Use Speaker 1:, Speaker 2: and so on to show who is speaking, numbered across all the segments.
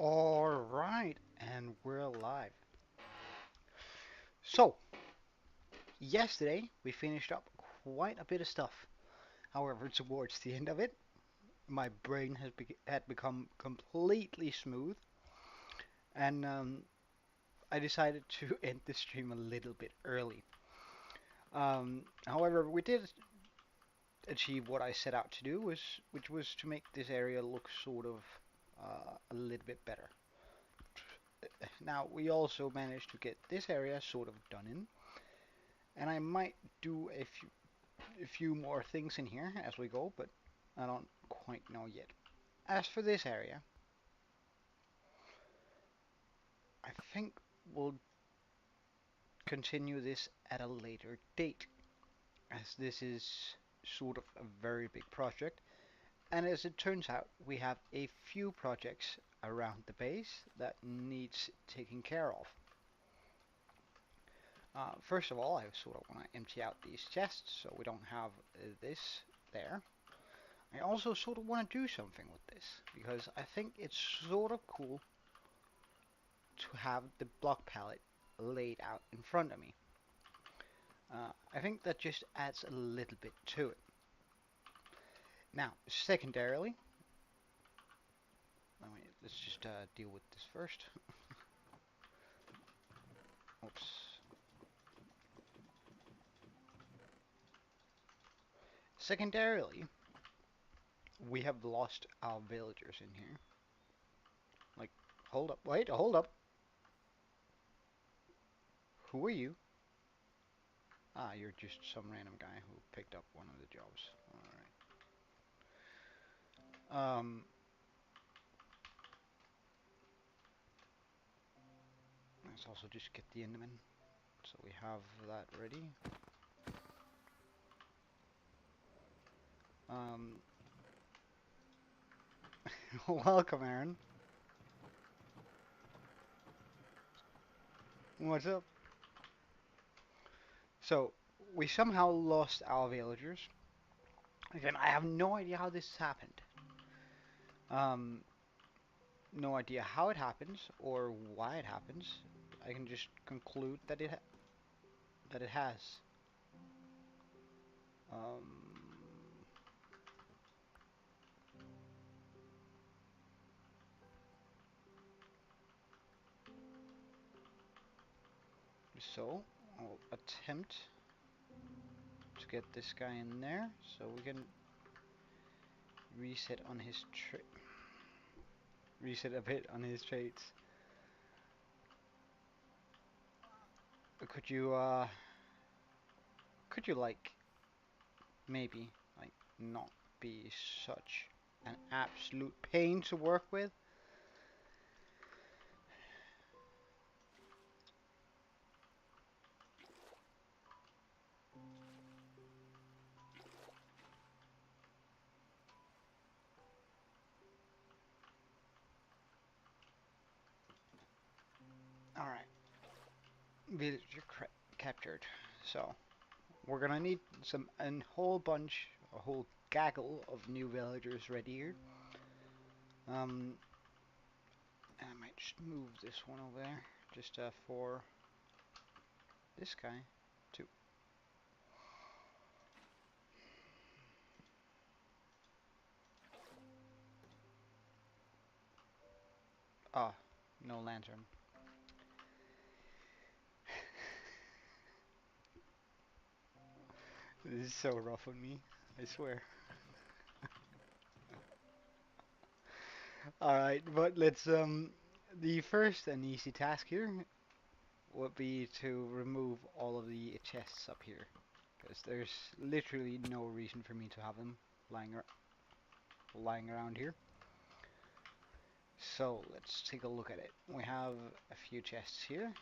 Speaker 1: Alright, and we're live. So, yesterday we finished up quite a bit of stuff. However, towards the end of it, my brain had become completely smooth, and I decided to end the stream a little bit early. However, we did achieve what I set out to do, which was to make this area look sort of a little bit better. Now, we also managed to get this area sort of done in, and I might do a few more things in here as we go, but I don't quite know yet. As for this area, I think we'll continue this at a later date, as this is sort of a very big project, and as it turns out, we have a few projects around the base that needs taking care of. First of all, I sort of want to empty out these chests so we don't have this there. I also sort of want to do something with this because I think it's sort of cool to have the block palette laid out in front of me. I think that just adds a little bit to it. Now, secondarily, let's just deal with this first. Oops. Secondarily, we have lost our villagers in here. Like, hold up, wait, hold up. Who are you? Ah, you're just some random guy who picked up one of the jobs. Alright. Let's also just get the Enderman. So we have that ready. Um, Welcome, Aaron. What's up? So, we somehow lost our villagers. Again, I have no idea how this happened. Um, no idea how it happens or why it happens. I can just conclude that it has. Um, so, I'll attempt to get this guy in there so we can reset on his reset a bit on his traits. Could you like maybe like not be such an absolute pain to work with? Alright, villager captured. So, we're gonna need a whole bunch, a whole gaggle of new villagers ready here. And I might just move this one over there, just for this guy, too. Ah, no lantern. This is so rough on me, I swear. Alright, but let's, the first and easy task here would be to remove all of the chests up here. Because there's literally no reason for me to have them lying around here. So, let's take a look at it. We have a few chests here.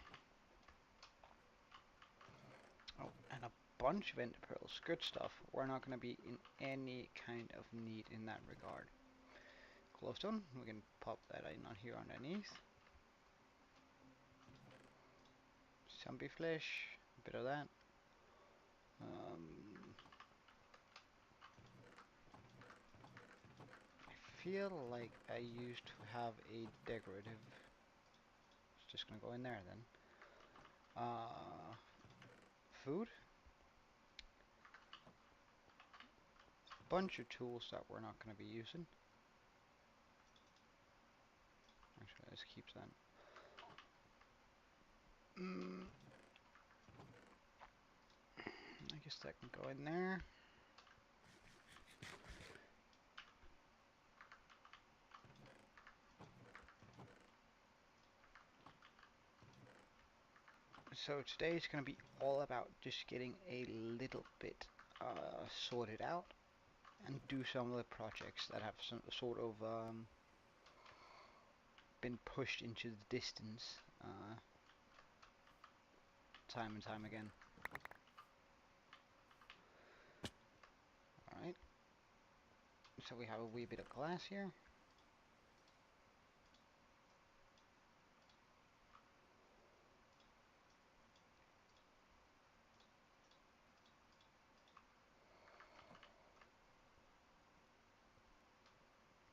Speaker 1: Oh, and a bunch of ender pearls. Good stuff. We're not going to be in any kind of need in that regard. Glowstone, we can pop that in on here underneath. Zombie flesh, a bit of that. I feel like I used to have a decorative. It's just gonna go in there then. Food. Bunch of tools that we're not gonna be using. Actually, let's keep that. I guess that can go in there. So today is going to be all about just getting a little bit sorted out and do some of the projects that have some sort of been pushed into the distance time and time again. Alright, so we have a wee bit of glass here.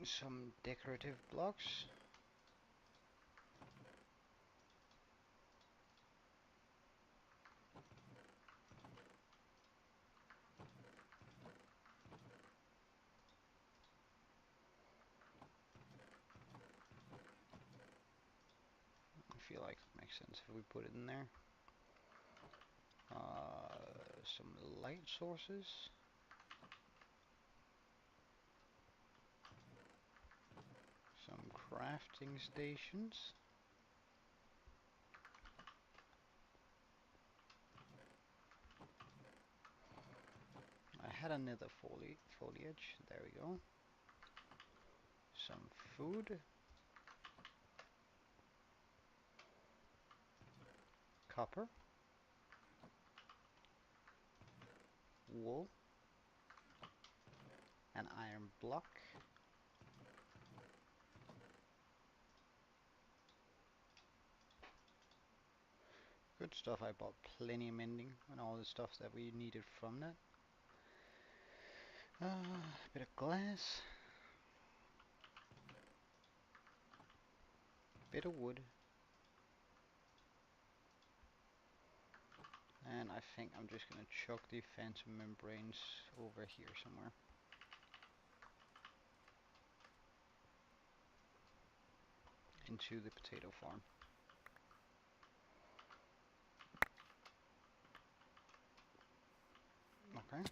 Speaker 1: Some decorative blocks. I feel like it makes sense if we put it in there. Some light sources. Some crafting stations. I had another foliage. There we go. Some food. Copper. Wool. An iron block. Good stuff. I bought plenty of mending and all the stuff that we needed from that. A bit of glass. Bit of wood. And I think I'm just gonna chuck the phantom membranes over here somewhere. Into the potato farm. Okay,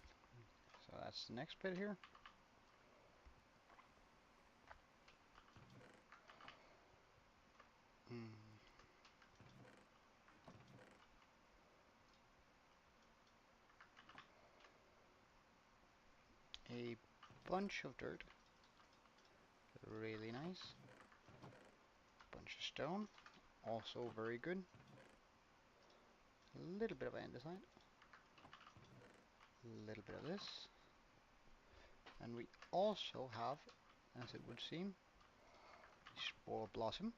Speaker 1: so that's the next bit here. A bunch of dirt. Really nice. Bunch of stone. Also very good. A little bit of andesite. A little bit of this. And we also have, as it would seem, spore blossom.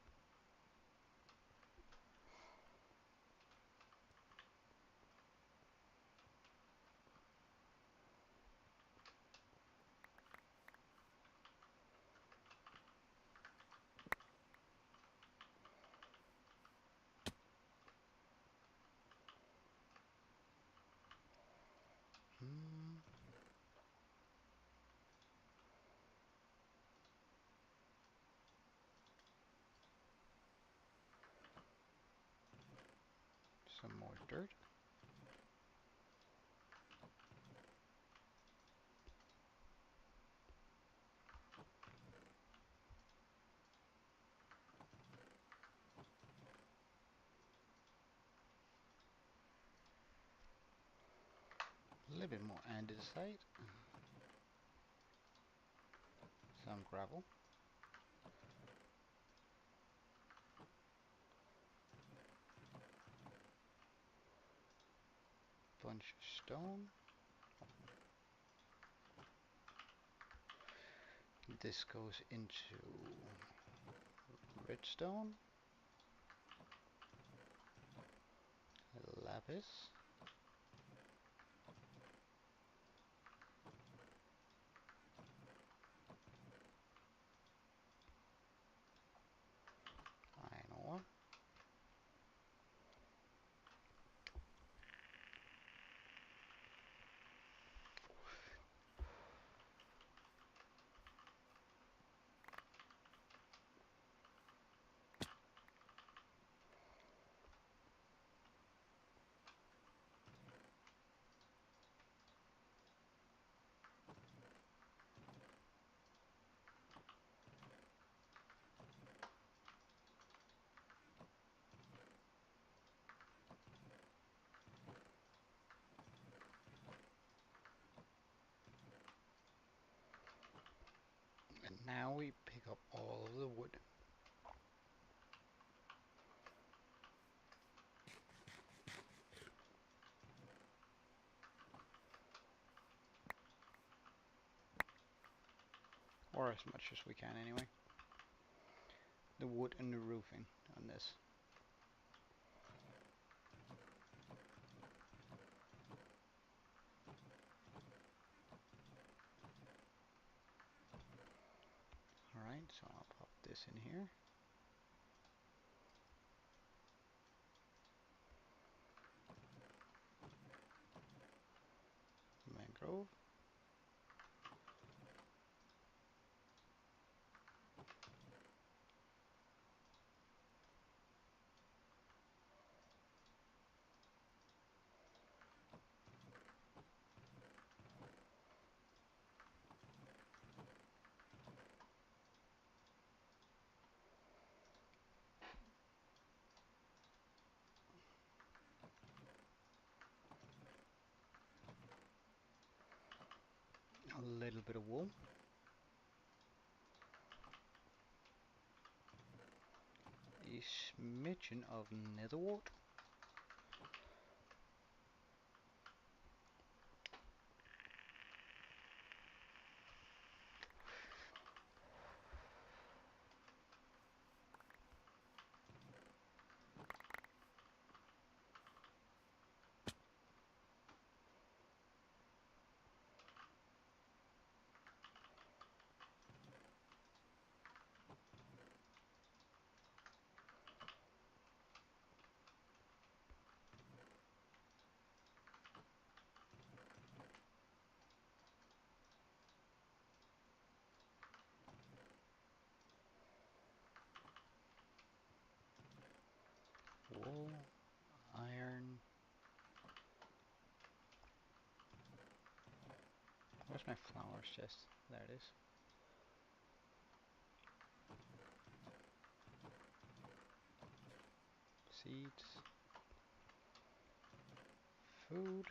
Speaker 1: Some more dirt. A little bit more andesite. Some gravel. Bunch of stone. This goes into redstone. Lapis. Now we pick up all of the wood. Or as much as we can anyway. The wood and the roofing on this. Alright, so I'll pop this in here. Mangrove. A little bit of wool. A smidgen of netherwort. Wool. Iron. Where's my flowers chest? There it is. Seeds. Food.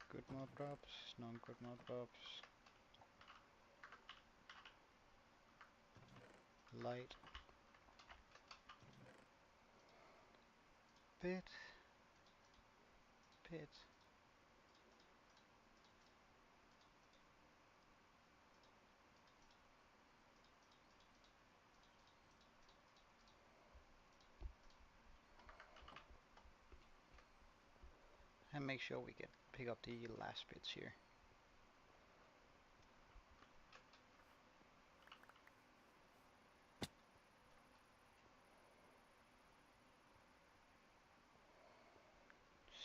Speaker 1: Good mob drops. Non-good mob drops. Light. Bit. Bit. And make sure we pick up the last bits here.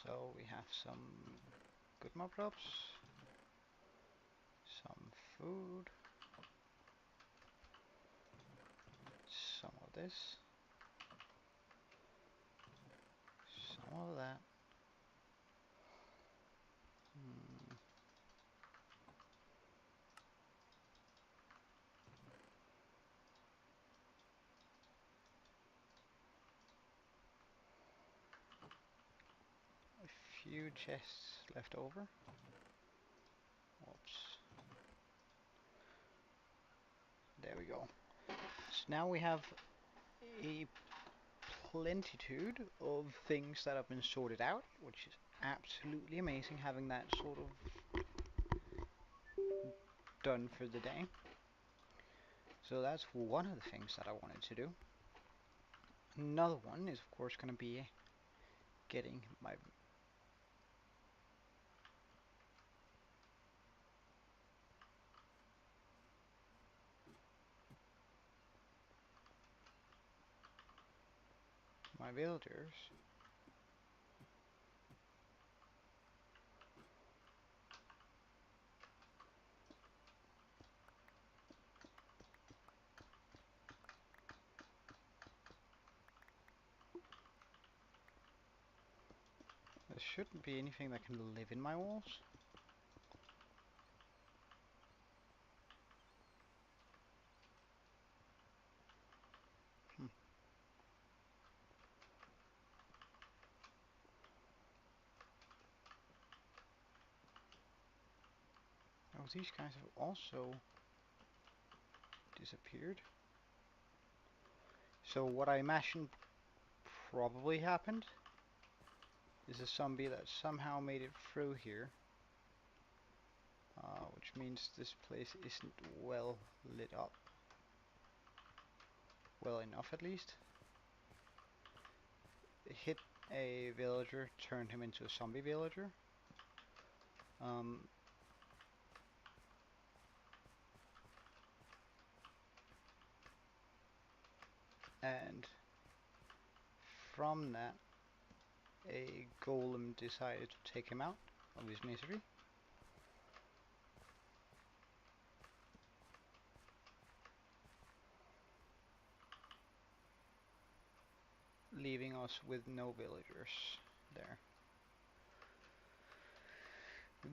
Speaker 1: So we have some good mob drops, some food, some of this, some of that. A few chests left over. Whoops. There we go. So now we have a plentitude of things that have been sorted out, which is absolutely amazing having that sort of done for the day. So that's one of the things that I wanted to do. Another one is of course going to be getting my villagers. There shouldn't be anything that can live in my walls. Hmm. Oh, these guys have also disappeared. So what I imagine probably happened is a zombie that somehow made it through here. Which means this place isn't well lit up. Well enough, at least. It hit a villager, turned him into a zombie villager. And from that, a golem decided to take him out of his misery. Leaving us with no villagers there.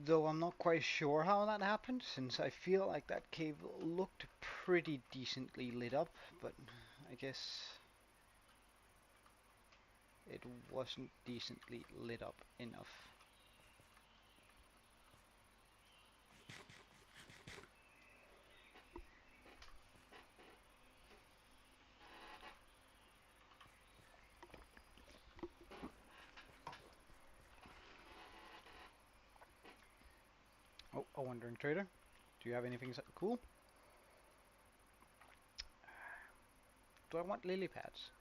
Speaker 1: Though I'm not quite sure how that happened, since I feel like that cave looked pretty decently lit up, but I guess it wasn't decently lit up enough. Oh, a wandering trader. Do you have anything cool? Do I want lily pads?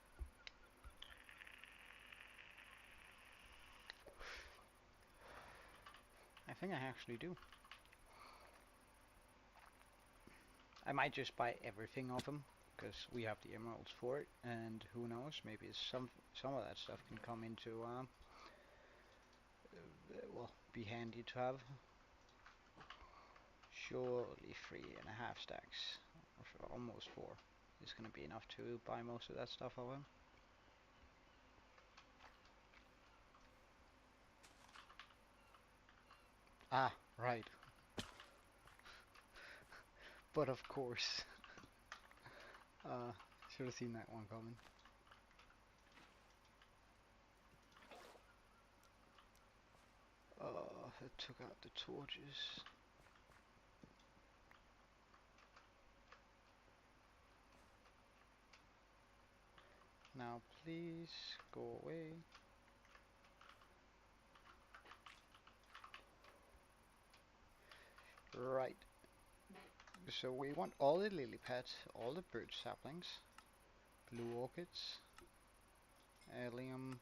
Speaker 1: I think I actually do. I might just buy everything of them, because we have the emeralds for it, and who knows, maybe some of that stuff can come into, well, be handy to have. Surely 3.5 stacks, or almost 4, is going to be enough to buy most of that stuff of them. Ah, right. But of course. Should have seen that one coming. It took out the torches. Now please go away. Right. So we want all the lily pads, all the birch saplings, blue orchids, allium,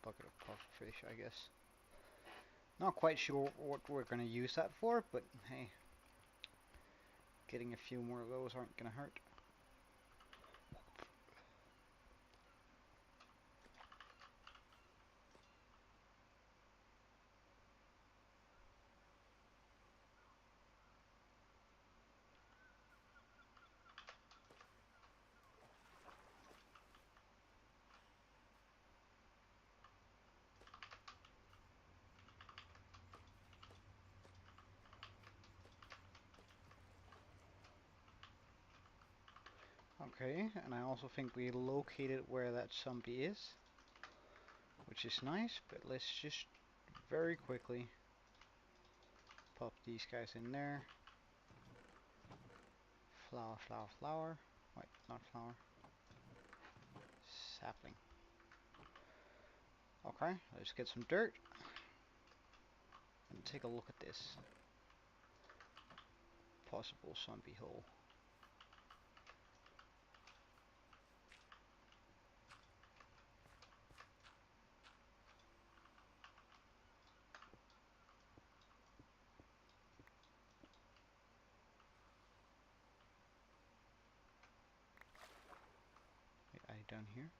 Speaker 1: bucket of pufferfish, I guess. Not quite sure what we're gonna use that for, but hey, getting a few more of those aren't gonna hurt. Okay, and I also think we located where that zombie is, which is nice, but let's just very quickly pop these guys in there. Flower, flower, flower. Wait, not flower. Sapling. Okay, let's get some dirt and take a look at this possible zombie hole. Are you down here?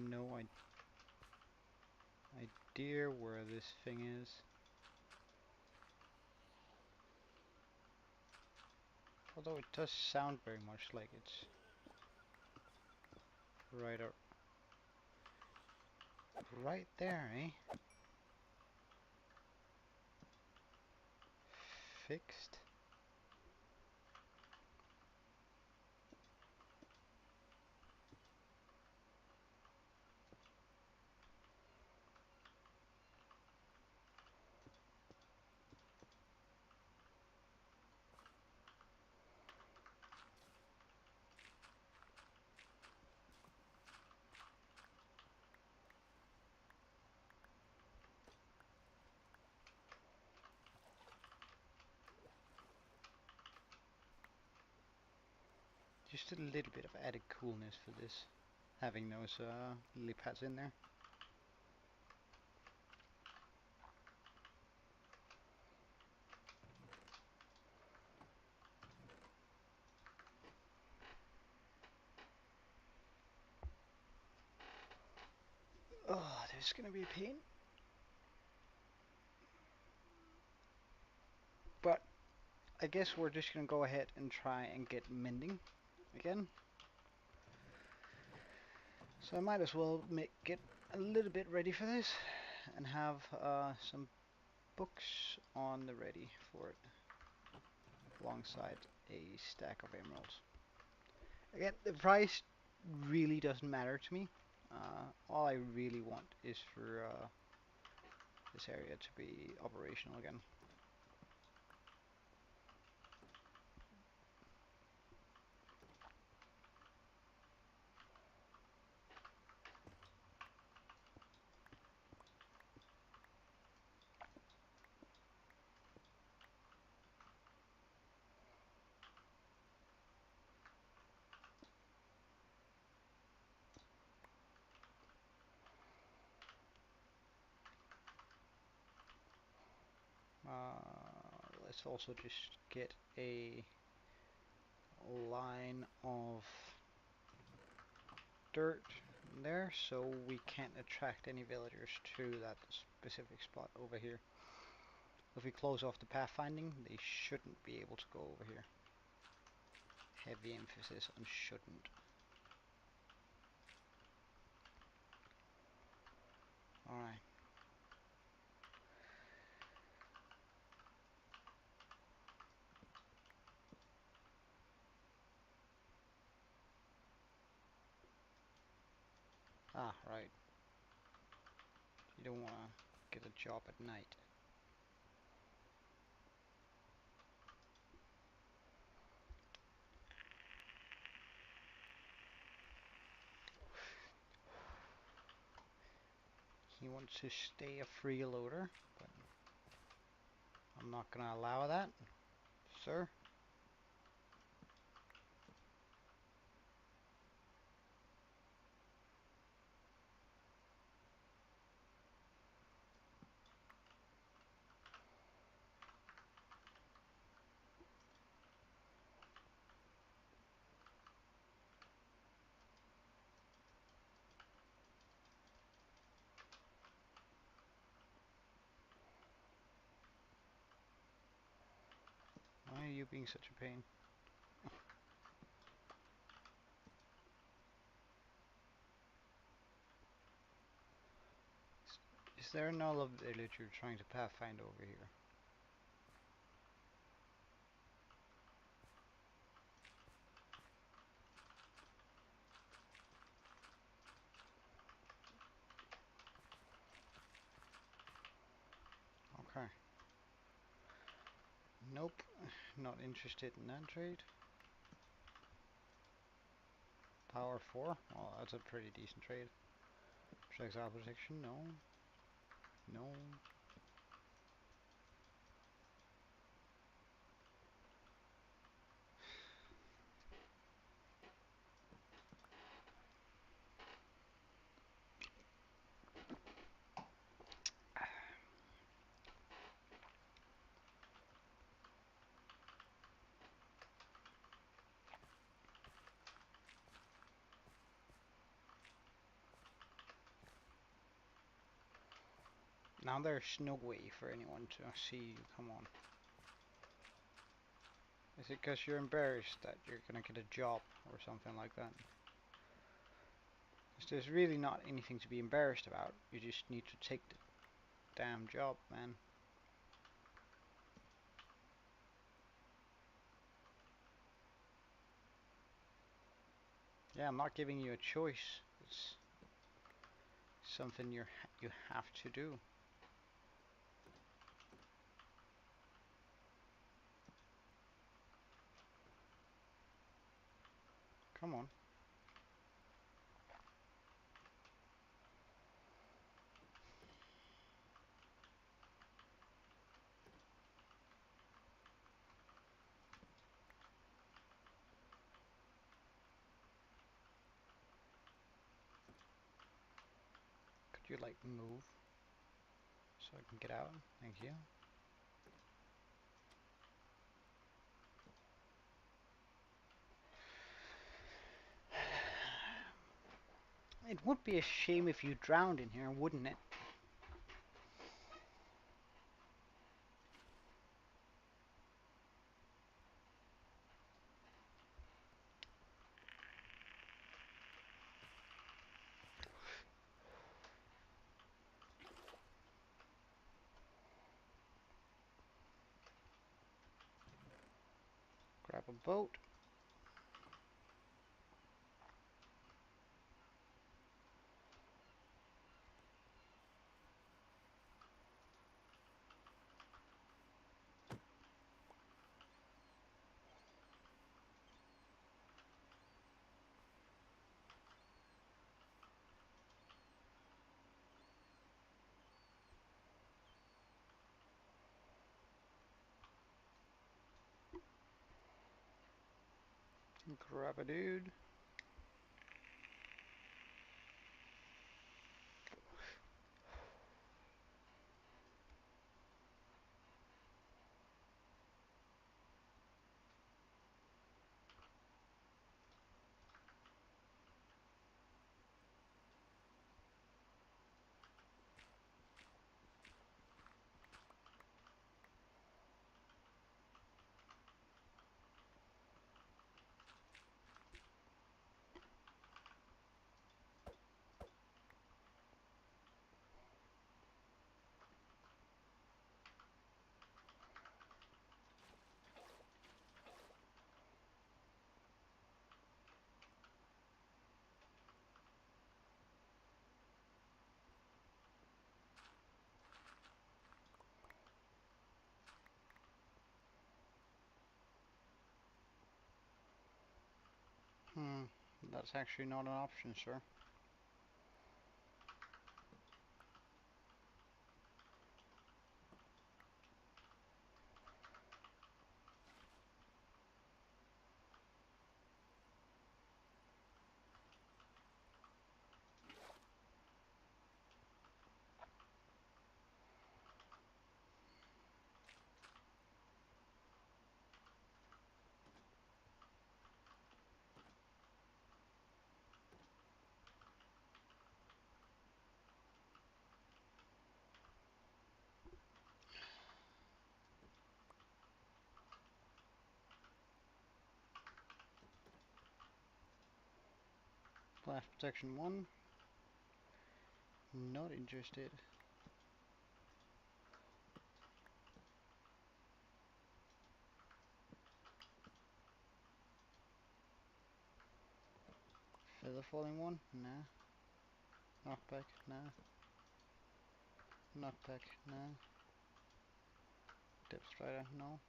Speaker 1: No idea where this thing is. Although it does sound very much like it's right, right there, eh? Fixed. Just a little bit of added coolness for this, having those lily pads in there. Oh, this is gonna be a pain. But I guess we're just gonna go ahead and try and get mending again. So I might as well get a little bit ready for this and have some books on the ready for it alongside a stack of emeralds. Again, the price really doesn't matter to me. All I really want is for this area to be operational again. Let's also just get a line of dirt there so we can't attract any villagers to that specific spot over here. If we close off the pathfinding, they shouldn't be able to go over here. Heavy emphasis on shouldn't. Alright. Ah, right. You don't want to get a job at night. He wants to stay a freeloader, but I'm not going to allow that, sir. Why are you being such a pain? Is there another village you're trying to pathfind over here? Okay. Nope, not interested in that trade. Power 4? Well, that's a pretty decent trade. Projectile protection? No. No. Now there's no way for anyone to see you. Come on. Is it because you're embarrassed that you're gonna get a job or something like that? Because there's really not anything to be embarrassed about. You just need to take the damn job, man. Yeah, I'm not giving you a choice. It's something you have to do. Come on. Could you like move so I can get out? Thank you. It would be a shame if you drowned in here, wouldn't it? Grab a boat. Grab a dude. Hmm, that's actually not an option, sir. Blast protection 1. Not interested. Feather falling 1? Nah. Knockback? Nah. Knockback? Nah. Depth strider? No.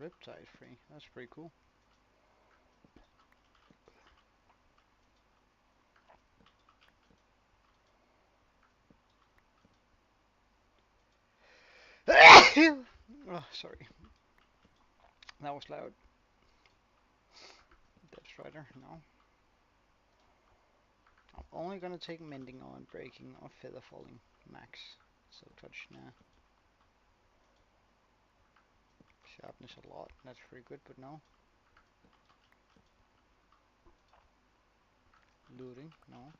Speaker 1: Riptide free. That's pretty cool. Oh, sorry. That was loud. Depth strider? No. I'm only gonna take mending on breaking or feather falling max. So touch nah. Sharpness a lot. That's pretty good, but no. Looting? No.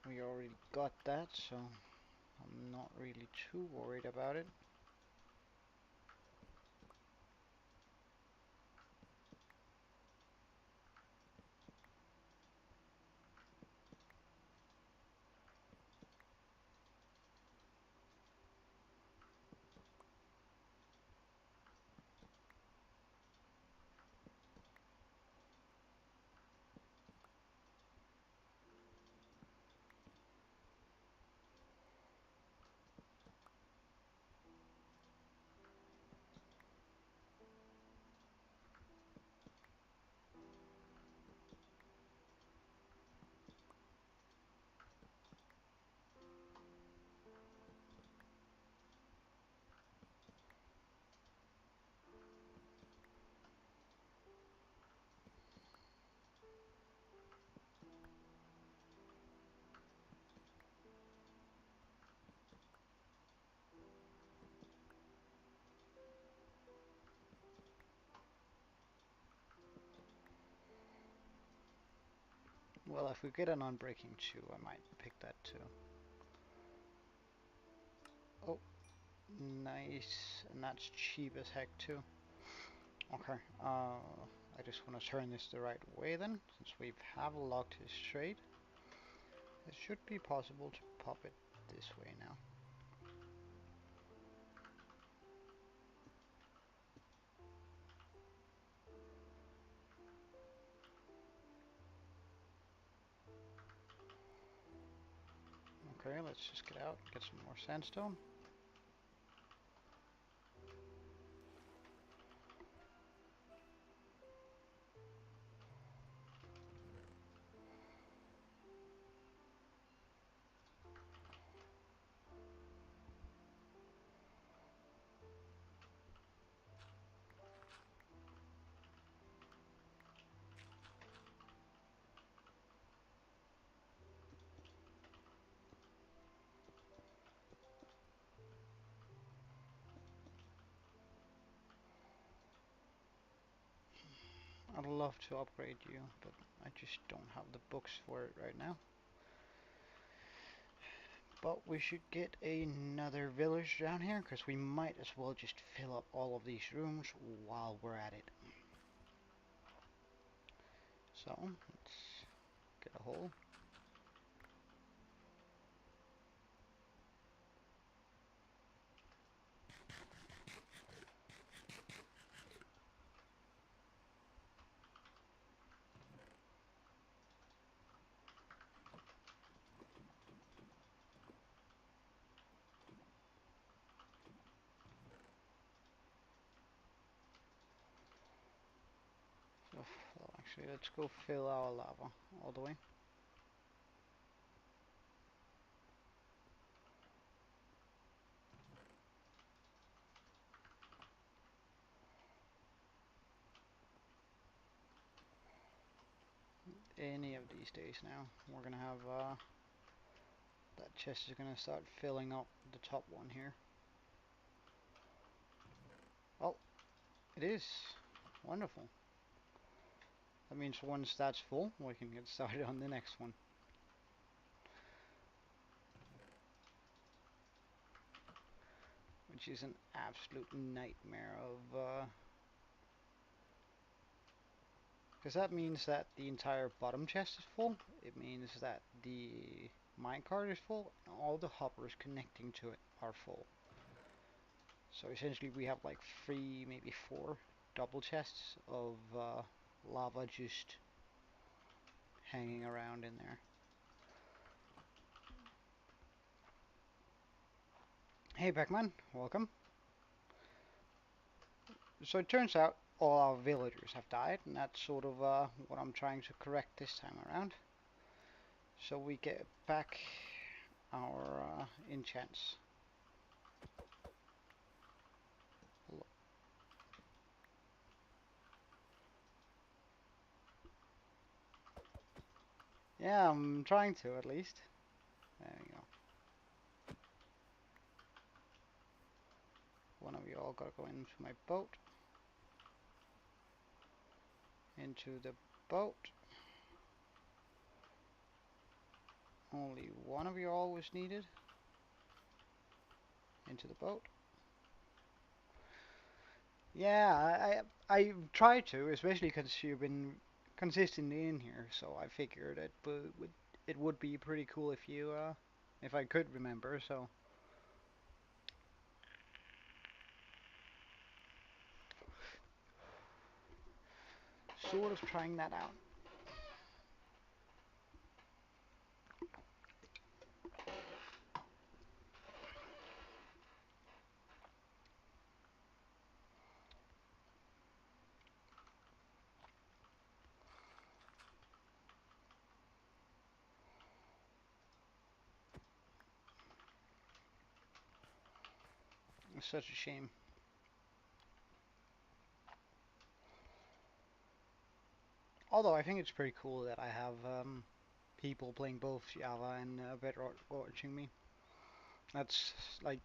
Speaker 1: We already got that, so I'm not really too worried about it. Well, if we get an Unbreaking 2, I might pick that too. Oh, nice. And that's cheap as heck too. Okay, I just want to turn this the right way then, since we have locked his trade. It should be possible to pop it this way now. Okay, let's just get out, get some more sandstone. I'd love to upgrade you, but I just don't have the books for it right now. But we should get another village down here, because we might as well just fill up all of these rooms while we're at it. So, let's get a hole. So, well, actually, let's go fill our lava all the way. Any of these days now, we're gonna have that chest is gonna start filling up the top one here. Oh, it is. Wonderful. That means once that's full, we can get started on the next one. Which is an absolute nightmare of, because that means that the entire bottom chest is full. It means that the minecart is full, and all the hoppers connecting to it are full. So essentially we have like 3, maybe 4 double chests of lava just hanging around in there. Hey Beckman, welcome. So it turns out all our villagers have died, and that's sort of what I'm trying to correct this time around. So we get back our enchants. Yeah, I'm trying to at least. There you go. One of you all gotta go into my boat. Into the boat. Only one of you all was needed into the boat. Yeah, I tried to, especially because you've been consistently in here. So I figured it would be pretty cool if you if I could remember. So sort of trying that out. It's such a shame. Although I think it's pretty cool that I have people playing both Java and Bedrock watching me. That's like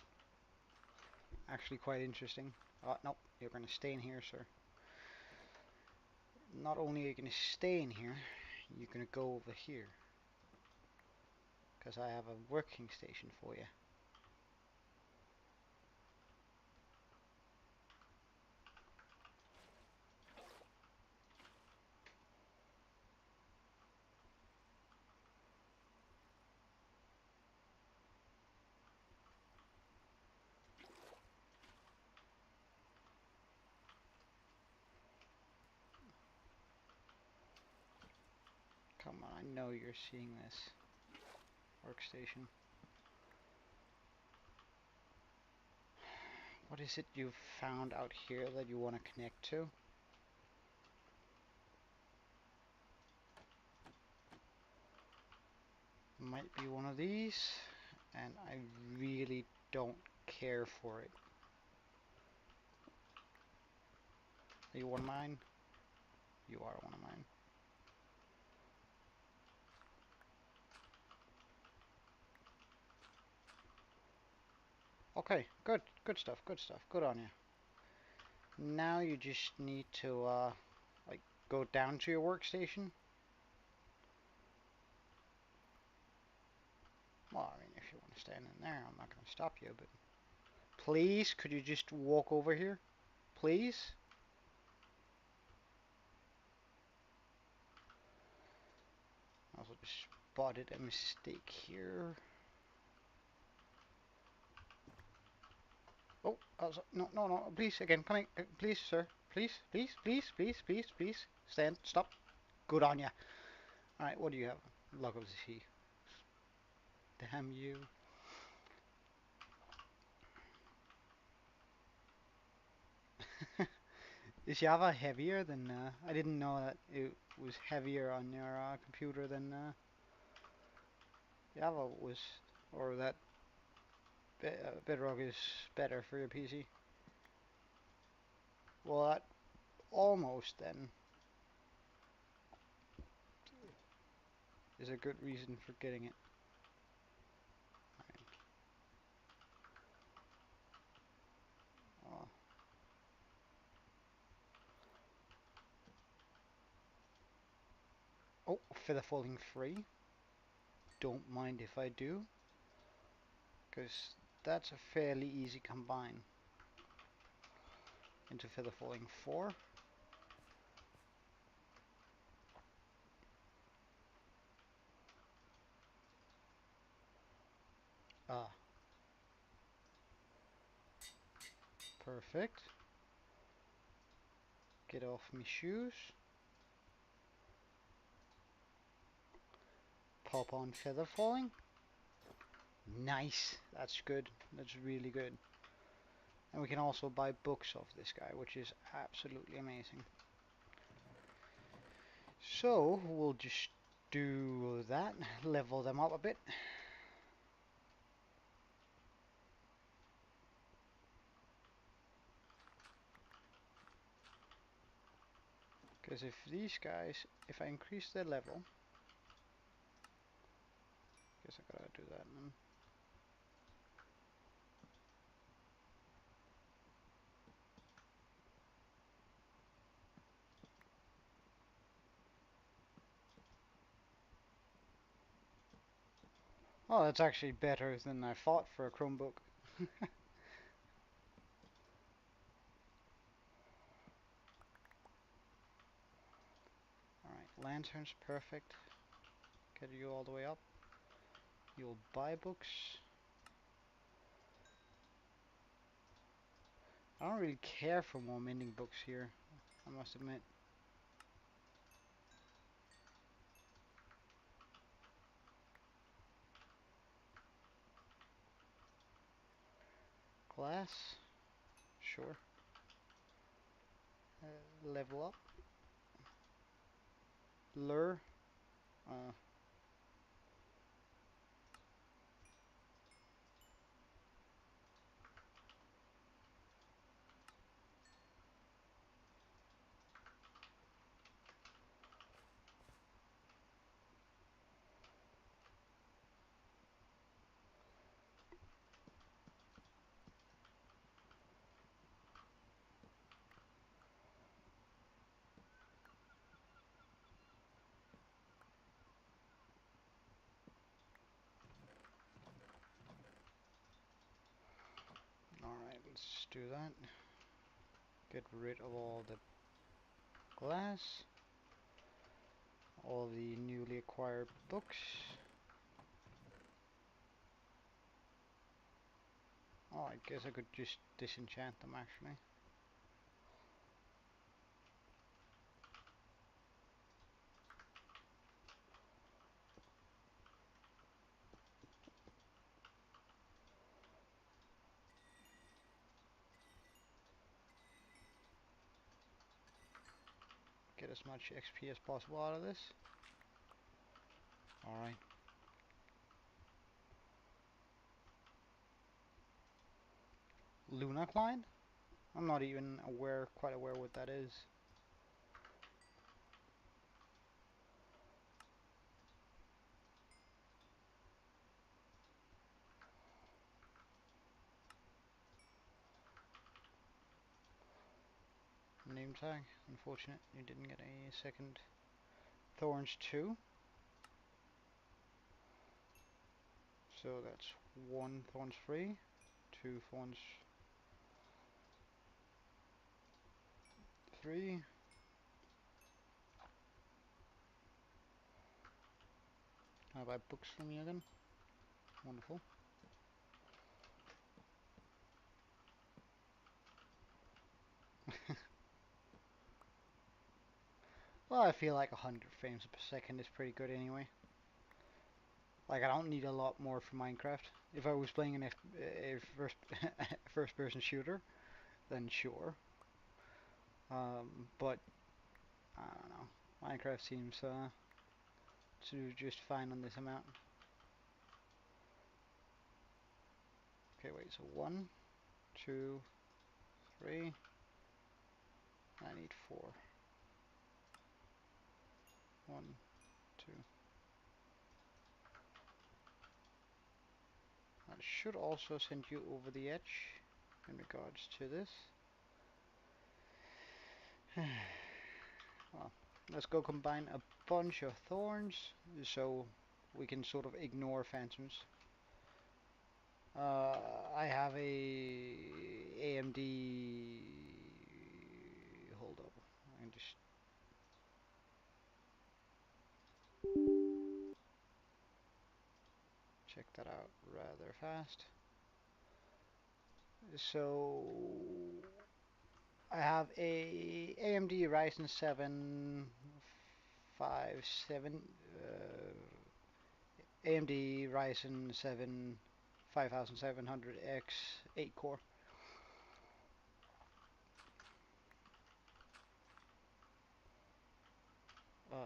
Speaker 1: actually quite interesting. Nope, you're gonna stay in here, sir. Not only are you gonna stay in here, you're gonna go over here. Because I have a working station for you. Come on, I know you're seeing this workstation. What is it you've found out here that you want to connect to? Might be one of these, and I really don't care for it. Are you one of mine? You are one of mine. Okay, good, good stuff, good stuff, good on you. Now you just need to, like, go down to your workstation. Well, I mean, if you want to stand in there, I'm not going to stop you, but please, could you just walk over here? Please? I also just spotted a mistake here. Oh, also, no, no, no, please, again, come in, please, sir. Please, please, please, please, please, please. Stand, stop. Good on ya. Alright, what do you have? Log of the sea. Damn you. Is Java heavier than, I didn't know that it was heavier on your computer than Java was, or that Bedrock is better for your PC. Well, that almost then is a good reason for getting it. Uh, oh, feather falling free. Don't mind if I do, because that's a fairly easy combine into feather falling 4. Ah, perfect. Get off my shoes. Pop on feather falling. Nice. That's good. That's really good. And we can also buy books off this guy, which is absolutely amazing. So we'll just do that, level them up a bit. Because if these guys, if I increase their level, guess I gotta do that then. Oh, that's actually better than I thought for a Chromebook. Alright, lantern's perfect. Get you all the way up. You'll buy books. I don't really care for more mending books here, I must admit. Glass, sure. Level up. Lure. Uh, Alright, let's do that. Get rid of all the glass. All the newly acquired books. Oh, I guess I could just disenchant them actually. Get as much XP as possible out of this. Alright. Lunacline? I'm not even quite aware what that is. Name tag. Unfortunate you didn't get a second. Thorns 2. So that's 1 thorns free. 2 thorns 3. Can I buy books from you again? Wonderful. Well, I feel like 100 frames per second is pretty good anyway. Like, I don't need a lot more for Minecraft. If I was playing a first person shooter, then sure. But I don't know. Minecraft seems to do just fine on this amount. Okay, wait. So 1, 2, 3. I need 4. 1, 2. I should also send you over the edge in regards to this. Well, let's go combine a bunch of thorns so we can sort of ignore phantoms. I have a AMD. Hold up, I can just check that out rather fast. So I have a AMD Ryzen 7 57 AMD Ryzen 7 5700X 8 core. Blah,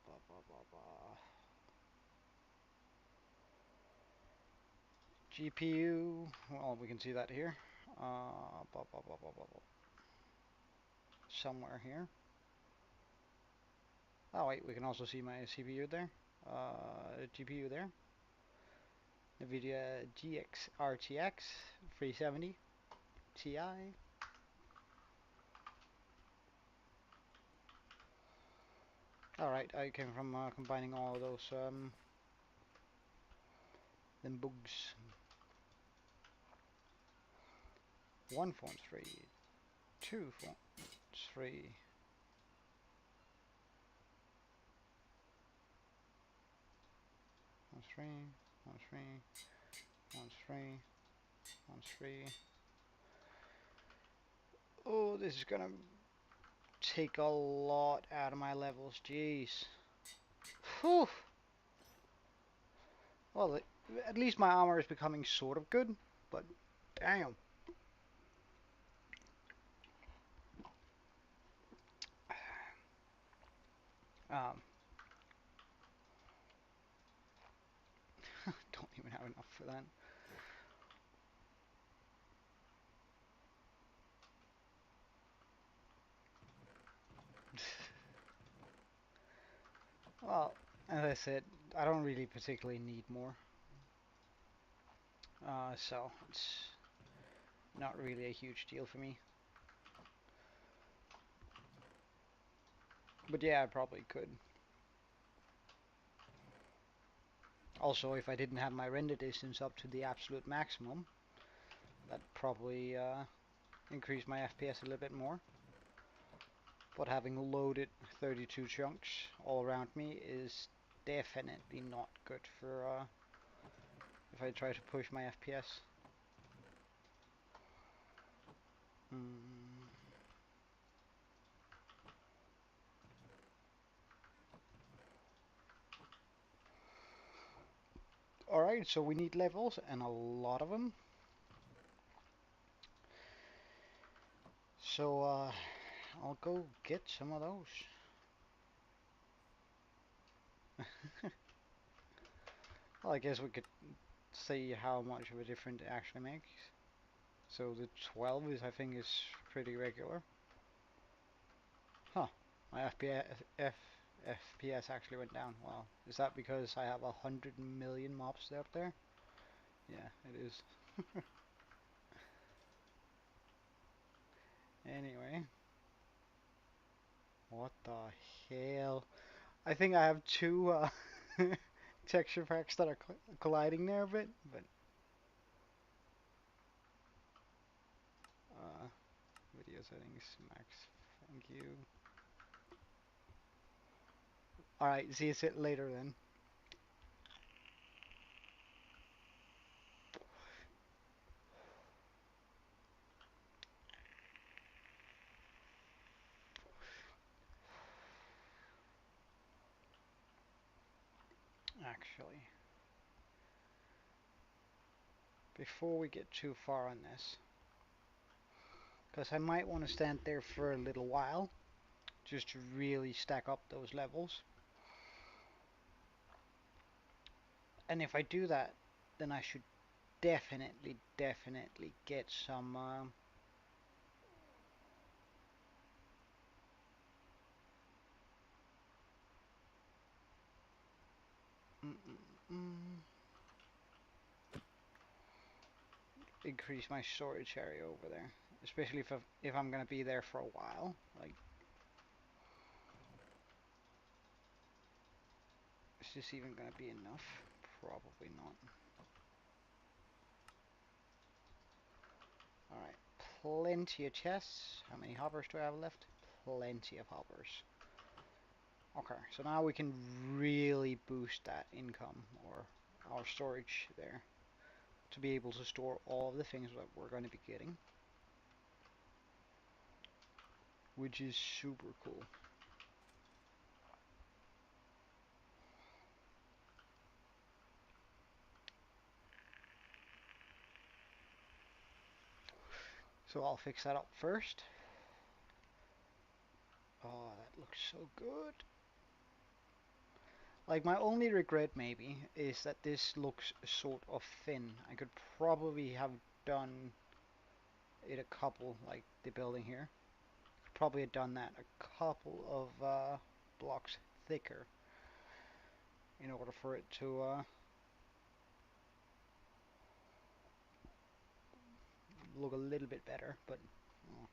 Speaker 1: blah, blah, blah. GPU, well, we can see that here. Blah, blah, blah, blah, blah, blah. Somewhere here. Oh wait, we can also see my CPU there. GPU there. NVIDIA GX RTX 370 Ti. Alright, I came from combining all of those Them bugs. 1.3, 2.3. 1.3, 1.3, 1.3, 1.3. Oh, this is gonna take a lot out of my levels. Jeez. Whew. Well, at least my armor is becoming sort of good, but damn. Um, don't even have enough for that. Well, as I said, I don't really particularly need more. So it's not really a huge deal for me. But yeah, I probably could. Also, if I didn't have my render distance up to the absolute maximum, that'd probably increase my FPS a little bit more. But having loaded 32 chunks all around me is definitely not good for if I try to push my FPS. Mm. Alright, so we need levels and a lot of them. So I'll go get some of those. Well, I guess we could see how much of a difference it actually makes. So the 12 is, I think, is pretty regular. Huh. My FPS actually went down. Wow. Is that because I have 100 million mobs out there? Yeah, it is. Anyway. What the hell? I think I have two texture packs that are colliding there a bit, but uh, video settings, max, thank you. Alright, see you later then. Actually, before we get too far on this, because I might want to stand there for a little while, just to really stack up those levels. And if I do that, then I should definitely get some mm, mm, mm, increase my storage area over there, especially if I'm gonna be there for a while. Like, is this even gonna be enough? Probably not. All right, plenty of chests. How many hoppers do I have left? Plenty of hoppers. Okay, so now we can really boost that income or our storage there to be able to store all of the things that we're going to be getting, which is super cool. So I'll fix that up first. Oh, that looks so good. Like, my only regret maybe is that this looks sort of thin. I could probably have done it a couple, like the building here. Probably have done that a couple of blocks thicker in order for it to look a little bit better, but oh.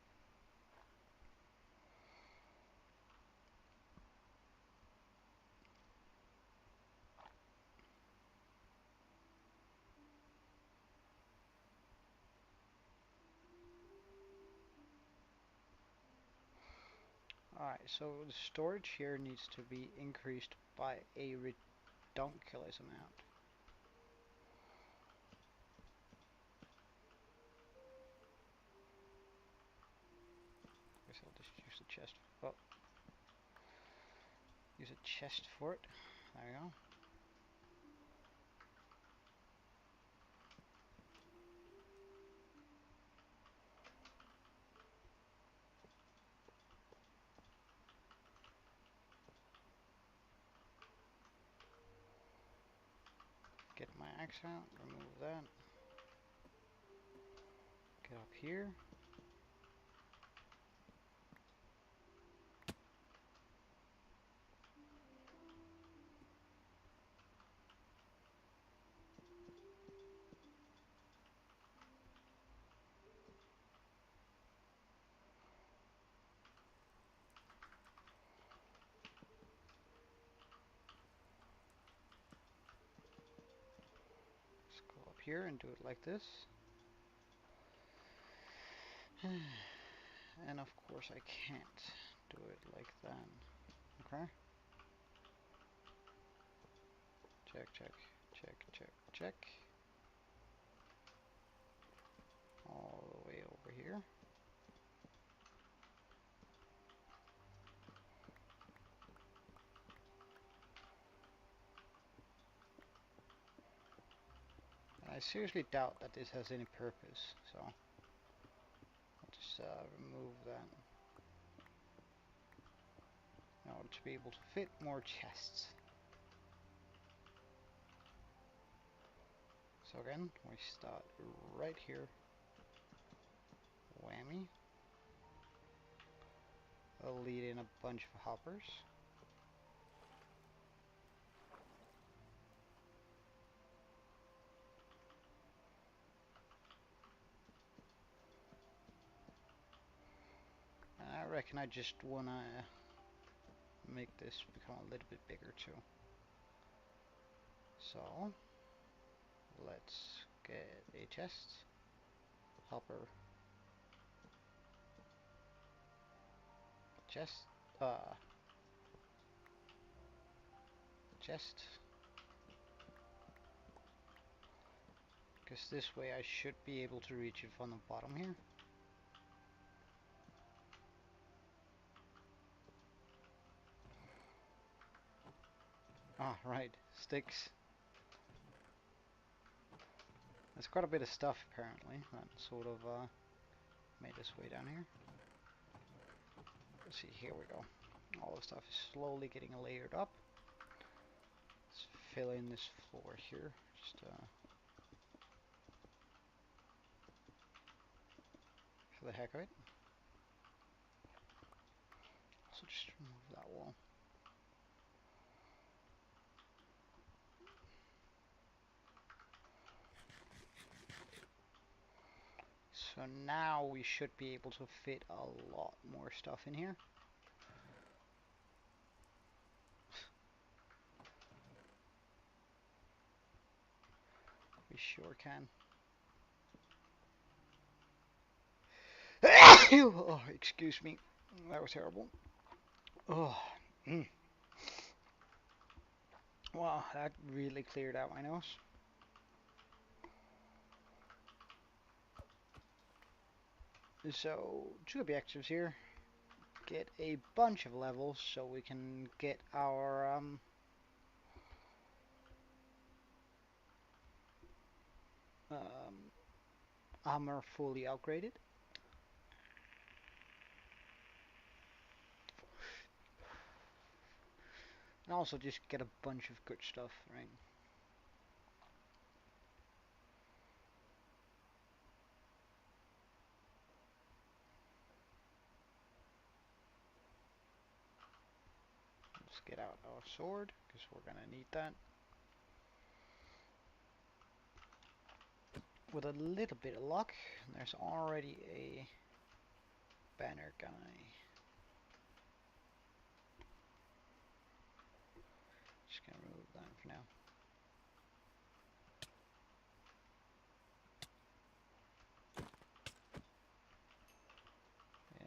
Speaker 1: Alright, so the storage here needs to be increased by a redonkulous amount. Guess I'll just use the chest. Oh, use a chest for it. There we go. Get my axe out, remove that. Get up here. Let's go up here and do it like this. And of course I can't do it like that. Okay. Check, check, check, check, check. All the way over here. I seriously doubt that this has any purpose, so I'll just remove that in order to be able to fit more chests. So again, we start right here. Whammy. I'll lead in a bunch of hoppers. And I reckon I just wanna make this become a little bit bigger too. So let's get a chest, hopper, chest, chest. Because this way I should be able to reach it from the bottom here. Ah, right, sticks. There's quite a bit of stuff apparently that sort of made its way down here. Let's see, here we go. All the stuff is slowly getting layered up. Let's fill in this floor here, just for the heck of it. So just remove that wall. So now we should be able to fit a lot more stuff in here. We sure can. Oh, excuse me. That was terrible. Oh, wow, that really cleared out my nose. So, two objectives here. Get a bunch of levels so we can get our armor fully upgraded. And also just get a bunch of good stuff, right? Let's get out our sword, because we're gonna need that. With a little bit of luck, there's already a banner guy. Just gonna remove that for now.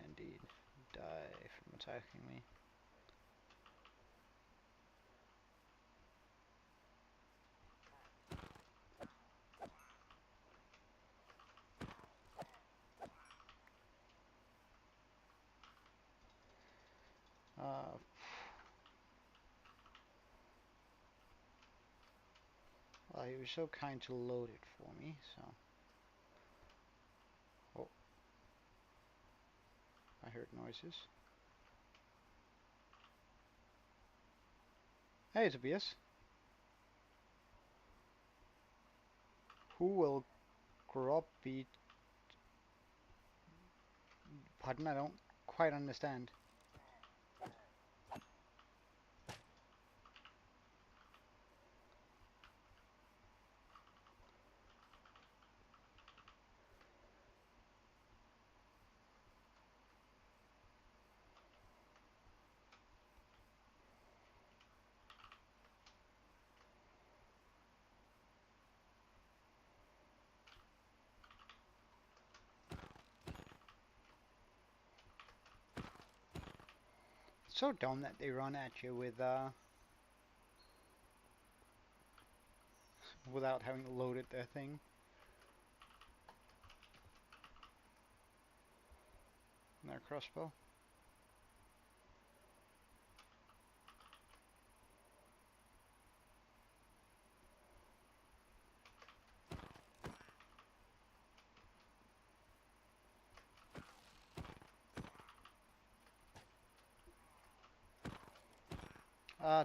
Speaker 1: Indeed, die from attacking me. Uh, well, he was so kind to load it for me, so... Oh, I heard noises. Hey, Tobias. Who will grow up be... Pardon, I don't quite understand. It's so dumb that they run at you with, without having loaded their thing. Their crossbow.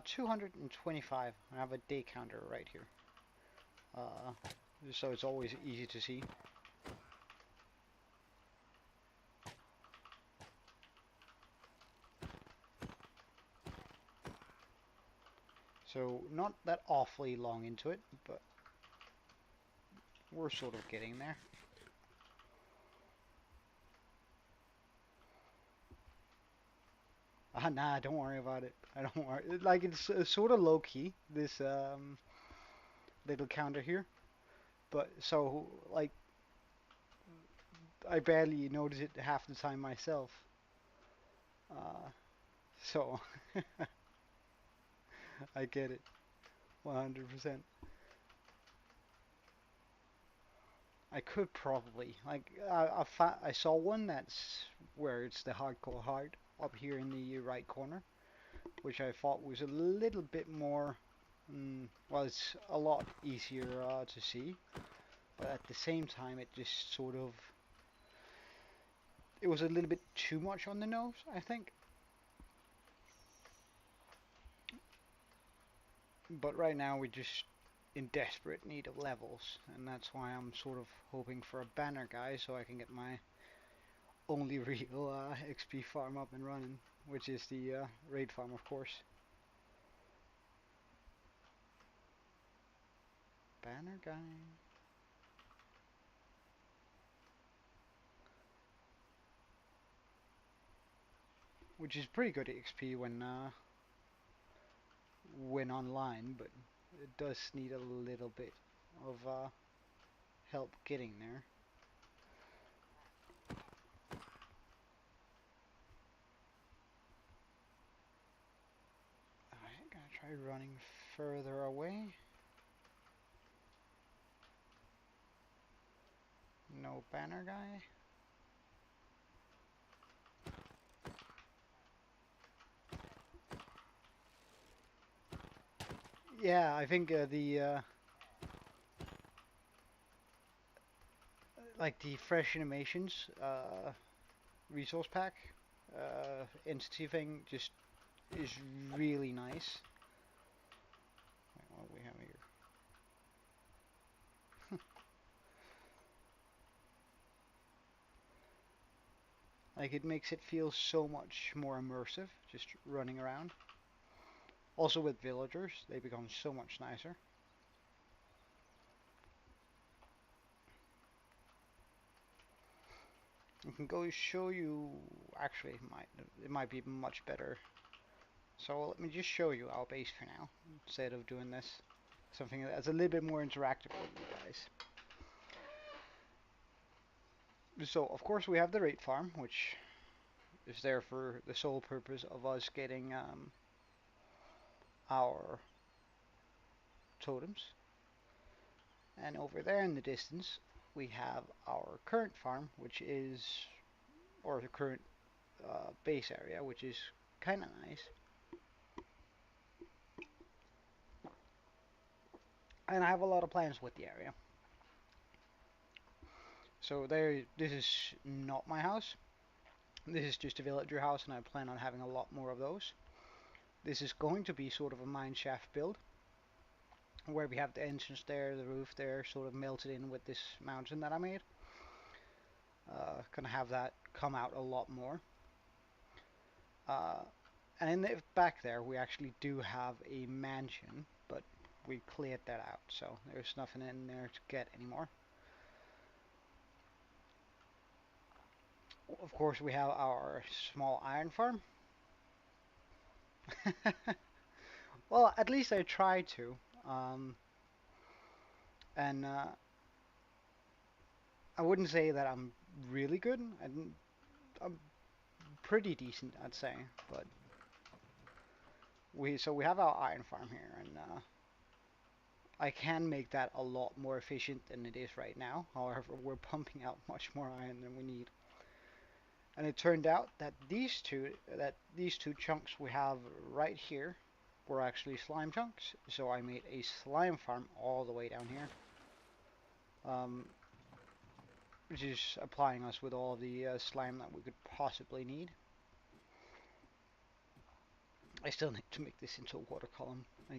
Speaker 1: 225. I have a day counter right here. Uh, so it's always easy to see. So not that awfully long into it, but we're sort of getting there. Nah, don't worry about it. I don't worry. Like it's sort of low key, this little counter here. But so like I barely notice it half the time myself. Uh, so I get it 100%. I could probably like I saw one that's where it's the hardcore hard up here in the right corner, which I thought was a little bit more. Well, it's a lot easier to see, but at the same time, it just sort of it was a little bit too much on the nose, I think. But right now we're just in desperate need of levels, and that's why I'm sort of hoping for a banner guy so I can get my only real XP farm up and running, which is the raid farm, of course. Banner guy. Which is pretty good XP when online, but it does need a little bit of help getting there. Alright, gonna try running further away. No banner guy. Yeah, I think the like the fresh animations resource pack entity thing just is really nice. Wait, what do we have here? Like it makes it feel so much more immersive just running around. Also with villagers, they become so much nicer. I can go show you. Actually, it might be much better. So let me just show you our base for now, instead of doing this. Something that's a little bit more interactive with you guys. So of course we have the raid farm, which is there for the sole purpose of us getting our totems. And over there in the distance, we have our current farm, which is, or the current base area, which is kind of nice. And I have a lot of plans with the area. So this is not my house. This is just a villager house, and I plan on having a lot more of those. This is going to be sort of a mine shaft build, where we have the entrance there, the roof there, sort of melted in with this mountain that I made. Gonna have that come out a lot more. And in the back there, we actually do have a mansion, but we cleared that out, so there's nothing in there to get anymore. Of course, we have our small iron farm. Well, at least I try to. And I wouldn't say that I'm really good. I'm pretty decent, I'd say. But we have our iron farm here, and I can make that a lot more efficient than it is right now. However, we're pumping out much more iron than we need. And it turned out that these two chunks we have right here were actually slime chunks. So I made a slime farm all the way down here, which is applying us with all the slime that we could possibly need. I still need to make this into a water column. I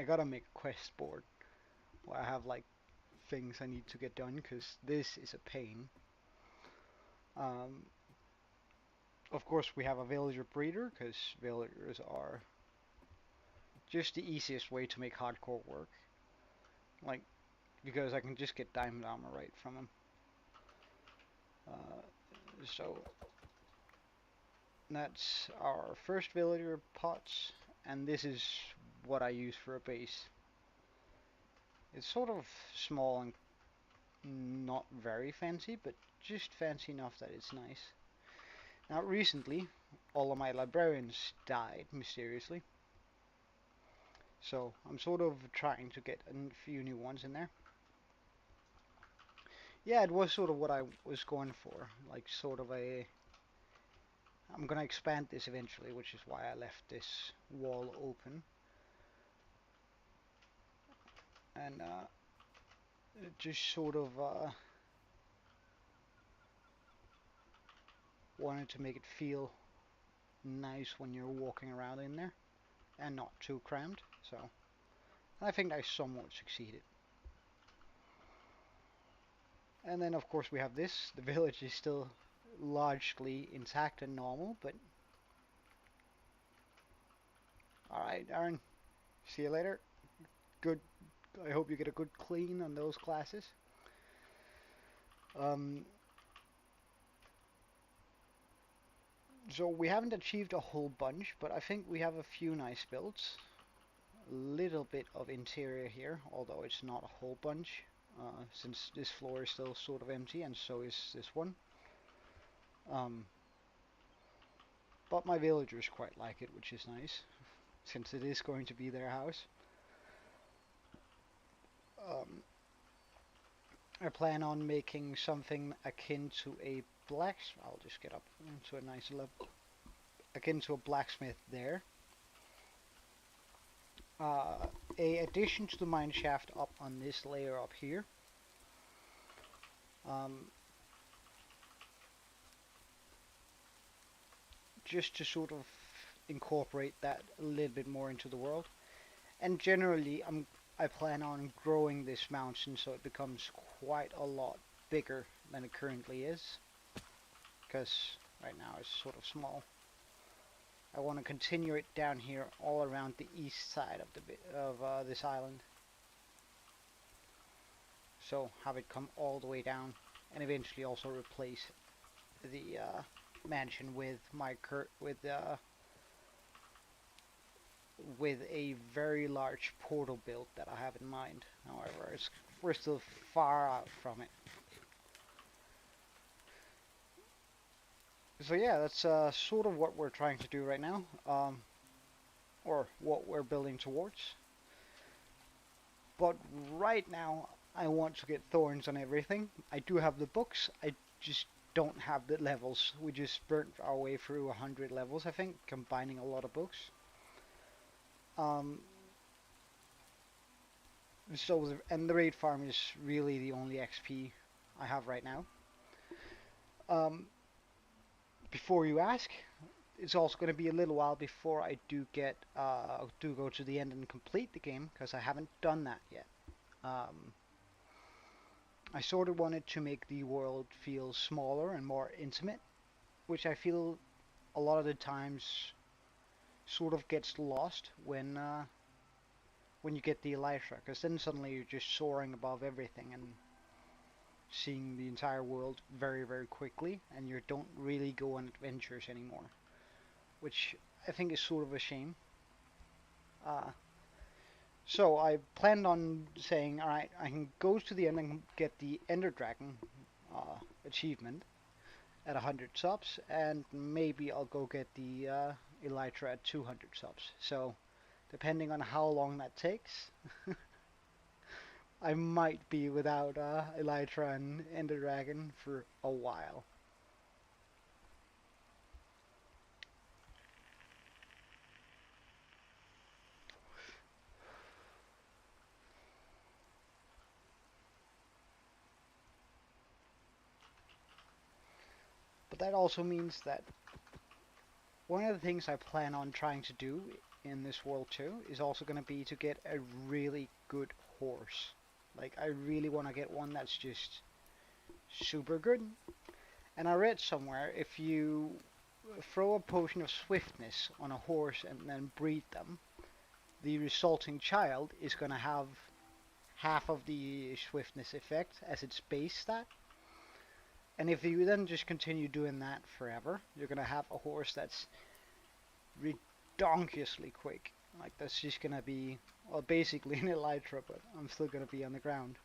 Speaker 1: gotta make a quest board where I have like things I need to get done, because this is a pain. Of course, we have a villager breeder, because villagers are just the easiest way to make hardcore work. Like, because I can just get diamond armor right from them. So that's our first villager pots, and this is what I use for a base. It's sort of small and not very fancy, but just fancy enough that it's nice. Now recently, all of my librarians died mysteriously, so I'm sort of trying to get a few new ones in there. Yeah, it was sort of what I was going for, like sort of a... I'm gonna expand this eventually, which is why I left this wall open. And just sort of wanted to make it feel nice when you're walking around in there, and not too crammed. So I think I somewhat succeeded. And then of course we have this. The village is still largely intact and normal, but alright, Aaron, see you later. Good. I hope you get a good clean on those classes. So we haven't achieved a whole bunch, but I think we have a few nice builds. A little bit of interior here, although it's not a whole bunch, since this floor is still sort of empty, and so is this one. But my villagers quite like it, which is nice, since it is going to be their house. I plan on making something akin to a blacksmith. I'll just get up to a nice level. Akin to a blacksmith there. A addition to the mine shaft up on this layer up here. Just to sort of incorporate that a little bit more into the world. And generally, I plan on growing this mountain so it becomes quite a lot bigger than it currently is, because right now it's sort of small. I want to continue it down here all around the east side of this island, so have it come all the way down, and eventually also replace the mansion with with a very large portal build that I have in mind. However, we're still far out from it. So yeah, that's sort of what we're trying to do right now, or what we're building towards. But right now, I want to get thorns on everything. I do have the books. I just don't have the levels. We just burnt our way through 100 levels, I think, combining a lot of books. Um, and the raid farm is really the only XP I have right now. Um, before you ask, it's also going to be a little while before I do go to the end and complete the game because I haven't done that yet. Um, I sort of wanted to make the world feel smaller and more intimate, which I feel a lot of the times sort of gets lost when you get the elytra, because then suddenly you're just soaring above everything and seeing the entire world very, very quickly, and you don't really go on adventures anymore, which I think is sort of a shame. Uh, so I planned on saying, all right, I can go to the end and get the Ender Dragon achievement at 100 subs, and maybe I'll go get the Elytra at 200 subs. So depending on how long that takes, I might be without Elytra and Ender Dragon for a while. But that also means that one of the things I plan on trying to do in this world too is also going to be to get a really good horse. Like, I really want to get one that's just super good. And I read somewhere if you throw a potion of swiftness on a horse and then breed them, the resulting child is going to have half of the swiftness effect as its base stat. And if you then just continue doing that forever, you're going to have a horse that's redonkulously quick. Like, that's just going to be, well, basically an Elytra, but I'm still going to be on the ground.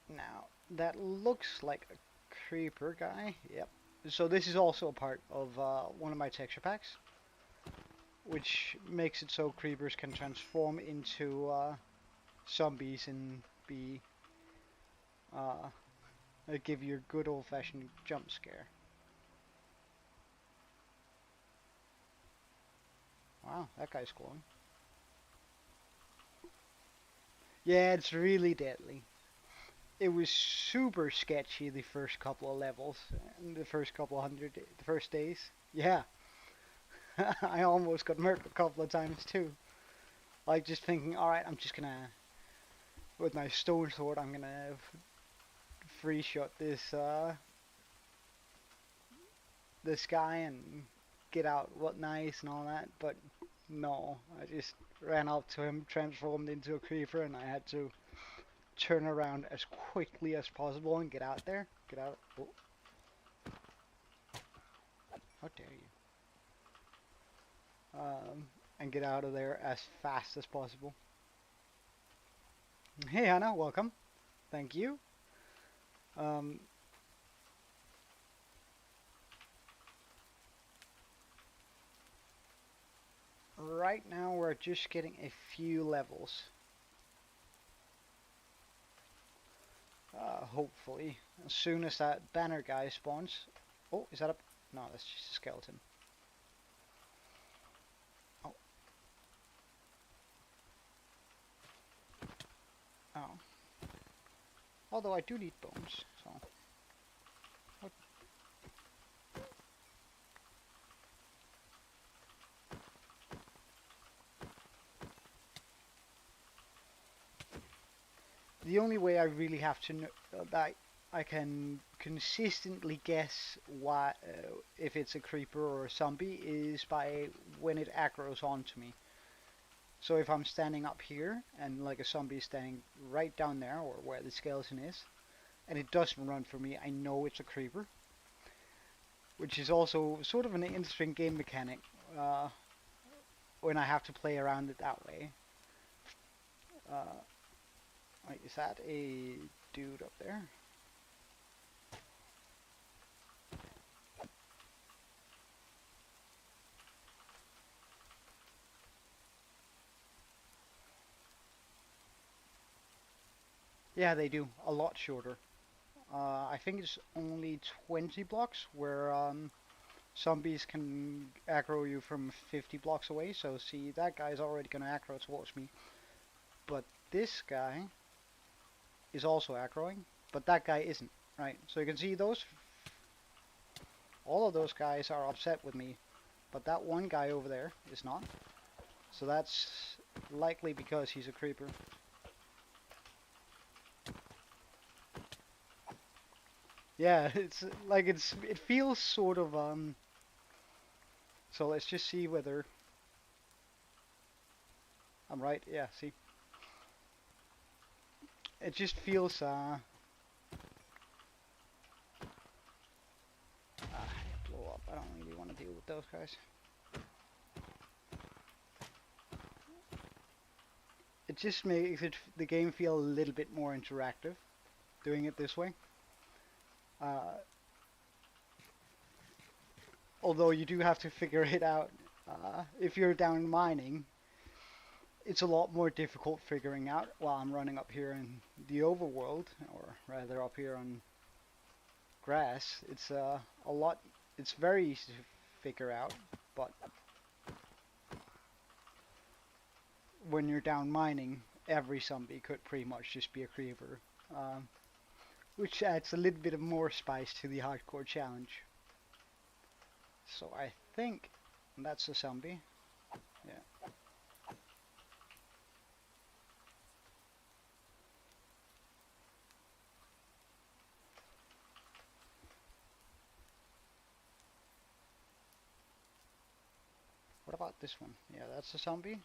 Speaker 1: Now, that looks like a creeper guy. Yep. So this is also a part of one of my texture packs, which makes it so creepers can transform into zombies and be uh, give you a good old-fashioned jump scare. Wow, that guy's glowing. Yeah, it's really deadly. It was super sketchy the first couple of levels, and the first couple of the first days. Yeah, I almost got murked a couple of times too. Like, just thinking, all right, I'm just gonna, with my stone sword, I'm gonna free shot this guy and get out what nice and all that, but no, I just ran up to him, transformed into a creeper, and I had to turn around as quickly as possible and get out there. Get out. Oh, how dare you? And get out of there as fast as possible. Hey Hannah, welcome. Thank you. Um, right now we're just getting a few levels. Hopefully, as soon as that banner guy spawns. Oh, is that a? No, that's just a skeleton. Oh, oh. Although I do need bones, so. What? The only way I really have to know that I can consistently guess why if it's a creeper or a zombie is by when it aggroes onto me. So if I'm standing up here and like a zombie is standing right down there or where the skeleton is, and it doesn't run for me, I know it's a creeper. Which is also sort of an interesting game mechanic uh, when I have to play around it that way. Uh, is that a dude up there. Yeah, they do. A lot shorter. I think it's only 20 blocks where zombies can aggro you from 50 blocks away. So see, that guy's already gonna aggro towards me. But this guy is also aggroing, but that guy isn't, right? So you can see all of those guys are upset with me, but that one guy over there is not. So that's likely because he's a creeper. Yeah, it feels sort of so let's just see whether I'm right. Yeah, see. It just feels blow up. I don't really want to deal with those guys. It just makes the game feel a little bit more interactive doing it this way. Uh, Although you do have to figure it out. If you're down mining, it's a lot more difficult figuring out while I'm running up here in the overworld, or rather up here on grass. It's a lot. It's very easy to figure out, but when you're down mining, every zombie could pretty much just be a creeper, which adds a little bit of more spice to the hardcore challenge. So I think that's a zombie. Yeah. What about this one? Yeah, that's a zombie.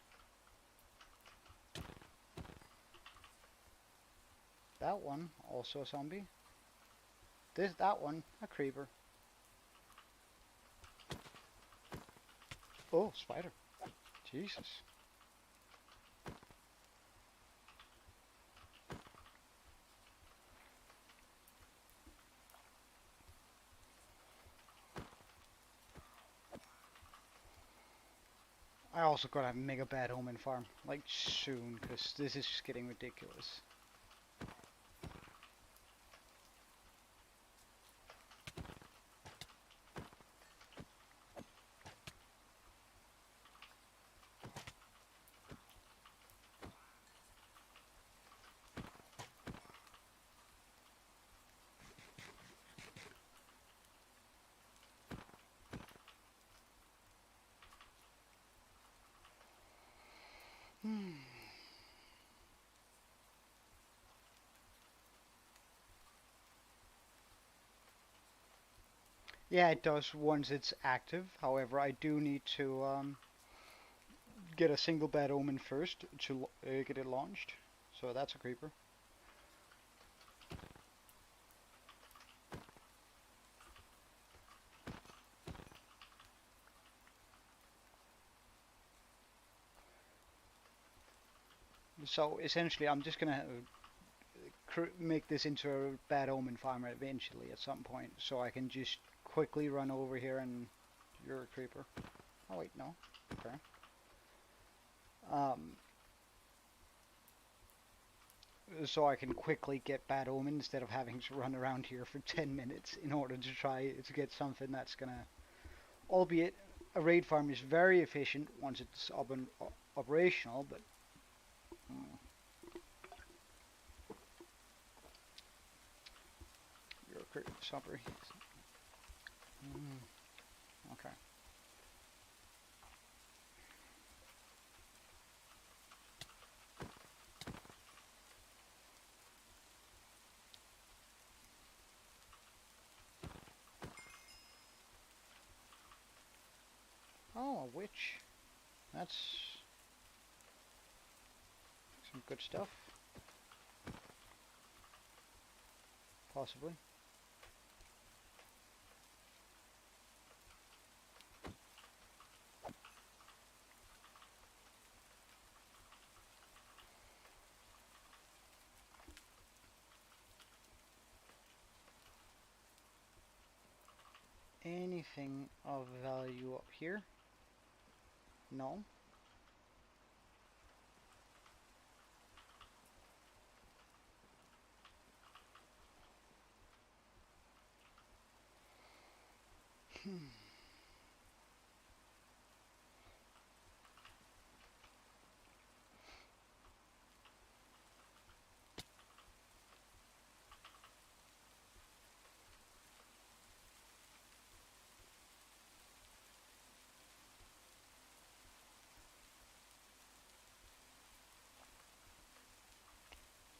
Speaker 1: That one, also a zombie. That one, a creeper. Oh, spider. Jesus. I also gotta make a bad omen farm, like soon, because this is just getting ridiculous. Yeah, it does once it's active. However, I do need to get a single bad omen first to get it launched. So that's a creeper. So essentially, I'm just gonna make this into a bad omen farm eventually at some point, so I can just quickly run over here and you're a creeper. Oh wait, no. Okay. Um, so I can quickly get bad omen instead of having to run around here for 10 minutes in order to try to get something that's gonna, albeit a raid farm is very efficient once it's up and operational, but you're a creeper. Sorry. Okay. Oh, a witch. That's some good stuff. Possibly. anything of value up here? No.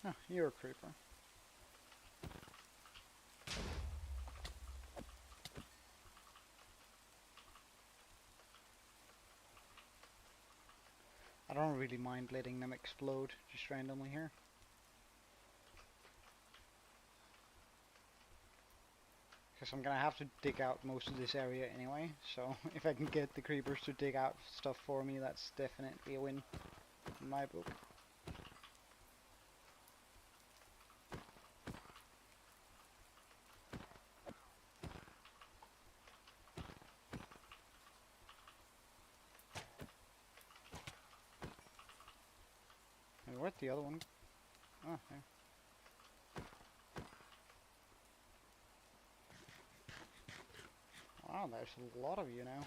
Speaker 1: Oh, you're a creeper. I don't really mind letting them explode just randomly here. Because I'm gonna have to dig out most of this area anyway, so if I can get the creepers to dig out stuff for me, that's definitely a win in my book. And where'd the other one? Oh, there. Wow, there's a lot of you now.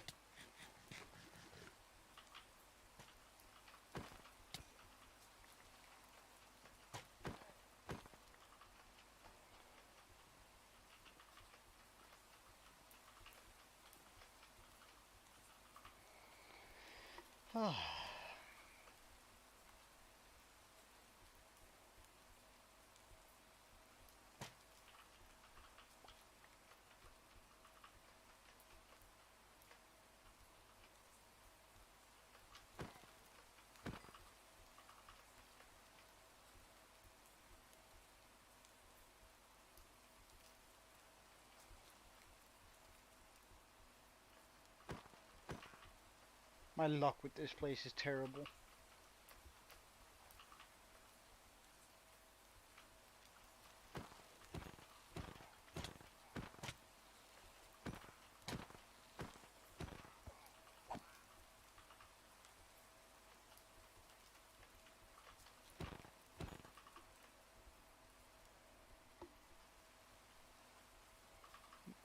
Speaker 1: My luck with this place is terrible.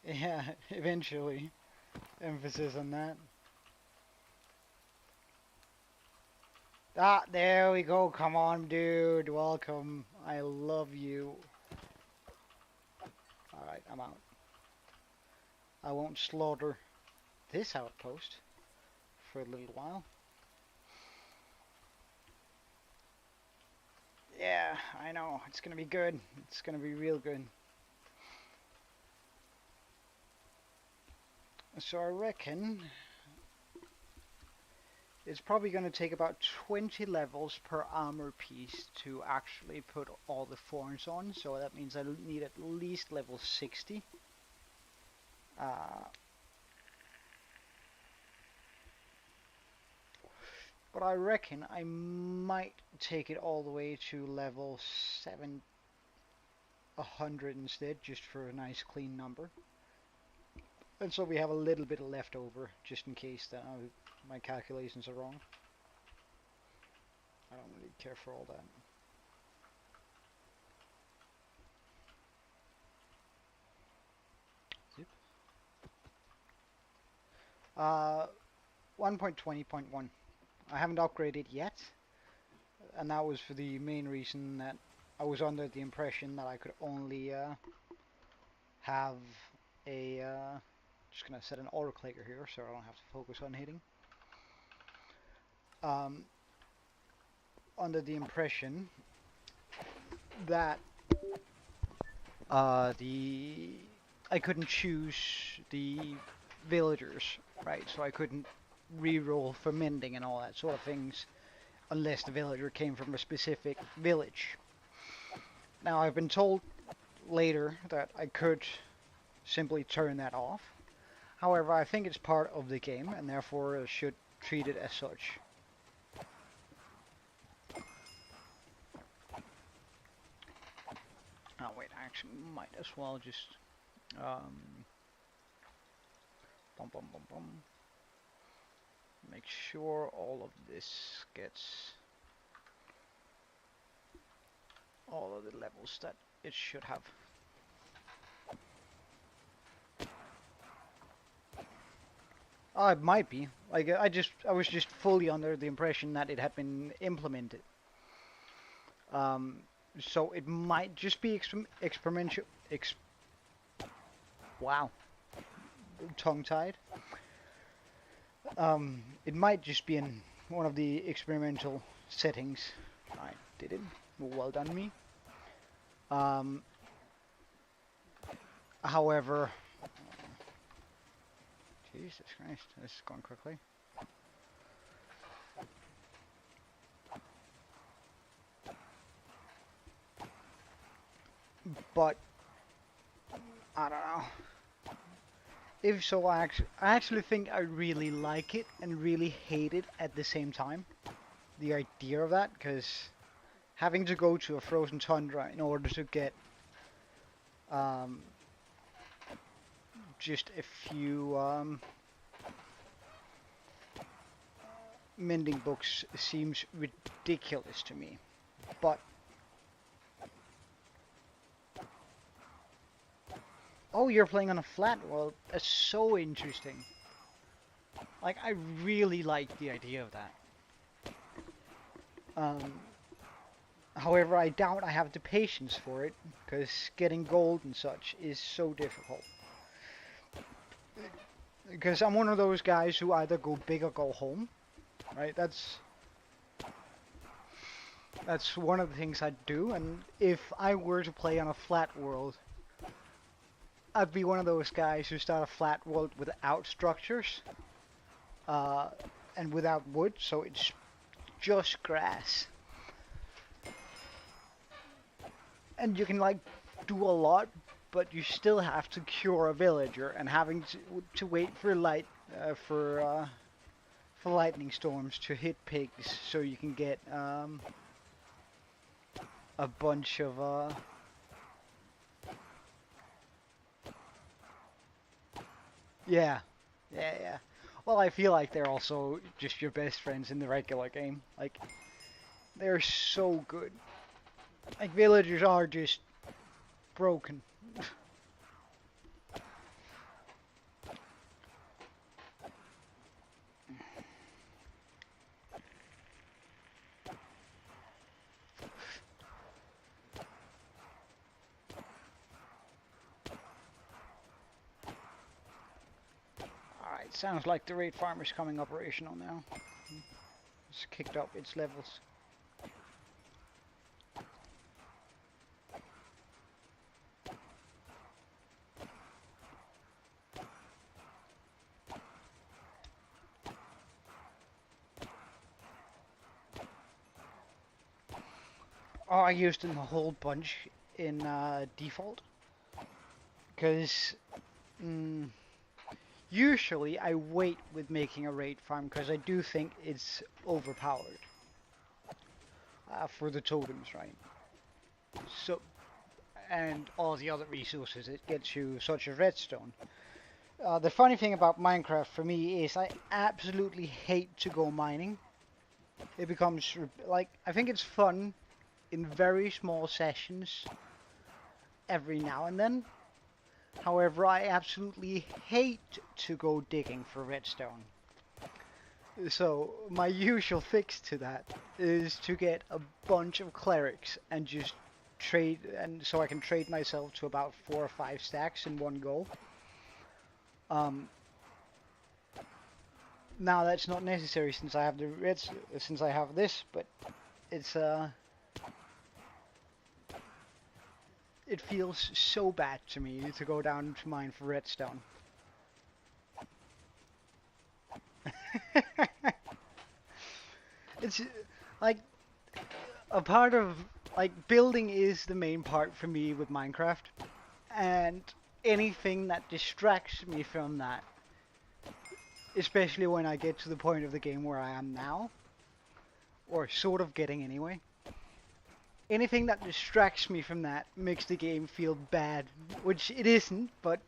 Speaker 1: Yeah, eventually. Emphasis on that. Ah, there we go. Come on, dude. Welcome. I love you. Alright, I'm out. I won't slaughter this outpost for a little while. Yeah, I know. It's gonna be good. It's gonna be real good. So I reckon it's probably going to take about 20 levels per armor piece to actually put all the thorns on. So that means I need at least level 60. But I reckon I might take it all the way to level 700 instead, just for a nice clean number. And so we have a little bit left over, just in case that my calculations are wrong. I don't really care for all that. Zip. 1.20.1. I haven't upgraded yet, and that was for the main reason that I was under the impression that I could only have a just gonna set an autoclicker here so I don't have to focus on hitting. Under the impression that I couldn't choose the villagers, right? So I couldn't re-roll for mending and all that sort of things unless the villager came from a specific village. Now I've been told later that I could simply turn that off. However, I think it's part of the game and therefore should treat it as such. Oh wait, I actually might as well just Bum, bum, bum, bum. Make sure all of this gets all of the levels that it should have. It might be. Like I was just fully under the impression that it had been implemented. So it might just be experimental. Wow, tongue-tied. It might just be in one of the experimental settings. I did it. Well done, me. However, Jesus Christ, this is going quickly. But I don't know. If so, I actually think I really like it and really hate it at the same time. The idea of that, because having to go to a frozen tundra in order to get just a few mending books seems ridiculous to me. But oh, you're playing on a flat world. That's so interesting. Like, I really like the idea of that. However, I doubt I have the patience for it, because getting gold and such is so difficult. Because I'm one of those guys who either go big or go home, right? That's one of the things I do, and if I were to play on a flat world, I'd be one of those guys who start a flat world without structures, and without wood, so it's just grass. And you can like do a lot, but you still have to cure a villager, and having to wait for for lightning storms to hit pigs, so you can get a bunch of yeah. Well, I feel like they're also just your best friends in the regular game. Like, they're so good. Like, villagers are just broken. Alright, sounds like the raid farm is coming operational now. It's kicked up its levels. Oh, I used them a whole bunch in default. Because usually I wait with making a raid farm because I do think it's overpowered for the totems, right? So, and all the other resources it gets you, such as redstone. The funny thing about Minecraft for me is I absolutely hate to go mining. It becomes like, I think it's fun in very small sessions every now and then. However, I absolutely hate to go digging for redstone. So my usual fix to that is to get a bunch of clerics and just trade, and so I can trade myself to about 4 or 5 stacks in one go. Now that's not necessary since I have since I have this, but it's it feels so bad to me to go down to mine for redstone. It's like a part of, like, building is the main part for me with Minecraft, and anything that distracts me from that, especially when I get to the point of the game where I am now, or sort of getting anyway, anything that distracts me from that makes the game feel bad, which it isn't, but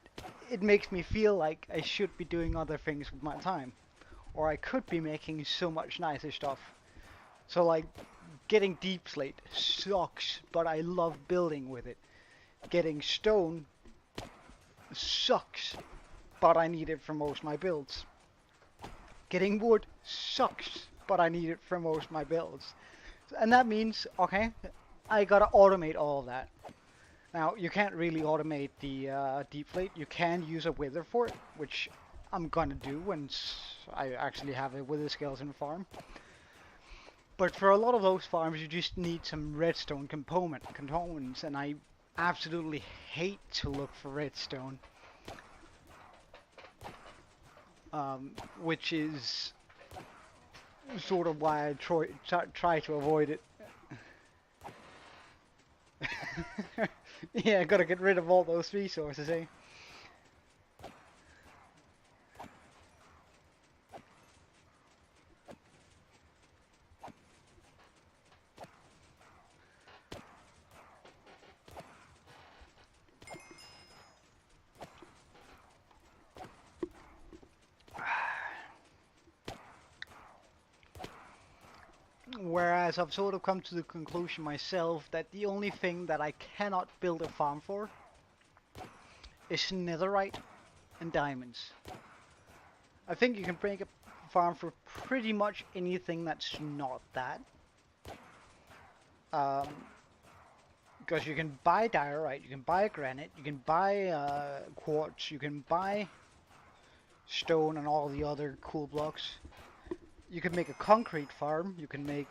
Speaker 1: it makes me feel like I should be doing other things with my time, or I could be making so much nicer stuff. So like, getting deep slate sucks, but I love building with it. Getting stone sucks, but I need it for most of my builds. Getting wood sucks, but I need it for most of my builds. And that means, okay, I gotta automate all of that. Now, you can't really automate the deep plate. You can use a wither for it, which I'm gonna do once I actually have a wither skeleton farm. But for a lot of those farms, you just need some redstone components, and I absolutely hate to look for redstone. Which is sort of why I try to avoid it. Yeah, gotta get rid of all those resources, eh? Whereas I've sort of come to the conclusion myself that the only thing that I cannot build a farm for is netherite and diamonds. I think you can break a farm for pretty much anything that's not that. Because you can buy diorite, you can buy granite, you can buy quartz, you can buy stone and all the other cool blocks. You can make a concrete farm, you can make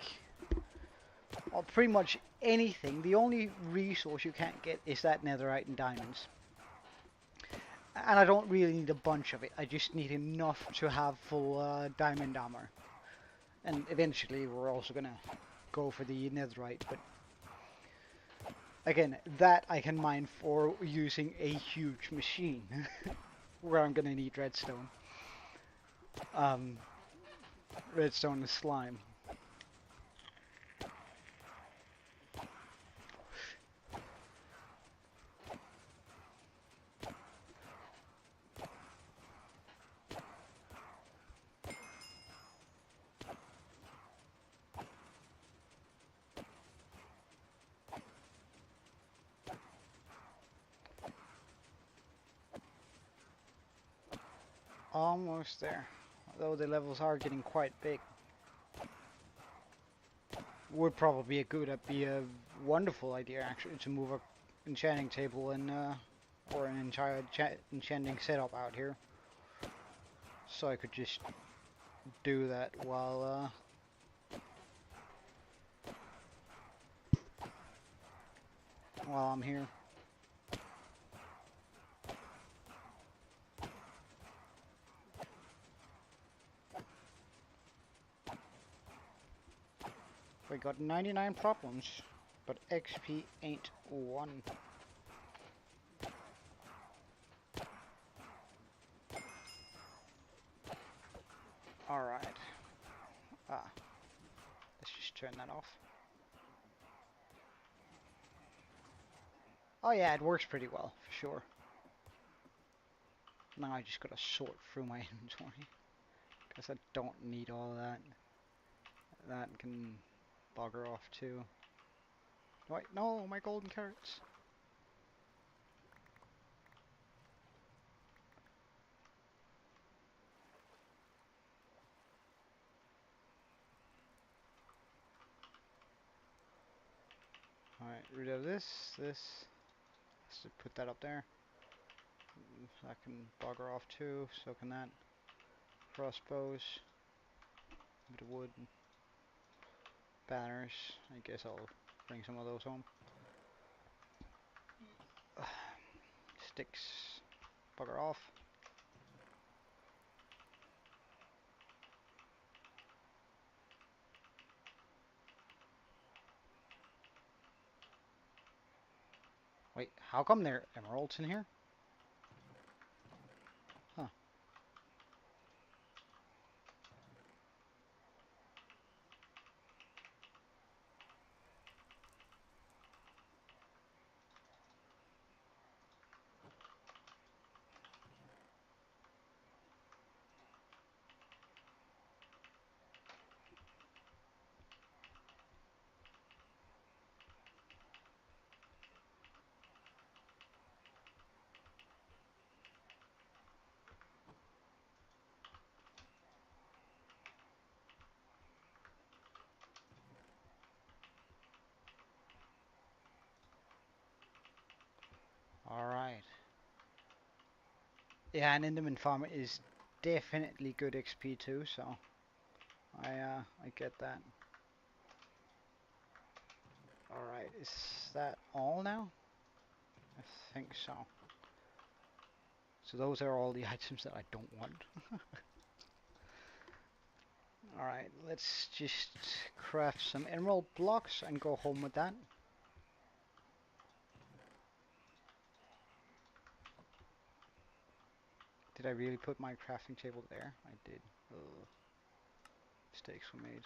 Speaker 1: pretty much anything. The only resource you can't get is that netherite and diamonds. And I don't really need a bunch of it, I just need enough to have full diamond armor. And eventually we're also gonna go for the netherite, but again, that I can mine for using a huge machine, where I'm gonna need redstone. Redstone and slime. Almost there, although the levels are getting quite big. Would probably be a wonderful idea actually to move a enchanting table and or an entire enchanting setup out here, so I could just do that while I'm here. We got 99 problems, but XP ain't one. Alright. Let's just turn that off. Oh yeah, it works pretty well, for sure. Now I just gotta sort through my inventory, because I don't need all that. That can bugger off too. Wait, no, my golden carrots. Alright, rid of this. Let's just put that up there. That can bugger off too, so can that. Crossbows. A bit of wood. Banners. I guess I'll bring some of those home. Sticks. Bugger off. Wait, how come there are emeralds in here? Huh. Yeah, an Enderman farm is definitely good XP too, so I get that. Alright, is that all now? I think so. So those are all the items that I don't want. Alright, let's just craft some emerald blocks and go home with that. Did I really put my crafting table there? I did. Ugh. Mistakes were made.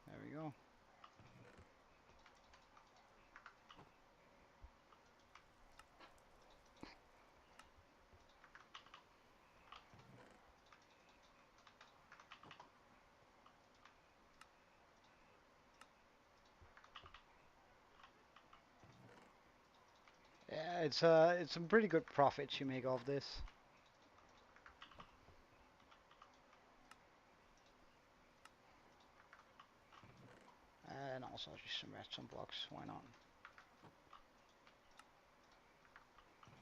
Speaker 1: There we go. Yeah, it's some pretty good profits you make off this. And also just some redstone blocks, why not?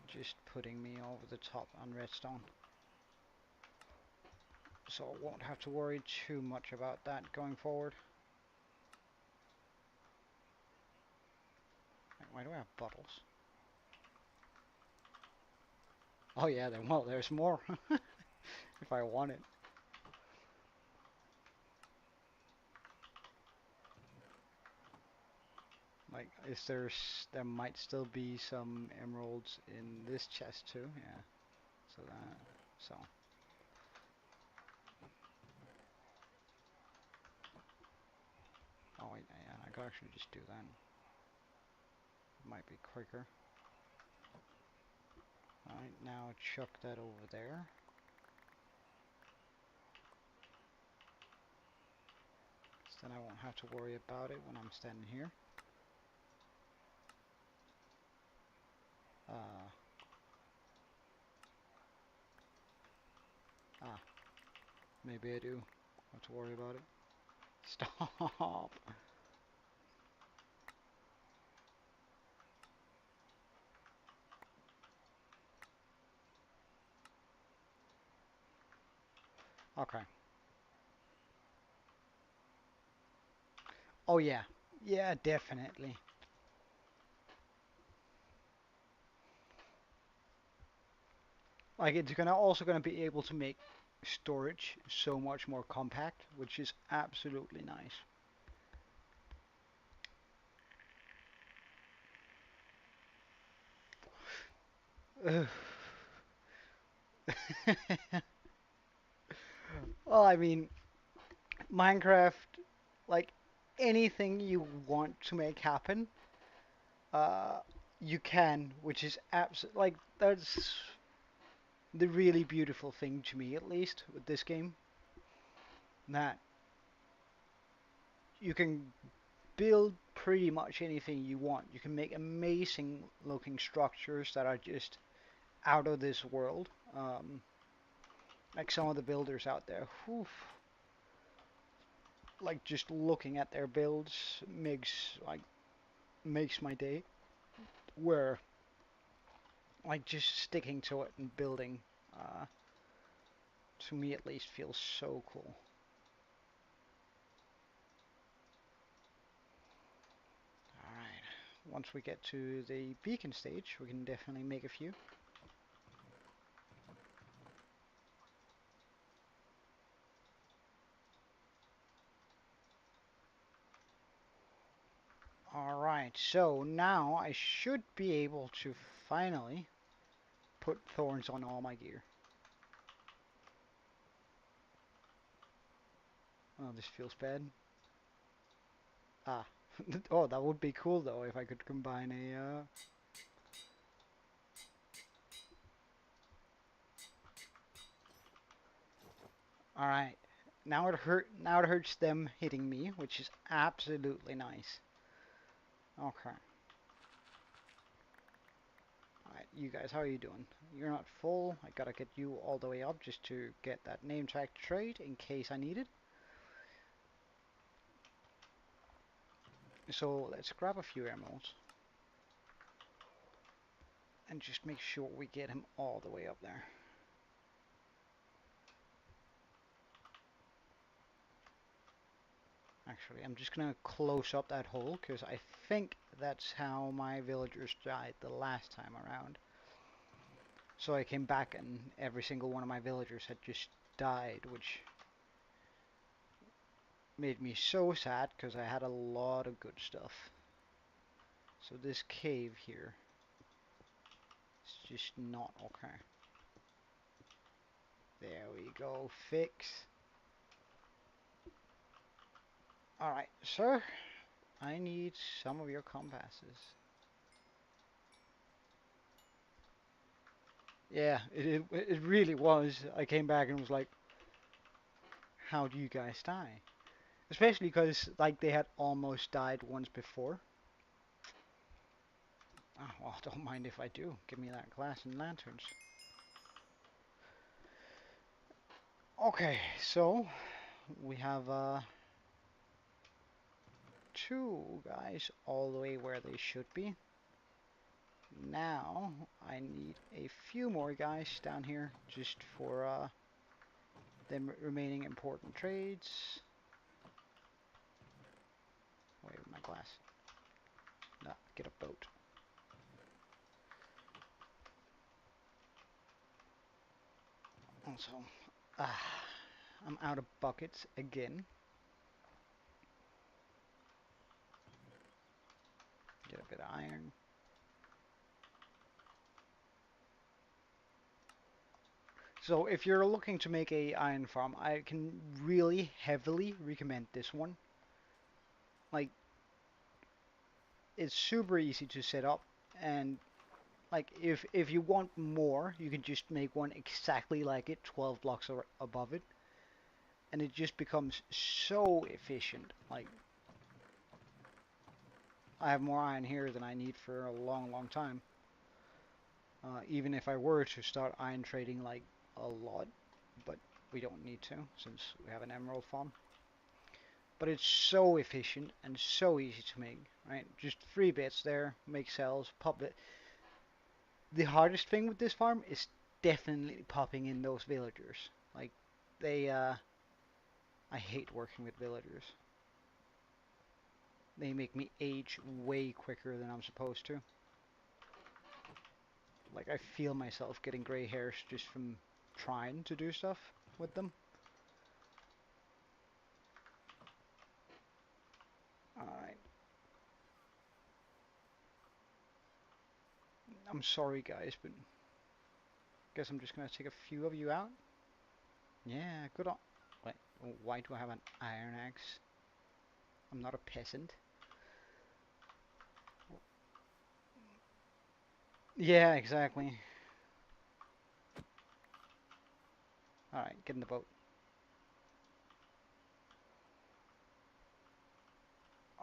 Speaker 1: Just putting me over the top on redstone. So I won't have to worry too much about that going forward. Why do I have bottles? Oh yeah, there's more. If I want it. Like, there might still be some emeralds in this chest too, yeah. So. Oh wait, yeah, I could actually just do that. Might be quicker. Alright, now chuck that over there. So then I won't have to worry about it when I'm standing here. Uh, ah, maybe I do have to worry about it. Stop! Okay. Oh yeah. Yeah, definitely. Like, it's also gonna be able to make storage so much more compact, which is absolutely nice. Well, I mean, Minecraft, like anything you want to make happen, uh, you can, which is like that's the really beautiful thing to me, at least with this game, that you can build pretty much anything you want. You can make amazing looking structures that are just out of this world. Like some of the builders out there, whew, like just looking at their builds makes my day. Where like just sticking to it and building, uh, to me at least, feels so cool. Alright, once we get to the beacon stage, we can definitely make a few. Alright, so now I should be able to finally put thorns on all my gear. Oh, this feels bad. Ah. Oh, that would be cool though if I could combine a Alright. Now it hurts them hitting me, which is absolutely nice. Okay. Alright, you guys, how are you doing? You're not full. I gotta get you all the way up just to get that name tag to trade in case I need it. So let's grab a few emeralds and just make sure we get him all the way up there. Actually, I'm just gonna close up that hole because I think that's how my villagers died the last time around. So I came back and every single one of my villagers had just died, which made me so sad because I had a lot of good stuff. So this cave here is just not okay. There we go, fix. Alright, sir, I need some of your compasses. Yeah, it really was. I came back and was like, how do you guys die? Especially because like they had almost died once before. Oh, well, don't mind if I do. Give me that glass and lanterns. Okay, so we have two guys all the way where they should be. Now I need a few more guys down here just for the remaining important trades. Wait, my glass. No, get a boat. Also, I'm out of buckets again. Get a bit of iron. So if you're looking to make a iron farm, I can really heavily recommend this one. Like, it's super easy to set up, and like if you want more, you can just make one exactly like it, 12 blocks or above it, and it just becomes so efficient. Like, I have more iron here than I need for a long, long time. Even if I were to start iron trading like a lot, but we don't need to since we have an emerald farm. But it's so efficient and so easy to make, right? Just 3 bits there, make cells, pop it. The hardest thing with this farm is definitely popping in those villagers. Like, they, I hate working with villagers. They make me age way quicker than I'm supposed to. Like, I feel myself getting gray hairs just from trying to do stuff with them. Alright. I'm sorry, guys, but guess I'm just gonna take a few of you out. Yeah, good on. Wait, why do I have an iron axe? I'm not a peasant. Yeah, exactly. Alright, get in the boat.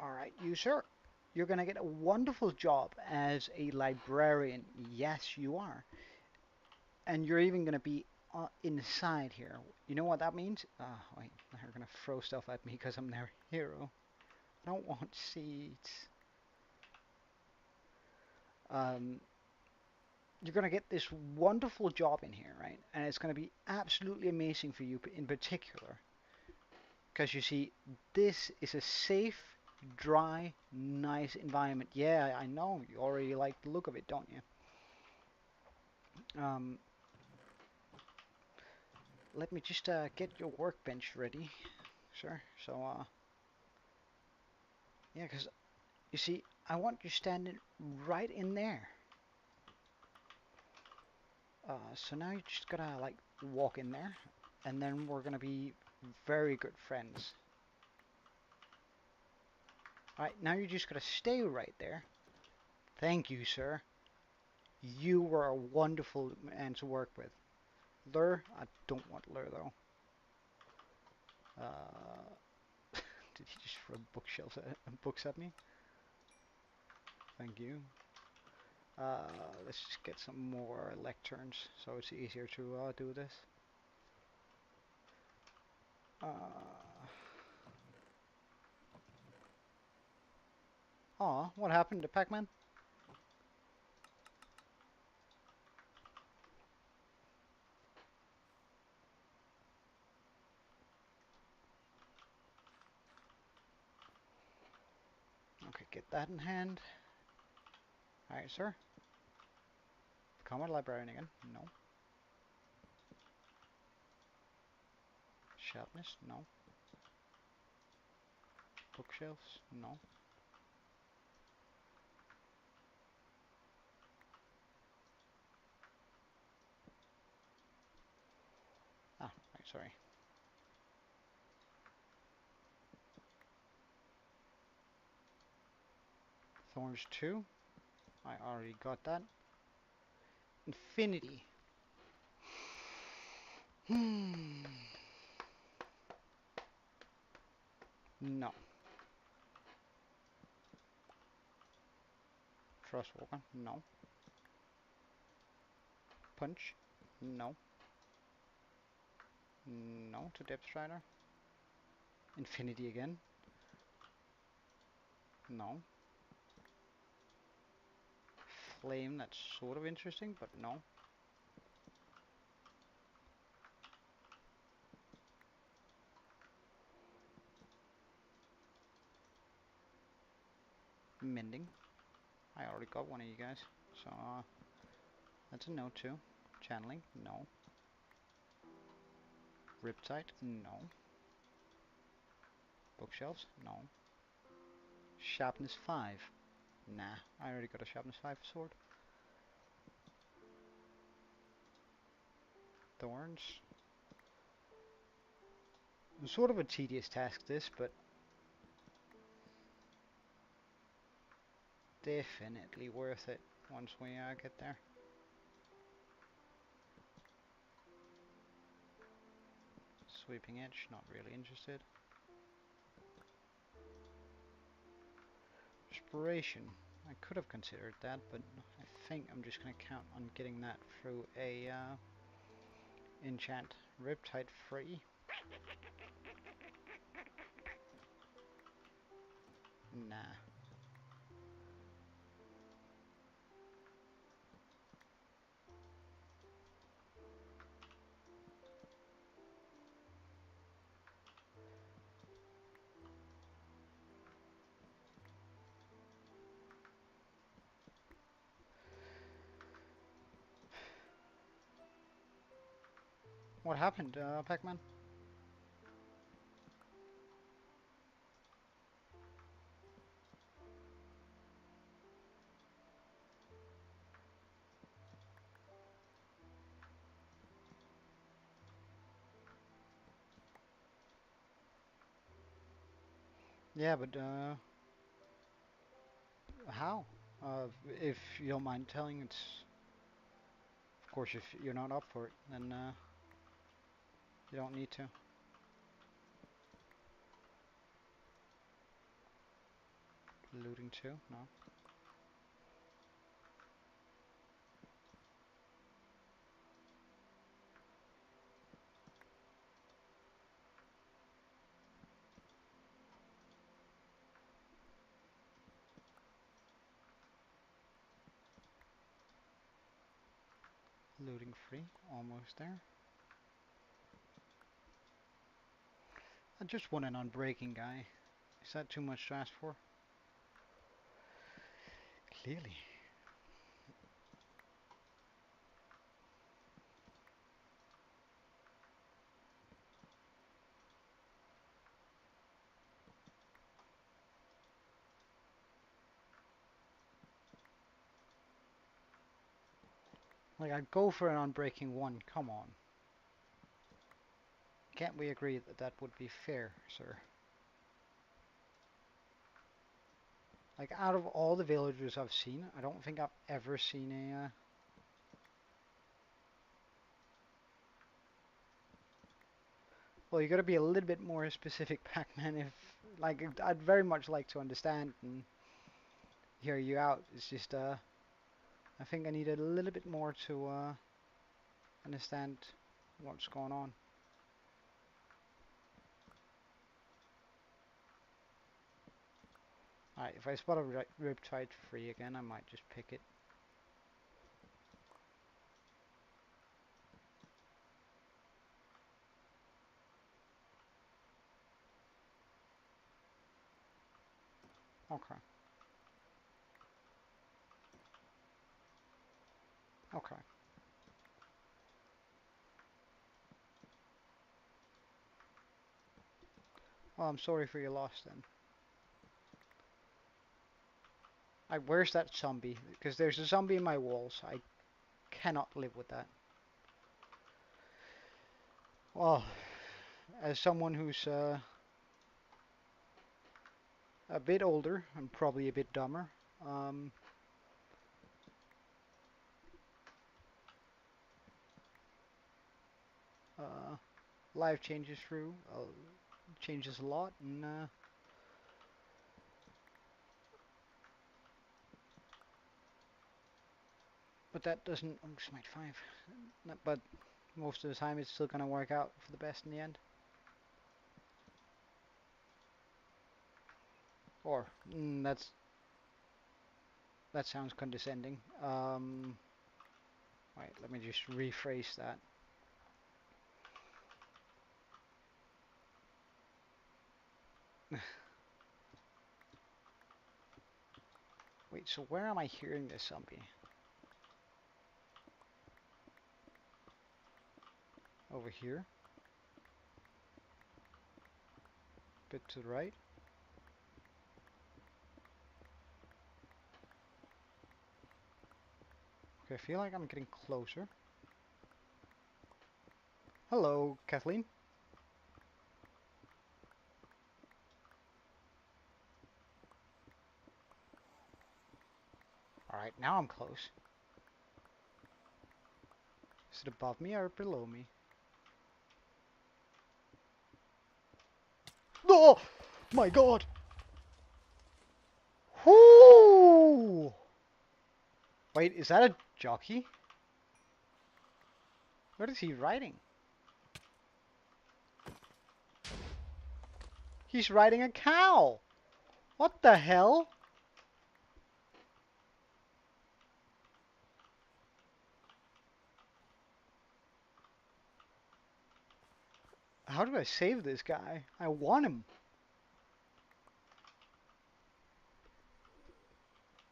Speaker 1: Alright, you sir. You're gonna get a wonderful job as a librarian. Yes, you are. And you're even gonna be inside here. You know what that means? Wait, they're gonna throw stuff at me because I'm their hero. I don't want seeds. Um, you're gonna get this wonderful job in here, right? And it's gonna be absolutely amazing for you in particular. Because you see, this is a safe, dry, nice environment. Yeah, I know, you already like the look of it, don't you? Um, Let me just get your workbench ready, sir. So, yeah, because you see, I want you standing right in there. So now you just gotta like walk in there, and then we're gonna be very good friends. Alright, now you just gotta stay right there. Thank you, sir. You were a wonderful man to work with. Lure? I don't want lure though. Did he just throw bookshelves at, books at me? Thank you. Let's just get some more lecterns so it's easier to do this. Aw, what happened to Pac-Man? Okay, get that in hand. Alright, sir. Become a librarian again. No. Sharpness? No. Bookshelves? No. Ah, right, sorry. Thorns 2. I already got that. Infinity. Hmm. No. Trustwalker? No. Punch? No. No to Depth Strider. Infinity again? No. Flame, that's sort of interesting, but no. Mending. I already got one of you guys, so that's a no too. Channeling? No. Riptide? No. Bookshelves? No. Sharpness 5? Nah, I already got a Sharpness 5 sword. Thorns? Sort of a tedious task this, but definitely worth it once we get there. Sweeping Edge, not really interested. Inspiration. I could have considered that, but I think I'm just going to count on getting that through a enchant. Riptide free. Nah. What happened, Pac-Man? Yeah, but how? If you don't mind telling, it's of course if you're not up for it, then you don't need to. Looting too? No. Looting free, almost there. I just want an unbreaking guy. Is that too much to ask for? Clearly. Like, I'd go for an unbreaking one, come on. Can't we agree that that would be fair, sir? Like, out of all the villagers I've seen, I don't think I've ever seen a... Well, you gotta be a little bit more specific, Pac-Man, if... Like, I'd very much like to understand and hear you out. It's just, I think I needed a little bit more to understand what's going on. Alright, if I spot a riptide free again, I might just pick it. Okay. Okay. Well, I'm sorry for your loss then. Where's that zombie? Because there's a zombie in my walls. I cannot live with that. Well, as someone who's a bit older and probably a bit dumber, um, uh, life changes a lot, and but that doesn't. Oh, smite 5. But most of the time, it's still gonna work out for the best in the end. Or that sounds condescending. Wait, let me just rephrase that. Wait, so where am I hearing this zombie? Over here? Bit to the right? Okay, I feel like I'm getting closer. Hello, Kathleen. Alright, now I'm close. Is it above me or below me? Oh! My god! Whoo! Wait, is that a jockey? What is he riding? He's riding a cow! What the hell? How do I save this guy? I want him.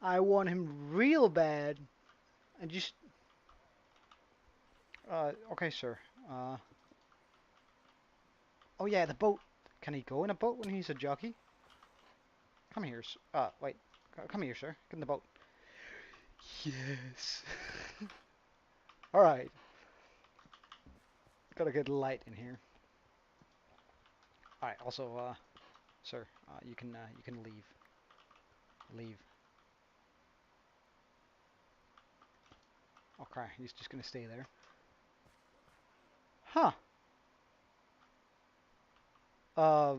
Speaker 1: I want him real bad. And just... okay, sir. Oh yeah, the boat. Can he go in a boat when he's a jockey? Come here, wait. Come here, sir. Get in the boat. Yes. Alright. Gotta get light in here. Alright, also, sir, you can leave. Leave. Okay, he's just gonna stay there. Huh. Uh,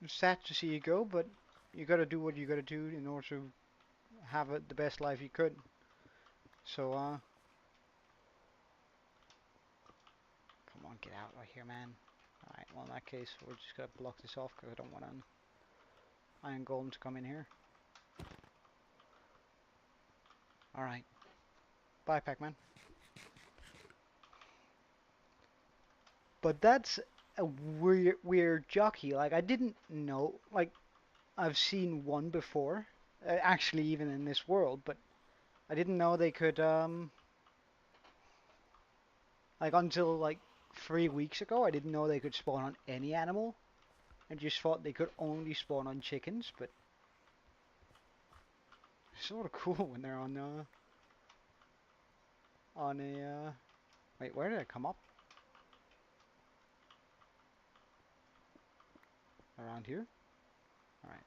Speaker 1: sad to see you go, but you gotta do what you gotta do in order to have the best life you could. So, come on, get out right here, man. Alright, well in that case, we're just gonna block this off because I don't want an iron golem to come in here. Alright. Bye, Pac-Man. But that's a weird jockey. Like, I didn't know, like, I've seen one before, actually even in this world, but I didn't know they could, like until like 3 weeks ago, I didn't know they could spawn on any animal. I just thought they could only spawn on chickens, but it's sort of cool when they're on a, wait, where did I come up? Around here? Alright.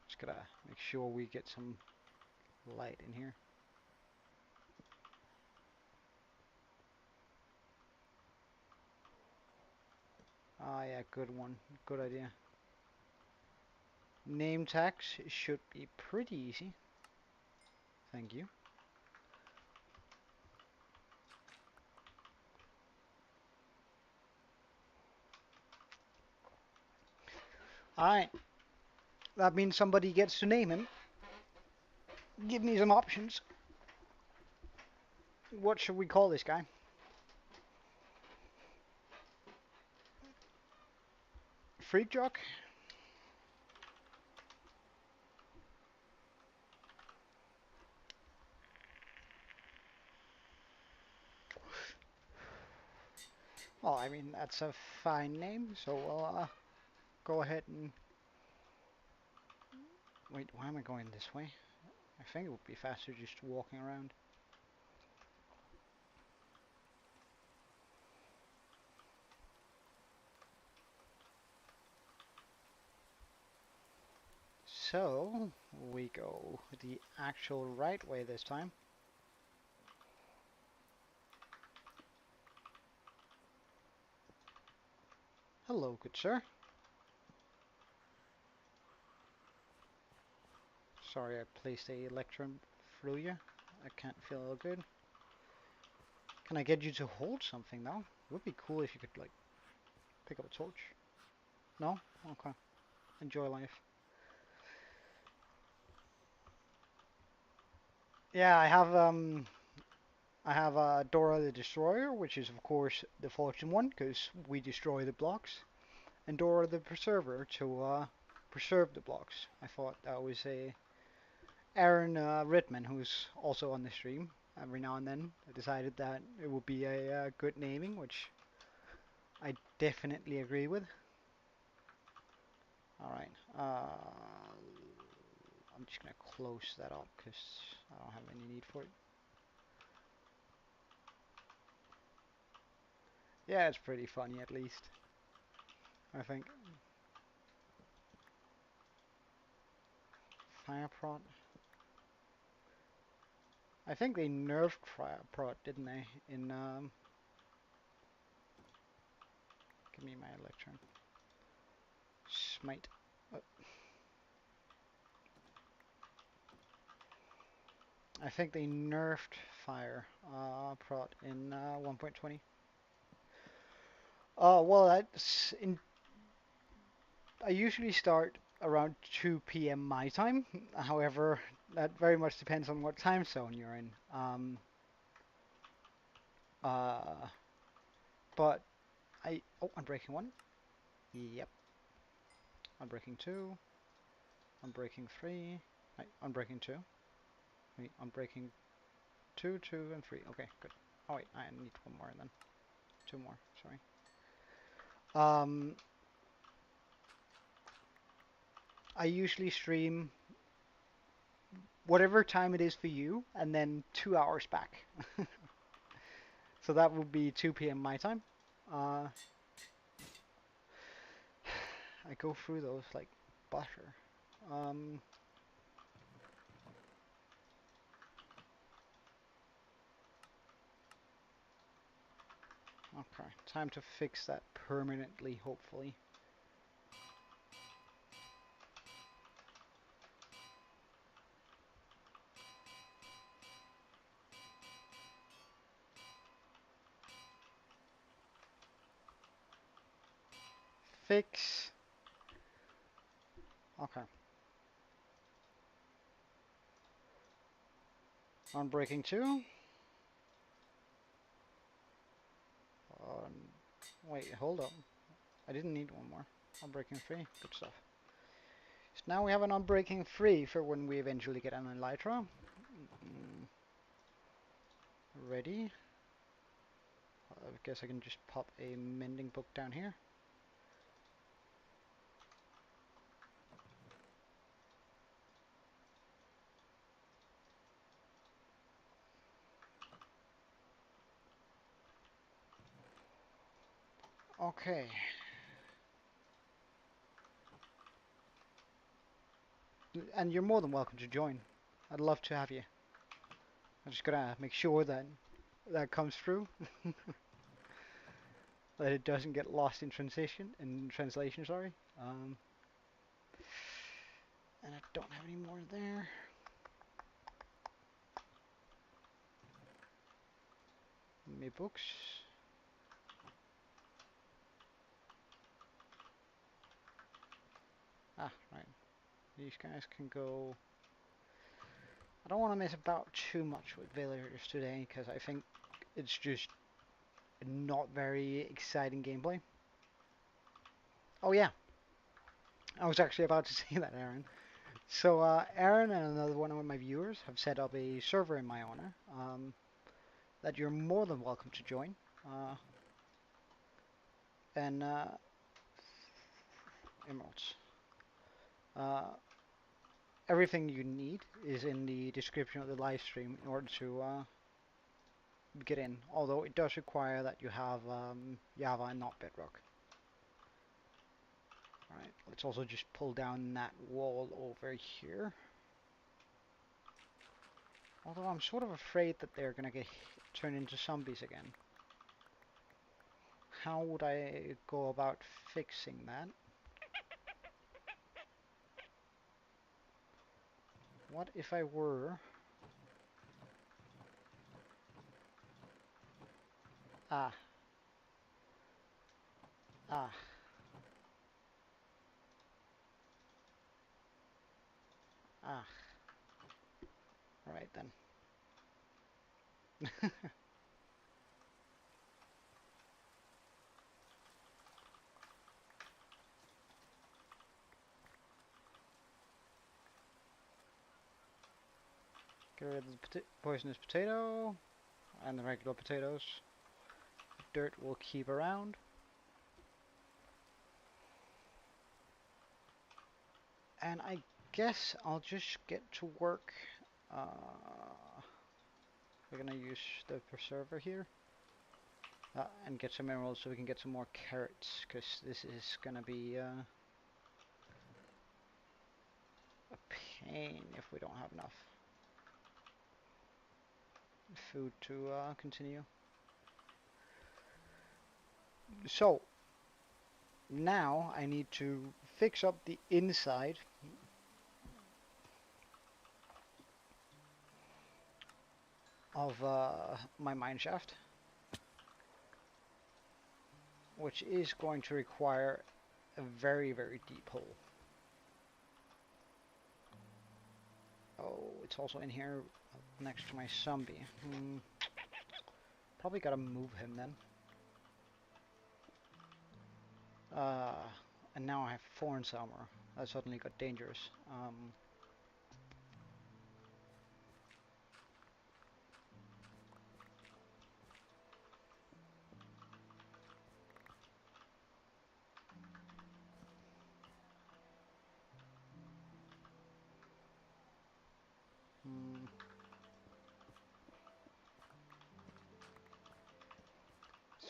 Speaker 1: Just gotta make sure we get some light in here. Ah, yeah, good one. Good idea. Name tags should be pretty easy. Thank you. Alright, that means somebody gets to name him. Give me some options. What should we call this guy? Freak Jock? Well, I mean, that's a fine name, so we'll go ahead and... Wait, why am I going this way? I think it would be faster just walking around. So, we go the actual right way this time. Hello, good sir. Sorry I placed a electrum through you. I can't feel good. Can I get you to hold something though? It would be cool if you could like pick up a torch. No? Okay. Enjoy life. Yeah, I have Dora the Destroyer, which is of course the fortune one because we destroy the blocks, and Dora the Preserver to preserve the blocks. I thought that was a Aaron Rittman, who's also on the stream every now and then, decided that it would be a good naming, which I definitely agree with. Alright, I'm just gonna close that up because I don't have any need for it. Yeah, it's pretty funny at least, I think. Fire prot. I think they nerfed fire prot, didn't they? In give me my electron. Smite. Oh, I think they nerfed fire prot in 1.20. Well, that's in. I usually start around 2 p.m. my time. However, that very much depends on what time zone you're in. Uh, but I'm breaking one. Yep. I'm breaking two. I'm breaking three. I'm breaking two. Wait, I'm breaking two, two, and three. Okay, good. Oh wait, I need one more then. Two more. Sorry. Um, I usually stream whatever time it is for you, and then 2 hours back. So that would be 2 p.m. my time. Uh, I go through those like butter. Um, okay, time to fix that permanently, hopefully. Fix. Okay. On breaking two. Um, wait, hold up. I didn't need one more. Unbreaking 3, good stuff. So now we have an Unbreaking 3 for when we eventually get an Elytra. Ready. I guess I can just pop a mending book down here. Okay. And you're more than welcome to join. I'd love to have you. I'm just gonna make sure that that comes through. That it doesn't get lost in translation, sorry. And I don't have any more there. My books. Ah, right. These guys can go. I don't want to mess about too much with villagers today because I think it's just not very exciting gameplay. Oh yeah, I was actually about to say that, Aaron. So Aaron and another one of my viewers have set up a server in my honor that you're more than welcome to join. And emeralds. Uh, Everything you need is in the description of the live stream in order to get in. Although it does require that you have Java and not Bedrock. Alright, let's also just pull down that wall over here. Although I'm sort of afraid that they're gonna get turned into zombies again. How would I go about fixing that? What if I were... Ah. Ah. Ah. Alright then. Get rid of the poisonous potato and the regular potatoes. Dirt will keep around. And I guess I'll just get to work. We're gonna use the preserver here and get some emeralds so we can get some more carrots, because this is gonna be a pain if we don't have enough food to continue. So now I need to fix up the inside of my mine shaft, which is going to require a very, very deep hole. Oh, it's also in here next to my zombie. Probably gotta move him then. And now I have thorns armor. That suddenly got dangerous.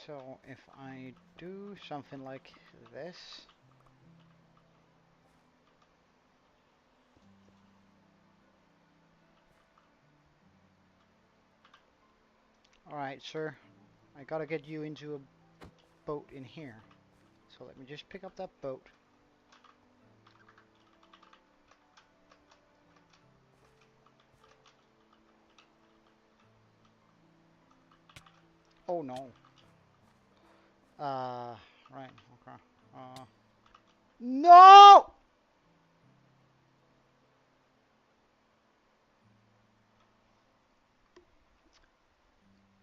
Speaker 1: So if I do something like this, alright sir, I gotta get you into a boat in here. So let me just pick up that boat. Oh no. Right, okay. No!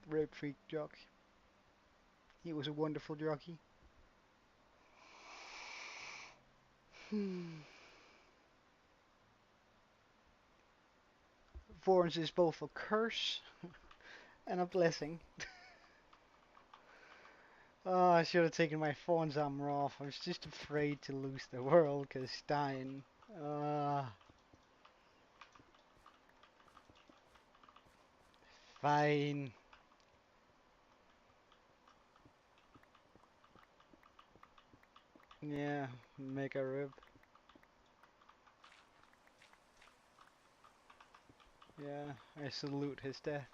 Speaker 1: Road freak jockey. He was a wonderful jockey. Florence is both a curse and a blessing. Oh, I should have taken my Fawn's armor off. I was just afraid to lose the world because Stein. Fine. Yeah, make a rib. Yeah, I salute his death.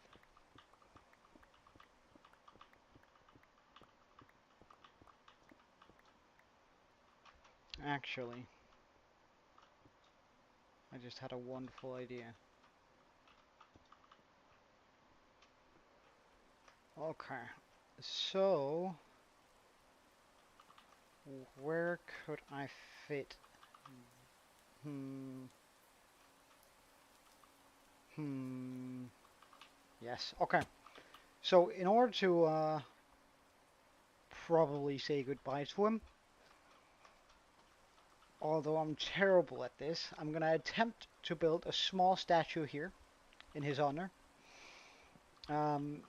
Speaker 1: Actually. I just had a wonderful idea. Okay, so where could I fit? Hmm. Hmm. Yes. Okay. So in order to probably say goodbye to him, although I'm terrible at this, I'm gonna attempt to build a small statue here in his honor. Um,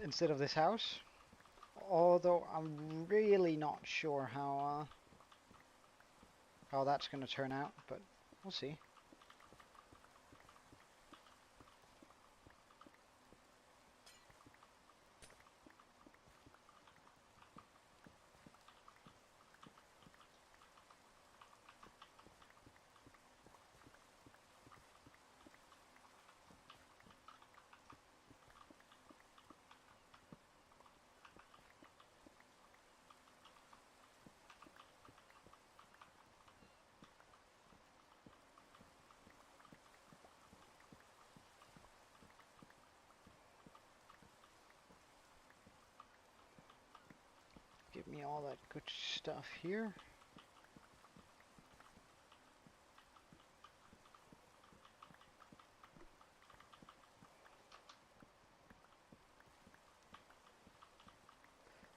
Speaker 1: Instead of this house. Although I'm really not sure how that's gonna turn out, but we'll see. Give me all that good stuff here.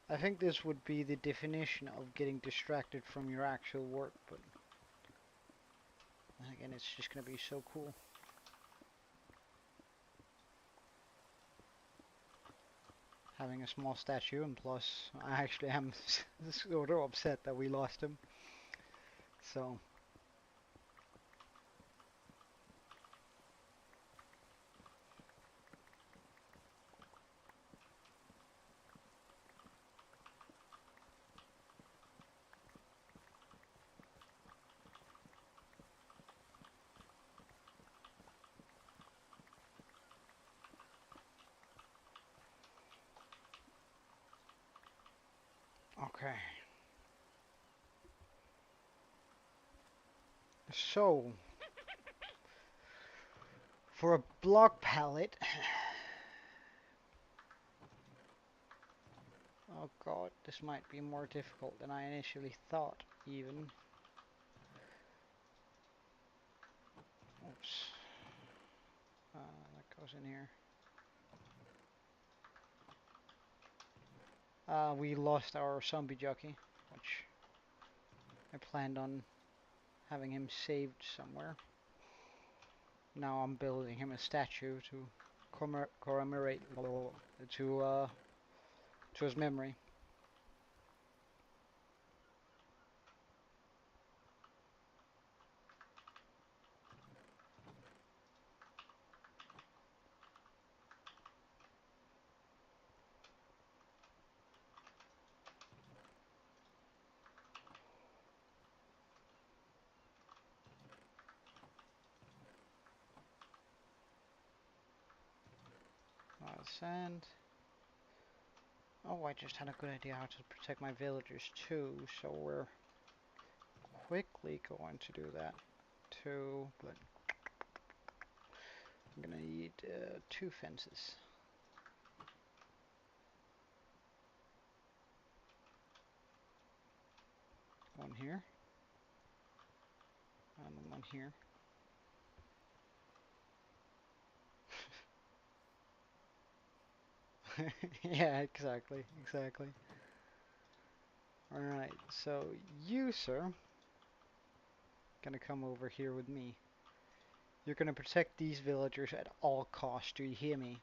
Speaker 1: I think this would be the definition of getting distracted from your actual work, but again, it's just going to be so cool. Having a small statue, and plus, I actually am sort of upset that we lost him. So, okay. So, for a block palette, oh god, this might be more difficult than I initially thought, even. Oops. That goes in here. We lost our zombie jockey, which I planned on having him saved somewhere. Now I'm building him a statue to commemorate to his memory. Sand. Oh, I just had a good idea how to protect my villagers too, so we're quickly going to do that too, but I'm gonna need 2 fences. One here, and one here. Yeah, exactly, exactly. Alright, so you, sir, gonna come over here with me. You're gonna protect these villagers at all costs, do you hear me?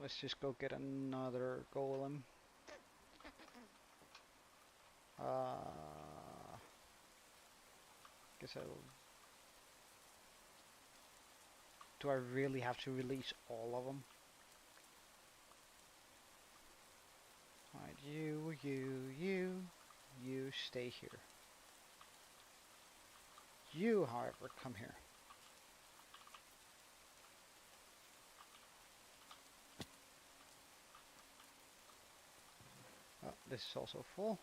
Speaker 1: Let's just go get another golem. Guess I'll... Do I really have to release all of them? Alright, you stay here. You, however, come here. This is also full.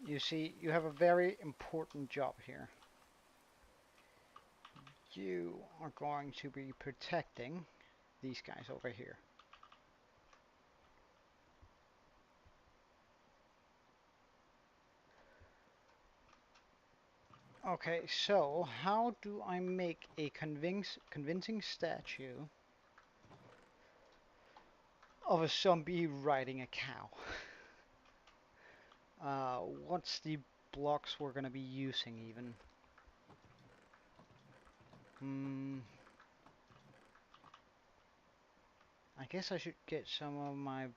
Speaker 1: You see, you have a very important job here. You are going to be protecting these guys over here. Okay, so how do I make a convincing statue of a zombie riding a cow? What's the blocks we're gonna be using even? I guess I should get some of my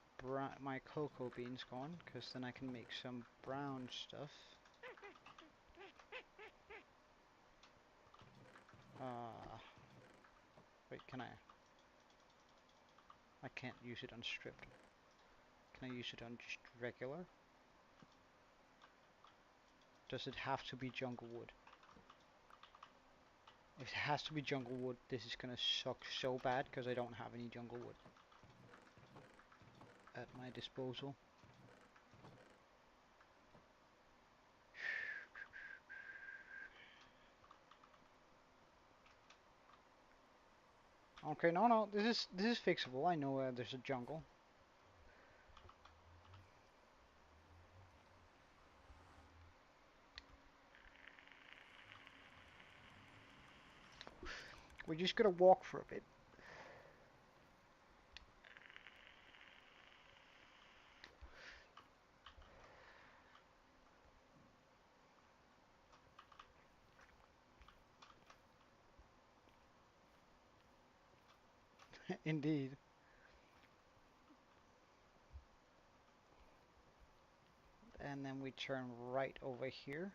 Speaker 1: cocoa beans going, because then I can make some brown stuff. Wait, can I? I can't use it on stripped. Can I use it on just regular? Does it have to be jungle wood? If it has to be jungle wood, this is gonna suck so bad because I don't have any jungle wood at my disposal. Okay, no, this is fixable. I know there's a jungle. We're just gonna walk for a bit. Indeed. And then we turn right over here.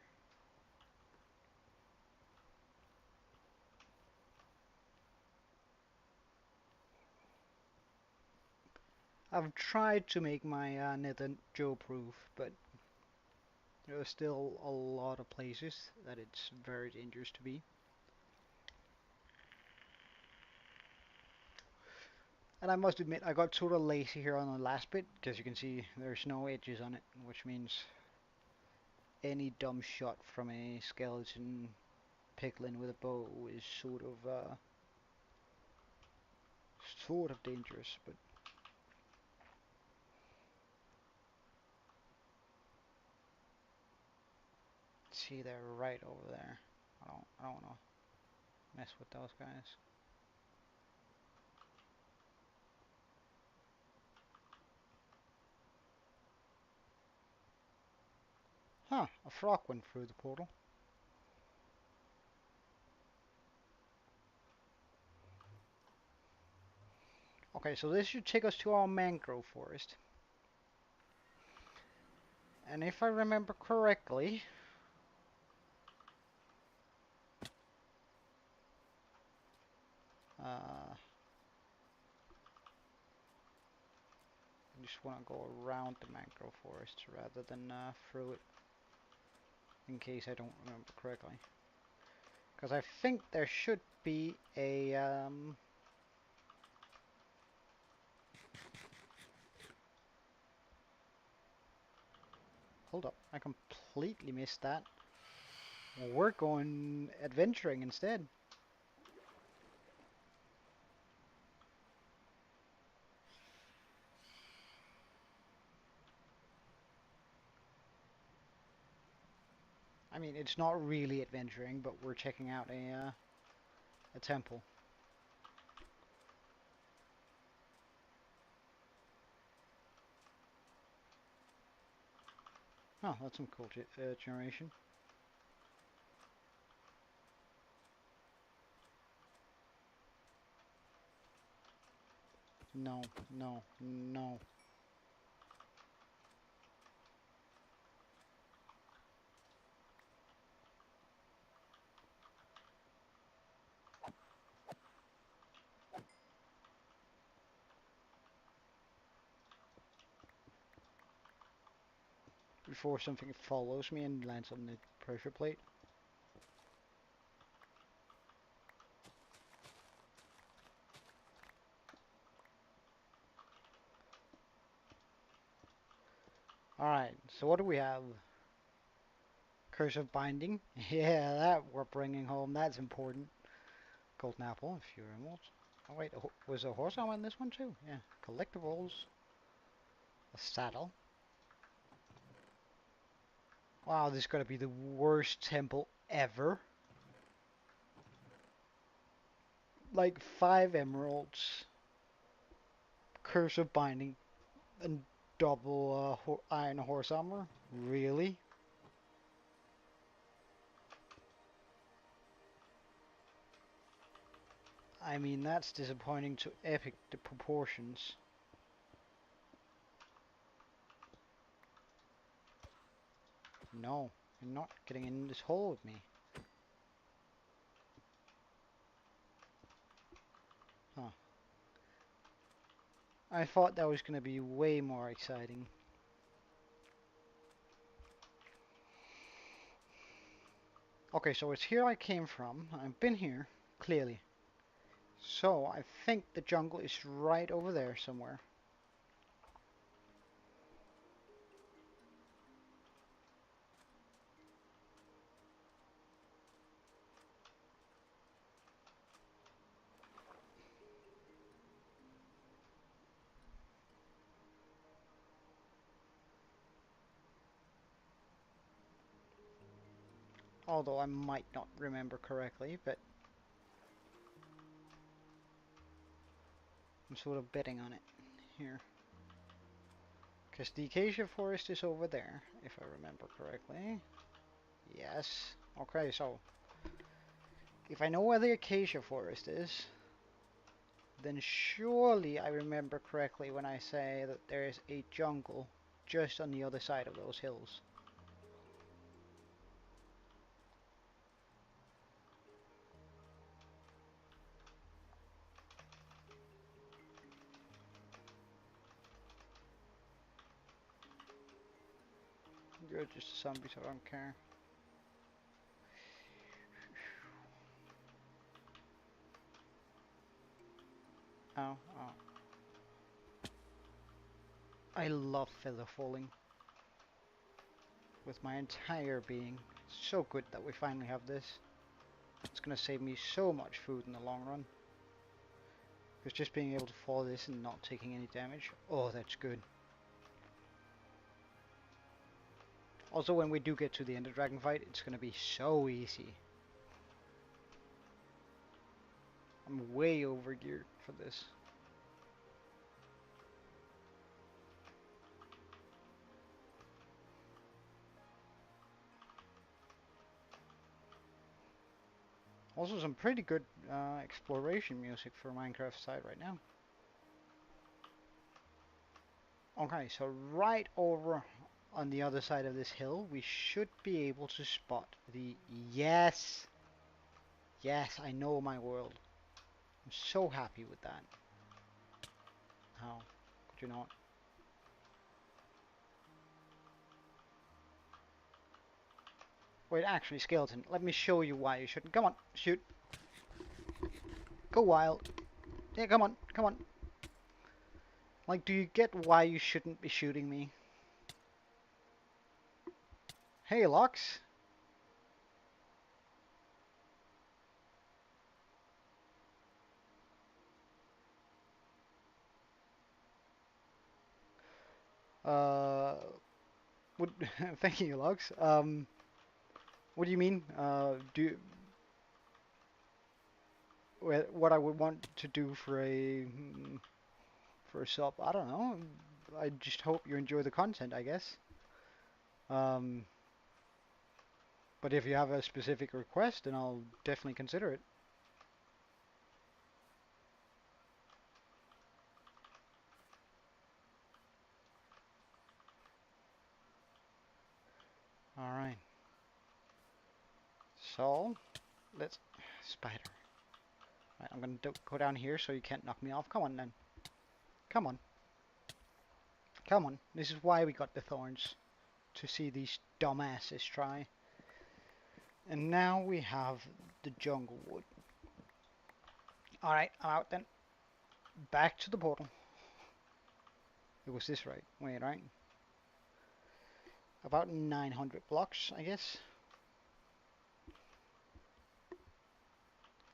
Speaker 1: I've tried to make my nether Joe-proof, but there are still a lot of places that it's very dangerous to be. And I must admit, I got sort of lazy here on the last bit, because you can see there's no edges on it, which means any dumb shot from a skeleton piglin with a bow is sort of dangerous, but see, they're right over there. I don't want to mess with those guys. Huh, a frog went through the portal. Okay, so this should take us to our mangrove forest. And if I remember correctly, I just want to go around the mangrove forest rather than through it, in case I don't remember correctly. Because I think there should be a hold up, I completely missed that. We're going adventuring instead. I mean, it's not really adventuring, but we're checking out a temple. Oh, that's some cool generation. No, no, no. before something follows me and lands on the pressure plate. Alright, so what do we have? Curse of Binding. Yeah, that we're bringing home. That's important. Golden Apple, a few emeralds. Oh wait, was a horse armor in this one too? Yeah. Collectibles. A saddle. Wow, this is gonna be the worst temple ever. Like 5 emeralds. Curse of Binding. And double iron horse armor? Really? I mean, that's disappointing to epic proportions. No, you're not getting in this hole with me. Huh. I thought that was going to be way more exciting. Okay, so it's here I came from. I've been here, clearly. So, I think the jungle is right over there somewhere. Although I might not remember correctly, but I'm sort of betting on it here. Because the acacia forest is over there, if I remember correctly. Yes. Okay, so if I know where the acacia forest is, then surely I remember correctly when I say that there is a jungle just on the other side of those hills. You're just a zombie, so I don't care. Oh, oh. I love feather falling with my entire being. It's so good that we finally have this. It's gonna save me so much food in the long run. Because just being able to fall this and not taking any damage, oh, that's good. Also, when we do get to the Ender Dragon fight, it's gonna be so easy. I'm way over geared for this. Also, some pretty good exploration music for Minecraft side right now. Okay, so right over on the other side of this hill, we should be able to spot the... Yes! Yes, I know my world. I'm so happy with that. How could you not? Wait, actually, Skeleton, let me show you why you shouldn't. Come on, shoot. Go wild. Yeah, come on, come on. Like, do you get why you shouldn't be shooting me? Hey, Lux. Uh, would thank you, Lux. What do you mean? What I would want to do for a sub? I don't know. I just hope you enjoy the content, I guess. Um, but if you have a specific request, then I'll definitely consider it. All right. So let's spider. Right, I'm gonna go down here so you can't knock me off. Come on then. Come on. Come on. This is why we got the thorns. to see these dumbasses try. And now we have the jungle wood. Alright, I'm out then. Back to the portal. It was this right? Wait, right? About 900 blocks, I guess.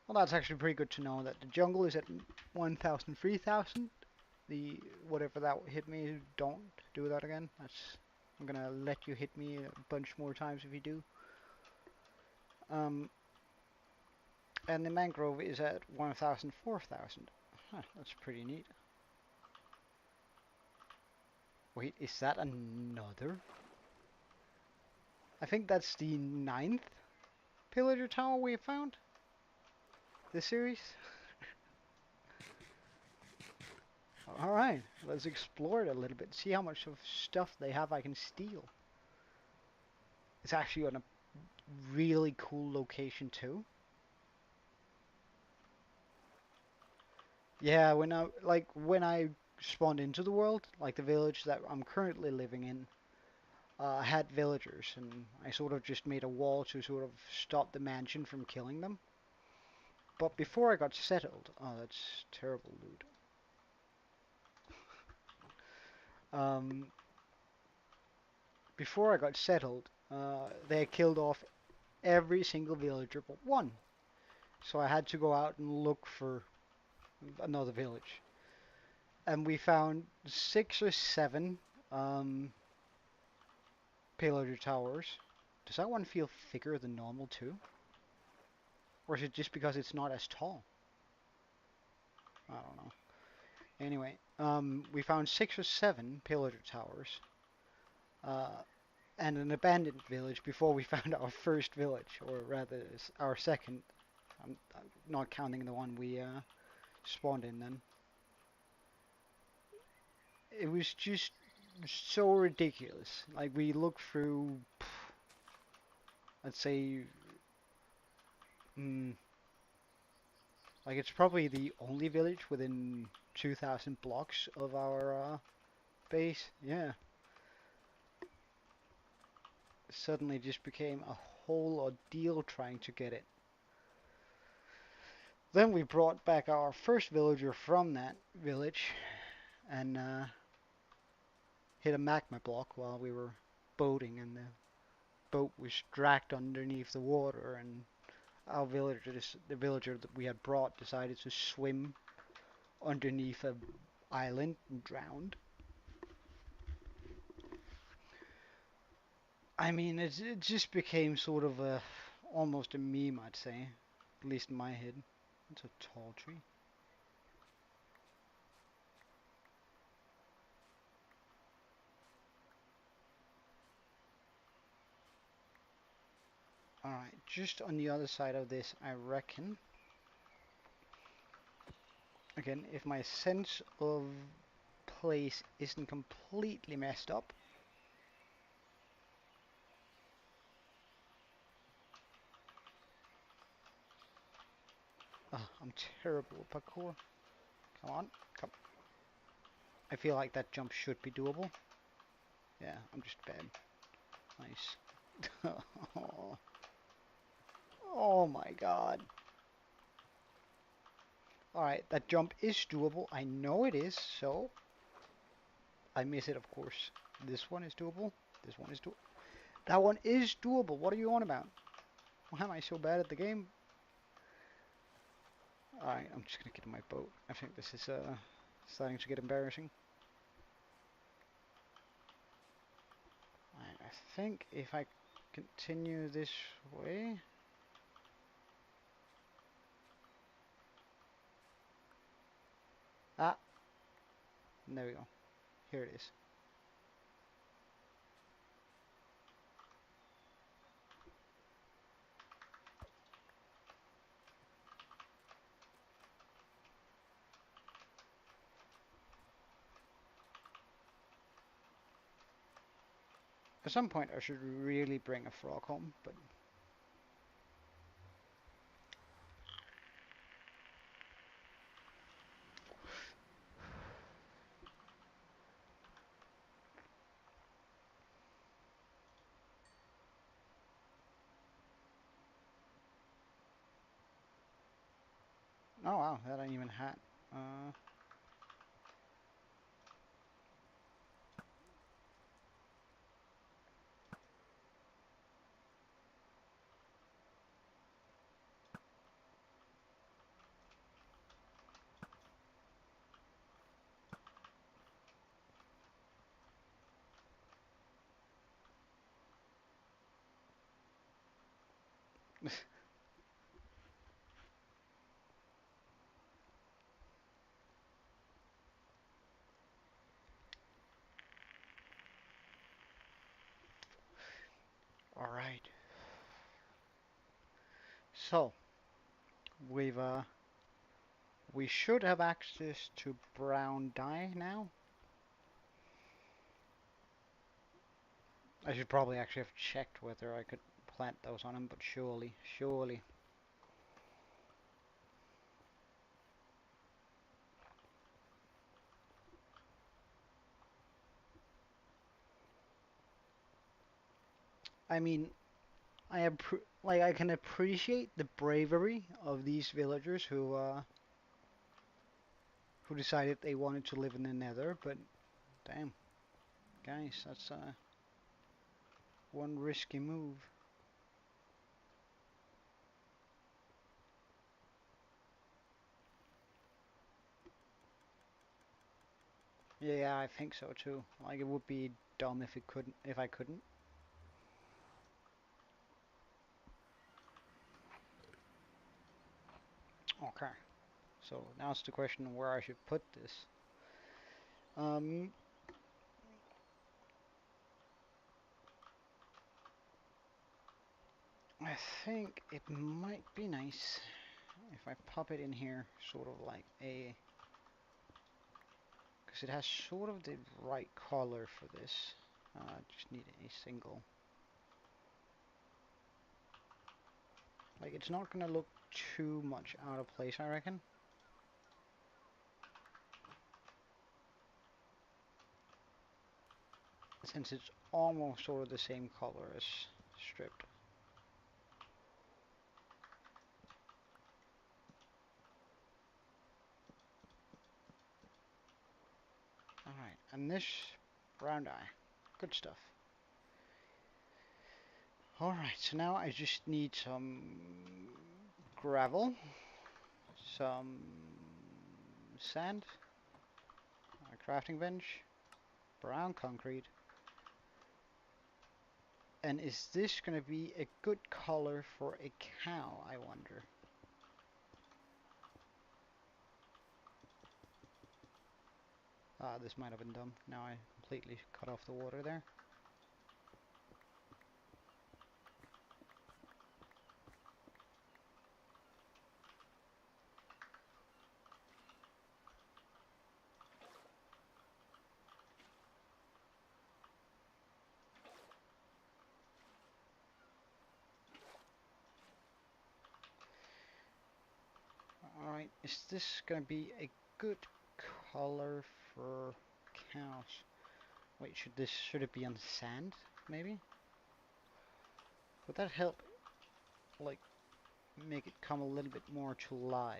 Speaker 1: Well, that's actually pretty good to know that the jungle is at 1,000, 3,000. The whatever that hit me, don't do that again. I'm gonna let you hit me a bunch more times if you do. And the mangrove is at 1,000, 4,000. Huh, that's pretty neat. Wait, is that another? I think that's the 9th pillager tower we have found this series. Alright, let's explore it a little bit, see how much of stuff they have I can steal. It's actually on a really cool location too. Yeah, when I spawned into the world, like the village that I'm currently living in, had villagers, and I sort of just made a wall to sort of stop the mansion from killing them. But before I got settled, oh, that's terrible loot. Before I got settled, they had killed off every single villager but one. So I had to go out and look for another village. And we found 6 or 7 pillager towers. Does that one feel thicker than normal too? Or is it just because it's not as tall? I don't know. Anyway, we found 6 or 7 pillager towers. And an abandoned village before we found our first village, or rather our second. I'm not counting the one we spawned in then. It was just so ridiculous. Like we looked through, let's say, like it's probably the only village within 2,000 blocks of our base. Yeah. Suddenly just became a whole ordeal trying to get it. Then we brought back our first villager from that village and hit a magma block while we were boating, and the boat was dragged underneath the water, and our villager, the villager that we had brought, decided to swim underneath a island and drowned. I mean, it just became sort of almost a meme, I'd say, at least in my head. It's a tall tree. Alright, just on the other side of this, I reckon. Again, if my sense of place isn't completely messed up. Oh, I'm terrible at parkour. Come on, come. I feel like that jump should be doable. Yeah, I'm just bad. Nice. Oh my god. Alright, that jump is doable. I know it is, so I miss it, of course. This one is doable. This one is doable. That one is doable. What are you on about? Why am I so bad at the game? Alright, I'm just gonna get in my boat. I think this is starting to get embarrassing. I think if I continue this way... Ah! There we go. Here it is. At some point I should really bring a frog home, but... Oh wow, that ain't even hat. Uh, all right. So we should have access to brown dye now. I should probably actually have checked whether I could plant those on him, but surely. I mean, I can appreciate the bravery of these villagers who decided they wanted to live in the Nether, but damn, guys, that's one risky move. Yeah, I think so too. Like it would be dumb if I couldn't. Okay. So now it's the question where I should put this. Um, I think it might be nice if I pop it in here, sort of like because it has sort of the right color for this. Just need a single. Like it's not gonna look too much out of place, I reckon. Since it's almost sort of the same color as stripped. Alright, and this brown dye. Good stuff. Alright, so now I just need some gravel, some sand, a crafting bench, brown concrete, and is this going to be a good color for a cow, I wonder? This might have been dumb. Now I completely cut off the water there. Alright, is this going to be a good color for cows? Wait, should it be on sand, maybe? Would that help, like, make it come a little bit more to life?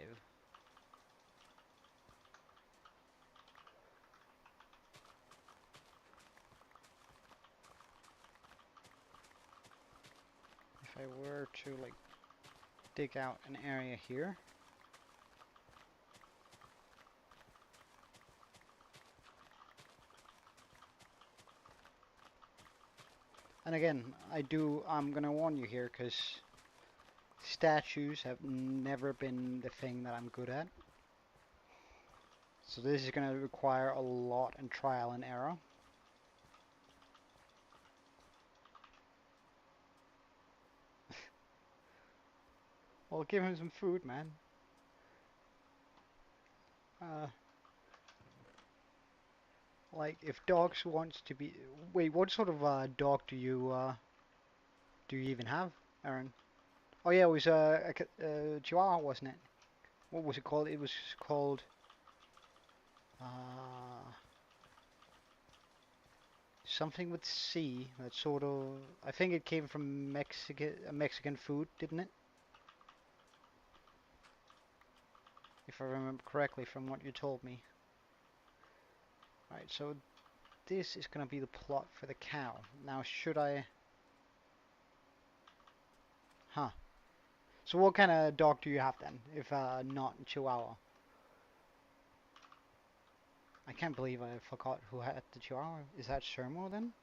Speaker 1: If I were to, like, dig out an area here. And again, I'm gonna warn you here, because statues have never been the thing that I'm good at. So this is gonna require a lot and trial and error. Well, give him some food, man. Uh, like if dogs wants to be, wait, what sort of dog do you even have, Aaron? Oh yeah, it was a Chihuahua, wasn't it? What was it called? It was called uh, something with C. That sort of. I think it came from Mexican food, didn't it? if I remember correctly from what you told me. Right, so this is gonna be the plot for the cow. Now, should I... Huh. So what kind of dog do you have then, if not Chihuahua? I can't believe I forgot who had the Chihuahua. Is that Shermo then?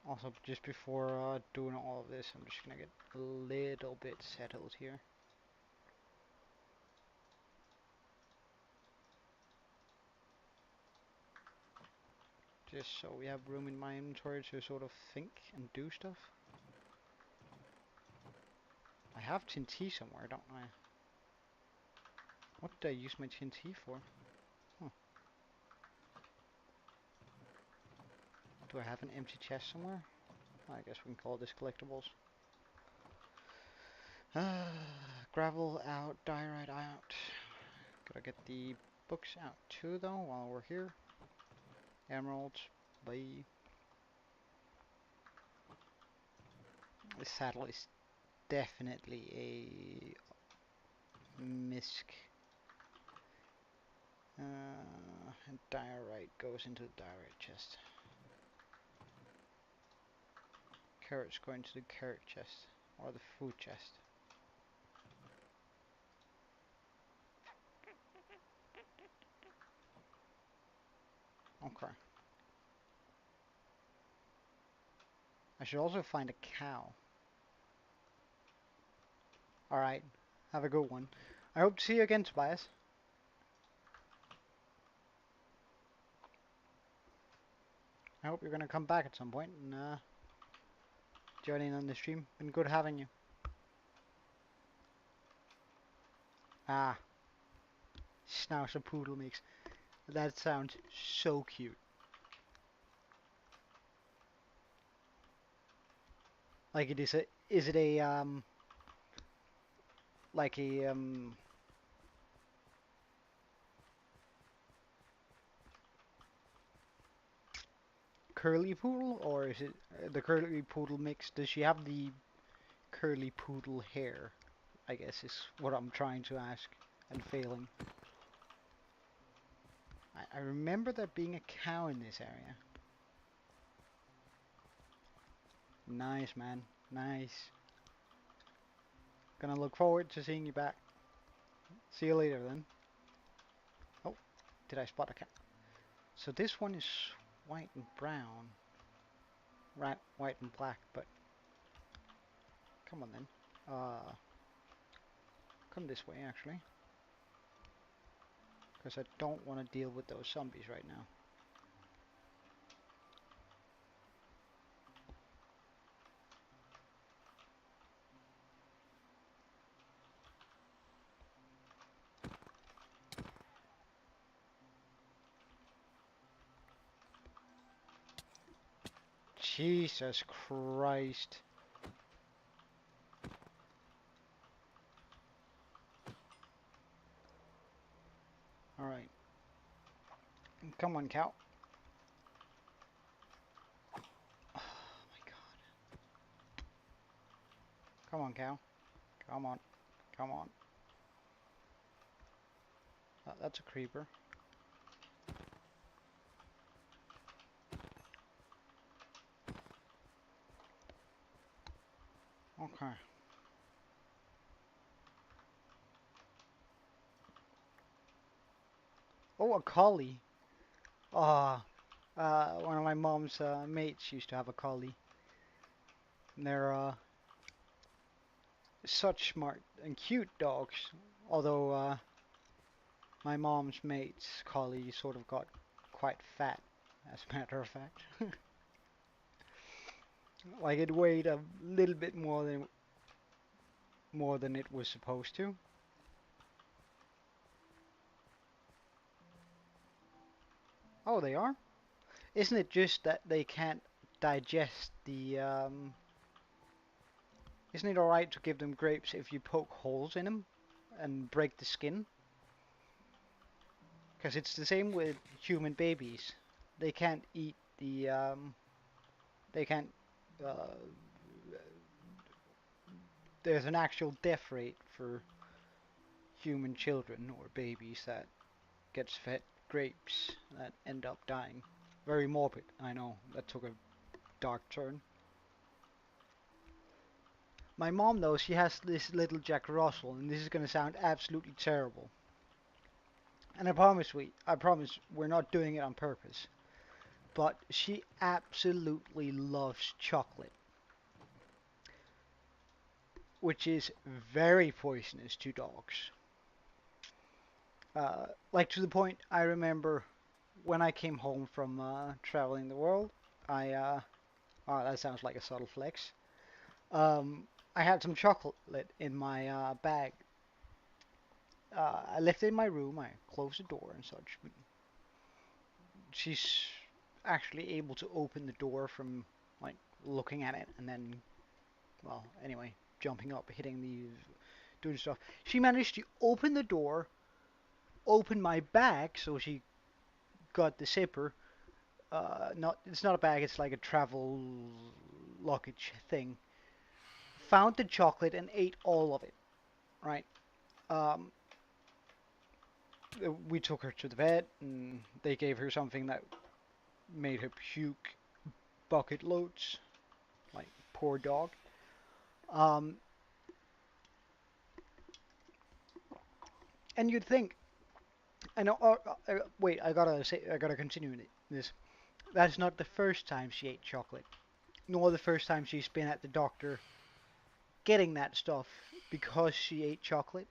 Speaker 1: Also, just before doing all of this, I'm just gonna get a little bit settled here. Just so we have room in my inventory to sort of think and do stuff. I have TNT somewhere, don't I? What did I use my TNT for? Huh. Do I have an empty chest somewhere? I guess we can call this collectibles. Gravel out, diorite out. Gotta get the books out too though while we're here. Emeralds, bye. This saddle is definitely a misc. And diorite goes into the diorite chest. Carrots go into the carrot chest or the food chest. Okay. I should also find a cow. Alright, have a good one. I hope to see you again, Tobias. I hope you're gonna come back at some point and join in on the stream. Been good having you. Ah, Schnauzer Poodle mix. That sounds so cute. Like it is a, is it a like a curly poodle, or is it the curly poodle mix? Does she have the curly poodle hair? I guess is what I'm trying to ask and failing. I remember there being a cow in this area. Nice, man. Nice. Gonna look forward to seeing you back. See you later then. Oh, did I spot a cat? So this one is white and brown. Right, white and black, but come on then. Come this way actually. Because I don't want to deal with those zombies right now. Jesus Christ. Alright. Come on, cow. Oh my god. Come on, cow. Come on. Come on. That's a creeper. Okay. Oh, a collie. Ah, one of my mom's mates used to have a collie. And they're such smart and cute dogs. Although my mom's mate's collie sort of got quite fat, as a matter of fact. Like it weighed a little bit more than it was supposed to. Oh, they are? Isn't it just that they can't digest the Isn't it alright to give them grapes if you poke holes in them and break the skin? Because it's the same with human babies. They can't eat they can't, uh, there's an actual death rate for human children or babies that gets fed grapes that end up dying. Very morbid, I know, that took a dark turn. My mom though, she has this little Jack Russell, and this is gonna sound absolutely terrible. And I promise we're not doing it on purpose. But she absolutely loves chocolate, which is very poisonous to dogs. Like to the point, I remember when I came home from traveling the world, I oh, that sounds like a subtle flex. I had some chocolate in my bag. I left it in my room. I closed the door and such. But she's actually able to open the door from like looking at it and then, well, anyway, jumping up, hitting the, doing stuff. She managed to open the door, open my bag, so she got the zipper. Not, it's not a bag. It's like a travel luggage thing. Found the chocolate and ate all of it. Right. Um, we took her to the vet, and they gave her something that made her puke bucket loads. Like poor dog. Um, and you'd think, I know. Wait, I gotta continue this. That's not the first time she ate chocolate, nor the first time she's been at the doctor getting that stuff because she ate chocolate.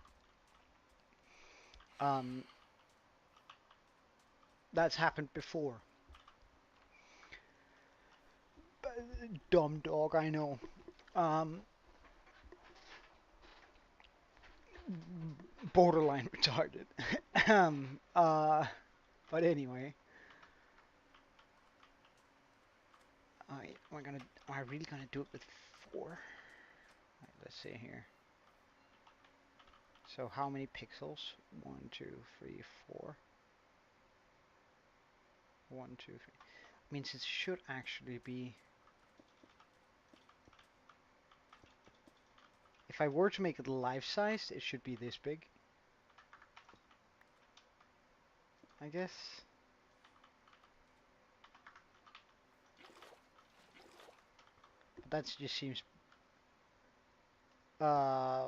Speaker 1: Um, that's happened before. Dumb dog, I know. Um, Borderline retarded. um, uh, but anyway, am I really gonna do it with four? Right, let's see here. So how many pixels? One, two, three, four. One, two, three. Means it should actually be. If I were to make it life-sized, it should be this big. I guess. But that just seems.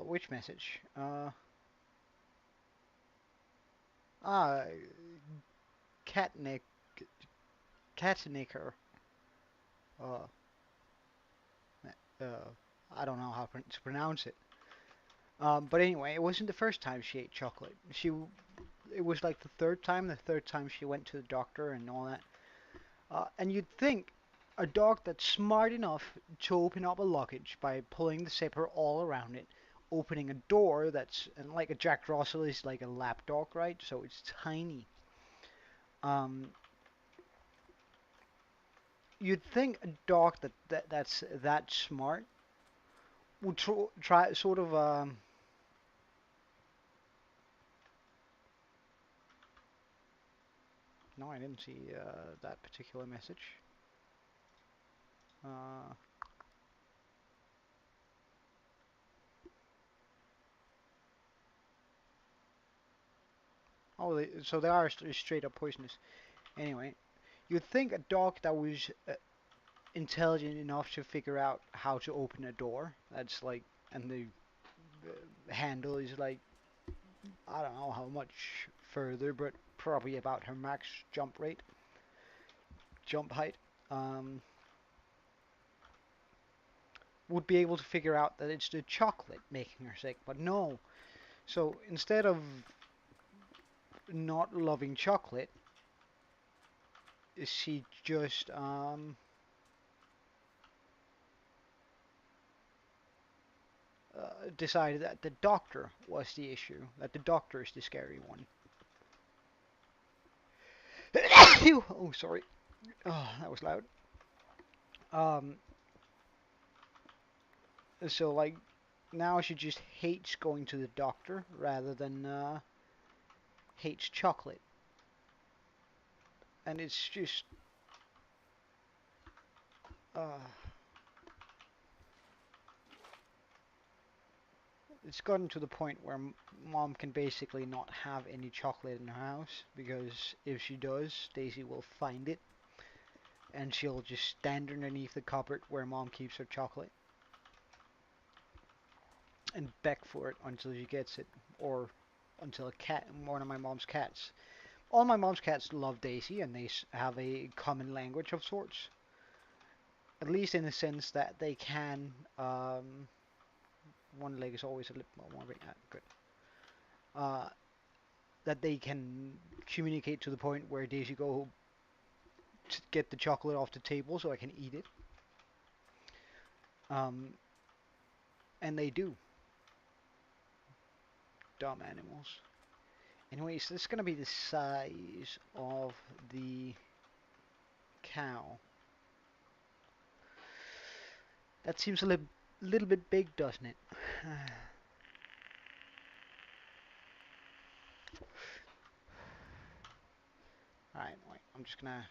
Speaker 1: Which message? Ah, catnick, catnicker. Uh, uh, I don't know how to pronounce it. But anyway, it wasn't the first time she ate chocolate. It was like the third time she went to the doctor and all that. And you'd think a dog that's smart enough to open up a luggage by pulling the zipper all around it, opening a door that's, and like a Jack Russell is like a lap dog, right? So it's tiny. Um, you'd think a dog that's that smart would try sort of no, I didn't see that particular message. Uh, oh, so they are straight up poisonous. Anyway, you'd think a dog that was intelligent enough to figure out how to open a door, that's like, and the handle is like, I don't know how much further, but probably about her max jump height, um, would be able to figure out that it's the chocolate making her sick. But no. So instead of not loving chocolate, she just decided that the doctor was the issue, that the doctor is the scary one. Oh, sorry. Oh, that was loud. Um, So like now she just hates going to the doctor rather than hates chocolate, and it's just uh, it's gotten to the point where mom can basically not have any chocolate in her house, because if she does, Daisy will find it and she'll just stand underneath the cupboard where mom keeps her chocolate and beg for it until she gets it, or until one of my mom's cats. All my mom's cats love Daisy, and they have a common language of sorts, at least in the sense that they can. One leg is always a little more good. Uh, that they can communicate to the point where Daisy go to get the chocolate off the table so I can eat it. Um, and they do. Dumb animals. Anyways, this is gonna be the size of the cow. That seems a little bit big, doesn't it? Alright, wait, I'm just gonna...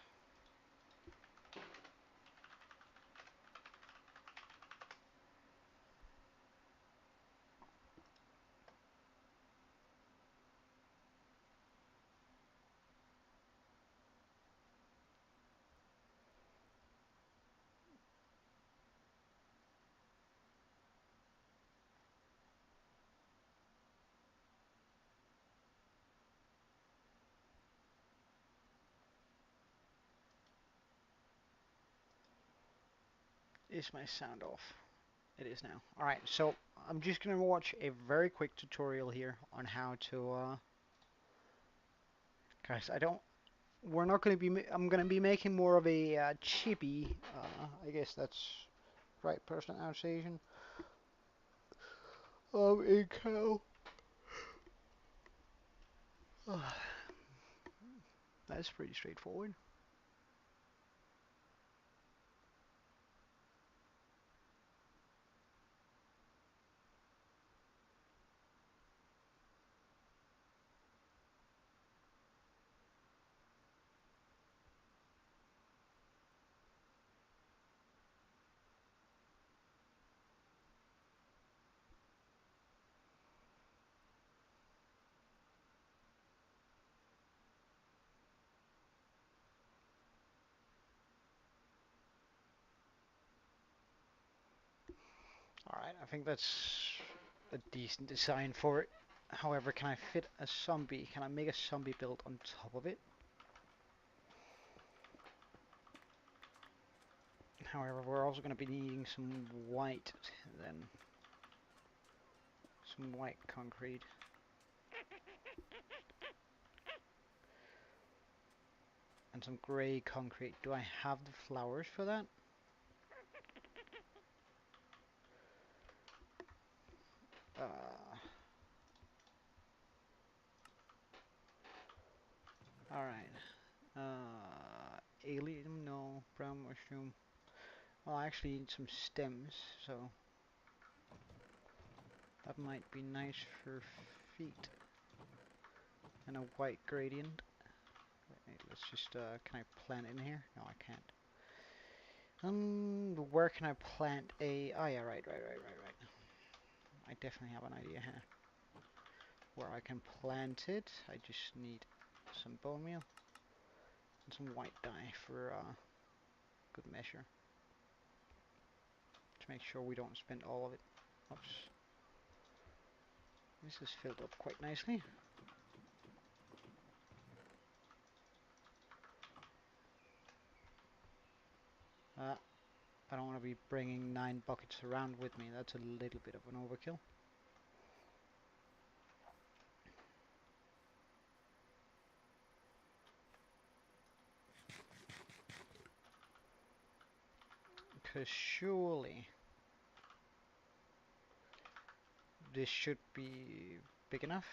Speaker 1: Is my sound off? It is now. Alright, so I'm just gonna watch a very quick tutorial here on how to, guys, I don't... We're not gonna be... I'm gonna be making more of a chibi, I guess that's right pronunciation, of a cow. That's pretty straightforward. Alright, I think that's a decent design for it. However, can I fit a zombie? Can I make a zombie build on top of it? However, we're also going to be needing some white then. Some white concrete. And some grey concrete. Do I have the flowers for that? Alright. Alien, no. Brown mushroom. Well, I actually need some stems, so that might be nice for feet. And a white gradient. Wait, let's just, can I plant in here? No, I can't. Where can I plant a... Oh yeah, right. I definitely have an idea here. Where I can plant it. I just need some bone meal and some white dye for good measure. To make sure we don't spend all of it. Oops. This is filled up quite nicely. I don't want to be bringing 9 buckets around with me. That's a little bit of an overkill. Because surely this should be big enough.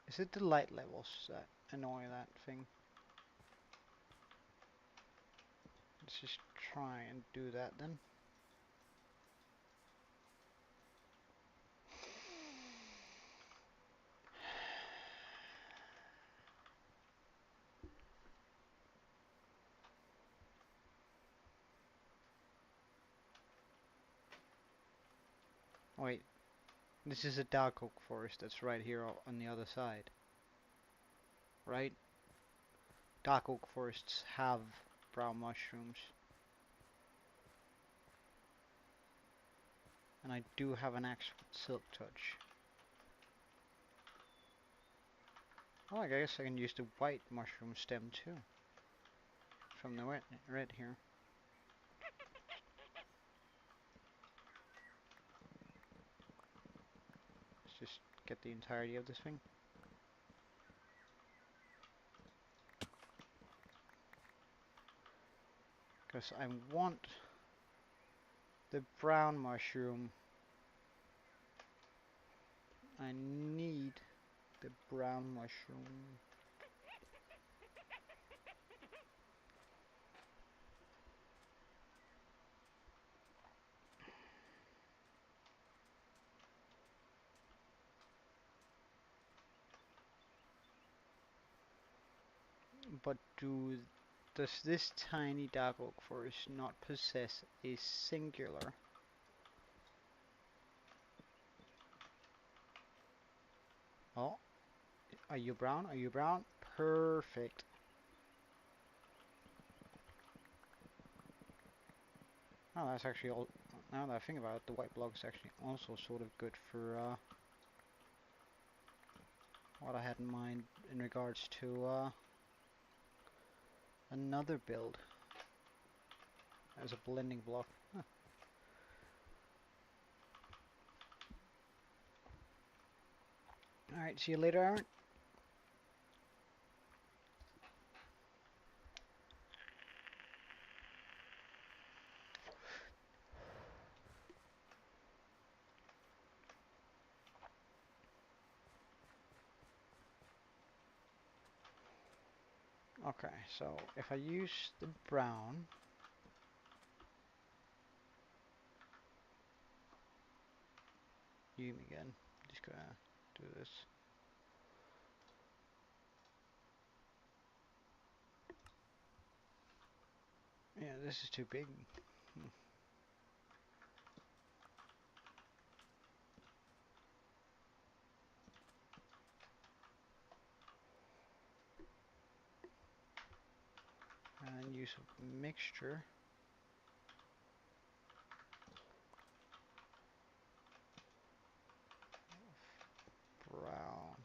Speaker 1: Is it the light levels that annoy that thing? just try and do that then. Wait, this is a dark oak forest that's right here on the other side, right? Dark oak forests have brown mushrooms. And I do have an actual silk touch. Oh, I guess I can use the white mushroom stem too. From the red here. Let's just get the entirety of this thing. Because I want the brown mushroom. I need the brown mushroom. But does this tiny dark oak forest not possess a singular? Oh, are you brown? Are you brown? Perfect. Oh, that's actually all. Now that I think about it, the white block is actually also sort of good for what I had in mind in regards to another build as a blending block. Huh. Alright, see you later, Aaron. Okay, so if I use the brown, again, just gonna do this. Yeah, this is too big. And use a mixture. Brown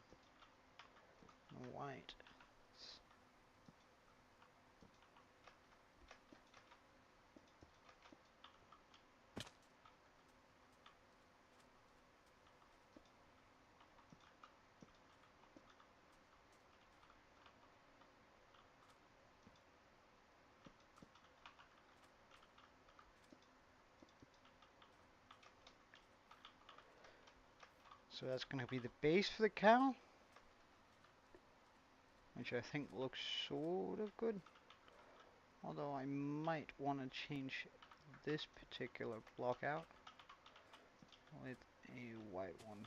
Speaker 1: and white. So that's gonna be the base for the cow, which I think looks sort of good. Although I might want to change this particular block out with a white one.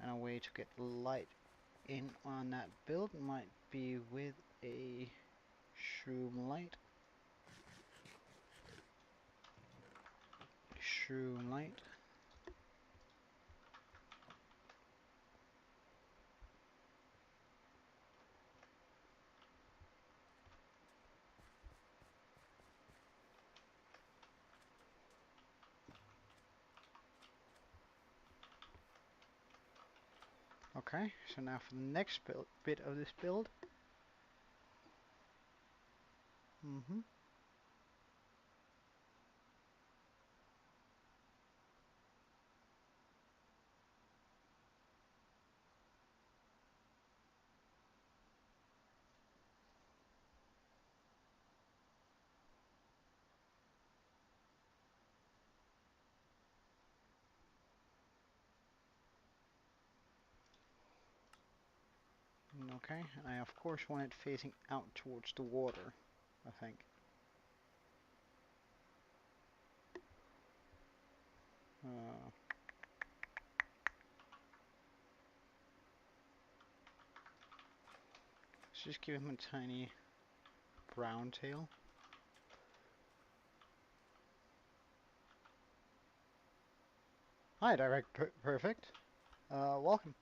Speaker 1: And a way to get light in on that build might be with a shroom light. Shroom light. Okay, so now for the next bit of this build. Okay, I of course want it facing out towards the water, I think. Uh, let's just give him a tiny brown tail. Hi, Direct Perfect. Welcome.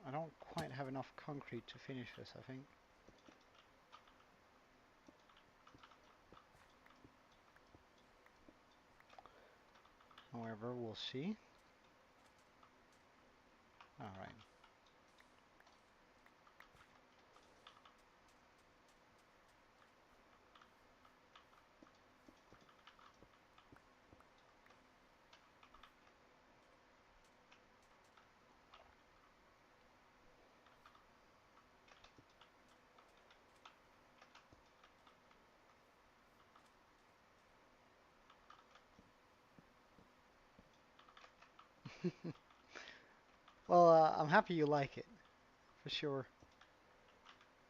Speaker 1: I don't quite have enough concrete to finish this, I think. However, we'll see. Alright. Well, I'm happy you like it, for sure.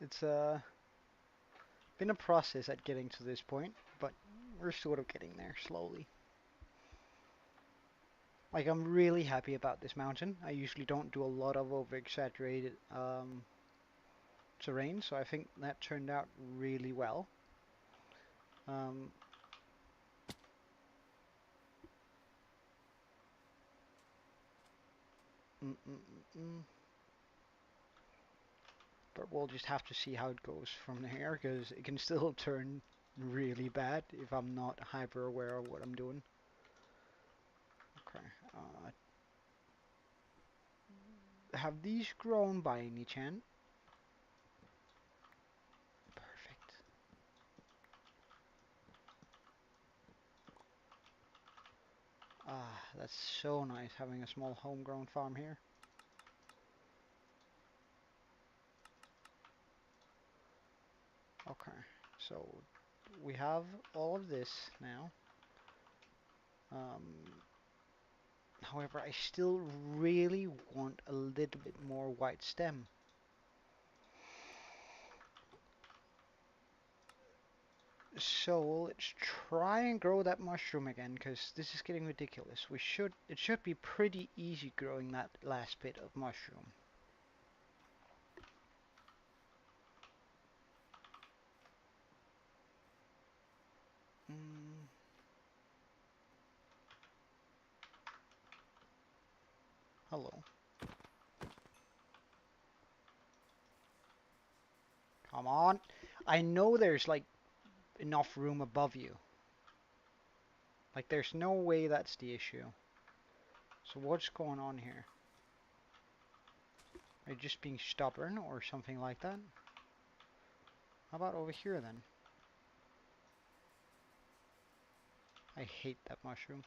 Speaker 1: It's been a process at getting to this point, but we're sort of getting there slowly. Like, I'm really happy about this mountain. I usually don't do a lot of over-exaggerated terrain, so I think that turned out really well. Um, mm, mm, mm, mm. But we'll just have to see how it goes from here, because it can still turn really bad if I'm not hyper aware of what I'm doing. Okay. Have these grown by any chance? Perfect. Ah, that's so nice having a small homegrown farm here. Okay, so we have all of this now. However, I still really want a little bit more white stem. So let's try and grow that mushroom again, because this is getting ridiculous. It should be pretty easy growing that last bit of mushroom. Mm, hello. Come on. I know there's like enough room above you. Like there's no way that's the issue. So what's going on here? Are you just being stubborn or something like that? How about over here then? I hate that mushroom.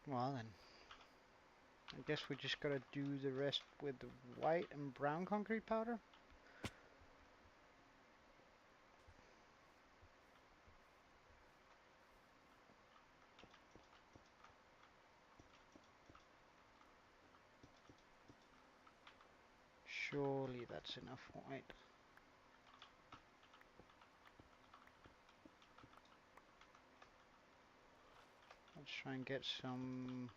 Speaker 1: Well then, I guess we just gotta do the rest with the white and brown concrete powder. Surely that's enough white. Let's try and get some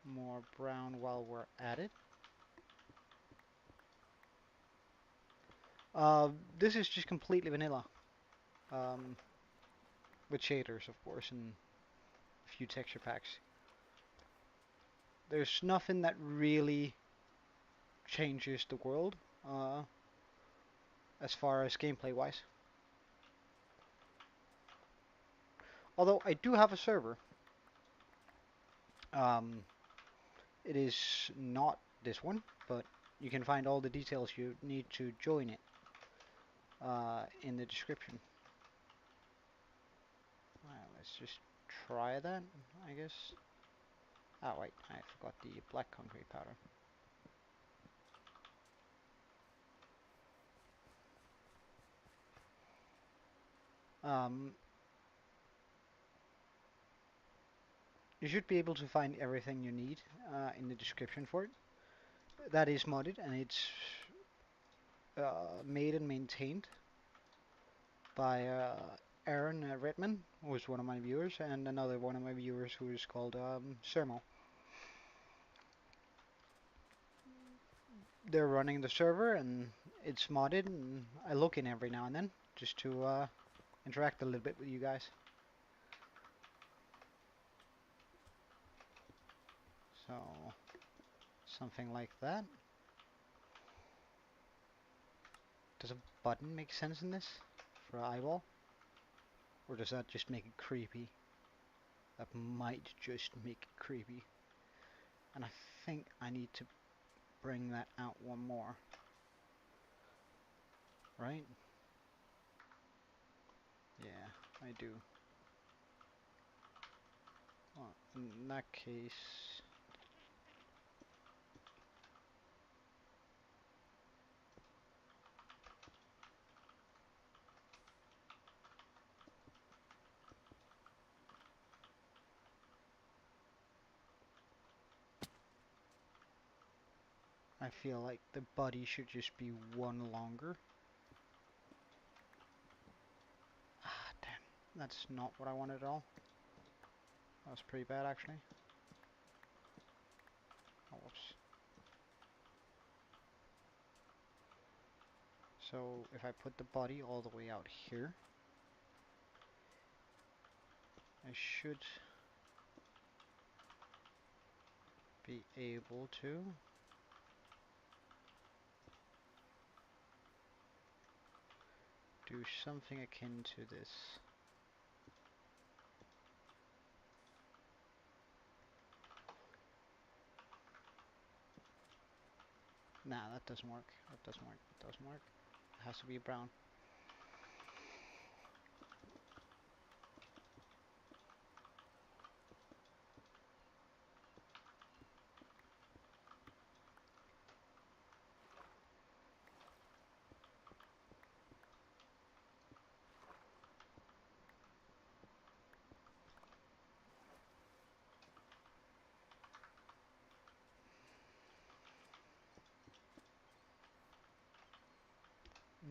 Speaker 1: more brown while we're at it. This is just completely vanilla. Um, with shaders, of course, and a few texture packs. There's nothing that really changes the world, as far as gameplay wise. Although I do have a server. Um, it is not this one, but you can find all the details you need to join it in the description. Let's just try that, I guess. Oh wait, I forgot the black concrete powder. Um, you should be able to find everything you need in the description for it. That is modded, and it's made and maintained by Aaron Redman, who is one of my viewers, and another one of my viewers who is called Sermo. They're running the server, and it's modded, and I look in every now and then just to interact a little bit with you guys. So, something like that. Does a button make sense in this for an eyeball? Or does that just make it creepy? That might just make it creepy. And I think I need to bring that out one more. Right? Yeah, I do. Well, in that case... I feel like the body should just be one longer. Ah, damn. That's not what I wanted at all. That was pretty bad, actually. Oh, whoops. So, if I put the body all the way out here, I should be able to do something akin to this. Nah, that doesn't work. That doesn't work. That doesn't work. It has to be brown.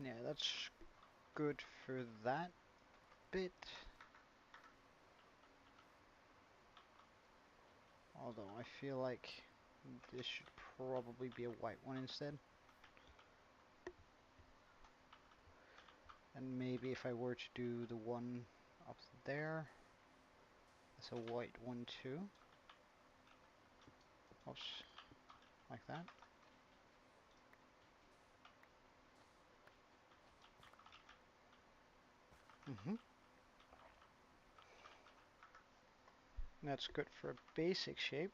Speaker 1: Yeah, that's good for that bit. Although I feel like this should probably be a white one instead. And maybe if I were to do the one up there, that's a white one too. Oops, like that. That's good for a basic shape.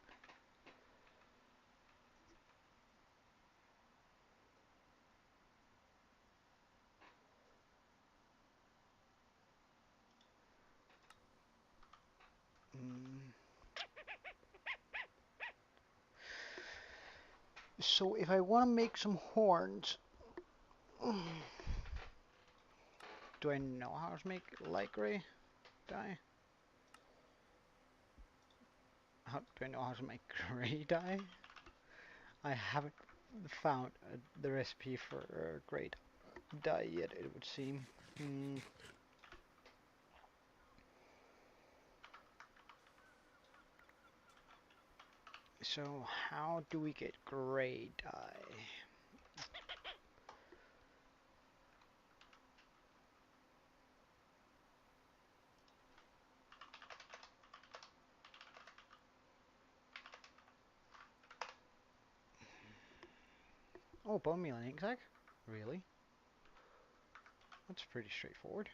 Speaker 1: So if I want to make some horns, do I know how to make light gray dye? How do I know how to make gray dye? I haven't found the recipe for gray dye yet, it would seem. So how do we get gray dye? Oh, bone meal and ink sac? Really? That's pretty straightforward.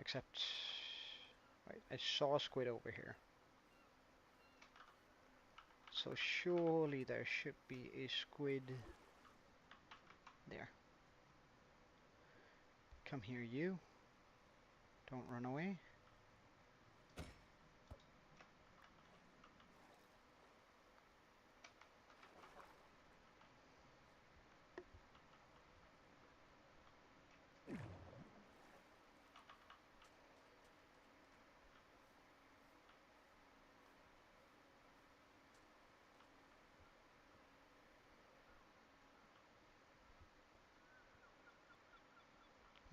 Speaker 1: Except, right, I saw a squid over here. So surely there should be a squid there. Come here, you. Don't run away.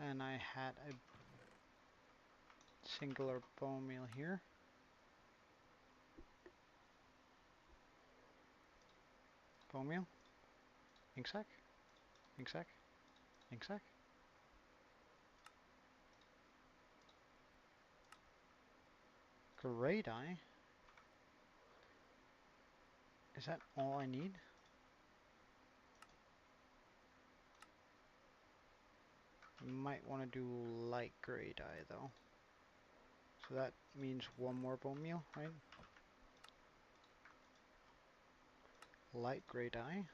Speaker 1: And I had a singular bone meal here. Bone meal. Ink sac. Ink sac. Ink sac. Great eye. Is that all I need? Might want to do light gray dye though. So that means one more bone meal, right? Light gray dye.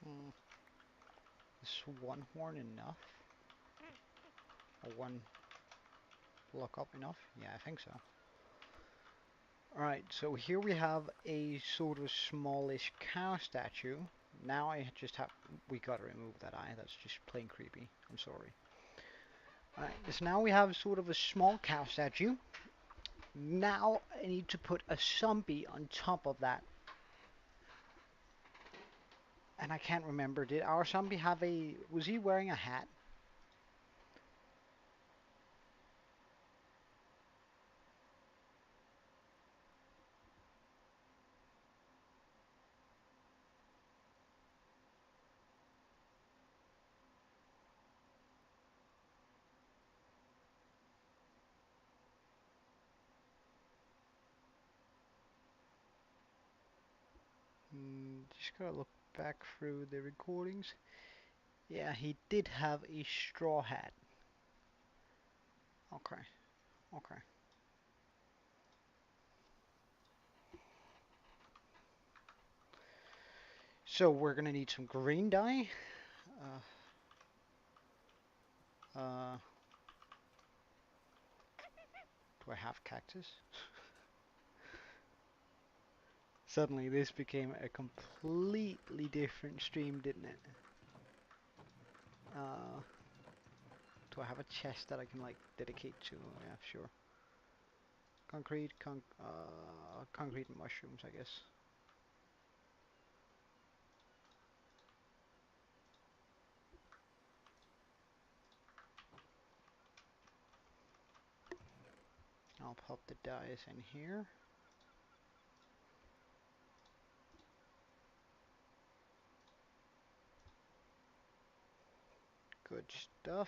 Speaker 1: Mm, is one horn enough? Or one block up enough? Yeah, I think so. Alright, so here we have a sort of smallish cow statue. Now I just have... We gotta remove that eye, that's just plain creepy. I'm sorry. Alright, so now we have sort of a small cow statue. Now I need to put a zombie on top of that. And I can't remember, did our zombie have a... Was he wearing a hat? Just gotta look back through the recordings. Yeah, he did have a straw hat. Okay, okay. So we're gonna need some green dye. Uh, do I have cactus? Suddenly this became a completely different stream, didn't it? Uh, do I have a chest that I can like dedicate to? Yeah, sure. Concrete and mushrooms, I guess. I'll pop the dyes in here. Good stuff.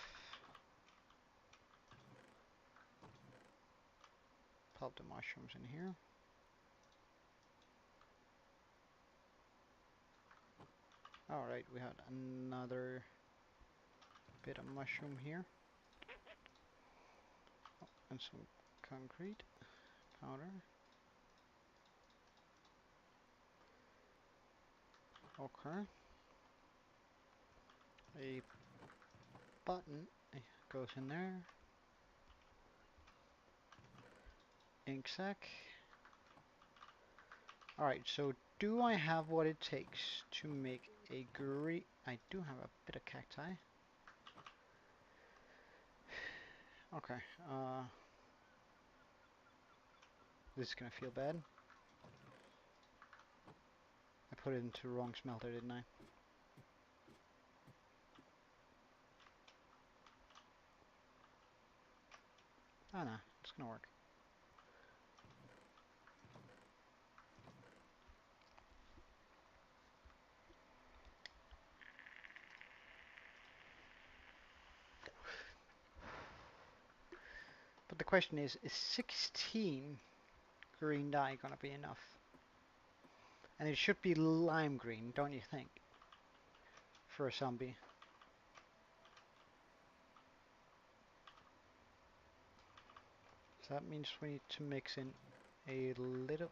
Speaker 1: Pop the mushrooms in here. Alright, we had another bit of mushroom here. Oh, and some concrete powder. Okay. A button goes in there. Ink sac. Alright, so do I have what it takes to make a green? I do have a bit of cacti. Okay, this is gonna feel bad. I put it into the wrong smelter, didn't I? Oh no, it's gonna work. But the question is 16 green dye gonna be enough? And it should be lime green, don't you think? For a zombie. So that means we need to mix in a little...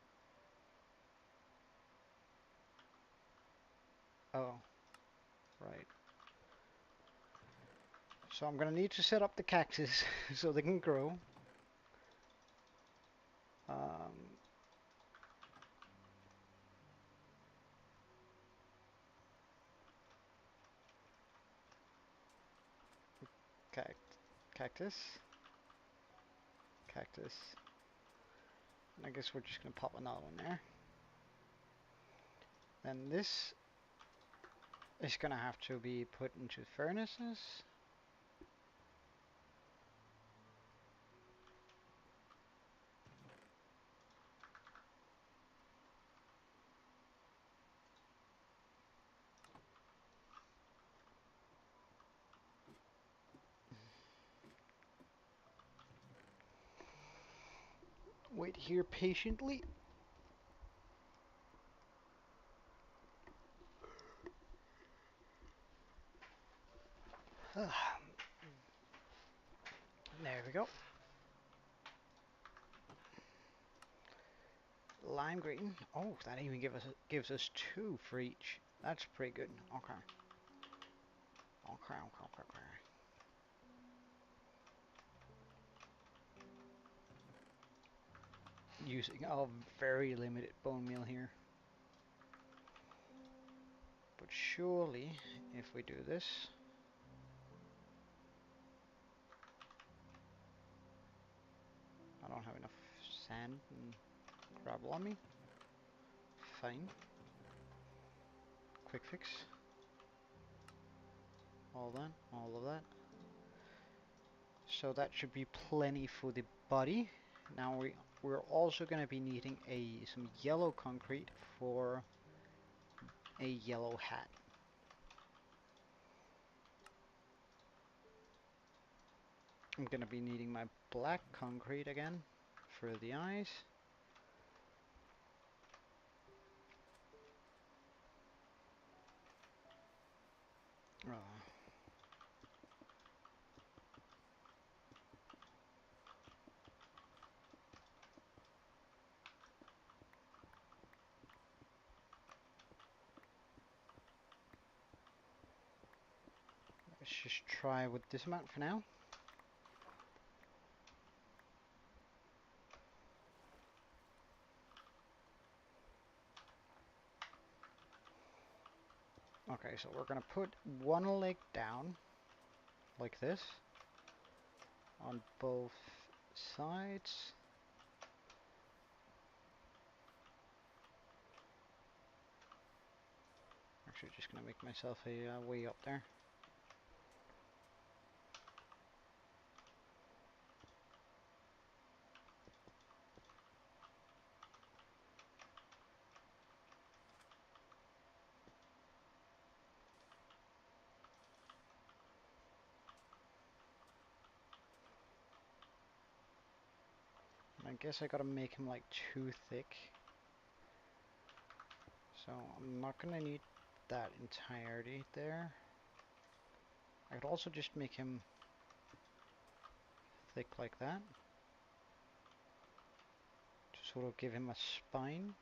Speaker 1: Oh, right. So I'm gonna need to set up the cactus so they can grow. Um, cactus, cactus. I guess we're just gonna pop another one there. Then this is gonna have to be put into furnaces. Wait here patiently. There we go. Lime green. Oh, that even gives us 2 for each. That's pretty good. Okay. Okay. Using a very limited bone meal here. But surely, if we do this... I don't have enough sand and gravel on me. Fine. Quick fix. All of that. So that should be plenty for the body. Now we're also going to be needing some yellow concrete for a yellow hat. I'm going to be needing my black concrete again for the eyes. Uh, let's just try with this amount for now. Okay, so we're going to put one leg down like this on both sides. Actually, just going to make myself a way up there. I guess I gotta make him like too thick. So I'm not gonna need that entirety there. I could also just make him thick like that. To sort of give him a spine.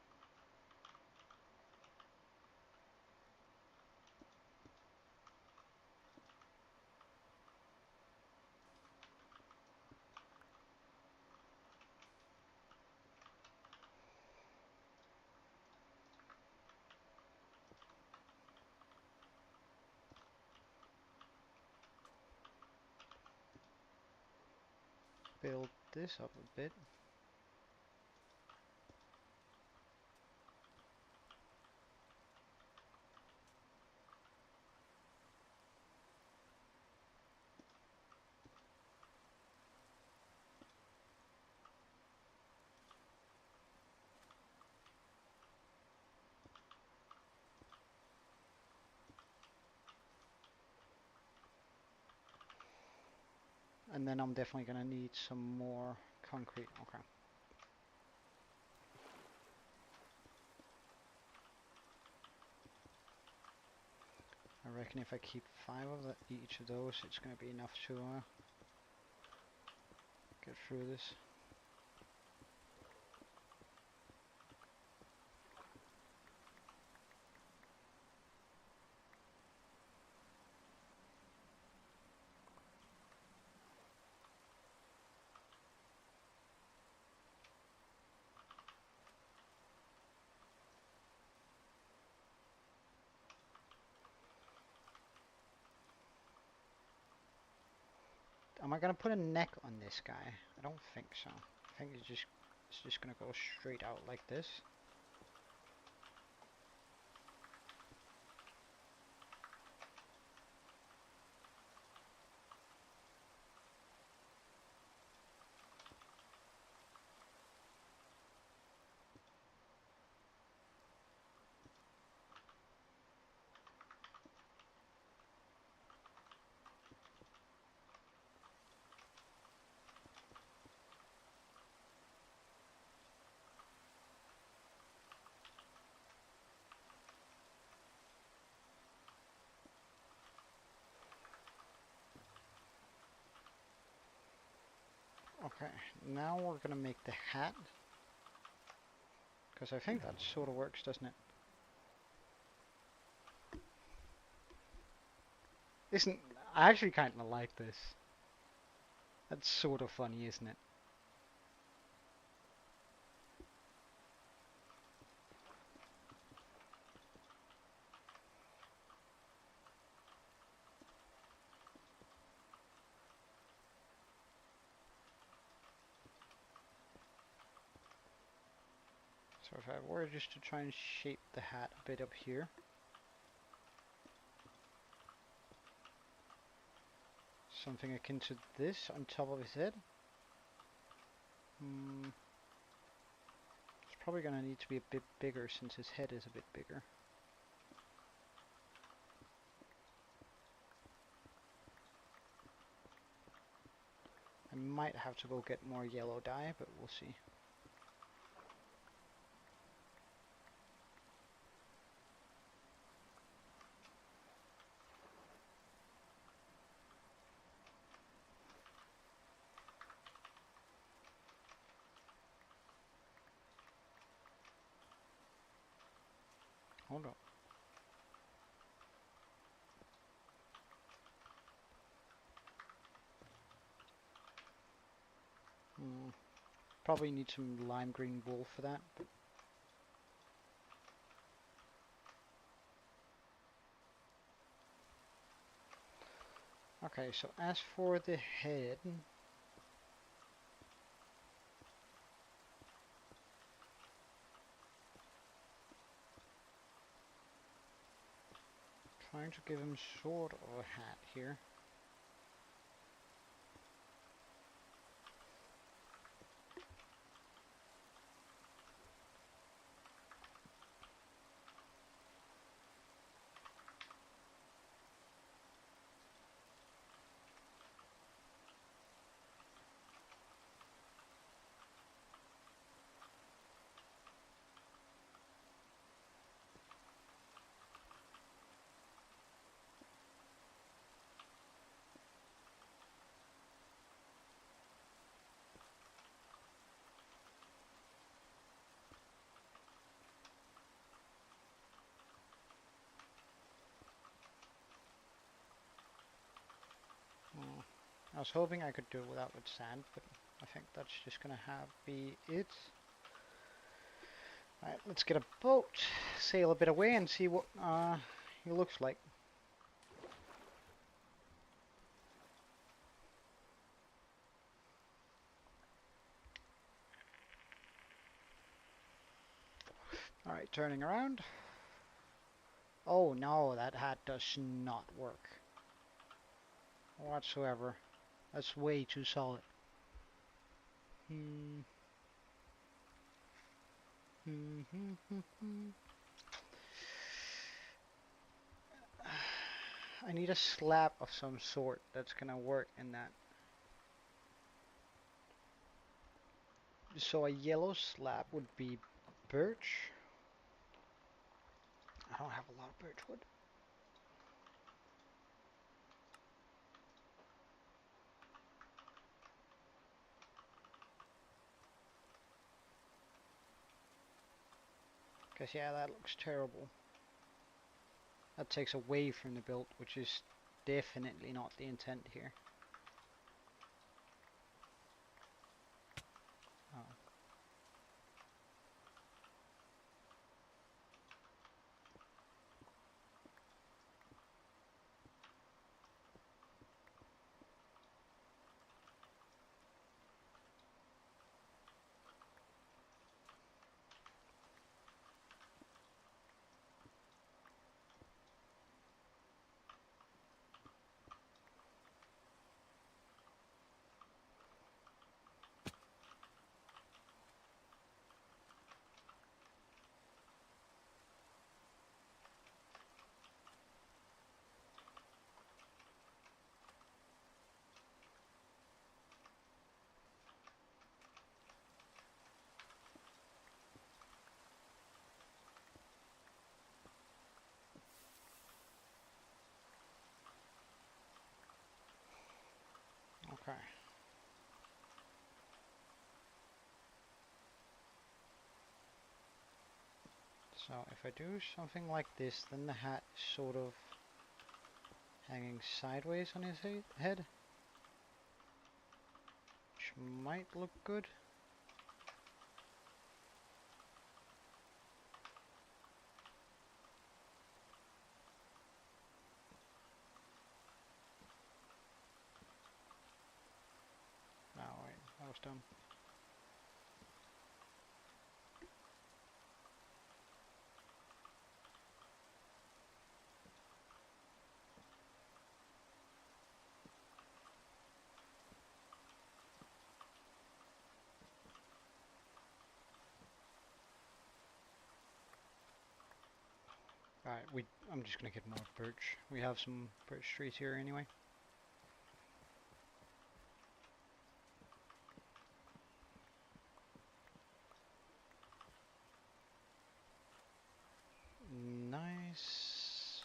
Speaker 1: build this up a bit. And then I'm definitely gonna need some more concrete. Okay. I reckon if I keep 5 of each of those, it's gonna be enough to get through this. Am I gonna put a neck on this guy? I don't think so. I think it's just gonna go straight out like this. Okay, now we're gonna make the hat. Because I think that sort of works, doesn't it? Isn't... I actually kind of like this. That's sort of funny, isn't it? So if I were just to try and shape the hat a bit up here. Something akin to this on top of his head. It's probably going to need to be a bit bigger since his head is a bit bigger. I might have to go get more yellow dye, but we'll see. Hold on. Probably need some lime green wool for that. But okay, so as for the head, trying to give him sort of a hat here. I was hoping I could do it without with sand, but I think that's just gonna be it. Alright, let's get a boat, sail a bit away and see what he looks like. Alright, turning around. Oh no, that hat does not work whatsoever. That's way too solid. I need a slab of some sort that's gonna work in that. So a yellow slab would be birch. I don't have a lot of birch wood. Cause yeah, that looks terrible. That takes away from the build, which is definitely not the intent here. Oh. Okay. So if I do something like this, then the hat is sort of hanging sideways on his head, which might look good. No, wait, that was dumb. Alright, I'm just gonna get more birch. We have some birch trees here anyway. Nice.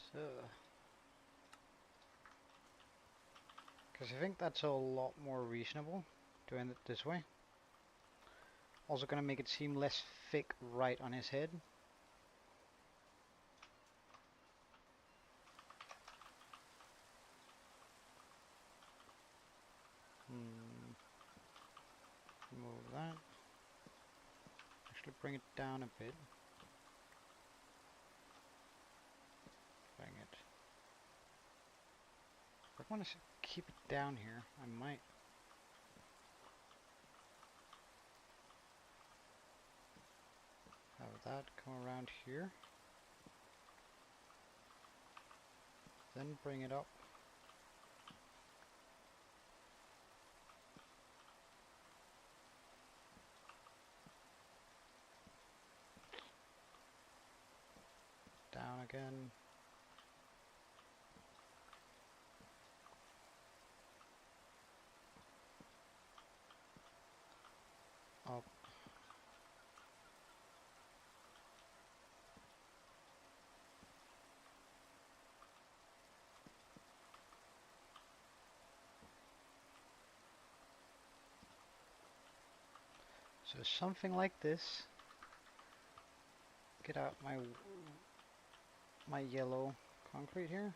Speaker 1: Because I think that's a lot more reasonable doing it this way. Also gonna make it seem less thick right on his head. Move that. Actually bring it down a bit. Bring it. If I want to keep it down here, I might. Have that come around here. Then bring it up. Down again. Up. So something like this. Get out my yellow concrete here.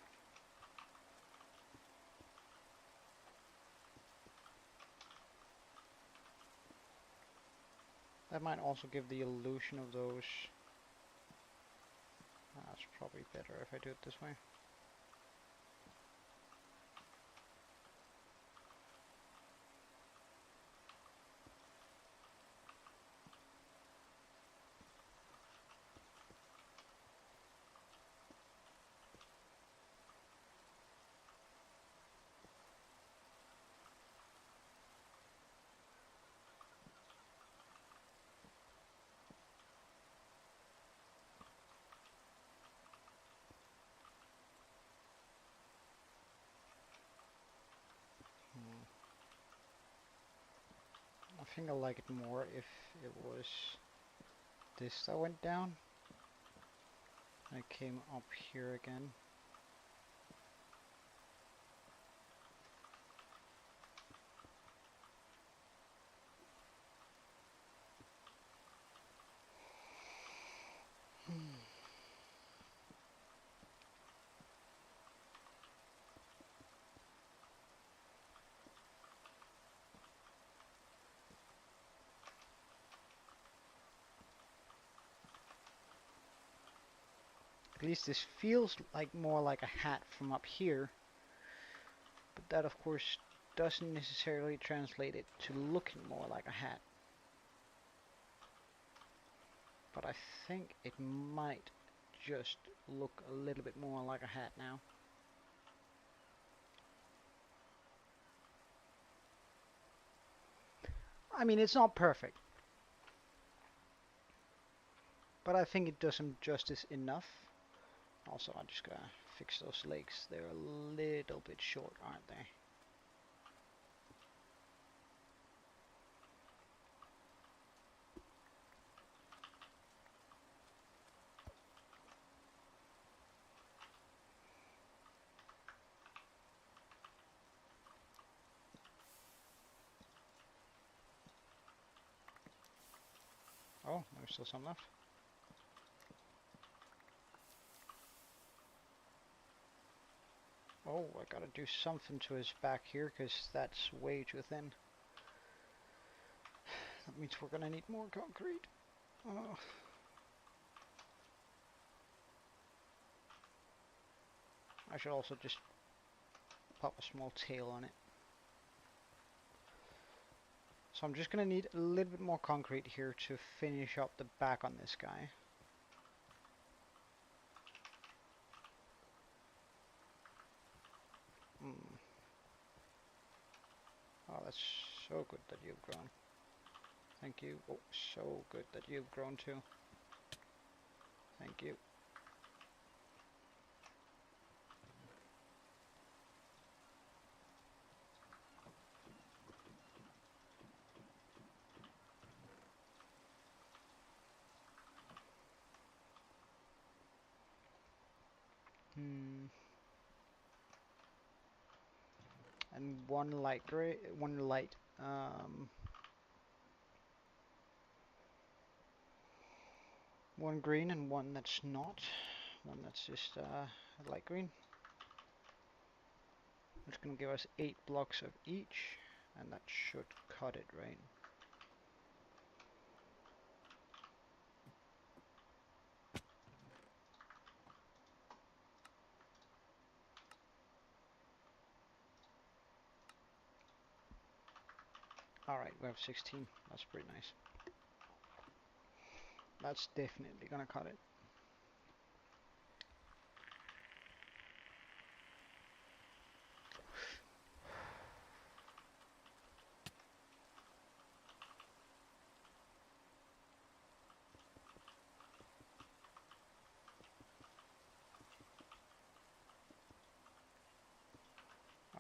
Speaker 1: That might also give the illusion of those. That's probably better if I do it this way. I think I like it more if it was this that went down. I came up here again. At least this feels like more like a hat from up here. But that of course doesn't necessarily translate it to looking more like a hat. But I think it might just look a little bit more like a hat now. I mean, it's not perfect, but I think it does some justice enough. Also, I'm just gonna fix those legs. They're a little bit short, aren't they? Oh, there's still some left. Oh, I gotta do something to his back here, because that's way too thin. That means we're gonna need more concrete. Oh. I should also just pop a small tail on it. So I'm just gonna need a little bit more concrete here to finish up the back on this guy. Oh, that's so good that you've grown. Thank you. Oh, so good that you've grown too. Thank you. And one light gray, one light, one green and one that's not. One that's just light green. It's gonna give us 8 blocks of each, and that should cut it, right? Alright, we have 16. That's pretty nice. That's definitely gonna cut it.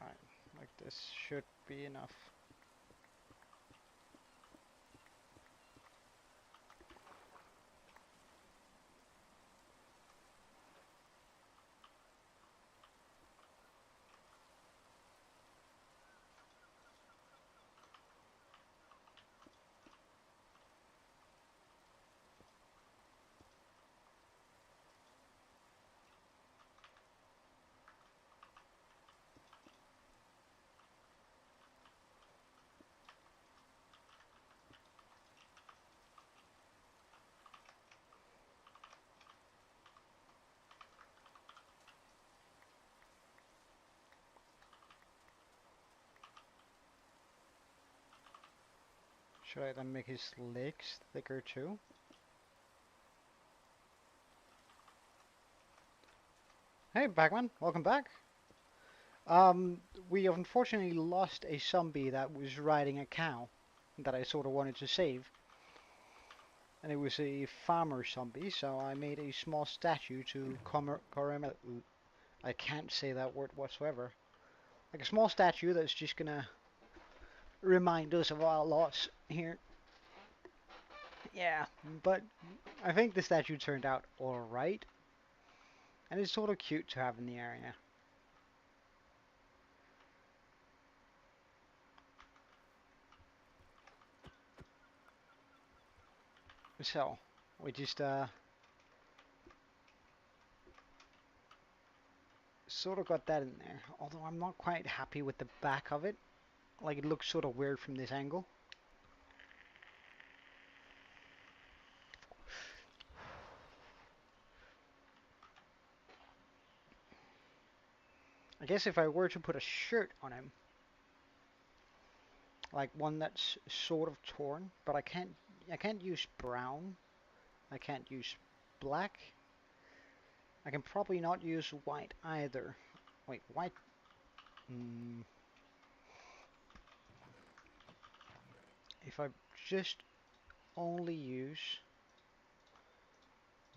Speaker 1: Alright, like this should be enough. Should I then make his legs thicker too? Hey, Bagman, welcome back. We unfortunately lost a zombie that was riding a cow that I sort of wanted to save. And it was a farmer zombie, so I made a small statue to commemorate. I can't say that word whatsoever. Like a small statue that's just gonna remind us of our loss here. Yeah, but I think the statue turned out alright. And it's sort of cute to have in the area. So, we just sort of got that in there. Although I'm not quite happy with the back of it. Like, it looks sort of weird from this angle. I guess if I were to put a shirt on him, like one that's sort of torn, but I can't use brown. I can't use black. I can probably not use white either. Wait, white? If I just only use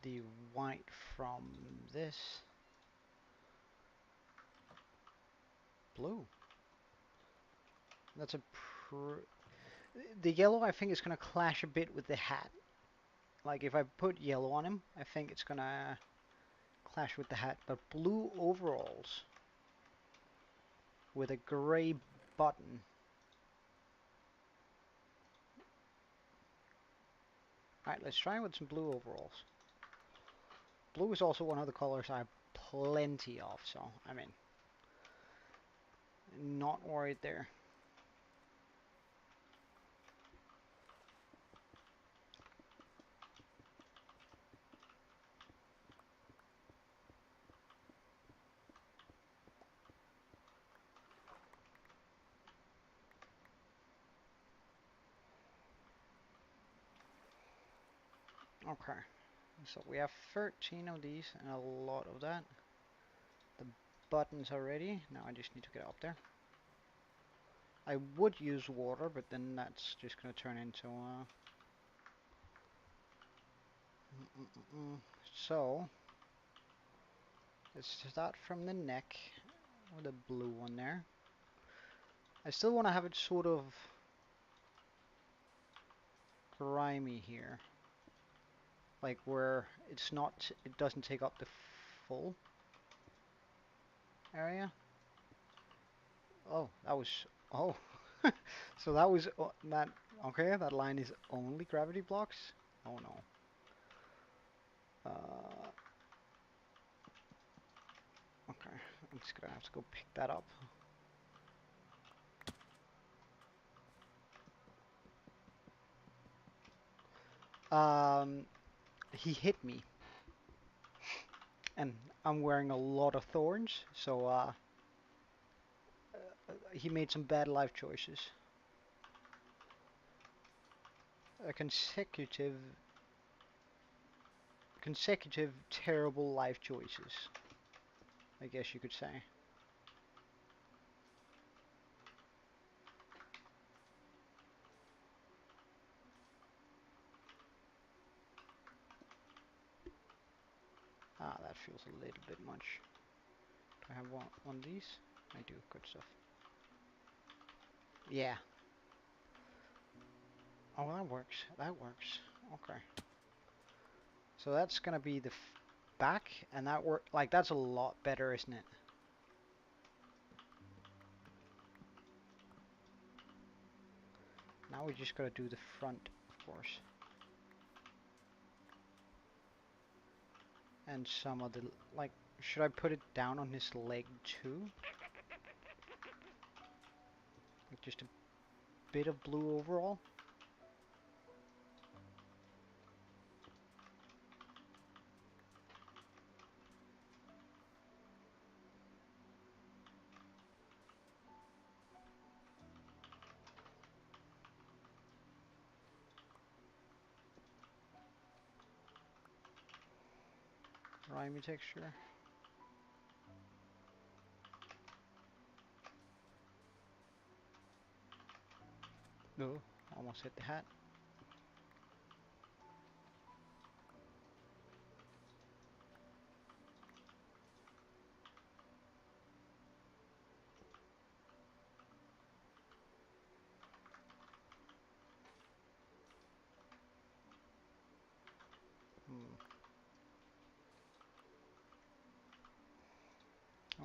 Speaker 1: the white from this blue. That's a the yellow I think is gonna clash a bit with the hat. Like if I put yellow on him, I think it's gonna clash with the hat. But blue overalls with a grey button. Alright, let's try with some blue overalls. Blue is also one of the colors I have plenty of, so I mean, not worried there. Okay, so we have 13 of these and a lot of that. The buttons are ready. Now I just need to get up there. I would use water, but then that's just going to turn into So, let's start from the neck with the blue one there. I still want to have it sort of grimy here. Like where it's not, it doesn't take up the full area. Oh, that was, oh. So that was, that, okay, that line is only gravity blocks? Oh no. Okay, I'm just gonna have to go pick that up. He hit me. And I'm wearing a lot of thorns, so he made some bad life choices. Consecutive terrible life choices, I guess you could say. Ah, that feels a little bit much. Do I have one of these? I do, good stuff. Yeah. Oh, that works. That works. Okay. So that's gonna be the back, and that work like that's a lot better, isn't it? Now we just gotta do the front, of course. And some of the, like, should I put it down on his leg too? Like just a bit of blue overall? Grimy texture. No, almost hit the hat.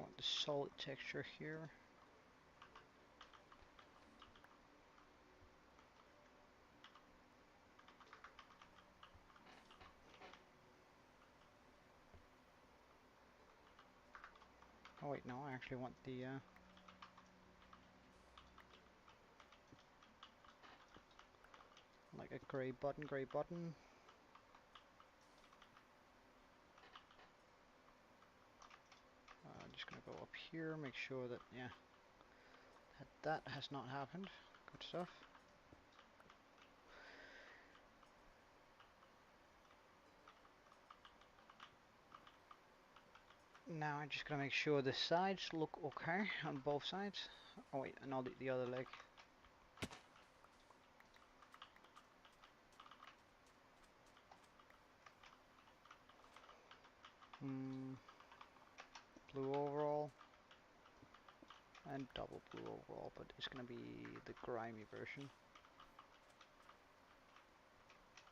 Speaker 1: want the solid texture here. Oh wait, no, I actually want the like a grey button, grey button. Just gonna go up here, make sure that, yeah, that has not happened. Good stuff. Now I'm just gonna make sure the sides look okay on both sides. Oh wait, and I'll do the other leg. Blue overall and double blue overall, but it's gonna be the grimy version.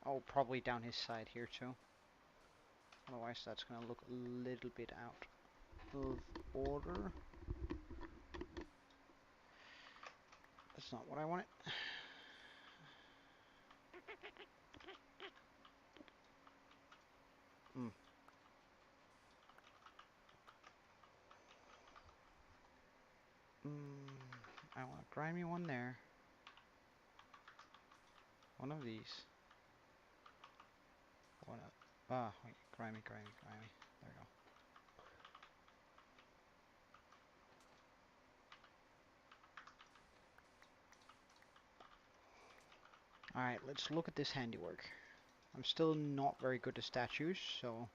Speaker 1: Oh, probably down his side here too. Otherwise that's gonna look a little bit out of order. That's not what I wanted. I want a grimy one there. One of these. One of, wait, grimy, grimy, grimy. There we go. Alright, let's look at this handiwork. I'm still not very good at statues, so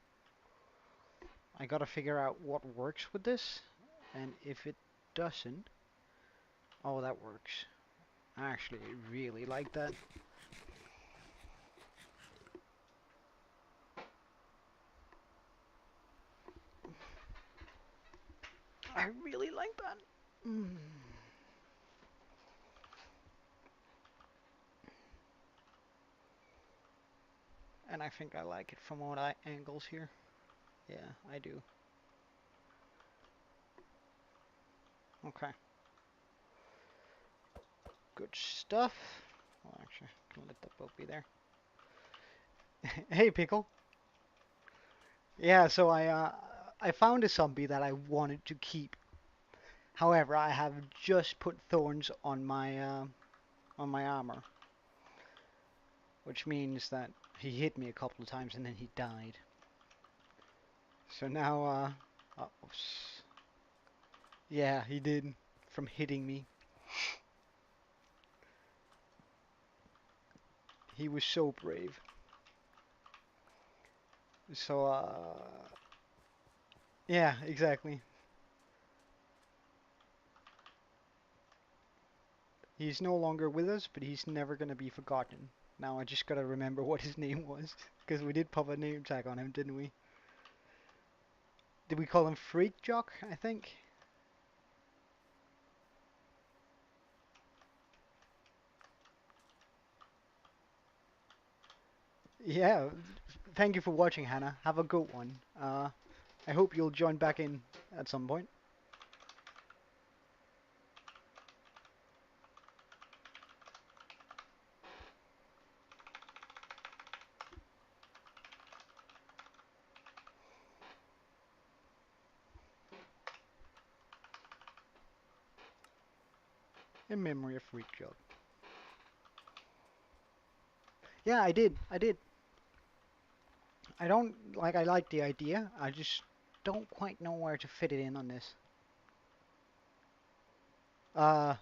Speaker 1: I gotta figure out what works with this, and if it doesn't, oh, that works. I actually really like that. I really like that. And I think I like it from all angles here. Yeah, I do. Okay. Good stuff. Well, actually, can let that boat be there. Hey, Pickle. Yeah, so I found a zombie that I wanted to keep. However, I have just put thorns on my armor, which means that he hit me a couple of times and then he died. So now, oops. Yeah, he did from hitting me. He was so brave. So, yeah, exactly. He's no longer with us, but he's never gonna be forgotten. Now I just gotta remember what his name was, because we did pop a name tag on him, didn't we? Did we call him Freak Jock, I think? Yeah, thank you for watching, Hannah. Have a good one. I hope you'll join back in at some point. In memory of Freak Jock. Yeah, I did. I did. I don't like. I like the idea. I just don't quite know where to fit it in on this. Uh,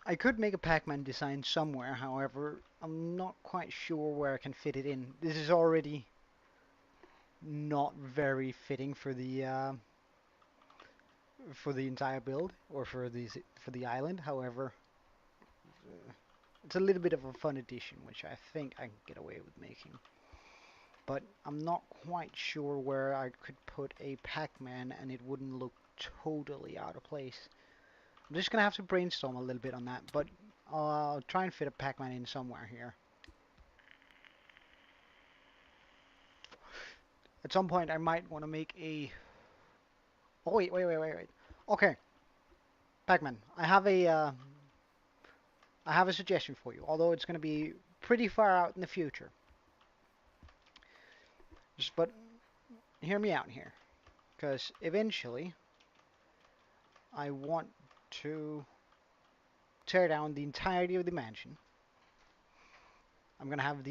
Speaker 1: I could make a Pac-Man design somewhere. However, I'm not quite sure where I can fit it in. This is already not very fitting for the entire build or for the island. However, it's a little bit of a fun addition, which I think I can get away with making. But I'm not quite sure where I could put a Pac-Man and it wouldn't look totally out of place. I'm just gonna have to brainstorm a little bit on that, but I'll try and fit a Pac-Man in somewhere here. At some point I might want to make a Oh wait. Okay, Pac-Man, I have a suggestion for you. Although it's going to be pretty far out in the future. But hear me out here, because eventually I want to tear down the entirety of the mansion. I'm going to have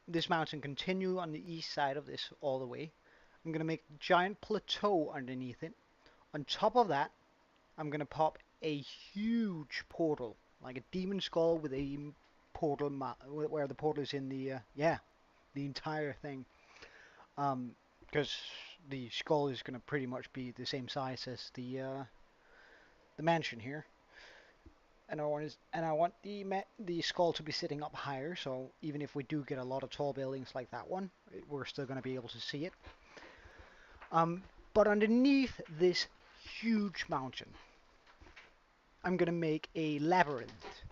Speaker 1: this mountain continue on the east side of this all the way. I'm going to make a giant plateau underneath it. On top of that, I'm going to pop a huge portal, like a demon skull with a portal where the portal is in the yeah, the entire thing. Because the skull is going to pretty much be the same size as the mansion here. And I want the skull to be sitting up higher, so even if we do get a lot of tall buildings like that one, we're still going to be able to see it. But underneath this huge mountain, I'm going to make a labyrinth.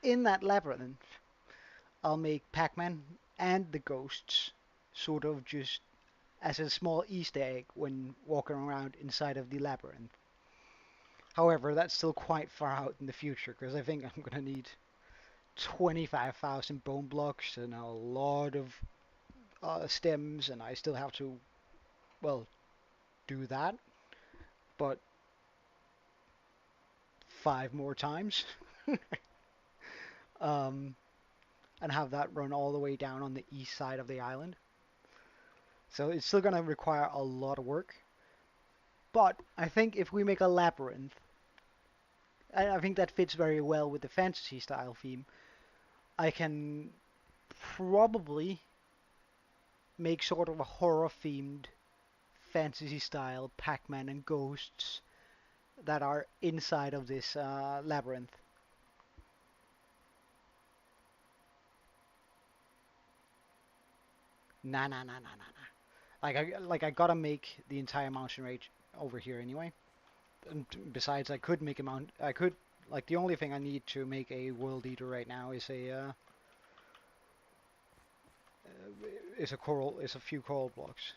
Speaker 1: In that labyrinth, I'll make Pac-Man and the ghosts sort of just as a small Easter egg when walking around inside of the labyrinth. However, that's still quite far out in the future, because I think I'm going to need 25,000 bone blocks and a lot of stems, and I still have to, well, do that, but 5 more times. um, and have that run all the way down on the east side of the island. So it's still going to require a lot of work. But I think if we make a labyrinth, I think that fits very well with the fantasy style theme. I can probably make sort of a horror themed fantasy style Pac-Man and ghosts that are inside of this labyrinth. Nah. Like I gotta make the entire mountain range over here anyway. And besides, I could make a mount. I could like the only thing I need to make a world eater right now is a few coral blocks.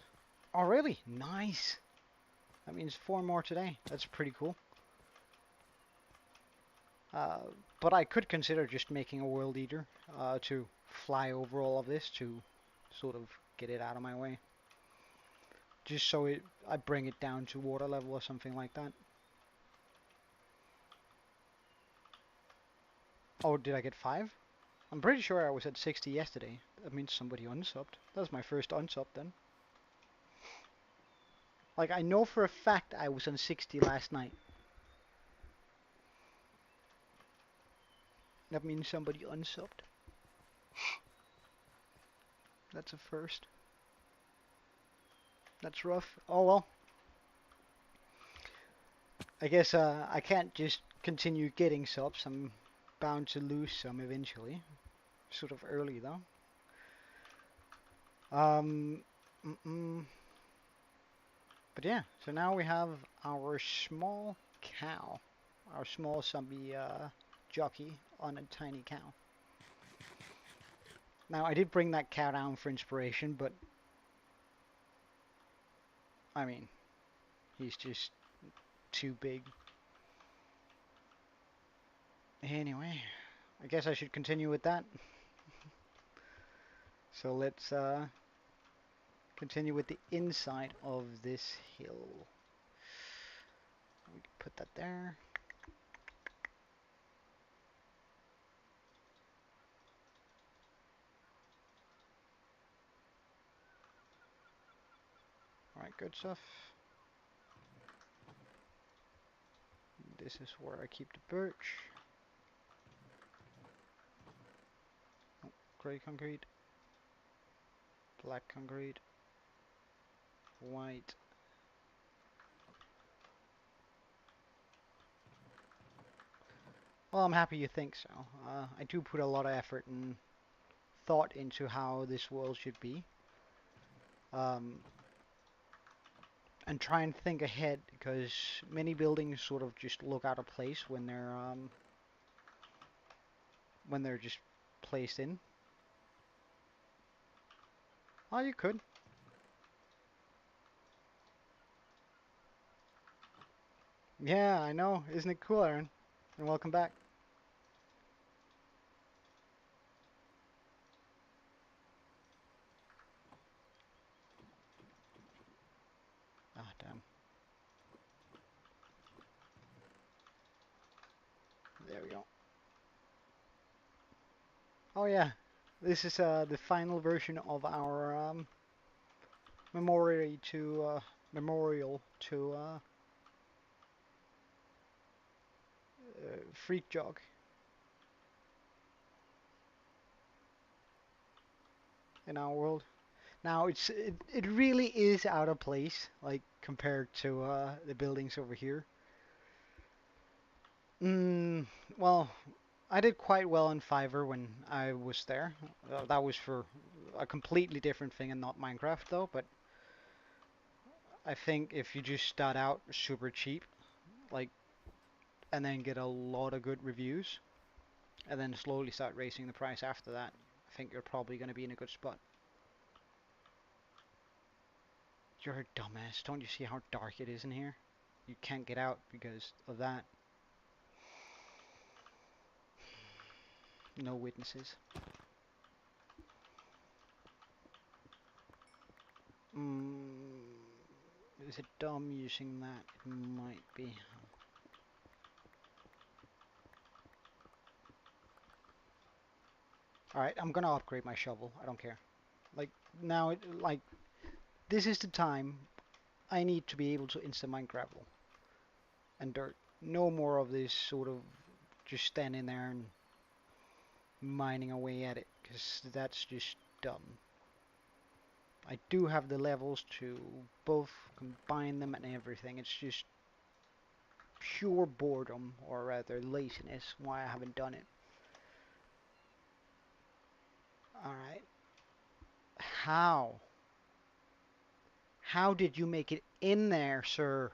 Speaker 1: Oh really? Nice. That means 4 more today. That's pretty cool. But I could consider just making a world eater to fly over all of this to sort of get it out of my way. Just so I bring it down to water level or something like that. Oh, did I get 5? I'm pretty sure I was at 60 yesterday. That means somebody unsubbed. That's my first unsub then. Like, I know for a fact I was on 60 last night. That means somebody unsubbed. That's a first. That's rough. Oh well. I guess I can't just continue getting subs. I'm bound to lose some eventually. Sort of early though. But yeah, so now we have our small cow. Our small zombie jockey on a tiny cow. Now I did bring that cow down for inspiration, but I mean, he's just too big. Anyway, I guess I should continue with that. So let's continue with the inside of this hill. We can put that there. Alright, good stuff. This is where I keep the birch. Oh, grey concrete. Black concrete. White. Well, I'm happy you think so. I do put a lot of effort and thought into how this world should be. And try and think ahead, because many buildings sort of just look out of place when they're just placed in. Oh, you could. Yeah, I know. Isn't it cool, Aaron? And welcome back. Ah, damn. There we go. Oh yeah, this is the final version of our memorial to memorial to Freak Jog in our world. Now it really is out of place, like compared to the buildings over here. Mm, well, I did quite well in Fiverr when I was there. That was for a completely different thing and not Minecraft though, but I think if you just start out super cheap, like, and then get a lot of good reviews, and then slowly start raising the price after that, I think you're probably going to be in a good spot. You're a dumbass. Don't you see how dark it is in here? You can't get out because of that. No witnesses. Mm, is it dumb using that? It might be. Alright, I'm gonna upgrade my shovel. I don't care. Like, now, like, this is the time I need to be able to instant mine gravel and dirt. No more of this sort of just standing there and mining away at it, because that's just dumb. I do have the levels to both combine them and everything. It's just pure boredom, or rather laziness, why I haven't done it. Alright. How? How did you make it in there, sir?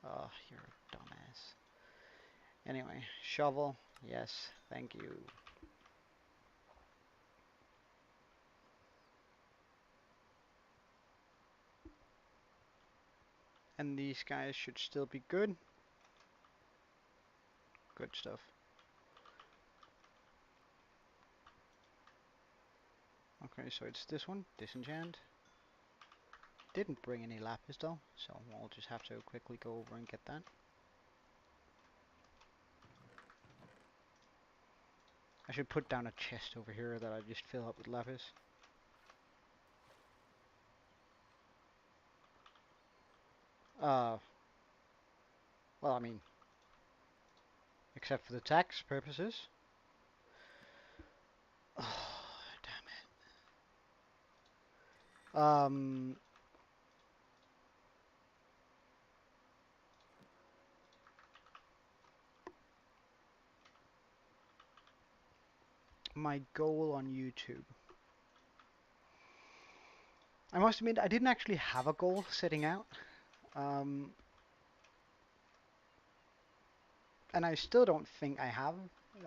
Speaker 1: Oh, you're a dumbass. Anyway, shovel. Yes, thank you. And these guys should still be good. Good stuff. Okay, so it's this one, disenchant. Didn't bring any lapis though, so we'll just have to quickly go over and get that. I should put down a chest over here that I just fill up with lapis. Uh, well, I mean, except for the tax purposes. Oh, damn it. My goal on YouTube. I must admit, I didn't actually have a goal setting out. Um, and I still don't think I have.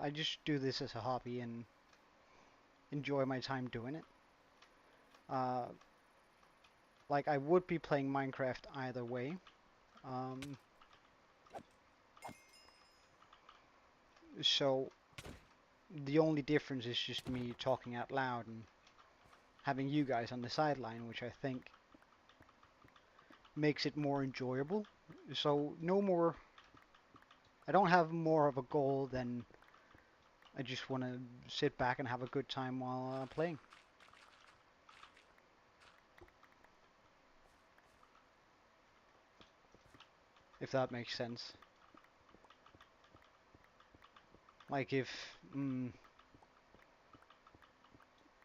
Speaker 1: I just do this as a hobby and enjoy my time doing it. Uh, like, I would be playing Minecraft either way. Um, so the only difference is just me talking out loud and having you guys on the sideline, which I think makes it more enjoyable. So no more, I don't have more of a goal than I just want to sit back and have a good time while playing. If that makes sense. Like if, and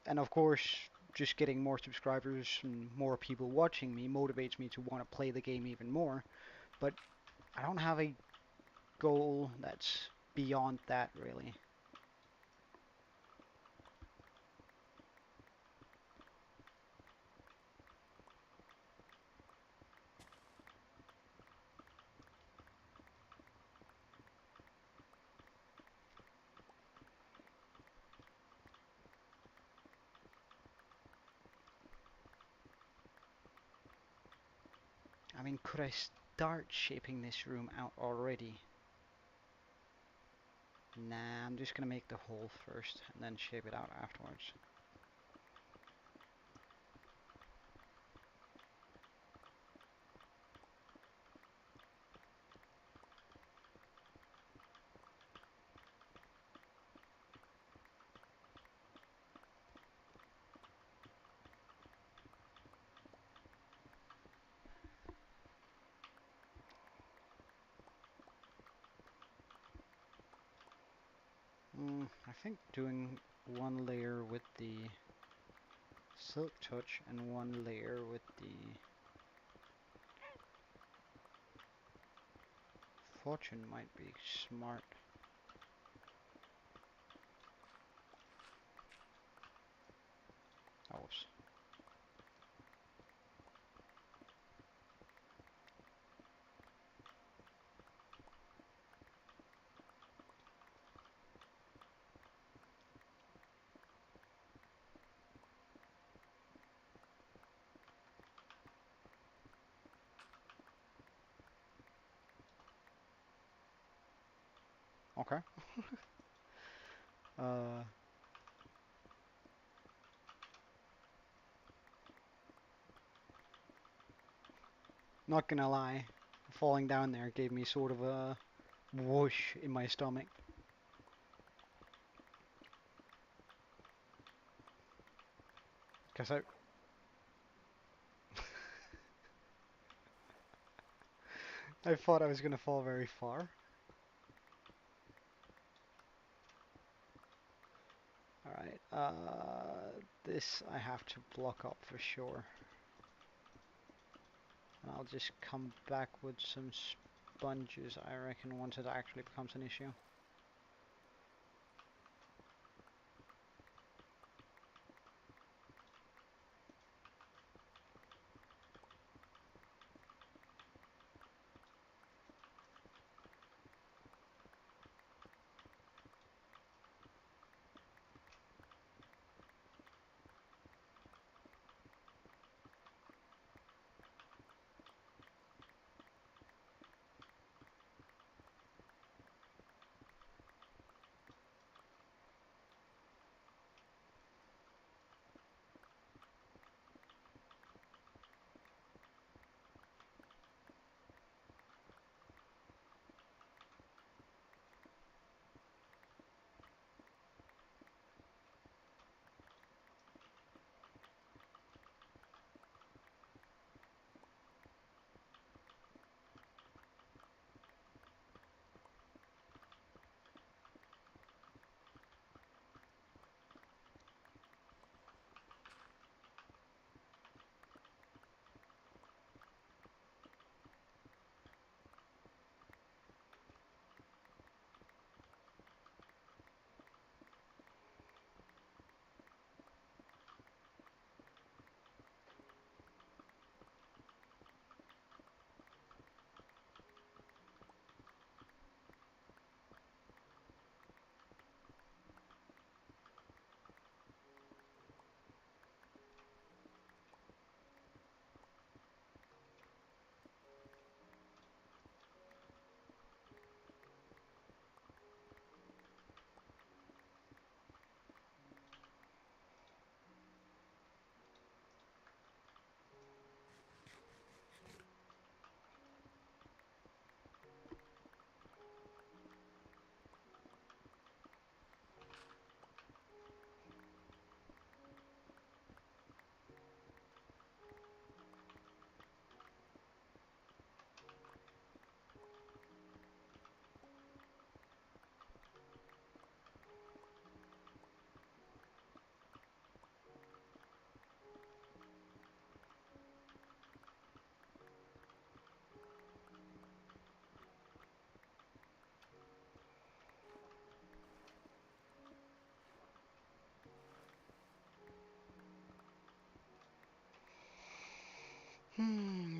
Speaker 1: of course, just getting more subscribers and more people watching me motivates me to want to play the game even more. But I don't have a goal that's beyond that, really. I mean, could I start shaping this room out already? Nah, I'm just gonna make the hole first and then shape it out afterwards. I think doing one layer with the silk touch and one layer with the fortune might be smart. Oops. Okay. uh, Not gonna lie, falling down there gave me sort of a whoosh in my stomach. Cause I thought I was gonna fall very far. Alright, this I have to block up for sure. And I'll just come back with some sponges, I reckon, once it actually becomes an issue.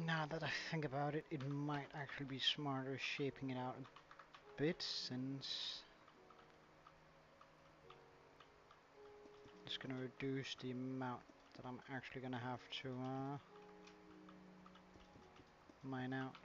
Speaker 1: Now that I think about it, it might actually be smarter shaping it out a bit, since it's gonna reduce the amount that I'm actually gonna have to mine out.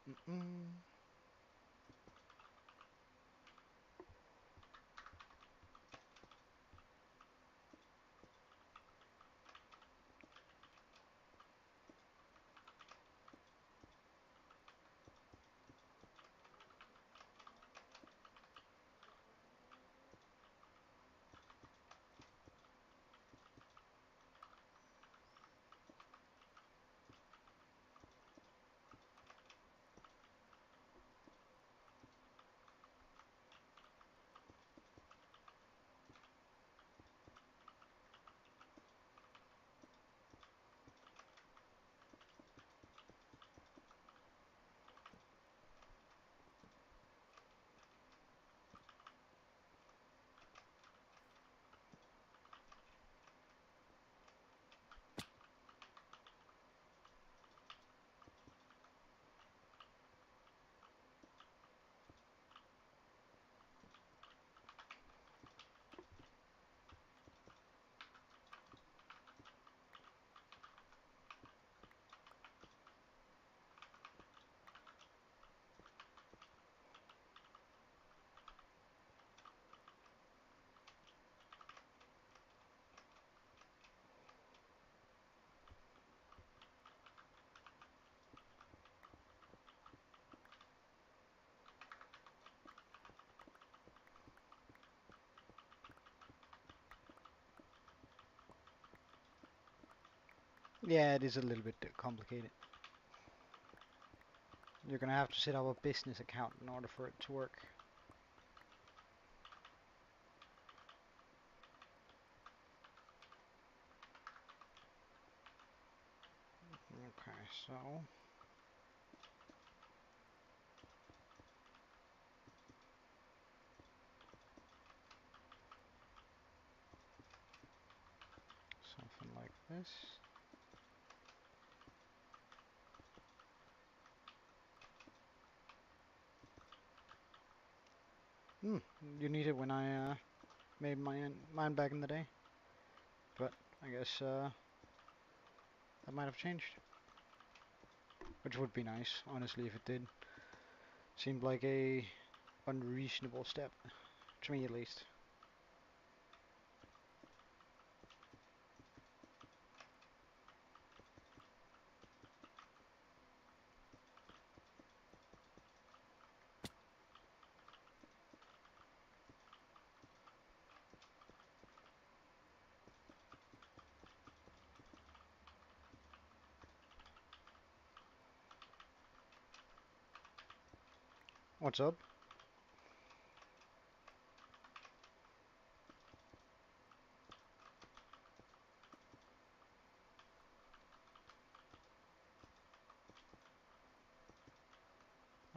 Speaker 1: Mm. Yeah, it is a little bit complicated. You're gonna have to set up a business account in order for it to work. Okay, so something like this. Hmm, you need it when I made mine back in the day, but I guess that might have changed, which would be nice, honestly, if it did. Seemed like a unreasonable step, to me at least. What's up?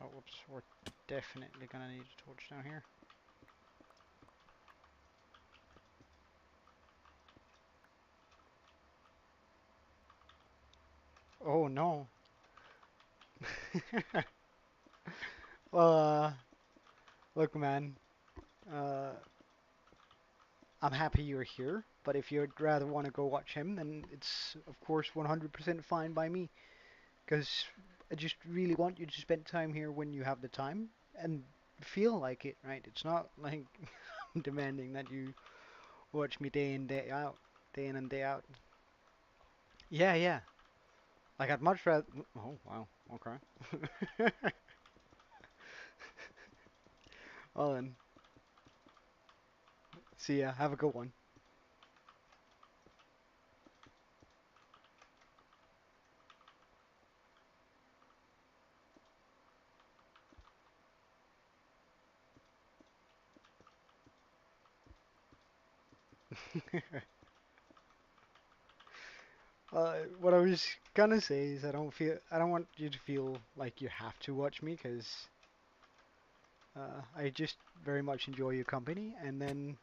Speaker 1: Oh, whoops, we're definitely gonna need a torch down here. Oh no. Well, look, man. Uh, I'm happy you're here, but if you'd rather want to go watch him, then it's of course 100% fine by me. Because I just really want you to spend time here when you have the time and feel like it, right? It's not like I'm demanding that you watch me day in, day out, day in and day out. Yeah, yeah. Like I'd much rather. Oh, wow. Okay. Well then, see ya. Have a good one. What I was gonna say is I don't want you to feel like you have to watch me because I just very much enjoy your company and then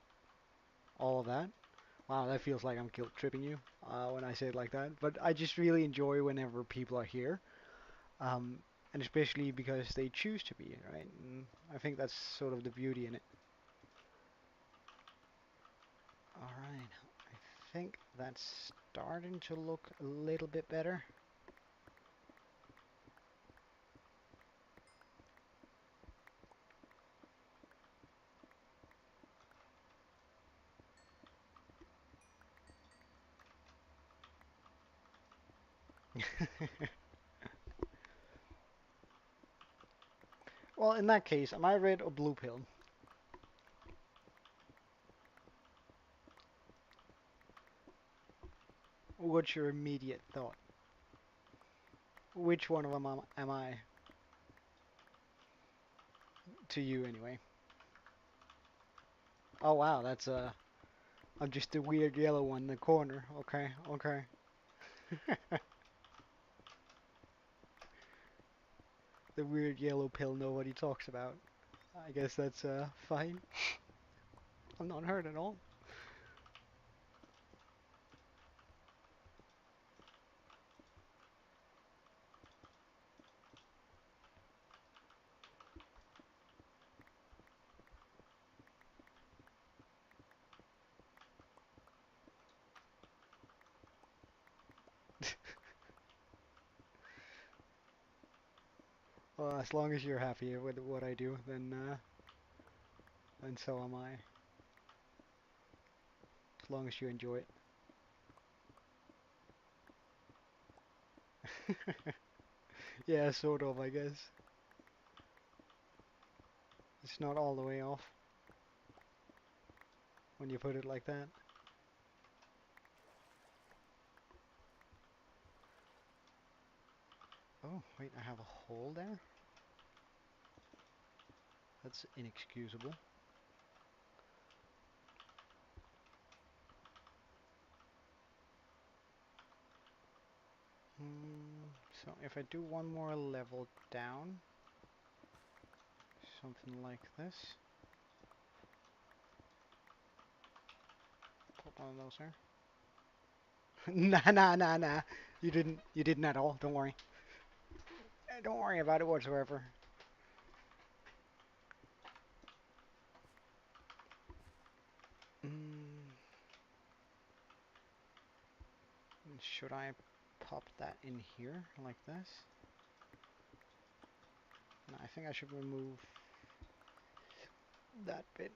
Speaker 1: all of that. Wow, that feels like I'm guilt tripping you when I say it like that. But I just really enjoy whenever people are here, um, and especially because they choose to be, right? And I think that's sort of the beauty in it. All right, I think that's starting to look a little bit better. Well, in that case, am I red or blue pill? What's your immediate thought? Which one of them am I? To you, anyway. Oh wow, that's I'm just the weird yellow one in the corner. Okay, okay. The weird yellow pill nobody talks about. I guess that's fine. I'm not hurt at all. Well, as long as you're happy with what I do, then so am I. As long as you enjoy it. Yeah, sort of, I guess. It's not all the way off when you put it like that. Oh, wait, I have a hole there? That's inexcusable. So if I do one more level down, something like this. Put one of those there. Nah, nah, nah, nah. You didn't at all. Don't worry. Don't worry about it whatsoever. Mm, should I pop that in here like this? No, I think I should remove that bit.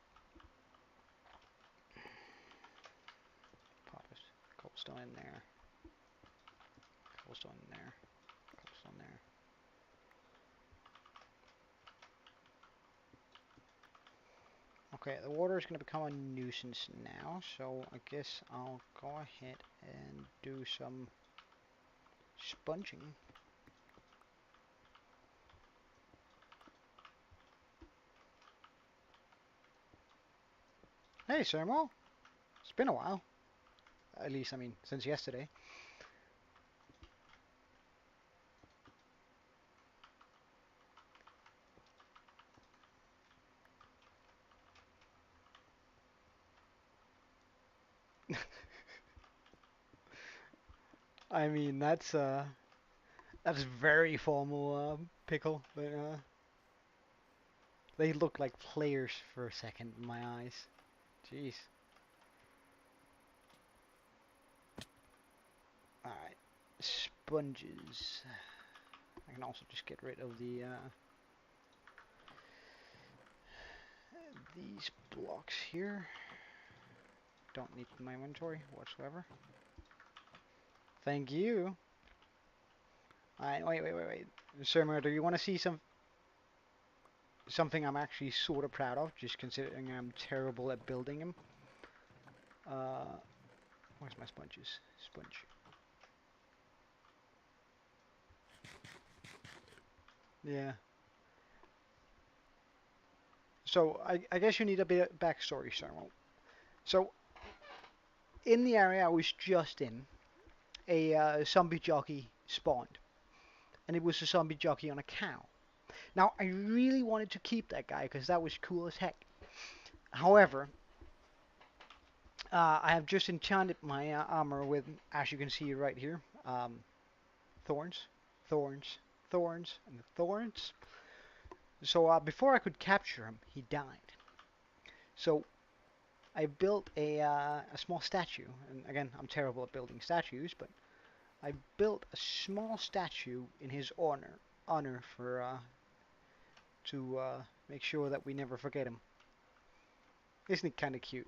Speaker 1: Pop it. Cobblestone in there. Cobblestone in there. Cobblestone there. Okay, the water is going to become a nuisance now, so I guess I'll go ahead and do some sponging. Hey, Sermo. It's been a while. At least, I mean, since yesterday. I mean, that's very formal, pickle, but they look like players for a second in my eyes. Jeez. Alright. Sponges. I can also just get rid of these blocks here. Don't need my inventory whatsoever. Thank you. Alright, wait. Sir Murder, you want to see something I'm actually sort of proud of, just considering I'm terrible at building them? Where's my sponges? Sponge. Yeah. So I guess you need a bit of backstory, Sermo. So in the area I was just in, a zombie jockey spawned, and it was a zombie jockey on a cow. Now I really wanted to keep that guy because that was cool as heck. However, I have just enchanted my armor with, as you can see right here, thorns, thorns, thorns, and thorns. So before I could capture him, he died. So I built a small statue, and again, I'm terrible at building statues, but I built a small statue in his honor for to make sure that we never forget him. Isn't it kind of cute?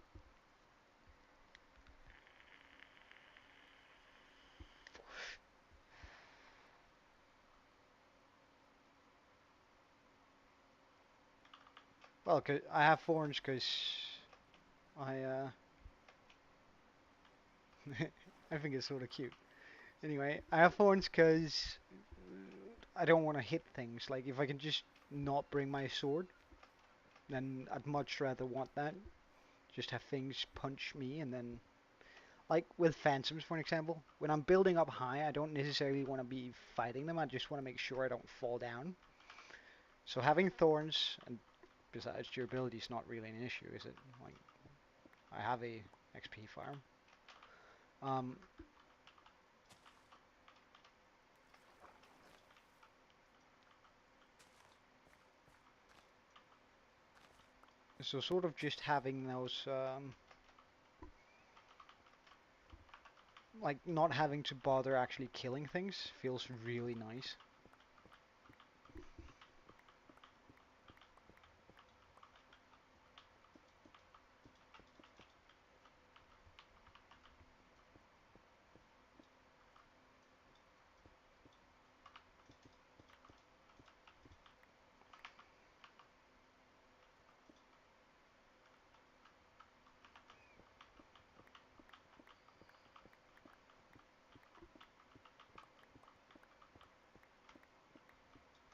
Speaker 1: Well, 'cause I have thorns because I I think it's sort of cute. Anyway, I have thorns because I don't want to hit things. Like if I can just not bring my sword, then I'd much rather want that. Just have things punch me and then like with phantoms for example, when I'm building up high, I don't necessarily want to be fighting them. I just want to make sure I don't fall down. So having thorns and besides durability is not really an issue, is it? Like I have a XP farm. Um, so sort of just having those like not having to bother actually killing things feels really nice.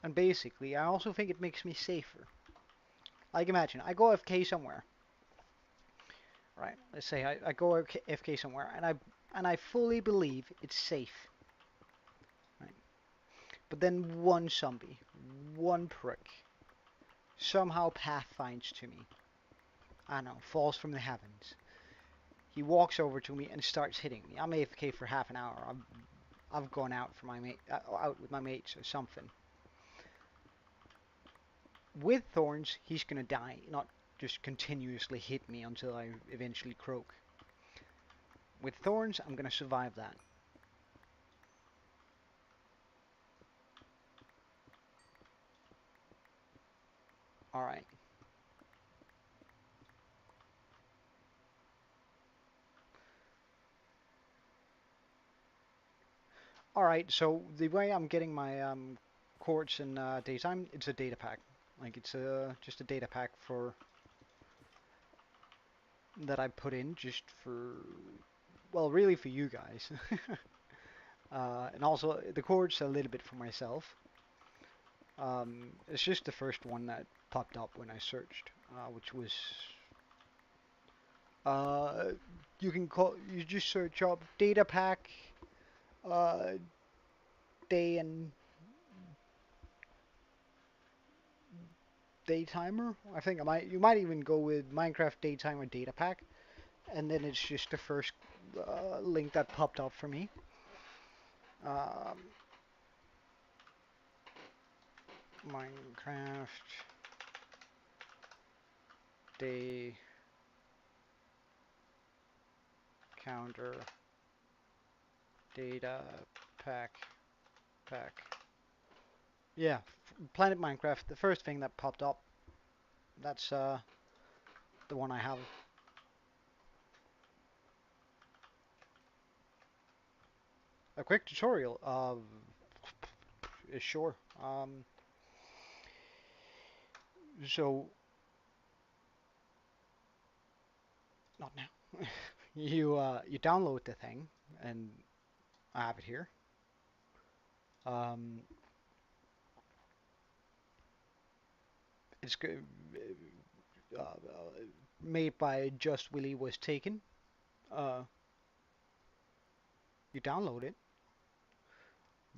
Speaker 1: And basically, I also think it makes me safer. Like imagine I go FK somewhere, right? Let's say I go FK somewhere, and I fully believe it's safe, right? But then one zombie, one prick, somehow path finds to me. I don't know, falls from the heavens. He walks over to me and starts hitting me. I'm AFK for half an hour. I've gone out for my mate, out with my mates or something. With thorns, he's gonna die, not just continuously hit me until I eventually croak. With thorns, I'm gonna survive that. Alright. Alright, so the way I'm getting my quartz in daytime, it's a data pack. Like it's just a data pack for that I put in just for, well, really for you guys. And also the quartz a little bit for myself. It's just the first one that popped up when I searched, which was uh, you just search up data pack uh, day and daytimer. I think you might even go with Minecraft daytimer data pack, and then it's just the first link that popped up for me. Um, Minecraft day counter data pack. Yeah, Planet Minecraft. The first thing that popped up. That's the one I have. A quick tutorial. Sure. So not now. You download the thing, and I have it here. Um, it's made by Just Willy was taken. Uh, you download it.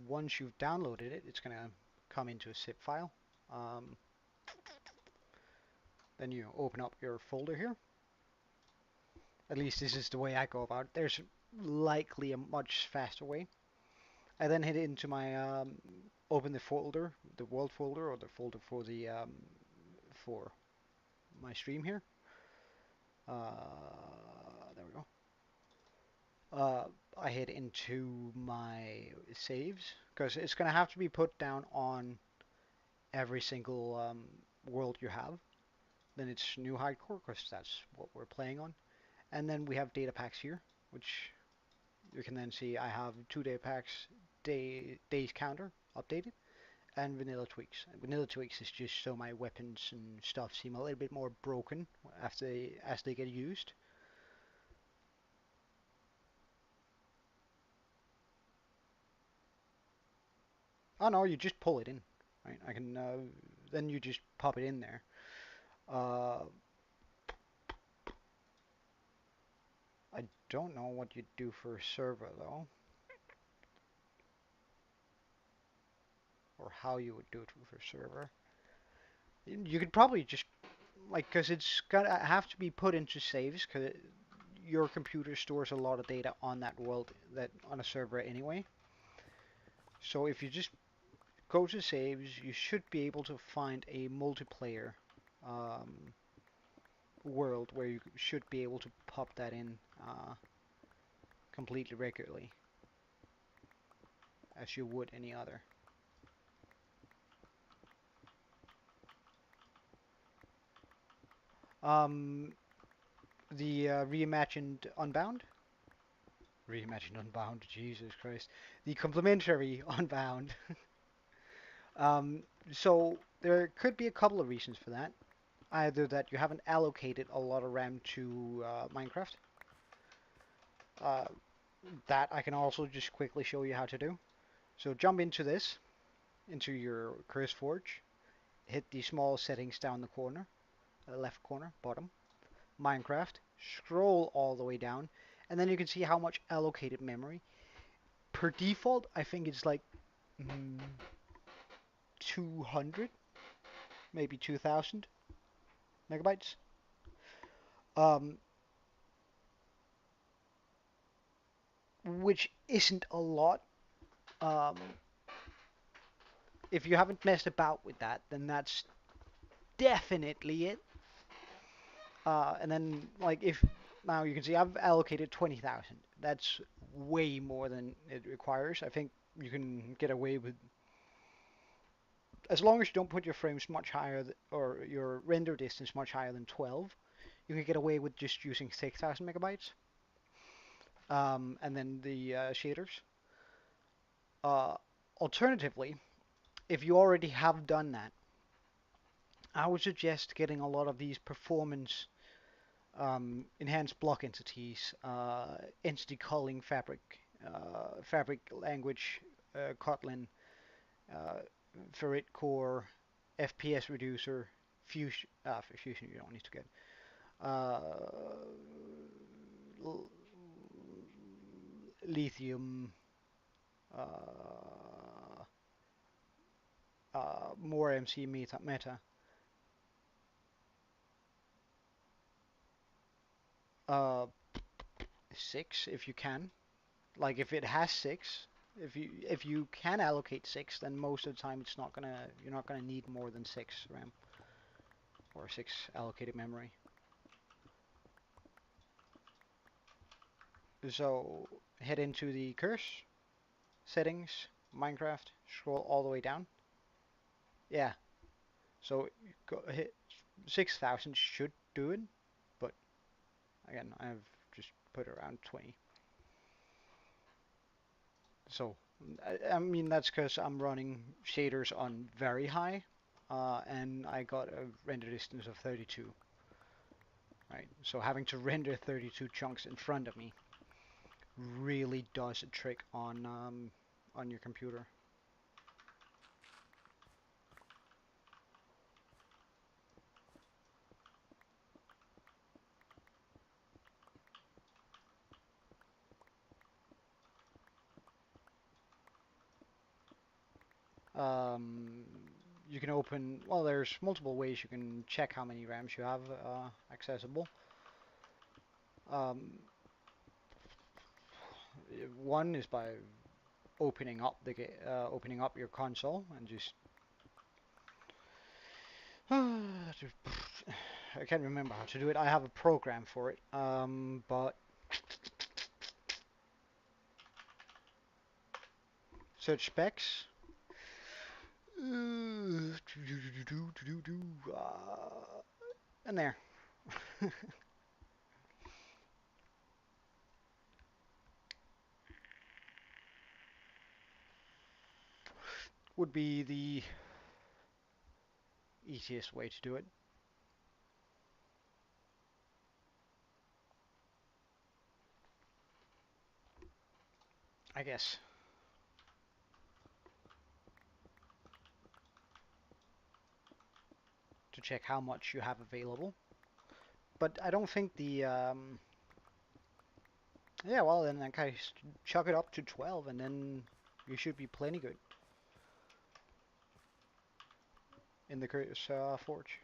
Speaker 1: Once you've downloaded it, it's gonna come into a zip file. Um, then you open up your folder here. At least this is the way I go about it. There's likely a much faster way. I then head into my open the folder, the world folder, or the folder for the for my stream here. There we go. Uh, I head into my saves because it's gonna have to be put down on every single world you have. Then it's new hardcore because that's what we're playing on. And then we have data packs here, which you can then see I have 2 day packs, days counter updated, and vanilla tweaks. Vanilla tweaks is just so my weapons and stuff seem a little bit more broken as they get used. Oh no, you just pull it in, right? I can then you just pop it in there. Uh, I don't know what you do for a server though, or how you would do it for a server. You could probably just like, because it's gonna have to be put into saves, because your computer stores a lot of data on that world, that on a server anyway. So if you just go to saves, you should be able to find a multiplayer um, world where you should be able to pop that in completely regularly, as you would any other. Um, the reimagined Unbound? Reimagined Unbound, Jesus Christ. The complementary Unbound. Um, so there could be a couple of reasons for that. Either that you haven't allocated a lot of RAM to Minecraft. Uh, that I can also just quickly show you how to do. So jump into this, into your Curse Forge, hit the small settings down the corner, left corner, bottom, Minecraft, scroll all the way down, and then you can see how much allocated memory. Per default, I think it's like 200, maybe 2000 megabytes. Um, which isn't a lot. Um, if you haven't messed about with that, then that's definitely it. And then, like, if now you can see I've allocated 20,000. That's way more than it requires. I think you can get away with, as long as you don't put your frames much higher, or your render distance much higher than 12, you can get away with just using 6,000 megabytes. And then the shaders. Uh, Alternatively, if you already have done that, I would suggest getting a lot of these performance enhanced block entities, entity culling fabric, fabric language, Kotlin, uh, Ferrit core, FPS reducer, fusion. For fusion, you don't need to get uh, lithium, uh, more MC meta. Uh, 6 if you can. Like if it has 6, if you can allocate 6, then most of the time you're not gonna need more than 6 RAM or 6 allocated memory. So head into the curse settings, Minecraft, scroll all the way down. Yeah. So hit 6,000 should do it, but again, I've just put around 20. So, I mean, that's because I'm running shaders on very high, and I got a render distance of 32, right? So having to render 32 chunks in front of me really does a trick on your computer. Um, you can open, well, there's multiple ways you can check how many RAMs you have accessible. Um, One is by opening up your console and just I can't remember how to do it. I have a program for it, but search specs. And there. would be the easiest way to do it, I guess. To check how much you have available. But I don't think the yeah, well then I kind of chuck it up to 12 and then you should be plenty good in the Curtis Forge.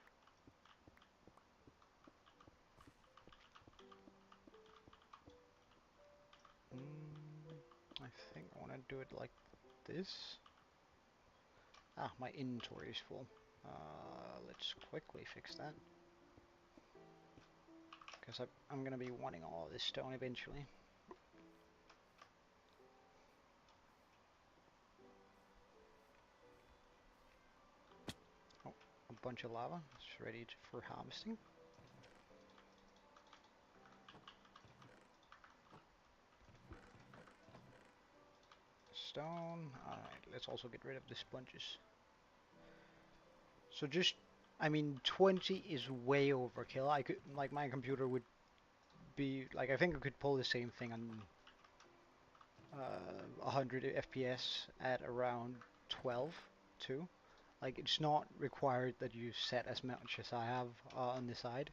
Speaker 1: I think I want to do it like this. Ah, my inventory is full. Let's quickly fix that. Because I'm going to be wanting all this stone eventually. Oh, a bunch of lava. It's ready for harvesting. Stone. Alright, let's also get rid of the sponges. So just, I mean, 20 is way overkill. I could, like, my computer would be, like, I think I could pull the same thing on 100 FPS at around 12 too. Like, it's not required that you set as much as I have on the side.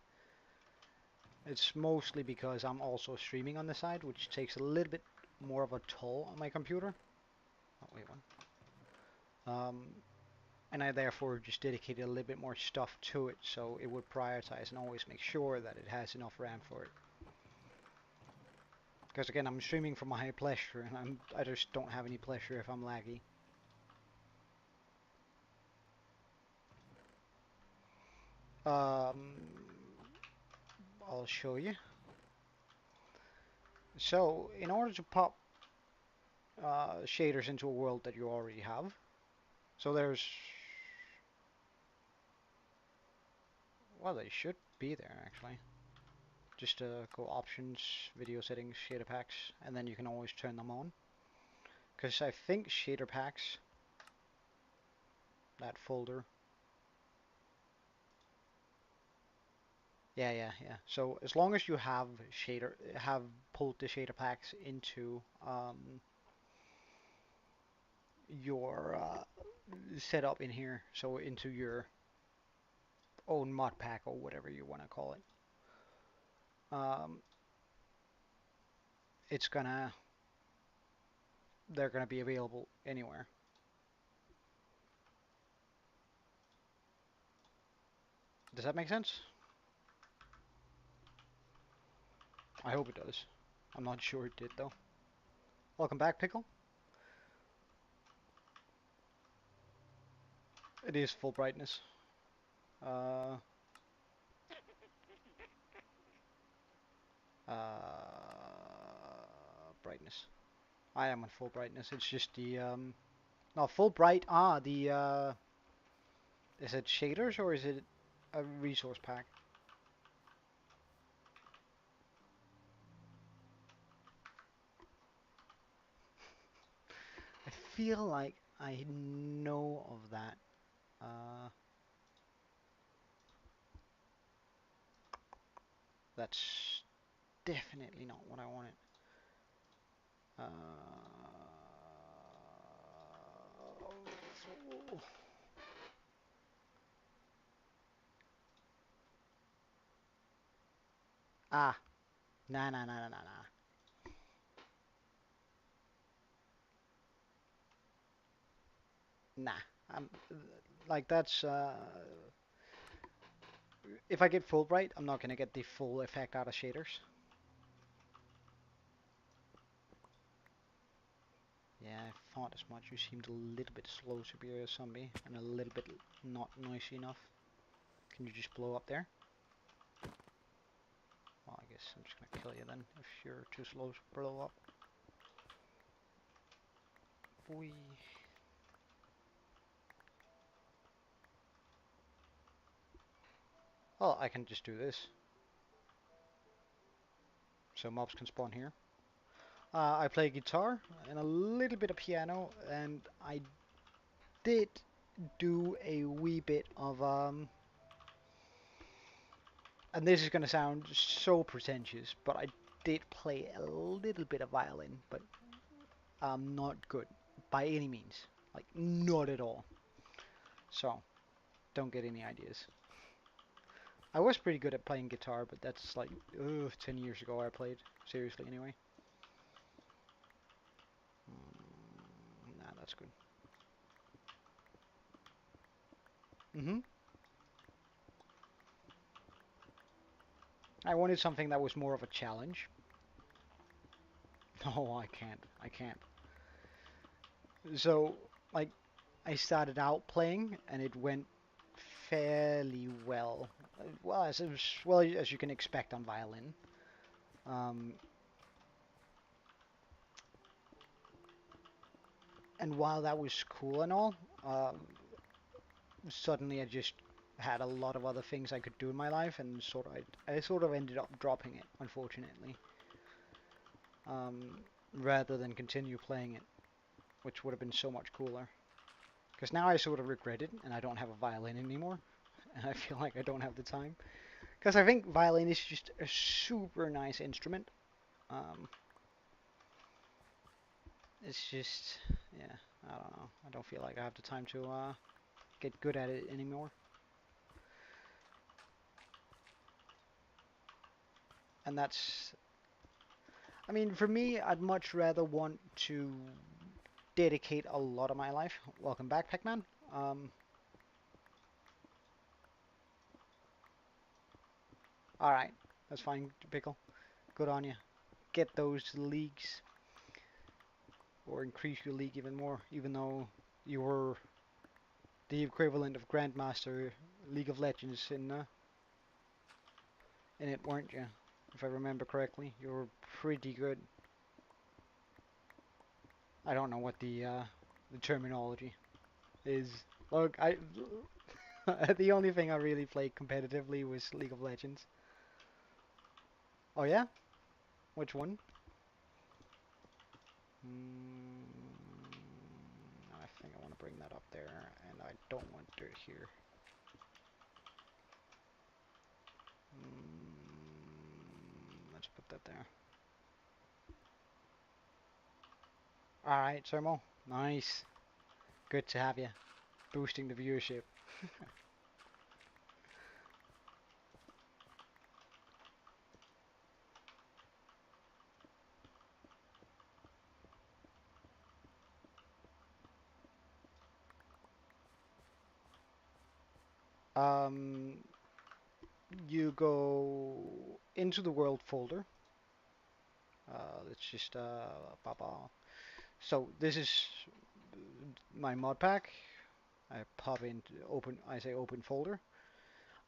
Speaker 1: It's mostly because I'm also streaming on the side, which takes a little bit more of a toll on my computer. Oh, wait, one. And I therefore just dedicated a little bit more stuff to it, so it would prioritize and always make sure that it has enough RAM for it. Because again, I'm streaming for my pleasure, and I just don't have any pleasure if I'm laggy. Um, I'll show you. So, in order to pop shaders into a world that you already have, so there's, well, they should be there actually. Just go options, video settings, shader packs, and then you can always turn them on. Because I think shader packs, that folder. Yeah. So as long as you have pulled the shader packs into your setup in here, so into your own mod pack or whatever you want to call it, um, it's gonna they're gonna be available anywhere. Does that make sense? I hope it does. I'm not sure it did though. Welcome back, Pickle. It is full brightness. Uh, brightness. I am on full brightness. It's just the no full bright. The is it shaders or is it a resource pack? I feel like I know of that. Uh, that's definitely not what I wanted. Uh, ah, nah. Nah, I'm like that's if I get full bright, I'm not gonna get the full effect out of shaders. Yeah, I thought as much. You seemed a little bit slow to be a zombie and a little bit not noisy enough. Can you just blow up there? Well, I guess I'm just gonna kill you then if you're too slow to blow up. Boy. Well, I can just do this. So mobs can spawn here. I play guitar and a little bit of piano, and I did do a wee bit of and this is going to sound so pretentious, but I did play a little bit of violin, but I'm not good by any means. Like, not at all. So, don't get any ideas. I was pretty good at playing guitar, but that's like, 10 years ago I played. Seriously, anyway. Nah, that's good. I wanted something that was more of a challenge. No, I can't. I can't. So, like, I started out playing, and it went fairly well. Well, as well as you can expect on violin. Um, and while that was cool and all, suddenly I just had a lot of other things I could do in my life, and I sort of ended up dropping it, unfortunately, rather than continue playing it, which would have been so much cooler. Because now I sort of regret it, and I don't have a violin anymore, and I feel like I don't have the time. Because I think violin is just a super nice instrument. Um, it's just, yeah, I don't know. I don't feel like I have the time to get good at it anymore. And that's, I mean, for me, I'd much rather want to dedicate a lot of my life. Welcome back, Pac-Man. All right, that's fine, Pickle. Good on you. Get those leagues, or increase your league even more, even though you were the equivalent of Grandmaster League of Legends in it, weren't you? If I remember correctly, you were pretty good. I don't know what the terminology is. Look, I the only thing I really played competitively was League of Legends. Oh yeah? Which one? I think I want to bring that up there, and I don't want dirt here. Let's put that there. Alright, Sermo. Nice. Good to have you. Boosting the viewership. Um, you go into the world folder. Let's just so this is my mod pack. I pop in open. I say open folder.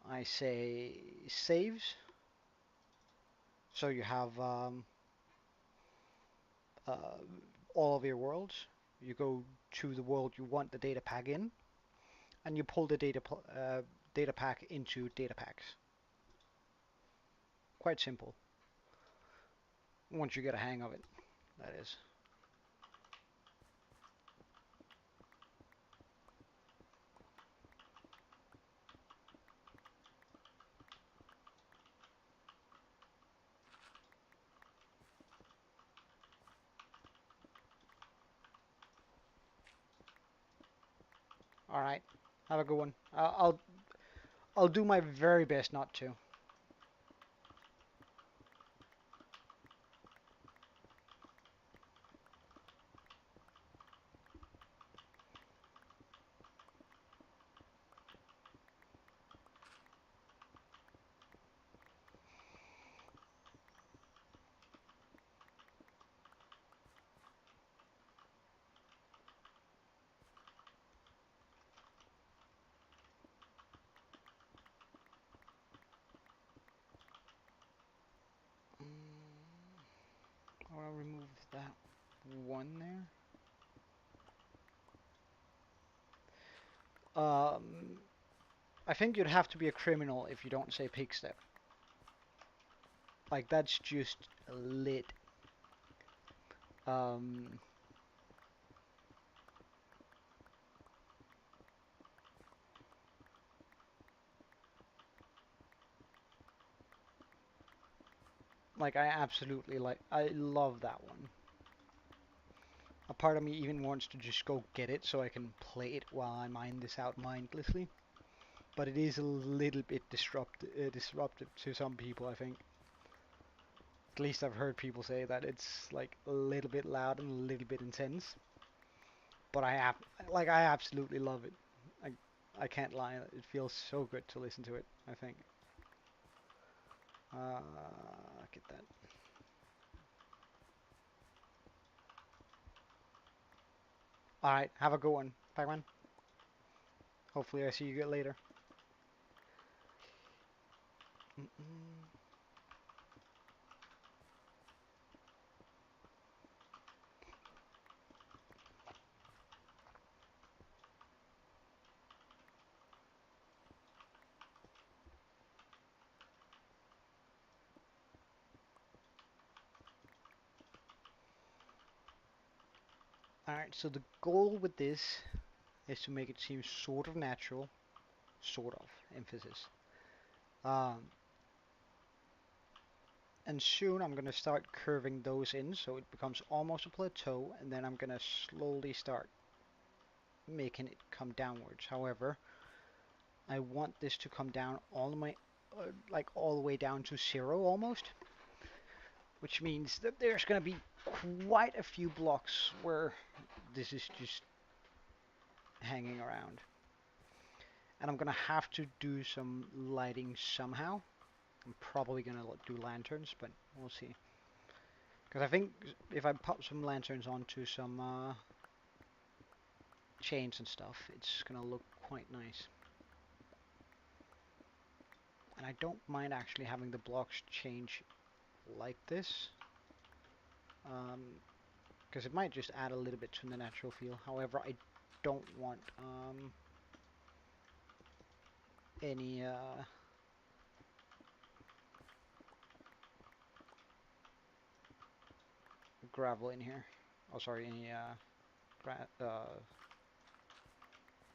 Speaker 1: I say saves. So you have uh, all of your worlds. You go to the world you want the data pack in, and you pull the data pack into data packs. Quite simple. Once you get a hang of it, that is. All right. Have a good one. I'll do my very best not to. I'll remove that one there. I think you'd have to be a criminal if you don't say pig step. Like, that's just lit. Um, Like I love that one. A part of me even wants to just go get it so I can play it while I mine this out mindlessly. But it is a little bit disruptive to some people, I think. At least I've heard people say that it's like a little bit loud and a little bit intense. But I absolutely love it. I I can't lie. It feels so good to listen to it, I think. Get that. Alright, have a good one, Pac-Man. Hopefully I see you later. Mm -mm. Alright, so the goal with this is to make it seem sort of natural. Sort of, emphasis. Um, and soon I'm going to start curving those in so it becomes almost a plateau, and then I'm going to slowly start making it come downwards. However, I want this to come down all the way, like all the way down to zero almost, which means that there's going to be quite a few blocks where this is just hanging around. And I'm going to have to do some lighting somehow. I'm probably going to do lanterns, but we'll see. Because I think if I pop some lanterns onto some chains and stuff, it's going to look quite nice. And I don't mind actually having the blocks change like this. Because it might just add a little bit to the natural feel. However, I don't want any gravel in here. Oh, sorry, any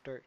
Speaker 1: dirt.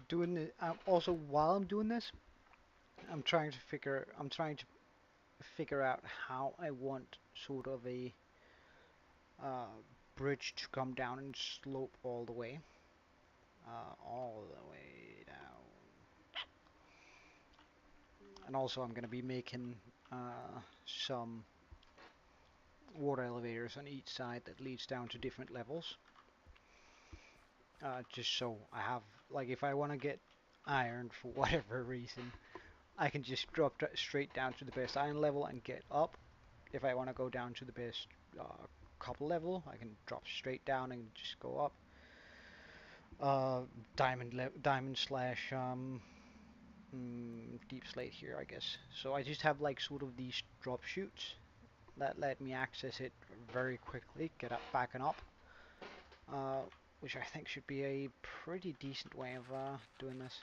Speaker 1: Doing it, also while I'm doing this, I'm trying to figure out how I want sort of a uh, bridge to come down and slope all the way down. And also I'm going to be making some water elevators on each side that leads down to different levels. Just so I have, like, if I want to get iron for whatever reason, I can just drop straight down to the best iron level and get up. If I want to go down to the best copper level, I can drop straight down and just go up. Diamond slash deep slate here, I guess. So I just have like sort of these drop chutes that let me access it very quickly, get up back and up, uh, which I think should be a pretty decent way of doing this.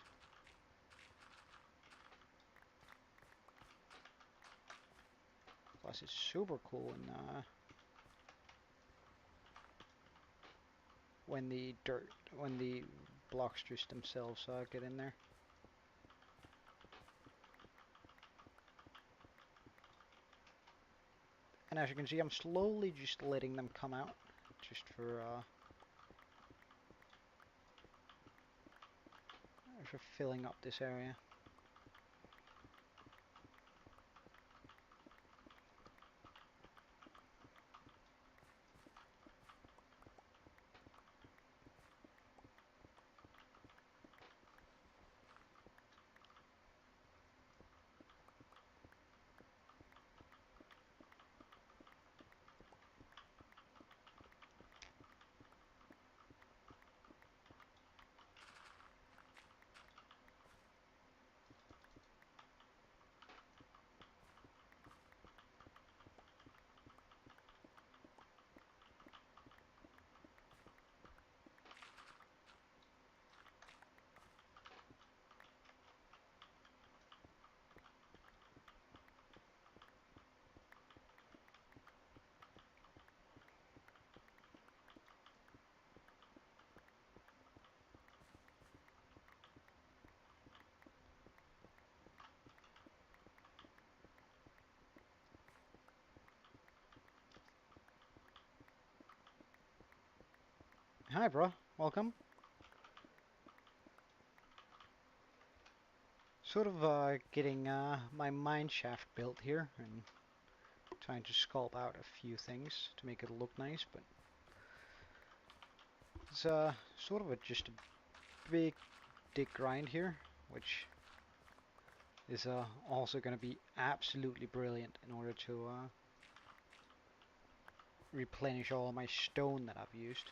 Speaker 1: Plus it's super cool when the blocks just themselves get in there. And as you can see, I'm slowly just letting them come out, just for filling up this area. Hi, bro. Welcome. Sort of getting my mine shaft built here and trying to sculpt out a few things to make it look nice, but it's sort of just a big dig grind here, which is also going to be absolutely brilliant in order to replenish all my stone that I've used.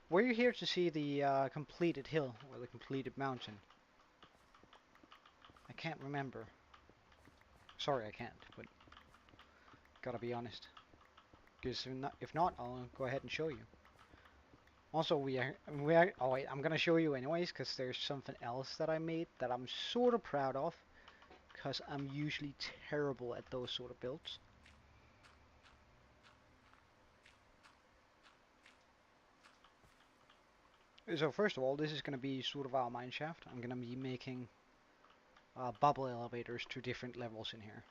Speaker 1: Were you here to see the completed hill or the completed mountain? I can't remember. Sorry, I can't, but gotta be honest. Because if not, I'll go ahead and show you. Also, oh wait, I'm gonna show you anyways, because there's something else that I made that I'm sort of proud of, because I'm usually terrible at those sort of builds. So first of all, this is gonna be sort of our mine shaft. I'm gonna be making bubble elevators to different levels in here.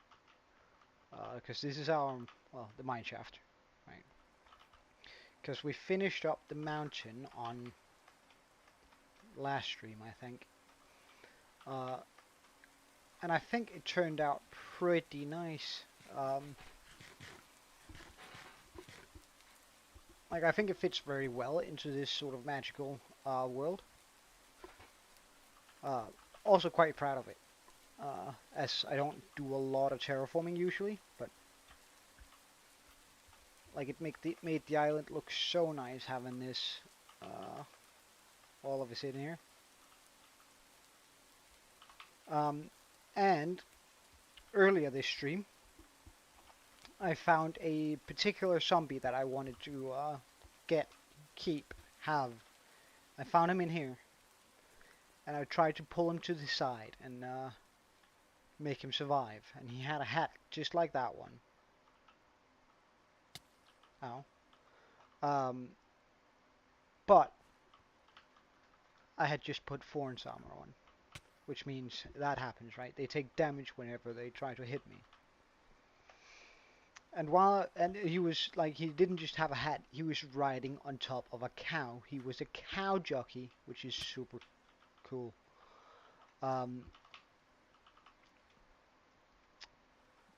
Speaker 1: Because this is our, well, the mine shaft, right? Because we finished up the mountain on last stream, I think. And I think it turned out pretty nice. Like, I think it fits very well into this sort of magical world. Also quite proud of it. As I don't do a lot of terraforming usually, but like it made the island look so nice having this all of us in here. And earlier this stream, I found a particular zombie that I wanted to have. I found him in here, and I tried to pull him to the side and make him survive. And he had a hat just like that one. Ow. But I had just put Thorns armor on, which means that happens, right? They take damage whenever they try to hit me. And he was like, he didn't just have a hat, he was riding on top of a cow. He was a cow jockey, which is super cool.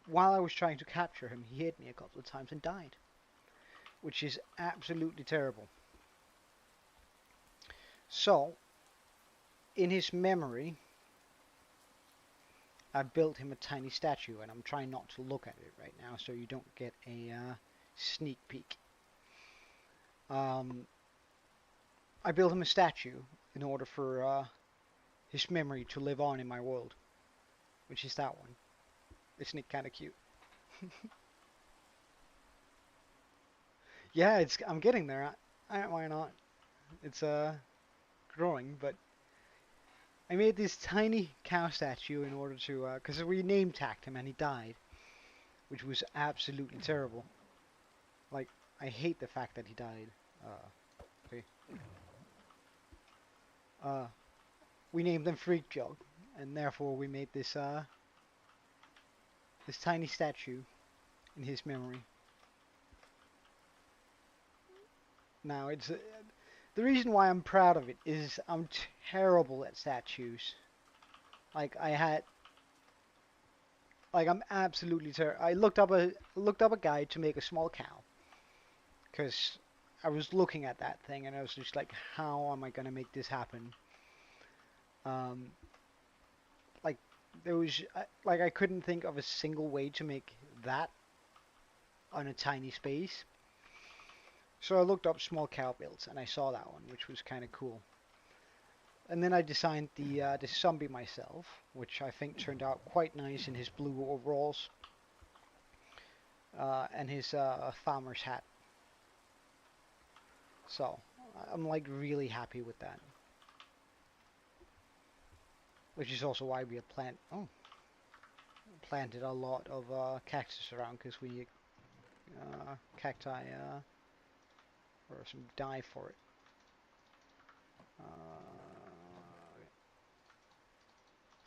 Speaker 1: While I was trying to capture him, he hit me a couple of times and died, which is absolutely terrible. So, in his memory, I built him a tiny statue, and I'm trying not to look at it right now so you don't get a sneak peek. I built him a statue in order for his memory to live on in my world, which is that one. Isn't it kind of cute? Yeah, I'm getting there. Why not? It's growing, but I made this tiny cow statue in order to, because we name tagged him and he died, which was absolutely terrible. Like, I hate the fact that he died. Okay. Uh, we named him Freak Jog, and therefore we made this tiny statue in his memory. Now, the reason why I'm proud of it is I'm terrible at statues. Like I had, like I'm absolutely terrible. I looked up a guide to make a small cow because I was looking at that thing and I was just like, how am I gonna make this happen? Um, like there was like I couldn't think of a single way to make that on a tiny space. So I looked up small cow builds and I saw that one, which was kind of cool. And then I designed the zombie myself, which I think turned out quite nice in his blue overalls and his farmer's hat. So I'm like really happy with that, which is also why we have planted a lot of cactus around because we need cacti or some dye for it.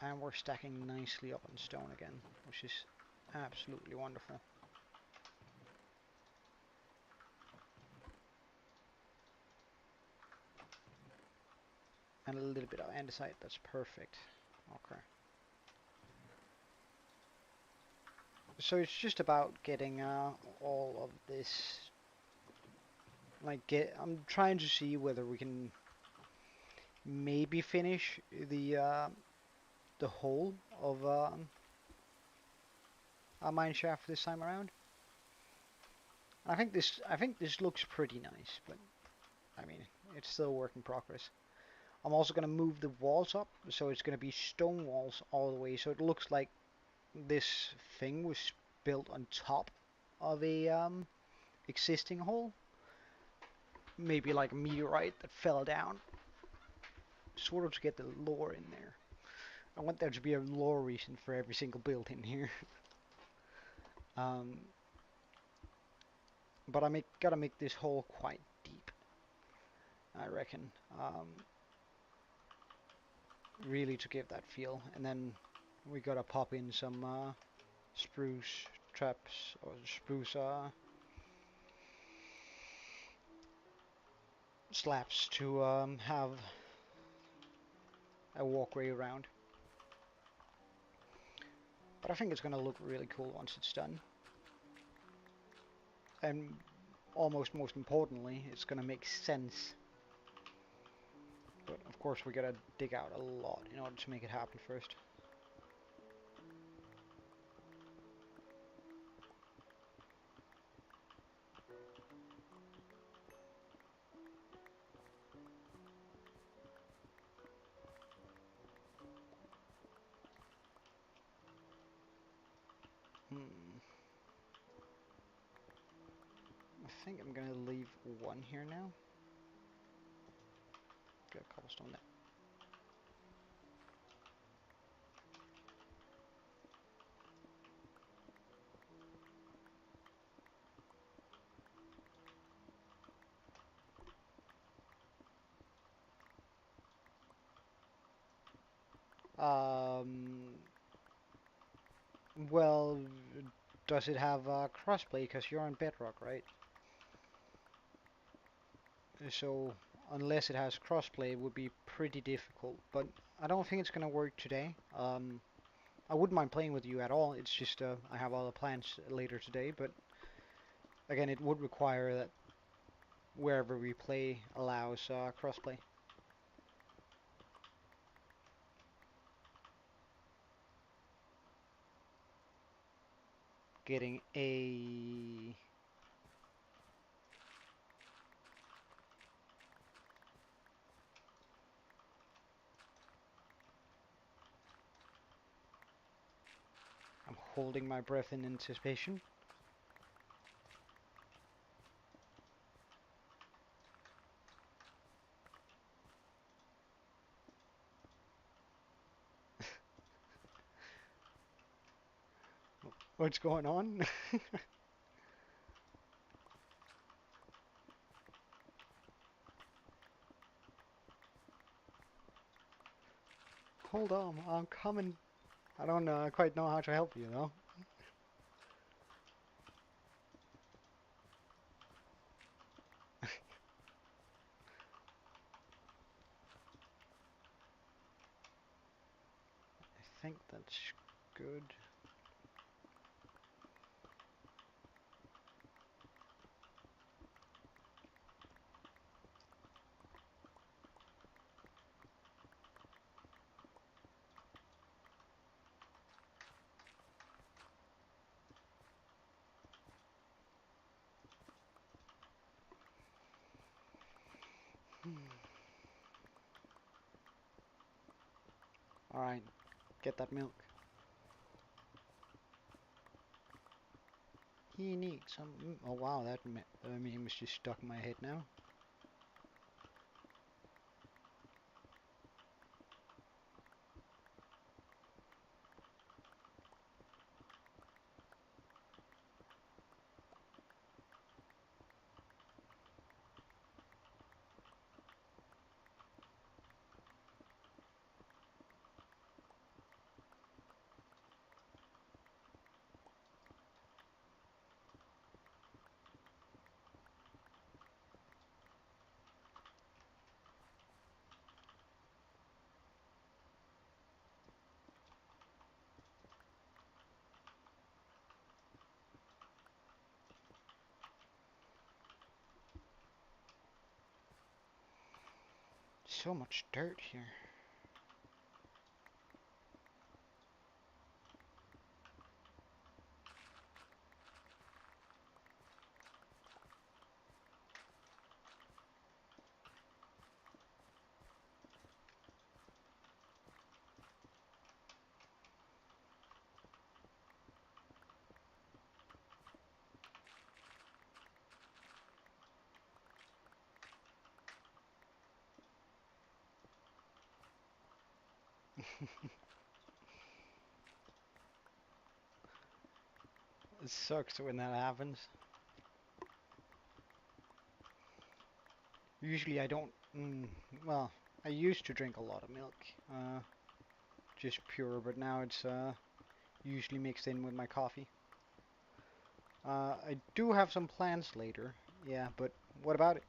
Speaker 1: And we're stacking nicely up on stone again, which is absolutely wonderful. And a little bit of andesite, that's perfect. Okay. So it's just about getting all of this, I'm trying to see whether we can maybe finish the whole of our mine shaft this time around. I think this looks pretty nice, but I mean, it's still a work in progress. I'm also going to move the walls up, so it's going to be stone walls all the way, so it looks like this thing was built on top of a existing hole. Maybe like a meteorite that fell down, sort of to get the lore in there. I want there to be a lore reason for every single build in here. um, but gotta make this hole quite deep, I reckon. Really to give that feel, and then we gotta pop in some spruce traps or spruce slabs to have a walkway around. But I think it's gonna look really cool once it's done. And almost most importantly, it's gonna make sense. But of course we gotta dig out a lot in order to make it happen first. Hmm. I think I'm gonna leave one here now. Get a cobblestone there. Well, does it have crossplay? Because you're on Bedrock, right? So unless it has crossplay, it would be pretty difficult. But I don't think it's gonna work today. I wouldn't mind playing with you at all. It's just I have other plans later today. But again, it would require that wherever we play allows crossplay. Getting a I'm holding my breath in anticipation. What's going on? Hold on, I'm coming. I don't quite know how to help you though. I think that's good. Alright, get that milk. He needs some. Oh wow, that meme is just stuck in my head now. So much dirt here. It sucks when that happens. Usually I don't. Well, I used to drink a lot of milk, just pure, but now it's usually mixed in with my coffee. I do have some plans later, yeah, but what about it?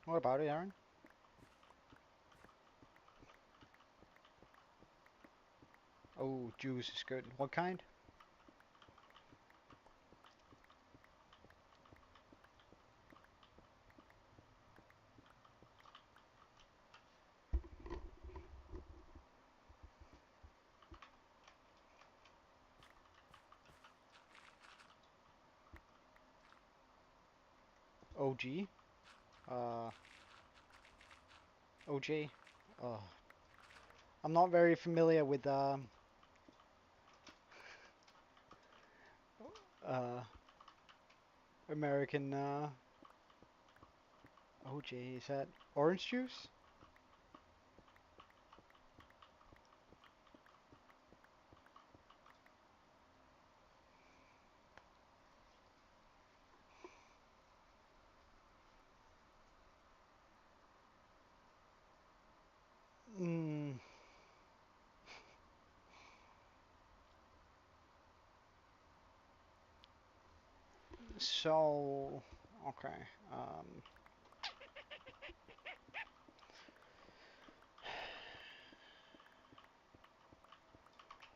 Speaker 1: What about it, Aaron? Oh, juice is good. What kind? OG? Uh, OJ? Oh, I'm not very familiar with uh, American OJ. Is that orange juice? Mm, so, okay.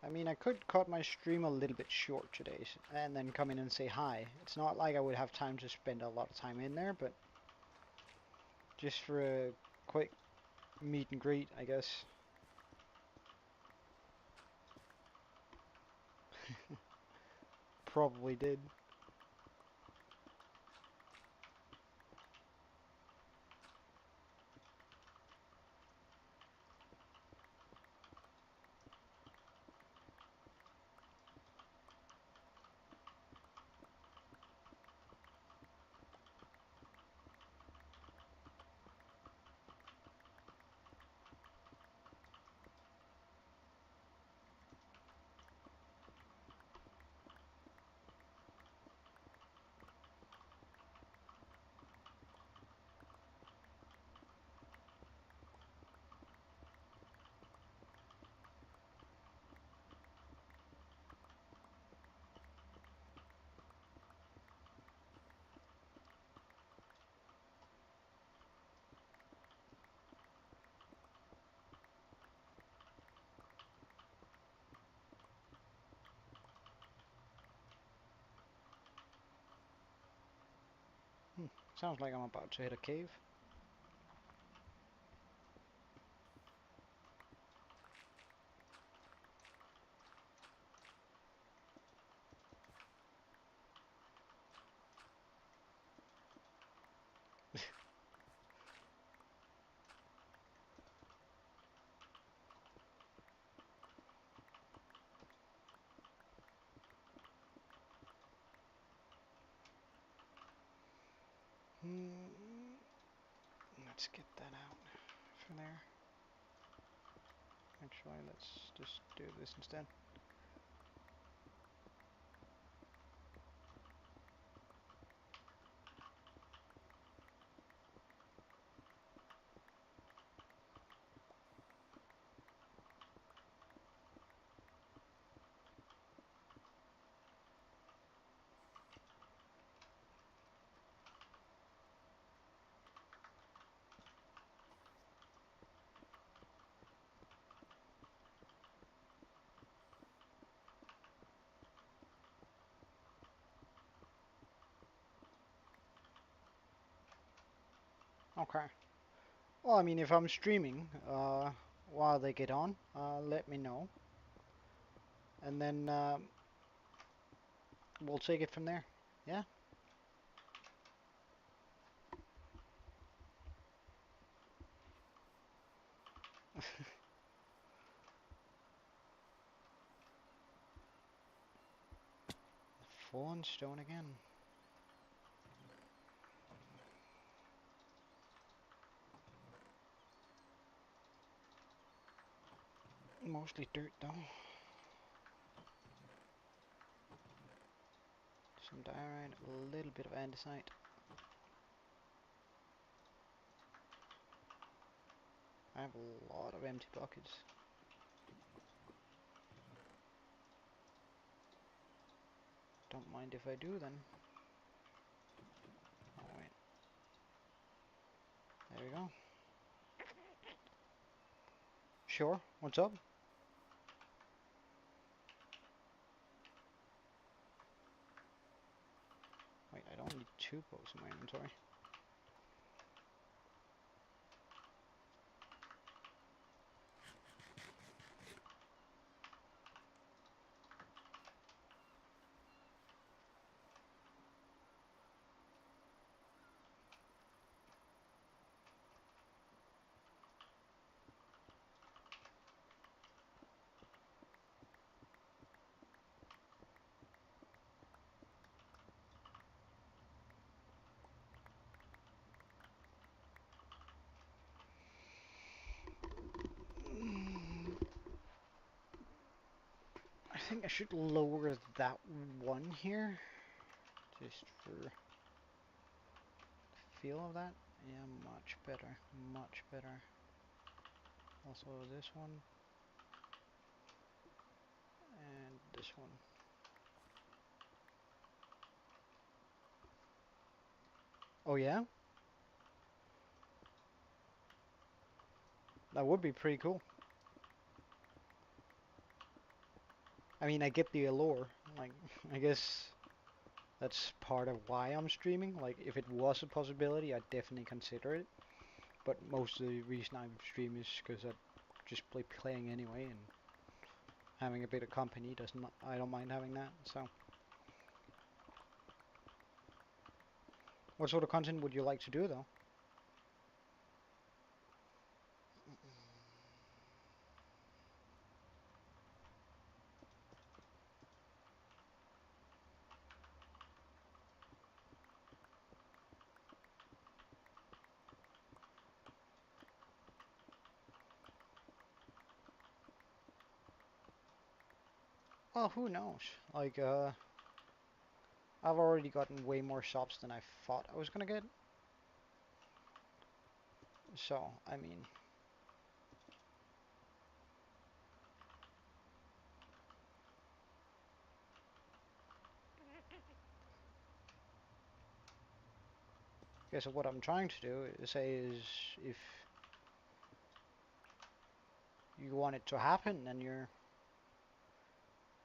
Speaker 1: I mean, I could cut my stream a little bit short today and then come in and say hi. It's not like I would have time to spend a lot of time in there, but just for a quick meet and greet, I guess. probably did. Sounds like I'm about to hit a cave. Let's get that out from there. Actually, let's just do this instead. Okay. Well, I mean, if I'm streaming while they get on, let me know, and then we'll take it from there. Yeah. Full on stone again. Mostly dirt though. Some diorite, a little bit of andesite. I have a lot of empty buckets. Don't mind if I do then. Oh wait. There we go. Sure. What's up? Wait, I don't need 2 bows in my inventory. I think I should lower that one here, just for the feel of that. Yeah, much better, much better. Also this one, and this one. Oh yeah? That would be pretty cool. I mean, I get the allure. Like, I guess that's part of why I'm streaming. Like, if it was a possibility, I'd definitely consider it. But most of the reason I stream is because I just playing anyway, and having a bit of company doesn't. I don't mind having that. So What sort of content would you like to do though? Well, who knows? Like, I've already gotten way more shops than I thought I was gonna get. So, I mean, I guess what I'm trying to do is say is if you want it to happen, then you're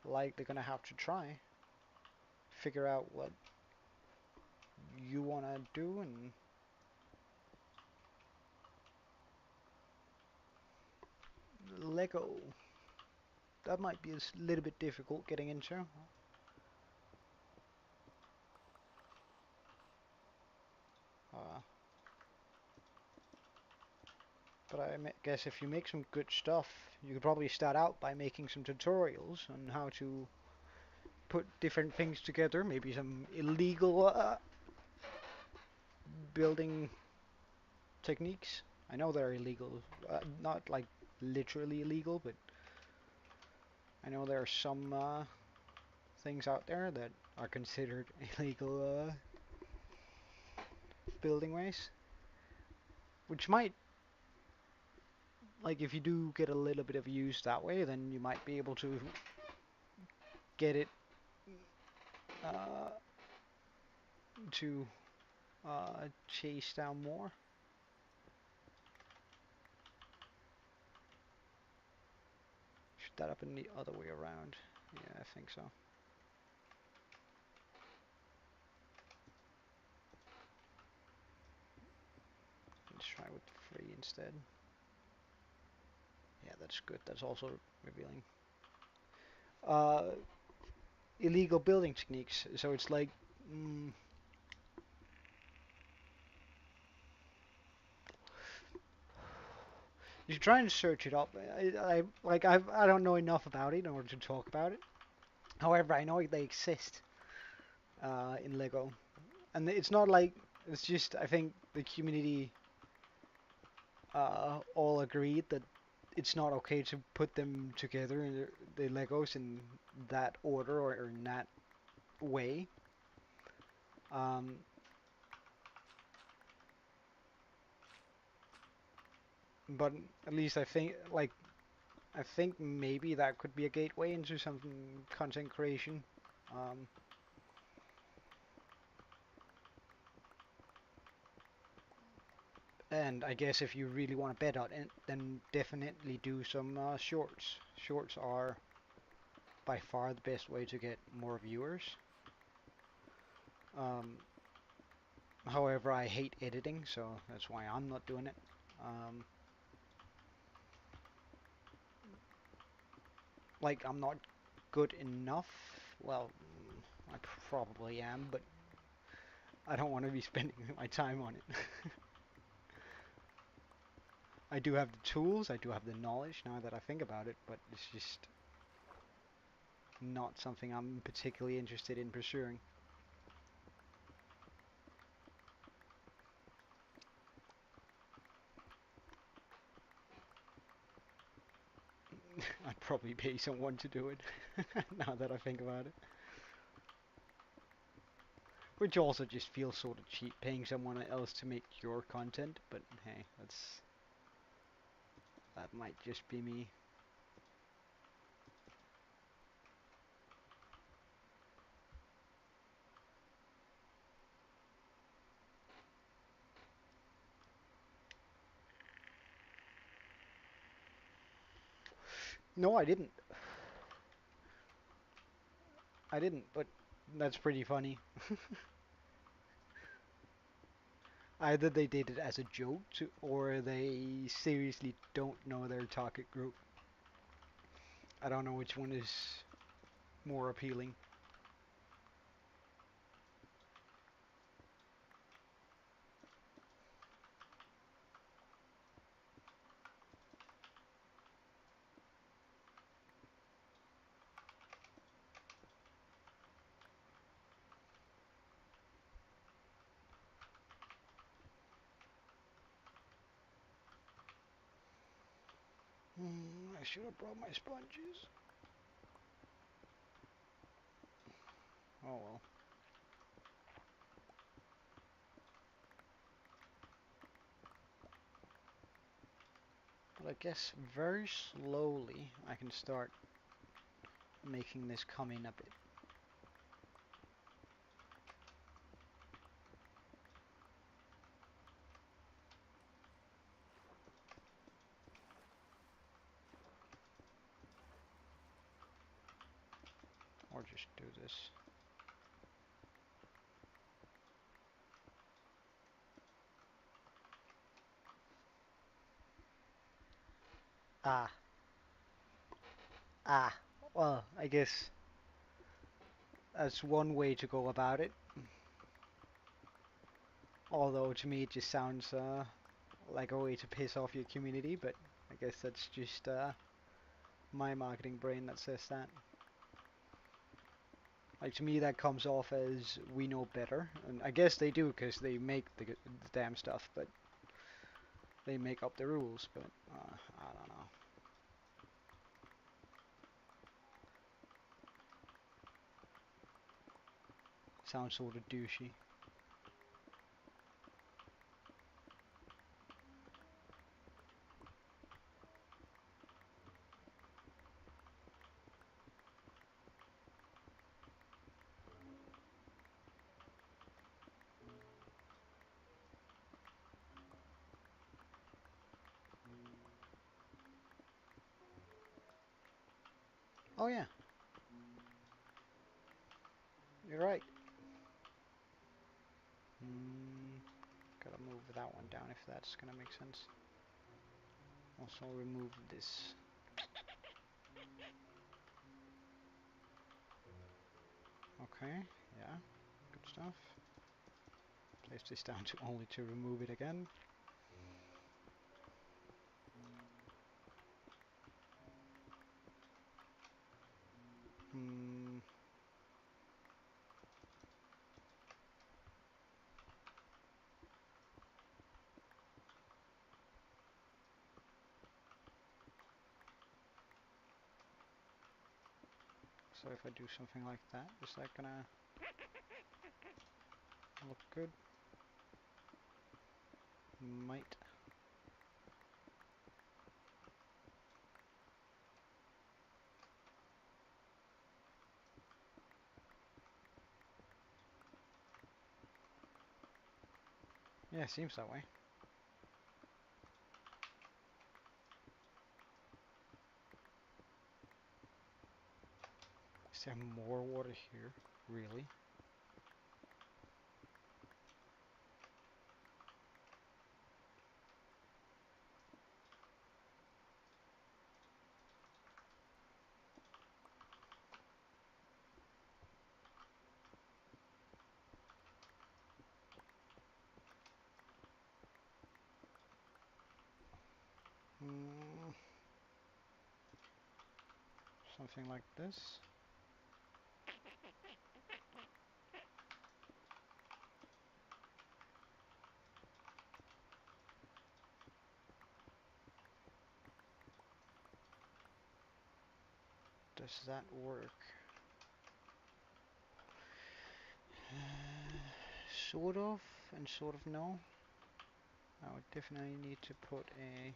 Speaker 1: likely gonna have to try, figure out what you wanna do, and Lego. That might be a little bit difficult getting into. Uh, but I guess if you make some good stuff, you could probably start out by making some tutorials on how to put different things together. Maybe some illegal building techniques. I know they're illegal, not like literally illegal, but I know there are some things out there that are considered illegal building ways, which might, like, if you do get a little bit of use that way, then you might be able to get it uh, to chase down more. Should that happen the other way around? Yeah, I think so. Let's try with 3 instead. Yeah, that's good. That's also revealing. Uh, Illegal building techniques. So it's like, you try and search it up. I don't know enough about it in order to talk about it. However, I know they exist in Lego, and it's not like it's just. I think the community all agreed that it's not okay to put them together in the Legos in that order or in that way. Um, but at least I think maybe that could be a gateway into some content creation. Um, and I guess if you really want to bet on it, then definitely do some shorts. Shorts are by far the best way to get more viewers. Um, However, I hate editing, so that's why I'm not doing it. Like, I'm not good enough. Well, I probably am, but I don't want to be spending my time on it. I do have the tools, I do have the knowledge now that I think about it, but it's just not something I'm particularly interested in pursuing. I'd probably pay someone to do it, now that I think about it. Which also just feels sort of cheap, paying someone else to make your content, but hey, that might just be me. No, I didn't. I didn't, but that's pretty funny. Either they did it as a joke, or they seriously don't know their target group. I don't know which one is more appealing. I should have brought my sponges. Oh well. But I guess very slowly I can start making this come in a bit. Or just do this. Ah. Ah. Well, I guess that's one way to go about it. Although to me it just sounds like a way to piss off your community, but I guess that's just my marketing brain that says that. Like, to me that comes off as we know better, and I guess they do because they make the damn stuff, but they make up the rules, but I don't know. Sounds sort of douchey. Oh yeah, you're right. Gotta move that one down if that's gonna make sense. Also remove this. Okay, yeah, good stuff. Place this down to only to remove it again. Hmm. So if I do something like that, is that gonna look good? Might. Yeah, seems that way. Is there more water here? Really? Hmm. Something like this. Does that work? Sort of and sort of no. I would definitely need to put a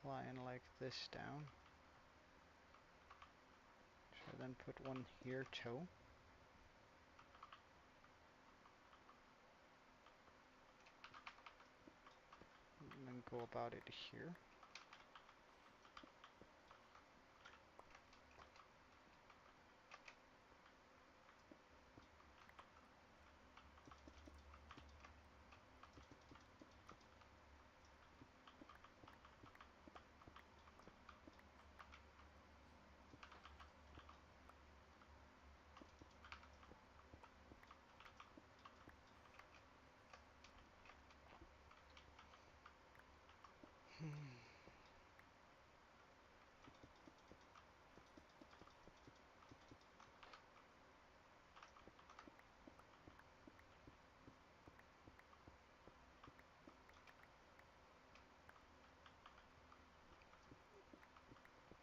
Speaker 1: line like this down. So then put one here too. And then go about it here.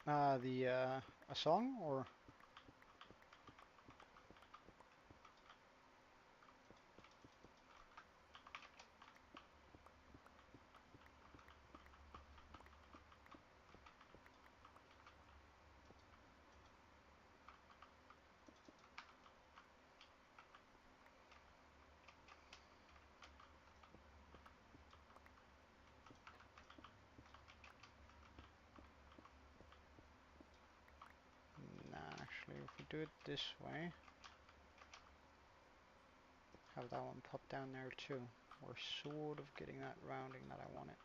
Speaker 1: A song or? Nah, actually, if we do it this way, have that one pop down there too. We're sort of getting that rounding that I wanted.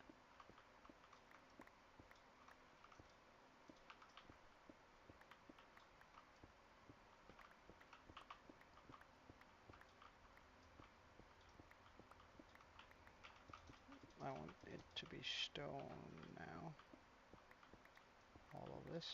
Speaker 1: I want it to be stone now. All of this.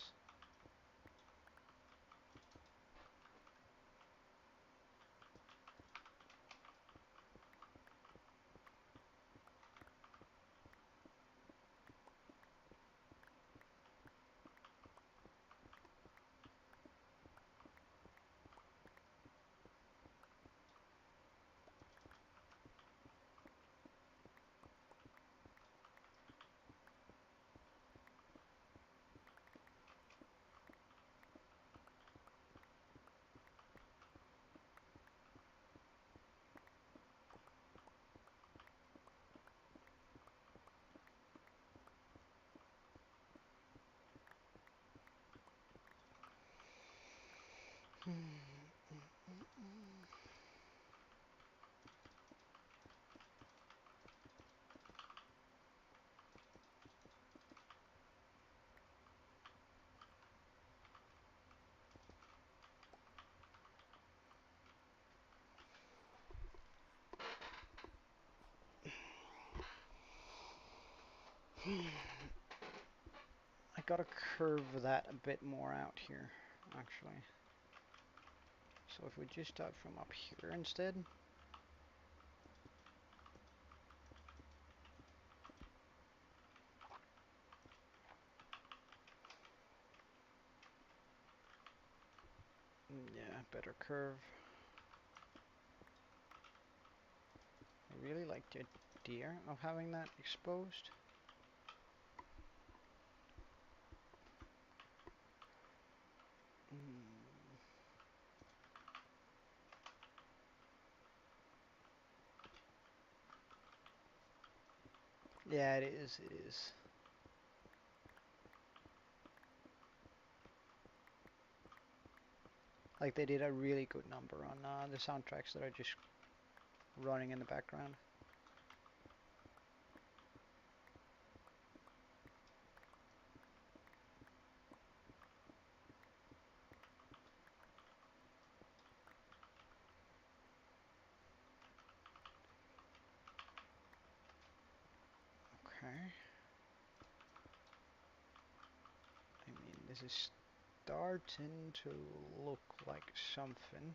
Speaker 1: I gotta curve that a bit more out here, actually. So if we just start from up here instead. Yeah, better curve. I really like the idea of having that exposed. Yeah, it is, it is. Like they did a really good number on the soundtracks that are just running in the background. Okay. I mean, this is starting to look like something.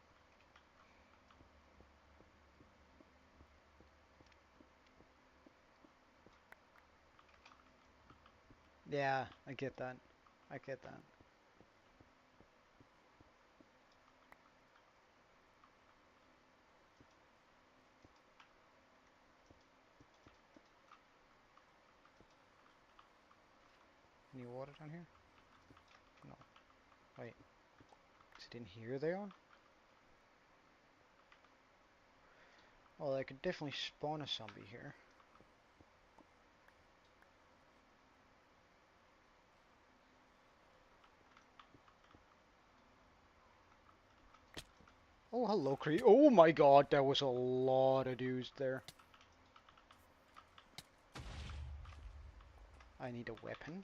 Speaker 1: Yeah, I get that. I get that. Any water down here? No. Wait. Is it in here they are? Well, I could definitely spawn a zombie here. Oh, hello, Cree. Oh my god, there was a lot of dudes there. I need a weapon.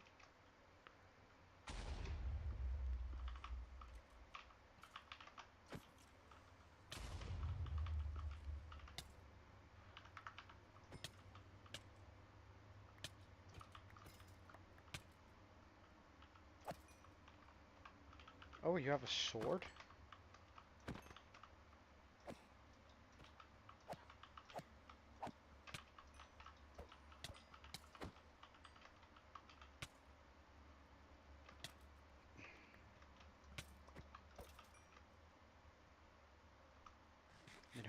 Speaker 1: Oh, you have a sword?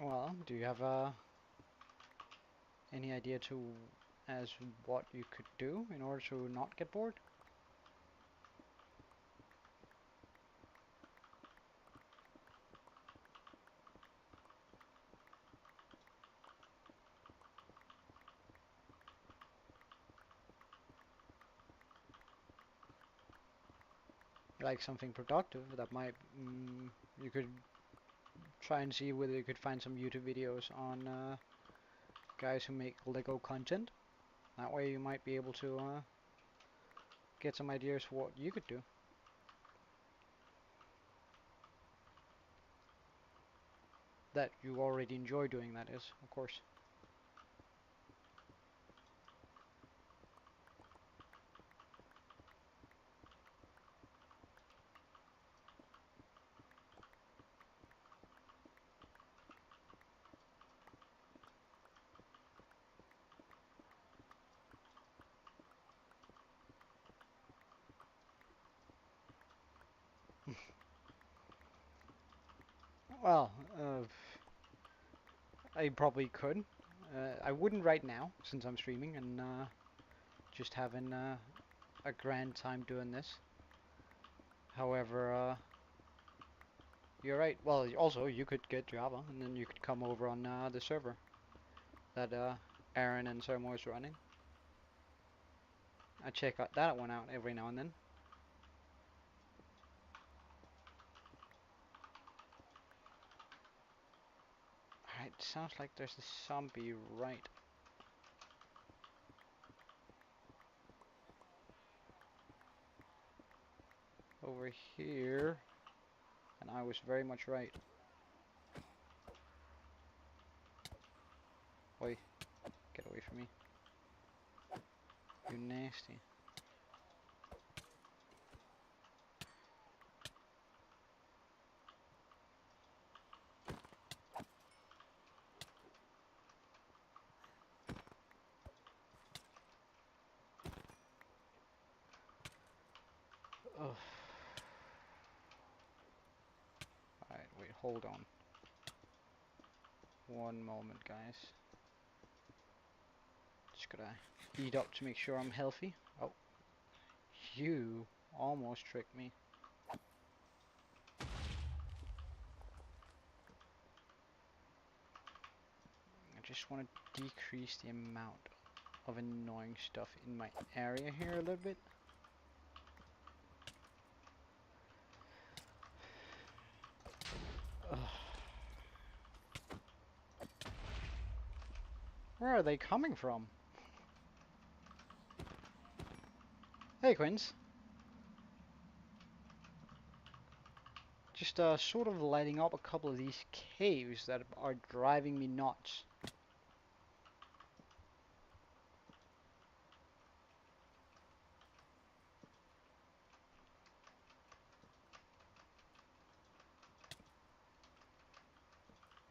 Speaker 1: Well, do you have any idea to as what you could do in order to not get bored? Like something productive that might you could try and see whether you could find some YouTube videos on guys who make Lego content. That way you might be able to get some ideas for what you could do. That you already enjoy doing, that is, of course. Well, I probably could. I wouldn't right now, since I'm streaming and just having a grand time doing this. However, you're right. Well, also you could get Java, and then you could come over on the server that Aaron and Sermo is running. I check that one out every now and then. Alright, sounds like there's a zombie right over here, and I was very much right. Oi, get away from me. You nasty. Ugh. Alright, wait, hold on. One moment, guys. Just gotta eat up to make sure I'm healthy. Oh, you almost tricked me. I just want to decrease the amount of annoying stuff in my area here a little bit. Ugh. Where are they coming from? Hey, Quinns. Just sort of lighting up a couple of these caves that are driving me nuts.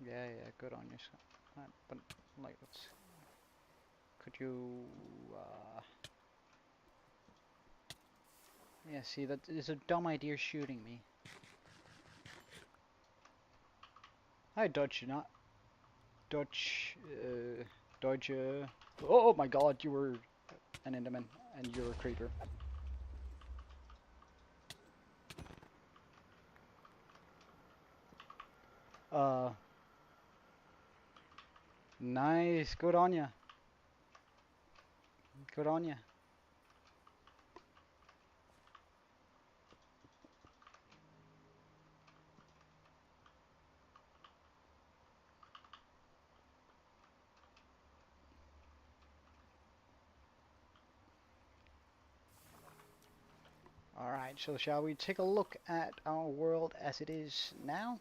Speaker 1: Yeah, yeah, good on you. But like, could you? Yeah, see, that is a dumb idea shooting me. I dodge you not. Dodge, dodge, oh my god, you were an Enderman, and you're a creeper. Uh, nice, good on ya. Good on ya. Alright, so shall we take a look at our world as it is now?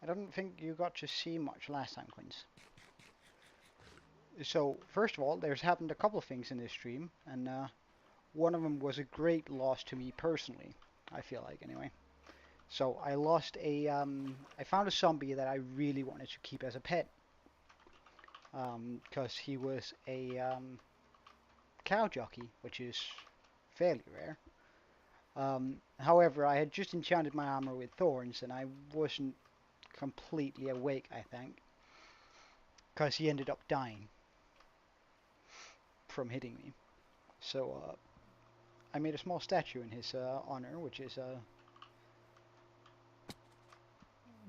Speaker 1: I don't think you got to see much last time, Quinns. So, first of all, there's happened a couple of things in this stream, and one of them was a great loss to me personally, I feel like, anyway. So, I lost I found a zombie that I really wanted to keep as a pet, because he was a cow jockey, which is fairly rare. However, I had just enchanted my armor with thorns, and I wasn't completely awake, I think, because he ended up dying from hitting me. So I made a small statue in his honor, which is a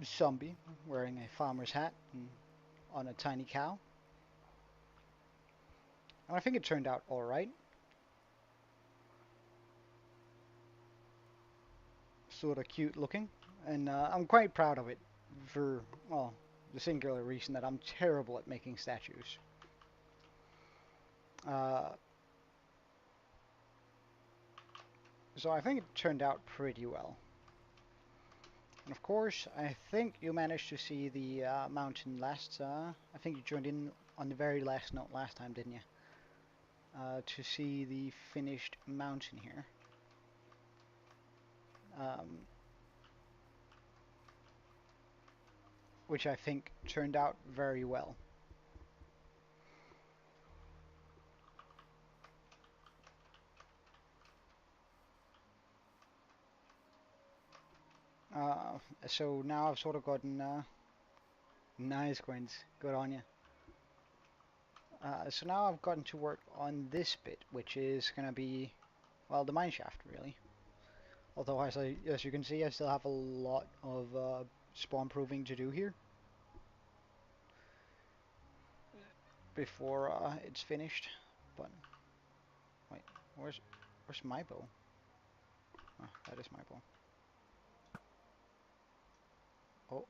Speaker 1: zombie wearing a farmer's hat and on a tiny cow. And I think it turned out alright. Sort of cute looking. And I'm quite proud of it for, well, the singular reason that I'm terrible at making statues. Uh, so I think it turned out pretty well. And of course, I think you managed to see the mountain last. I think you joined in on the very last note last time, didn't you? To see the finished mountain here. Um, which I think turned out very well. So now I've sort of gotten nice coins. Good on you. So now I've gotten to work on this bit, which is gonna be, well, the mine shaft really. Although as you can see, I still have a lot of spawn proving to do here before it's finished. But wait, where's my bow? Oh, that is my bow. Oh,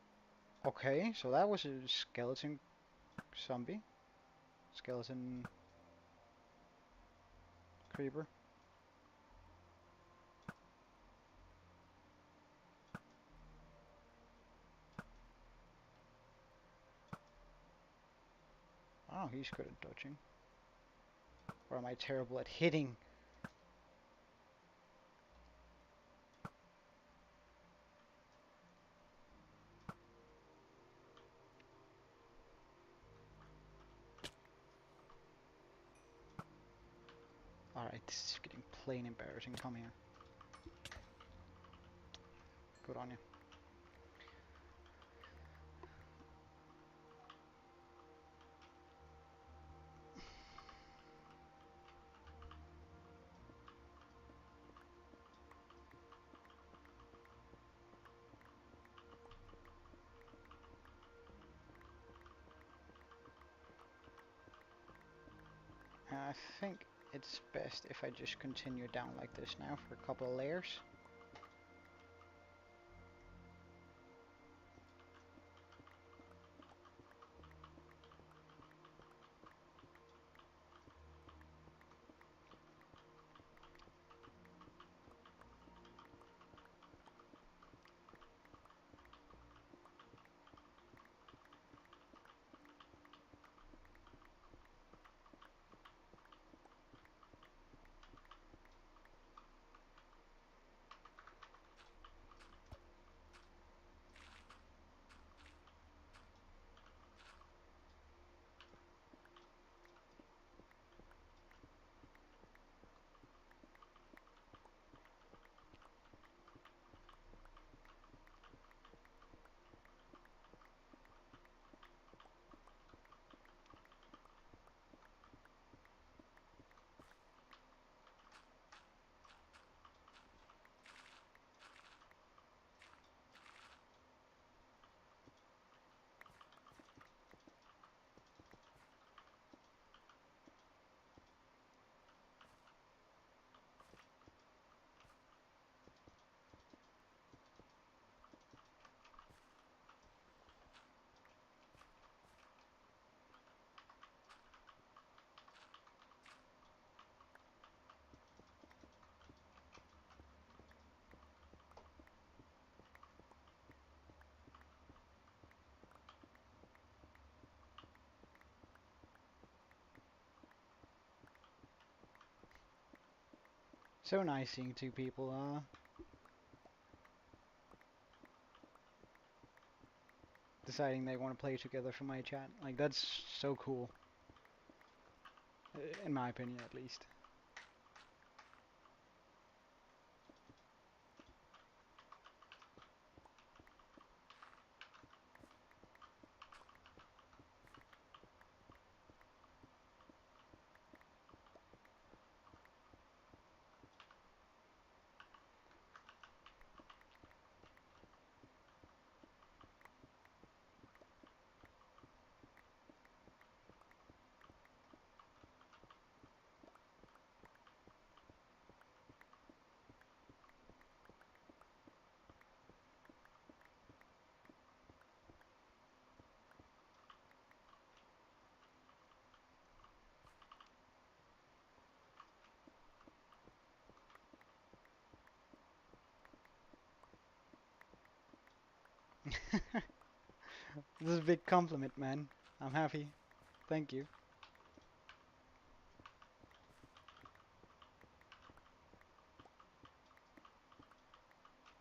Speaker 1: okay. So that was a skeleton zombie, skeleton creeper. Oh, he's good at dodging. Or am I terrible at hitting? Alright, this is getting plain embarrassing. Come here. Good on you. I think it's best if I just continue down like this now for a couple of layers. So nice seeing two people deciding they want to play together for my chat. Like, that's so cool. In my opinion, at least. This is a big compliment, man. I'm happy. Thank you.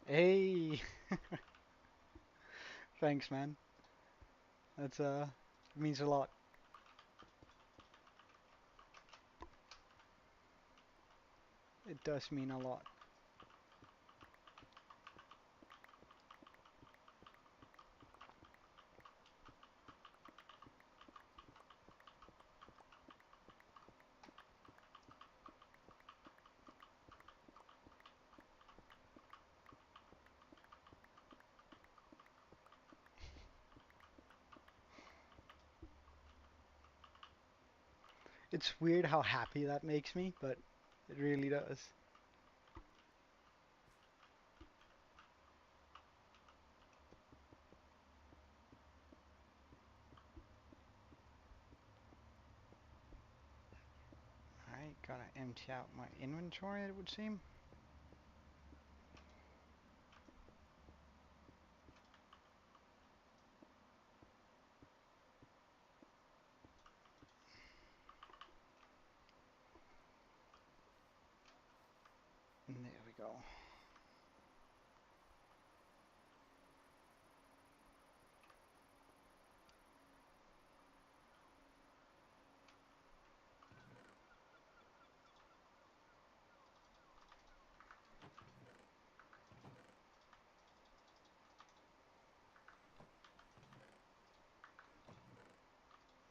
Speaker 1: Hey, thanks, man. That's means a lot. It does mean a lot. It's weird how happy that makes me, but it really does. Alright, gotta empty out my inventory, it would seem. And there we go.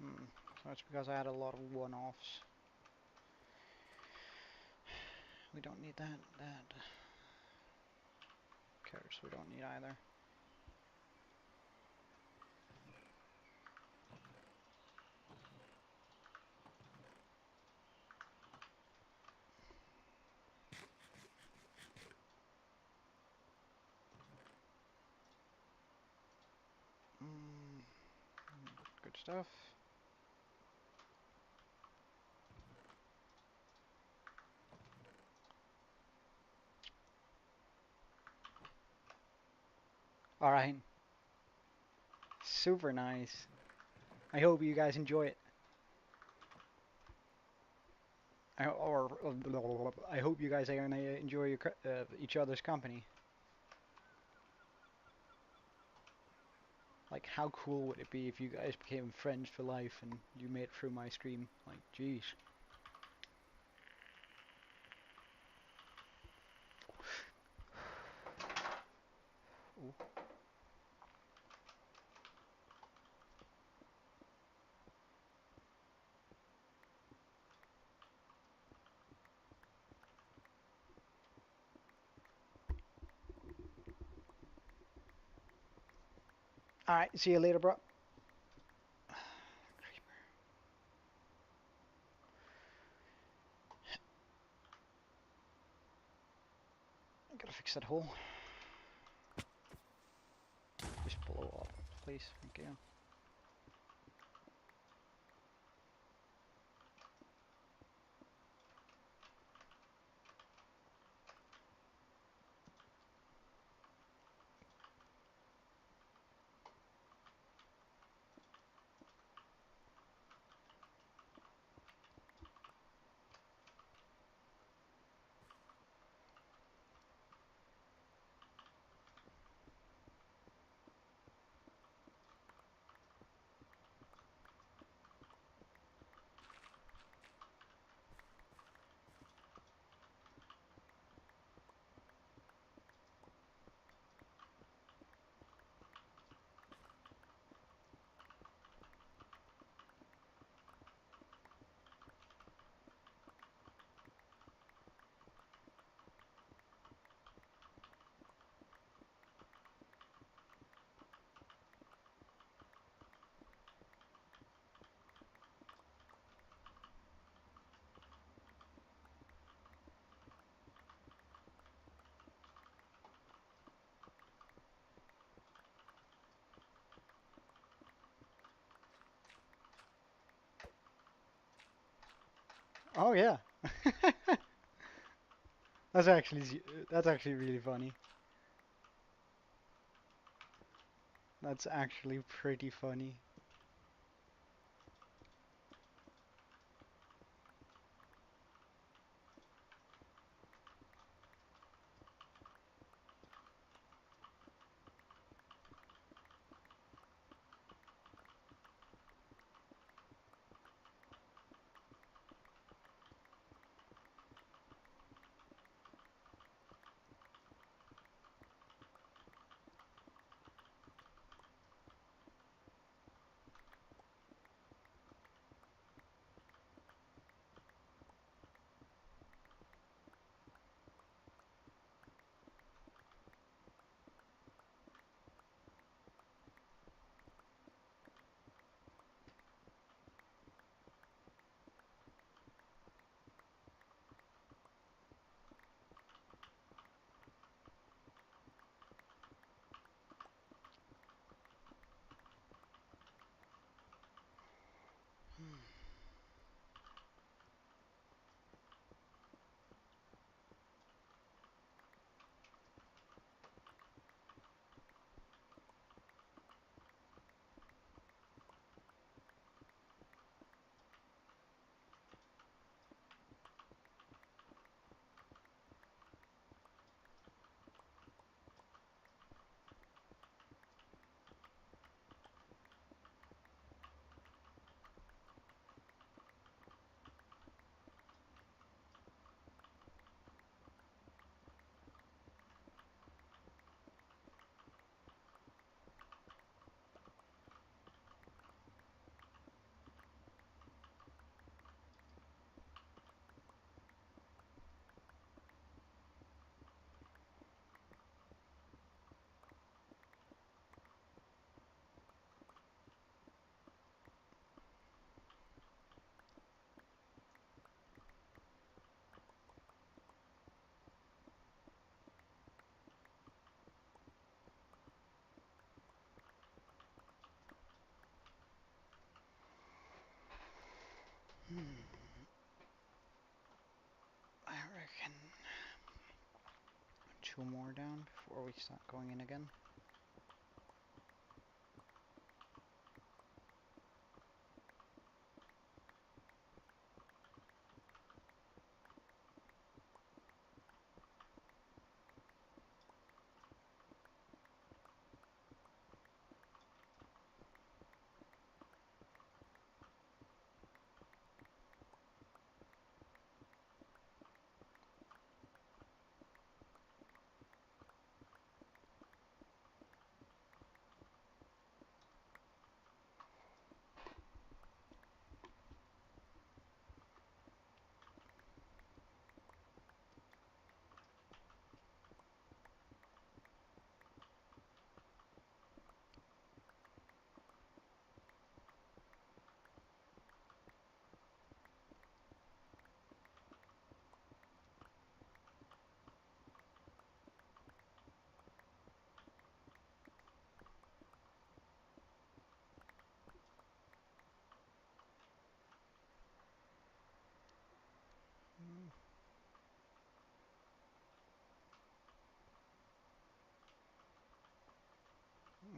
Speaker 1: Hmm. So it's because I had a lot of one-offs. We don't need that. That. Carrots we don't need either. Mm, good stuff. Alright. Super nice. I hope you guys enjoy it. I hope you guys are gonna enjoy each other's company. Like, how cool would it be if you guys became friends for life and you made it through my stream? Like, jeez. Alright, see you later, bro. I gotta fix that hole. Just blow up, please. Thank you. Oh yeah. That's actually really funny. That's actually pretty funny. I reckon 2 more down before we start going in again.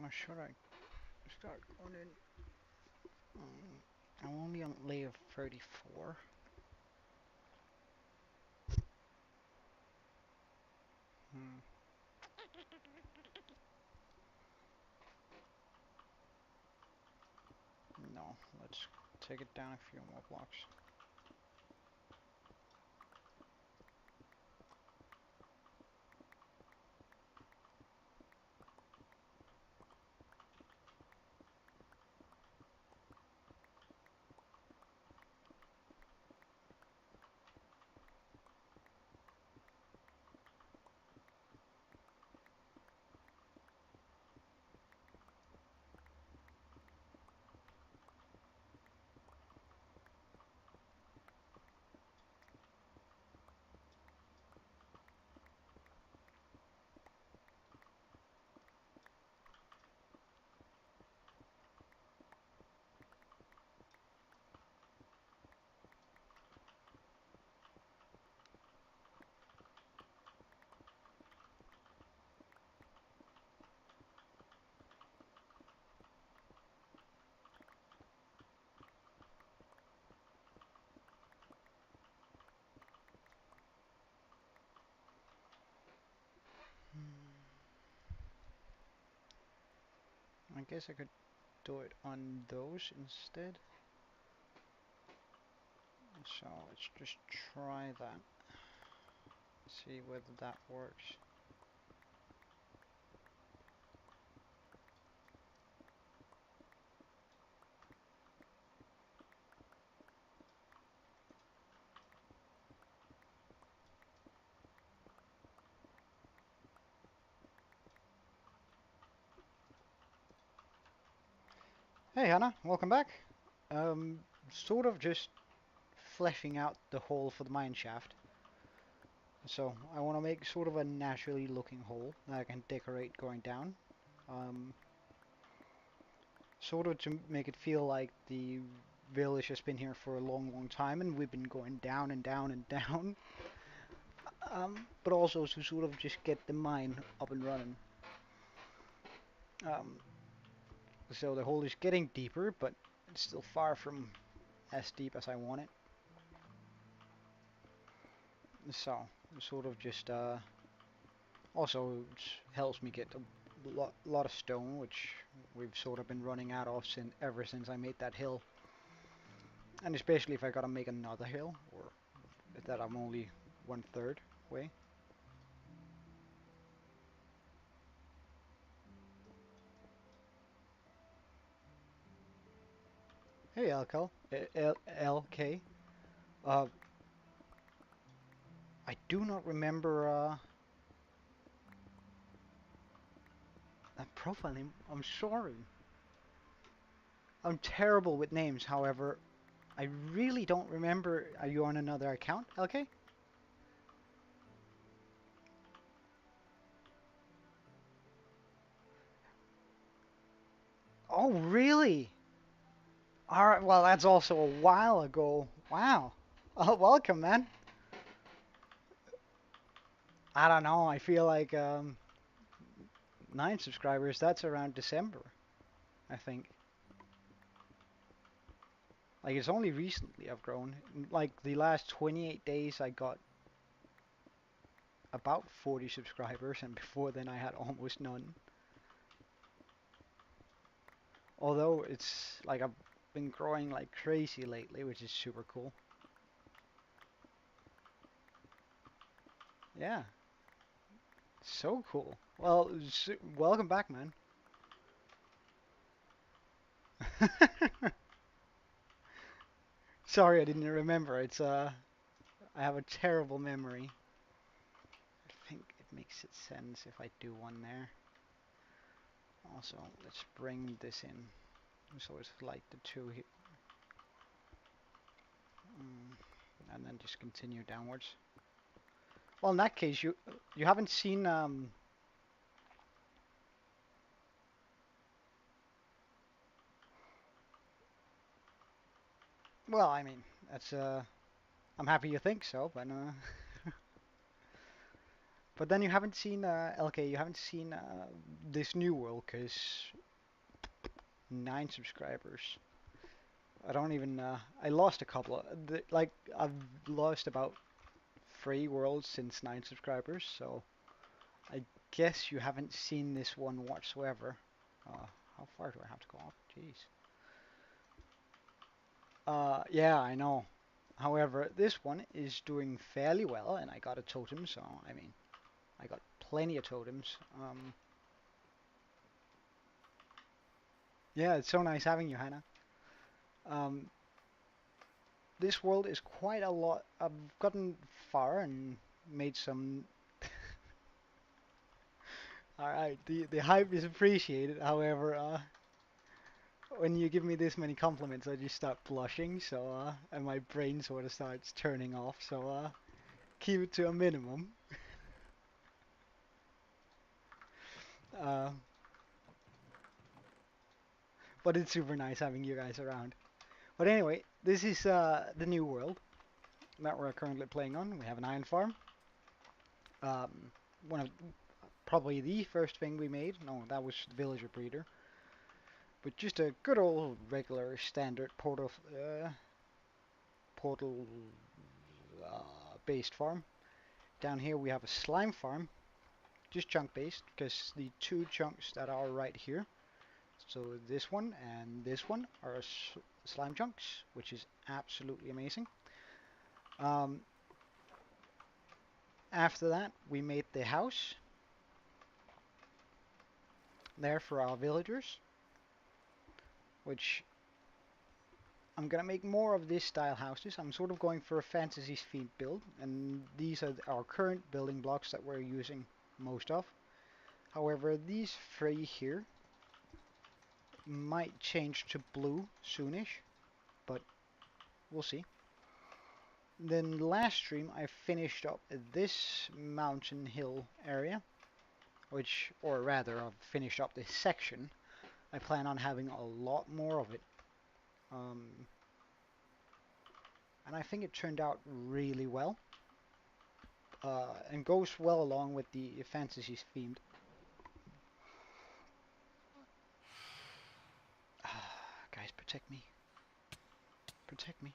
Speaker 1: Or should I start going in? I'm only on layer 34. Hmm. No, let's take it down a few more blocks. I guess I could do it on those instead. So let's just try that. See whether that works. Hey Hannah, welcome back. Sort of just fleshing out the hole for the mine shaft. So I want to make sort of a naturally looking hole that I can decorate going down. Um, Sort of to make it feel like the village has been here for a long, long time and we've been going down and down and down. But also to sort of just get the mine up and running. Um, so the hole is getting deeper, but it's still far from as deep as I want it. So sort of just also it helps me get a lot of stone, which we've sort of been running out of ever since I made that hill. And especially if I gotta make another hill, or that I'm only 1/3 way. Hey LK. Uh, I do not remember that profile name. I'm sorry. I'm terrible with names, however, I really don't remember. Are you on another account, LK? Oh, really? Alright, well, that's also a while ago. Wow. Oh, welcome, man. I don't know. I feel like 9 subscribers, that's around December, I think. Like, it's only recently I've grown. Like, the last 28 days, I got about 40 subscribers, and before then, I had almost none. Although, it's like I've been growing like crazy lately, which is super cool. Yeah, so cool. Well, welcome back, man. Sorry, I didn't remember. I have a terrible memory. I think it makes it sense if I do one there. Also, let's bring this in. So it's like the two here. And then just continue downwards. Well, in that case, you haven't seen well, I mean, that's I'm happy you think so, but but then you haven't seen LK, you haven't seen this new world, cause 9 subscribers. I don't even I lost a couple of like I've lost about 3 worlds since 9 subscribers, so I guess you haven't seen this one whatsoever. How far do I have to go up? Jeez. Yeah, I know. However, this one is doing fairly well, and I got a totem, so I mean, I got plenty of totems. Yeah, it's so nice having you, Hannah. Um, this world is quite a lot. I've gotten far and made some. All right, the hype is appreciated. However, when you give me this many compliments, I just start blushing. So, and my brain sort of starts turning off. So, keep it to a minimum. Uh, but it's super nice having you guys around. But anyway, this is the new world that we're currently playing on. We have an iron farm. Um, one of probably the first thing we made. No, that was the villager breeder. But just a good old regular standard portal based farm. Down here we have a slime farm, just chunk based, because the two chunks that are right here, So this one and this one are slime chunks, which is absolutely amazing. Um, After that, we made the house there for our villagers, which I'm gonna make more of this style houses. I'm sort of going for a fantasy themed build, and these are our current building blocks that we're using most of. However, these three here might change to blue soonish, but we'll see. Then last stream I finished up this mountain hill area, which, or rather, I've finished up this section. I plan on having a lot more of it. Um, and I think it turned out really well. And goes well along with the fantasy themed. Guys, protect me. Protect me.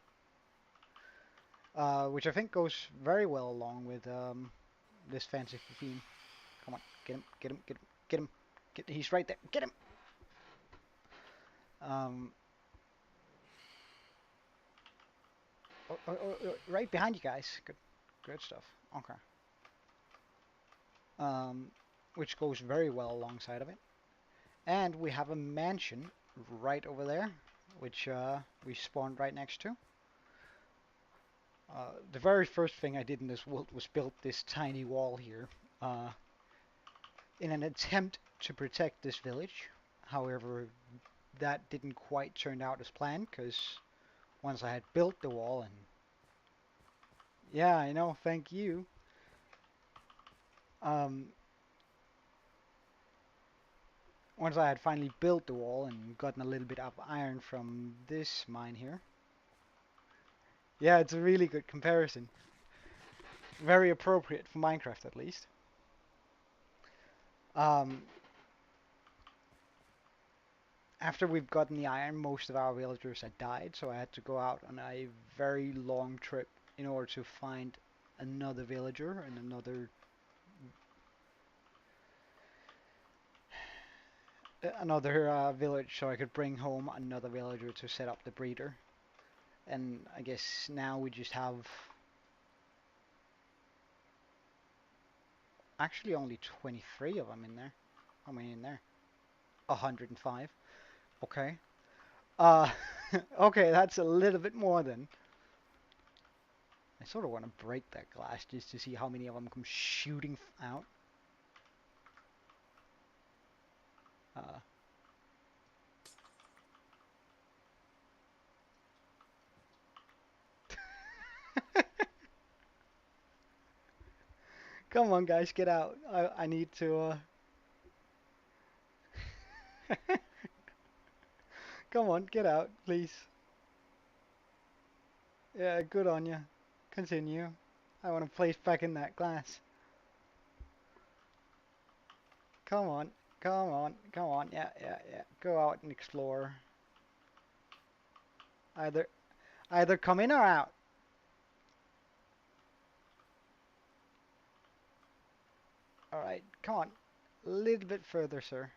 Speaker 1: Which I think goes very well along with this fantasy theme. Come on, get him, get him, get him, get him. He's right there. Get him! Um, right behind you guys. Good, good stuff. Okay. Um, which goes very well alongside of it. And we have a mansion right over there, which we spawned right next to. The very first thing I did in this world was build this tiny wall here in an attempt to protect this village. However, that didn't quite turn out as planned because once I had built the wall and yeah, I know, thank you. Um, Once I had finally built the wall and gotten a little bit of iron from this mine here. Yeah, it's a really good comparison. Very appropriate for Minecraft at least. Um, After we've gotten the iron, most of our villagers had died, so I had to go out on a very long trip in order to find another villager and another village so I could bring home another villager to set up the breeder. And I guess now we just have actually only 23 of them in there. How many in there? 105. Okay. Uh, okay, that's a little bit more than. I sort of want to break that glass just to see how many of them come shooting out. Uh, Come on, guys, get out. I need to. Come on, get out, please. Yeah, good on you. Continue. I want to place back in that glass. Come on, come on, come on. Yeah, yeah, yeah. Go out and explore. Either, either come in or out. All right, come on. A little bit further, sir.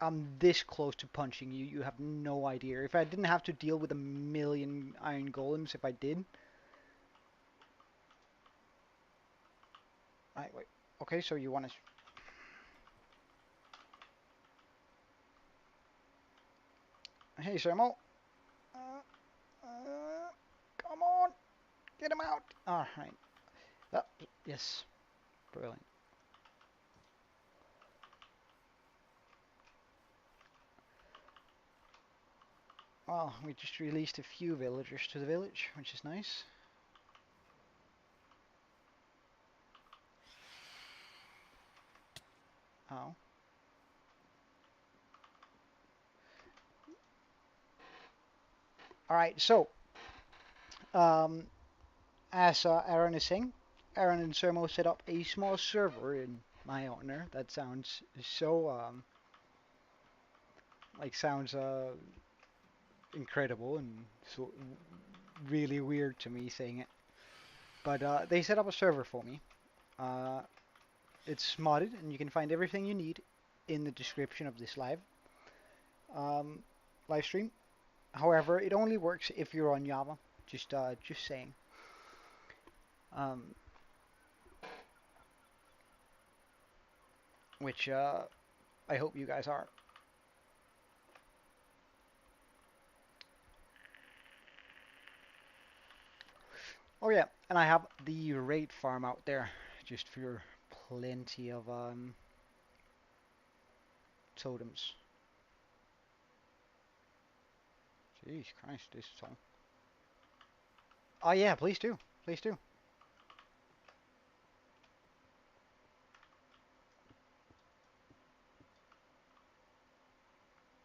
Speaker 1: I'm this close to punching you. You have no idea. If I didn't have to deal with a million iron golems, if I did. Right, wait. Okay, so you want to. Hey, Sermo. Come on. Get him out. All right. Yes. Brilliant. Well, we just released a few villagers to the village, which is nice. Oh. All right, so um, as Aaron is saying, Aaron and Sermo set up a small server in my honor. That sounds so sounds incredible and so really weird to me saying it. But they set up a server for me. Uh, It's modded, and you can find everything you need in the description of this um, live stream. However, it only works if you're on Java. Just saying. Um, which I hope you guys are. Oh yeah, and I have the raid farm out there, just for plenty of totems. Jeez Christ, this is all. Oh yeah, please do, please do.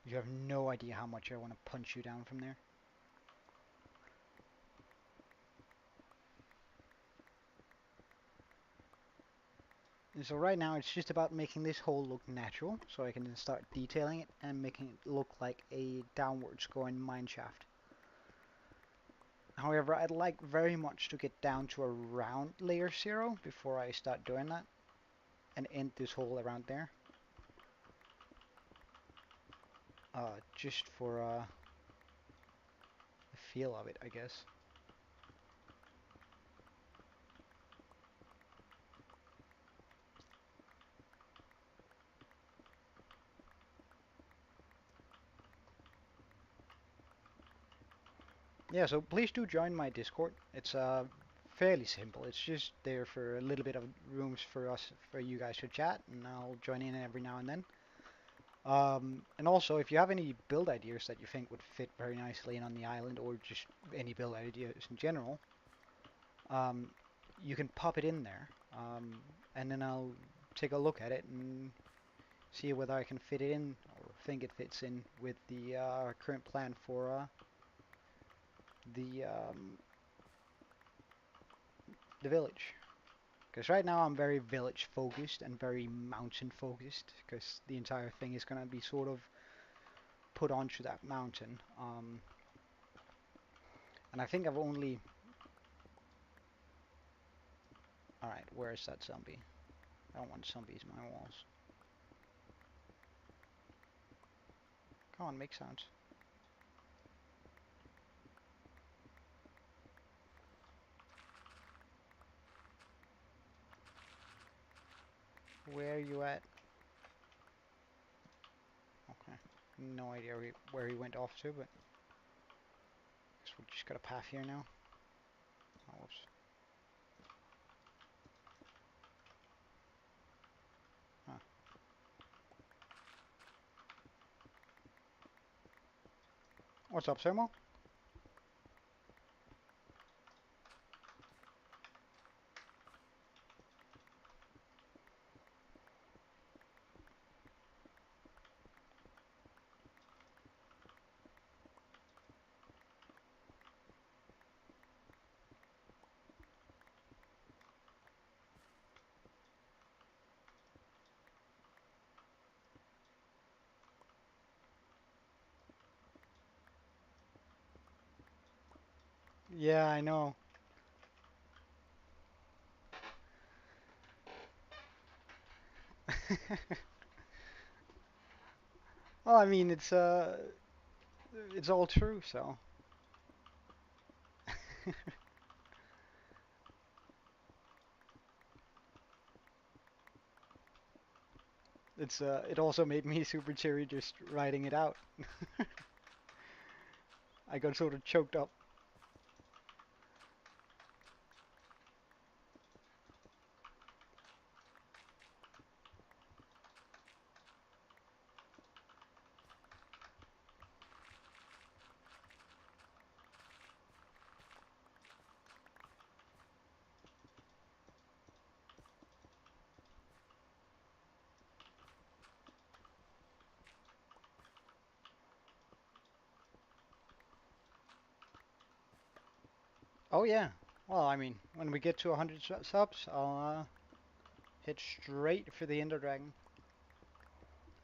Speaker 1: You have no idea how much I want to punch you down from there. And so right now it's just about making this hole look natural, so I can then start detailing it and making it look like a downwards going mine shaft. However, I'd like very much to get down to around layer 0 before I start doing that and end this hole around there. Just for the feel of it, I guess. Yeah, so please do join my Discord. It's fairly simple. It's just there for a little bit of rooms for you guys to chat, and I'll join in every now and then. And also, if you have any build ideas that you think would fit very nicely in on the island, or just any build ideas in general, um, you can pop it in there, and then I'll take a look at it and see whether I can fit it in or think it fits in with the current plan for the the village. Because right now I'm very village focused and very mountain focused, because the entire thing is going to be sort of put onto that mountain. And I think I've only... Alright, where is that zombie? I don't want zombies in my walls. Come on, make sounds. Where are you at? Okay. No idea where he went off to, but... Guess we just got a path here now. Oh, whoops. Huh. What's up, Sermo? Yeah, I know. Well, I mean, it's all true, so... it also made me super cheery just writing it out. I got sort of choked up. Oh yeah. Well, I mean, when we get to 100 subs, I'll hit straight for the Ender Dragon.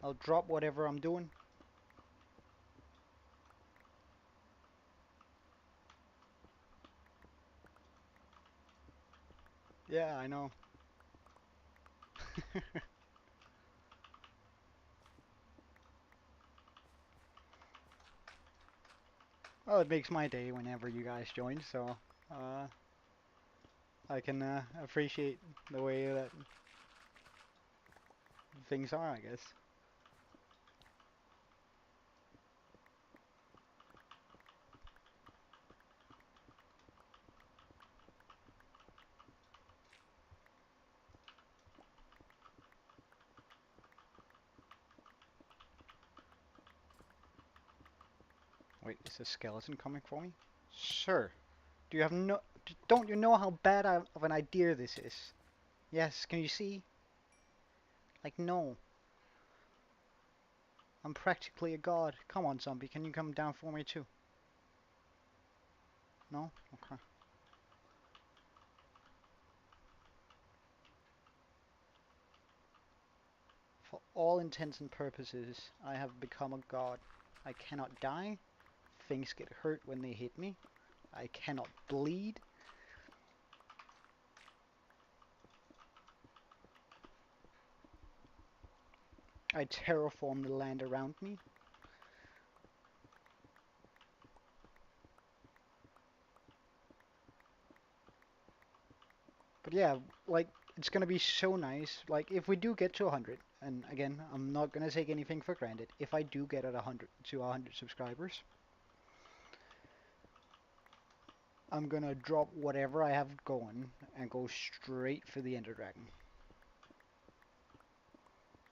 Speaker 1: I'll drop whatever I'm doing. Yeah, I know. Well, it makes my day whenever you guys join, so uh, I can appreciate the way that things are, I guess. Wait, is a skeleton coming for me? Sir, do you have no... Don't you know how bad of an idea this is? Yes, can you see? Like, no. I'm practically a god. Come on, zombie, can you come down for me too? No? Okay. For all intents and purposes, I have become a god. I cannot die. Things get hurt when they hit me. I cannot bleed. I terraform the land around me. But yeah, like, it's gonna be so nice. Like, if we do get to 100, and again, I'm not gonna take anything for granted. If I do get at 100 to 100 subscribers, I'm gonna drop whatever I have going and go straight for the Ender Dragon.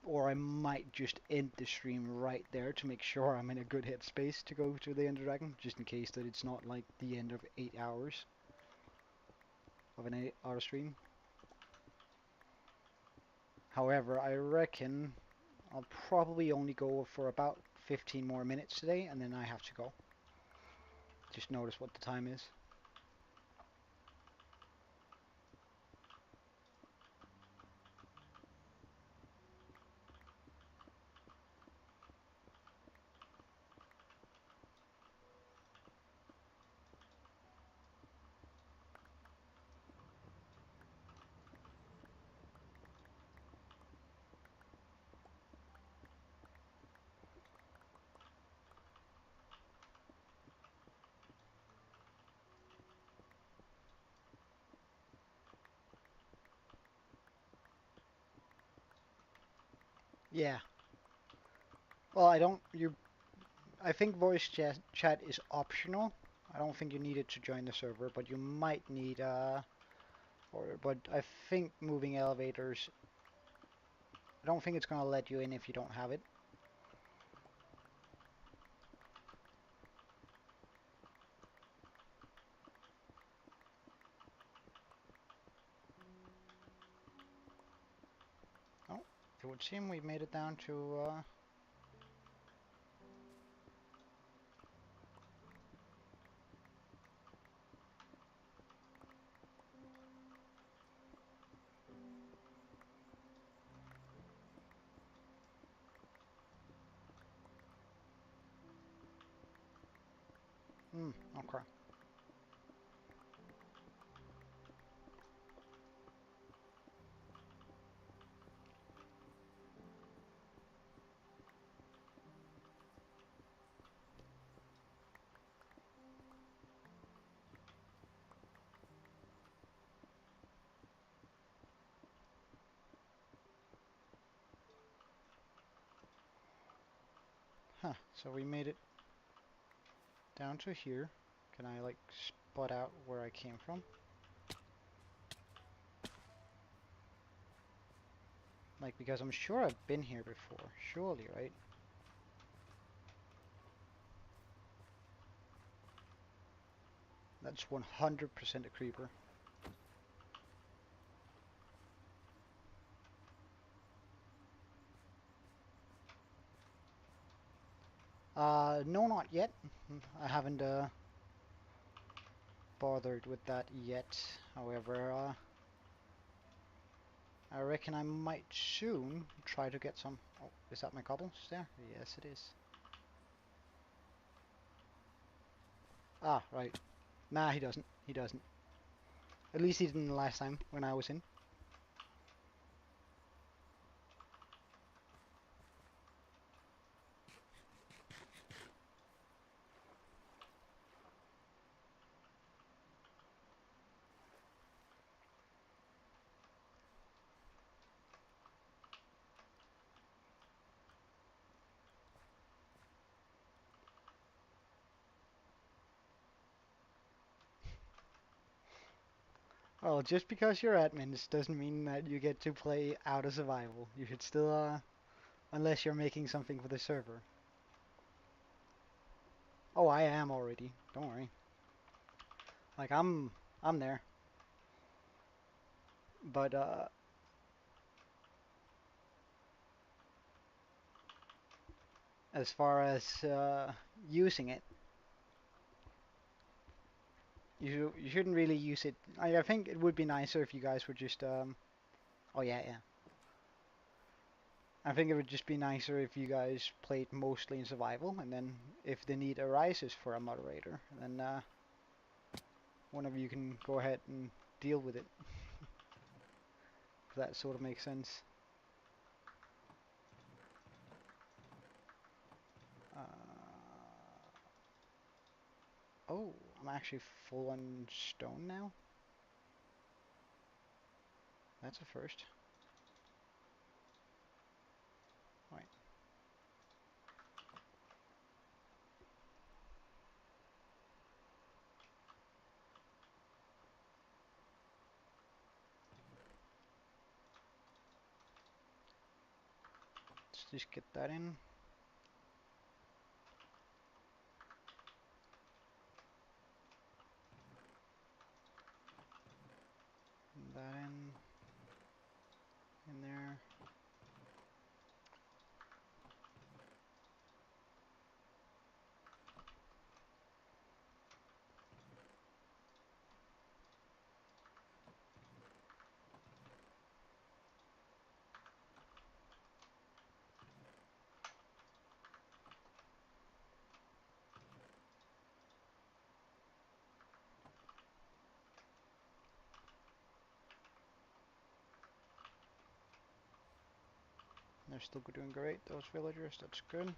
Speaker 1: Or I might just end the stream right there to make sure I'm in a good headspace to go to the Ender Dragon, just in case that it's not like the end of 8 hours of an 8-hour stream. However, I reckon I'll probably only go for about 15 more minutes today, and then I have to go. Just notice what the time is. Yeah. Well, I think voice chat is optional. I don't think you need it to join the server, but you might need but I think moving elevators, I don't think it's gonna let you in if you don't have it. Oh, it would seem we've made it down to okay. Huh, so we made it down to here. Can I like spot out where I came from? Like, because I'm sure I've been here before, surely, right? That's 100% a creeper. No, not yet. I haven't bothered with that yet. However, I reckon I might soon try to get some. Oh, is that my cobbles there? Yes, it is. Ah, right. Nah, he doesn't. He doesn't. At least he didn't the last time when I was in. Well, just because you're admins doesn't mean that you get to play out of survival. You should still, unless you're making something for the server. Oh, I am already. Don't worry. Like I'm there. But as far as using it, you shouldn't really use it. I think it would be nicer if you guys were just Oh yeah, yeah. I think it would just be nicer if you guys played mostly in survival, and then if the need arises for a moderator, then one of you can go ahead and deal with it. If that sort of makes sense. Uh, oh, I'm actually full on stone now. That's a first. Right. Let's just get that in. That in there. They're still doing great, those villagers. That's good.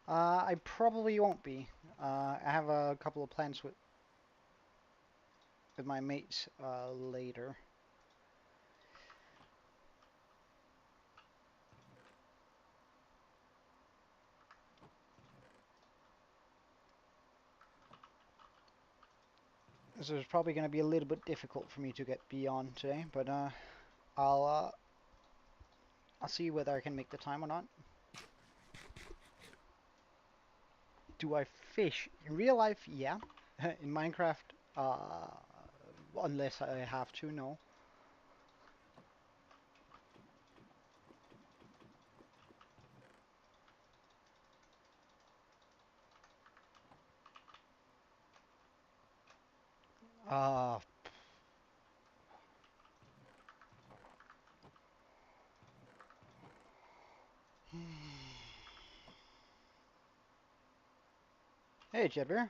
Speaker 1: I probably won't be. I have a couple of plans with my mates later. So it's probably going to be a little bit difficult for me to get beyond today, but I'll uh, I'll see whether I can make the time or not. Do I fish in real life? Yeah. In Minecraft, unless I have to, no. Uh, hey, Jedbear.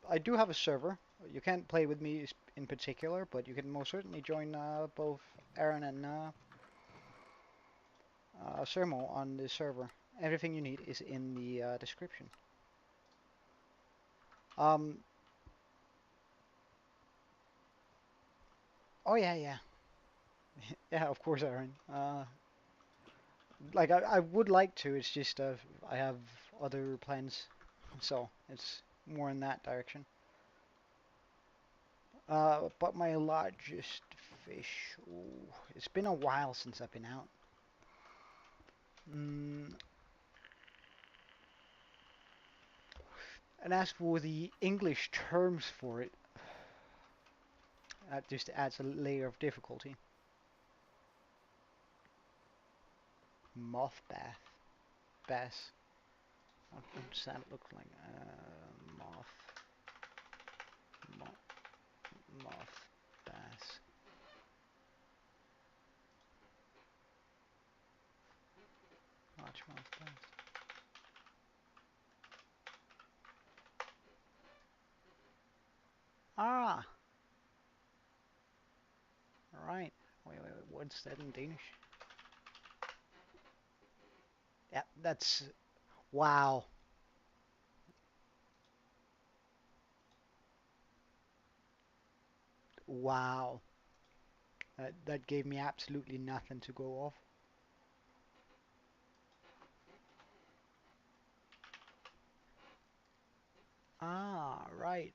Speaker 1: I do have a server. You can't play with me in particular, but you can most certainly join both Aaron and Sermo on the server. Everything you need is in the description. Um, oh yeah, yeah, yeah. Of course, Aaron. Like I would like to. It's just I have other plans, so it's more in that direction. But my largest fish. Ooh, it's been a while since I've been out. Mm, and as for the English terms for it, that just adds a layer of difficulty. Moth bass. What does that look like? Moth, moth bass. Largemouth bass. Ah, right. Wait. What's that in Danish? Yeah, that's wow. Wow. That gave me absolutely nothing to go off. Right.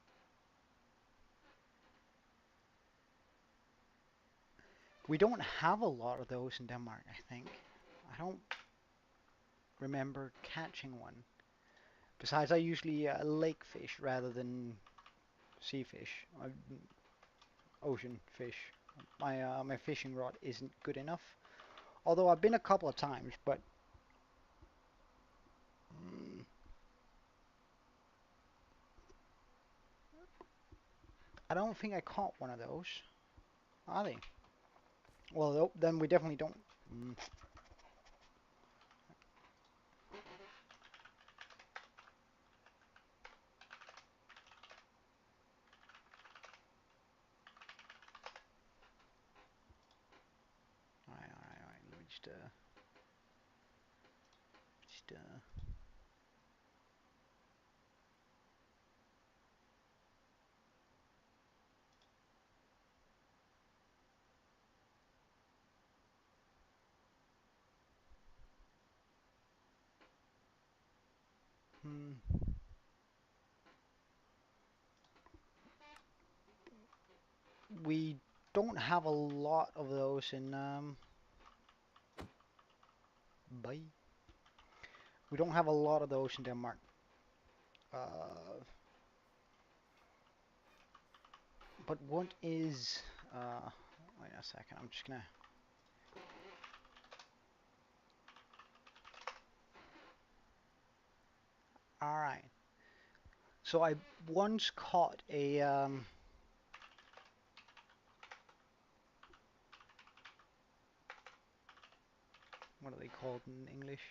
Speaker 1: We don't have a lot of those in Denmark, I think. I don't remember catching one. Besides, I usually lake fish rather than sea fish, ocean fish. My fishing rod isn't good enough. Although I've been a couple of times, but mm, I don't think I caught one of those. Are they? Well, then we definitely don't. Mm, alright, alright, alright. Let me just. Hmm. We don't have a lot of those in bye. We don't have a lot of those in Denmark. Uh, but what is wait a second. I'm just gonna. All right. So I once caught a what are they called in English?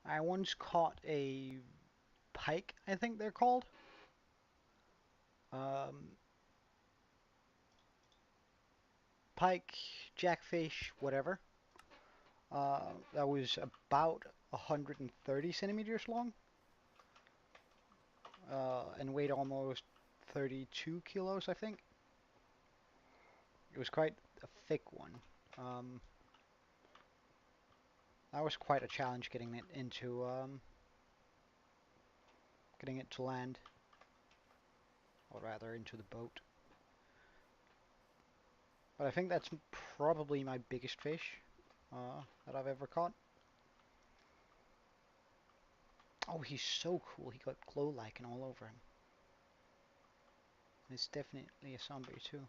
Speaker 1: I once caught a pike, I think they're called. Um, Pike, jackfish, whatever. That was about 130 centimeters long and weighed almost 32 kilos, I think. It was quite a thick one. Um, that was quite a challenge getting it to land, or rather into the boat. But I think that's probably my biggest fish that I've ever caught. Oh, he's so cool. He got glow lichen all over him. It's definitely a zombie too.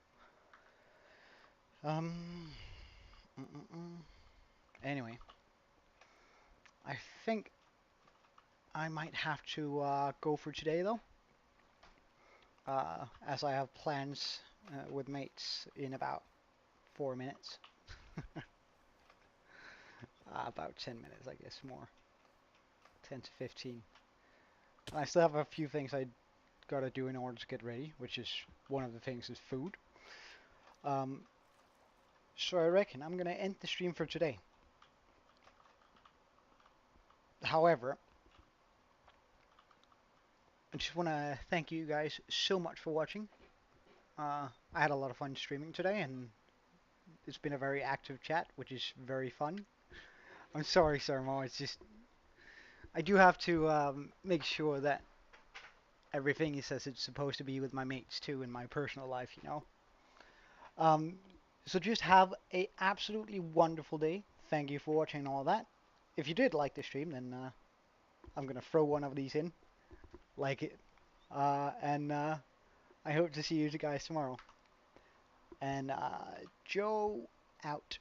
Speaker 1: Um. Mm -mm -mm. Anyway, I think I might have to go for today though, as I have plans with mates in about 4 minutes. About 10 minutes, I guess, more. 10 to 15. And I still have a few things I gotta do in order to get ready, which is one of the things is food. Um, so I reckon I'm gonna end the stream for today. However, I just want to thank you guys so much for watching. I had a lot of fun streaming today, and it's been a very active chat, which is very fun. I'm sorry, Sir Mo. It's just I do have to make sure that everything is as it's supposed to be with my mates too in my personal life, you know. Um, so just have a absolutely wonderful day. Thank you for watching all that. If you did like the stream, then I'm gonna throw one of these in, like it, and I hope to see you guys tomorrow. And Joe out.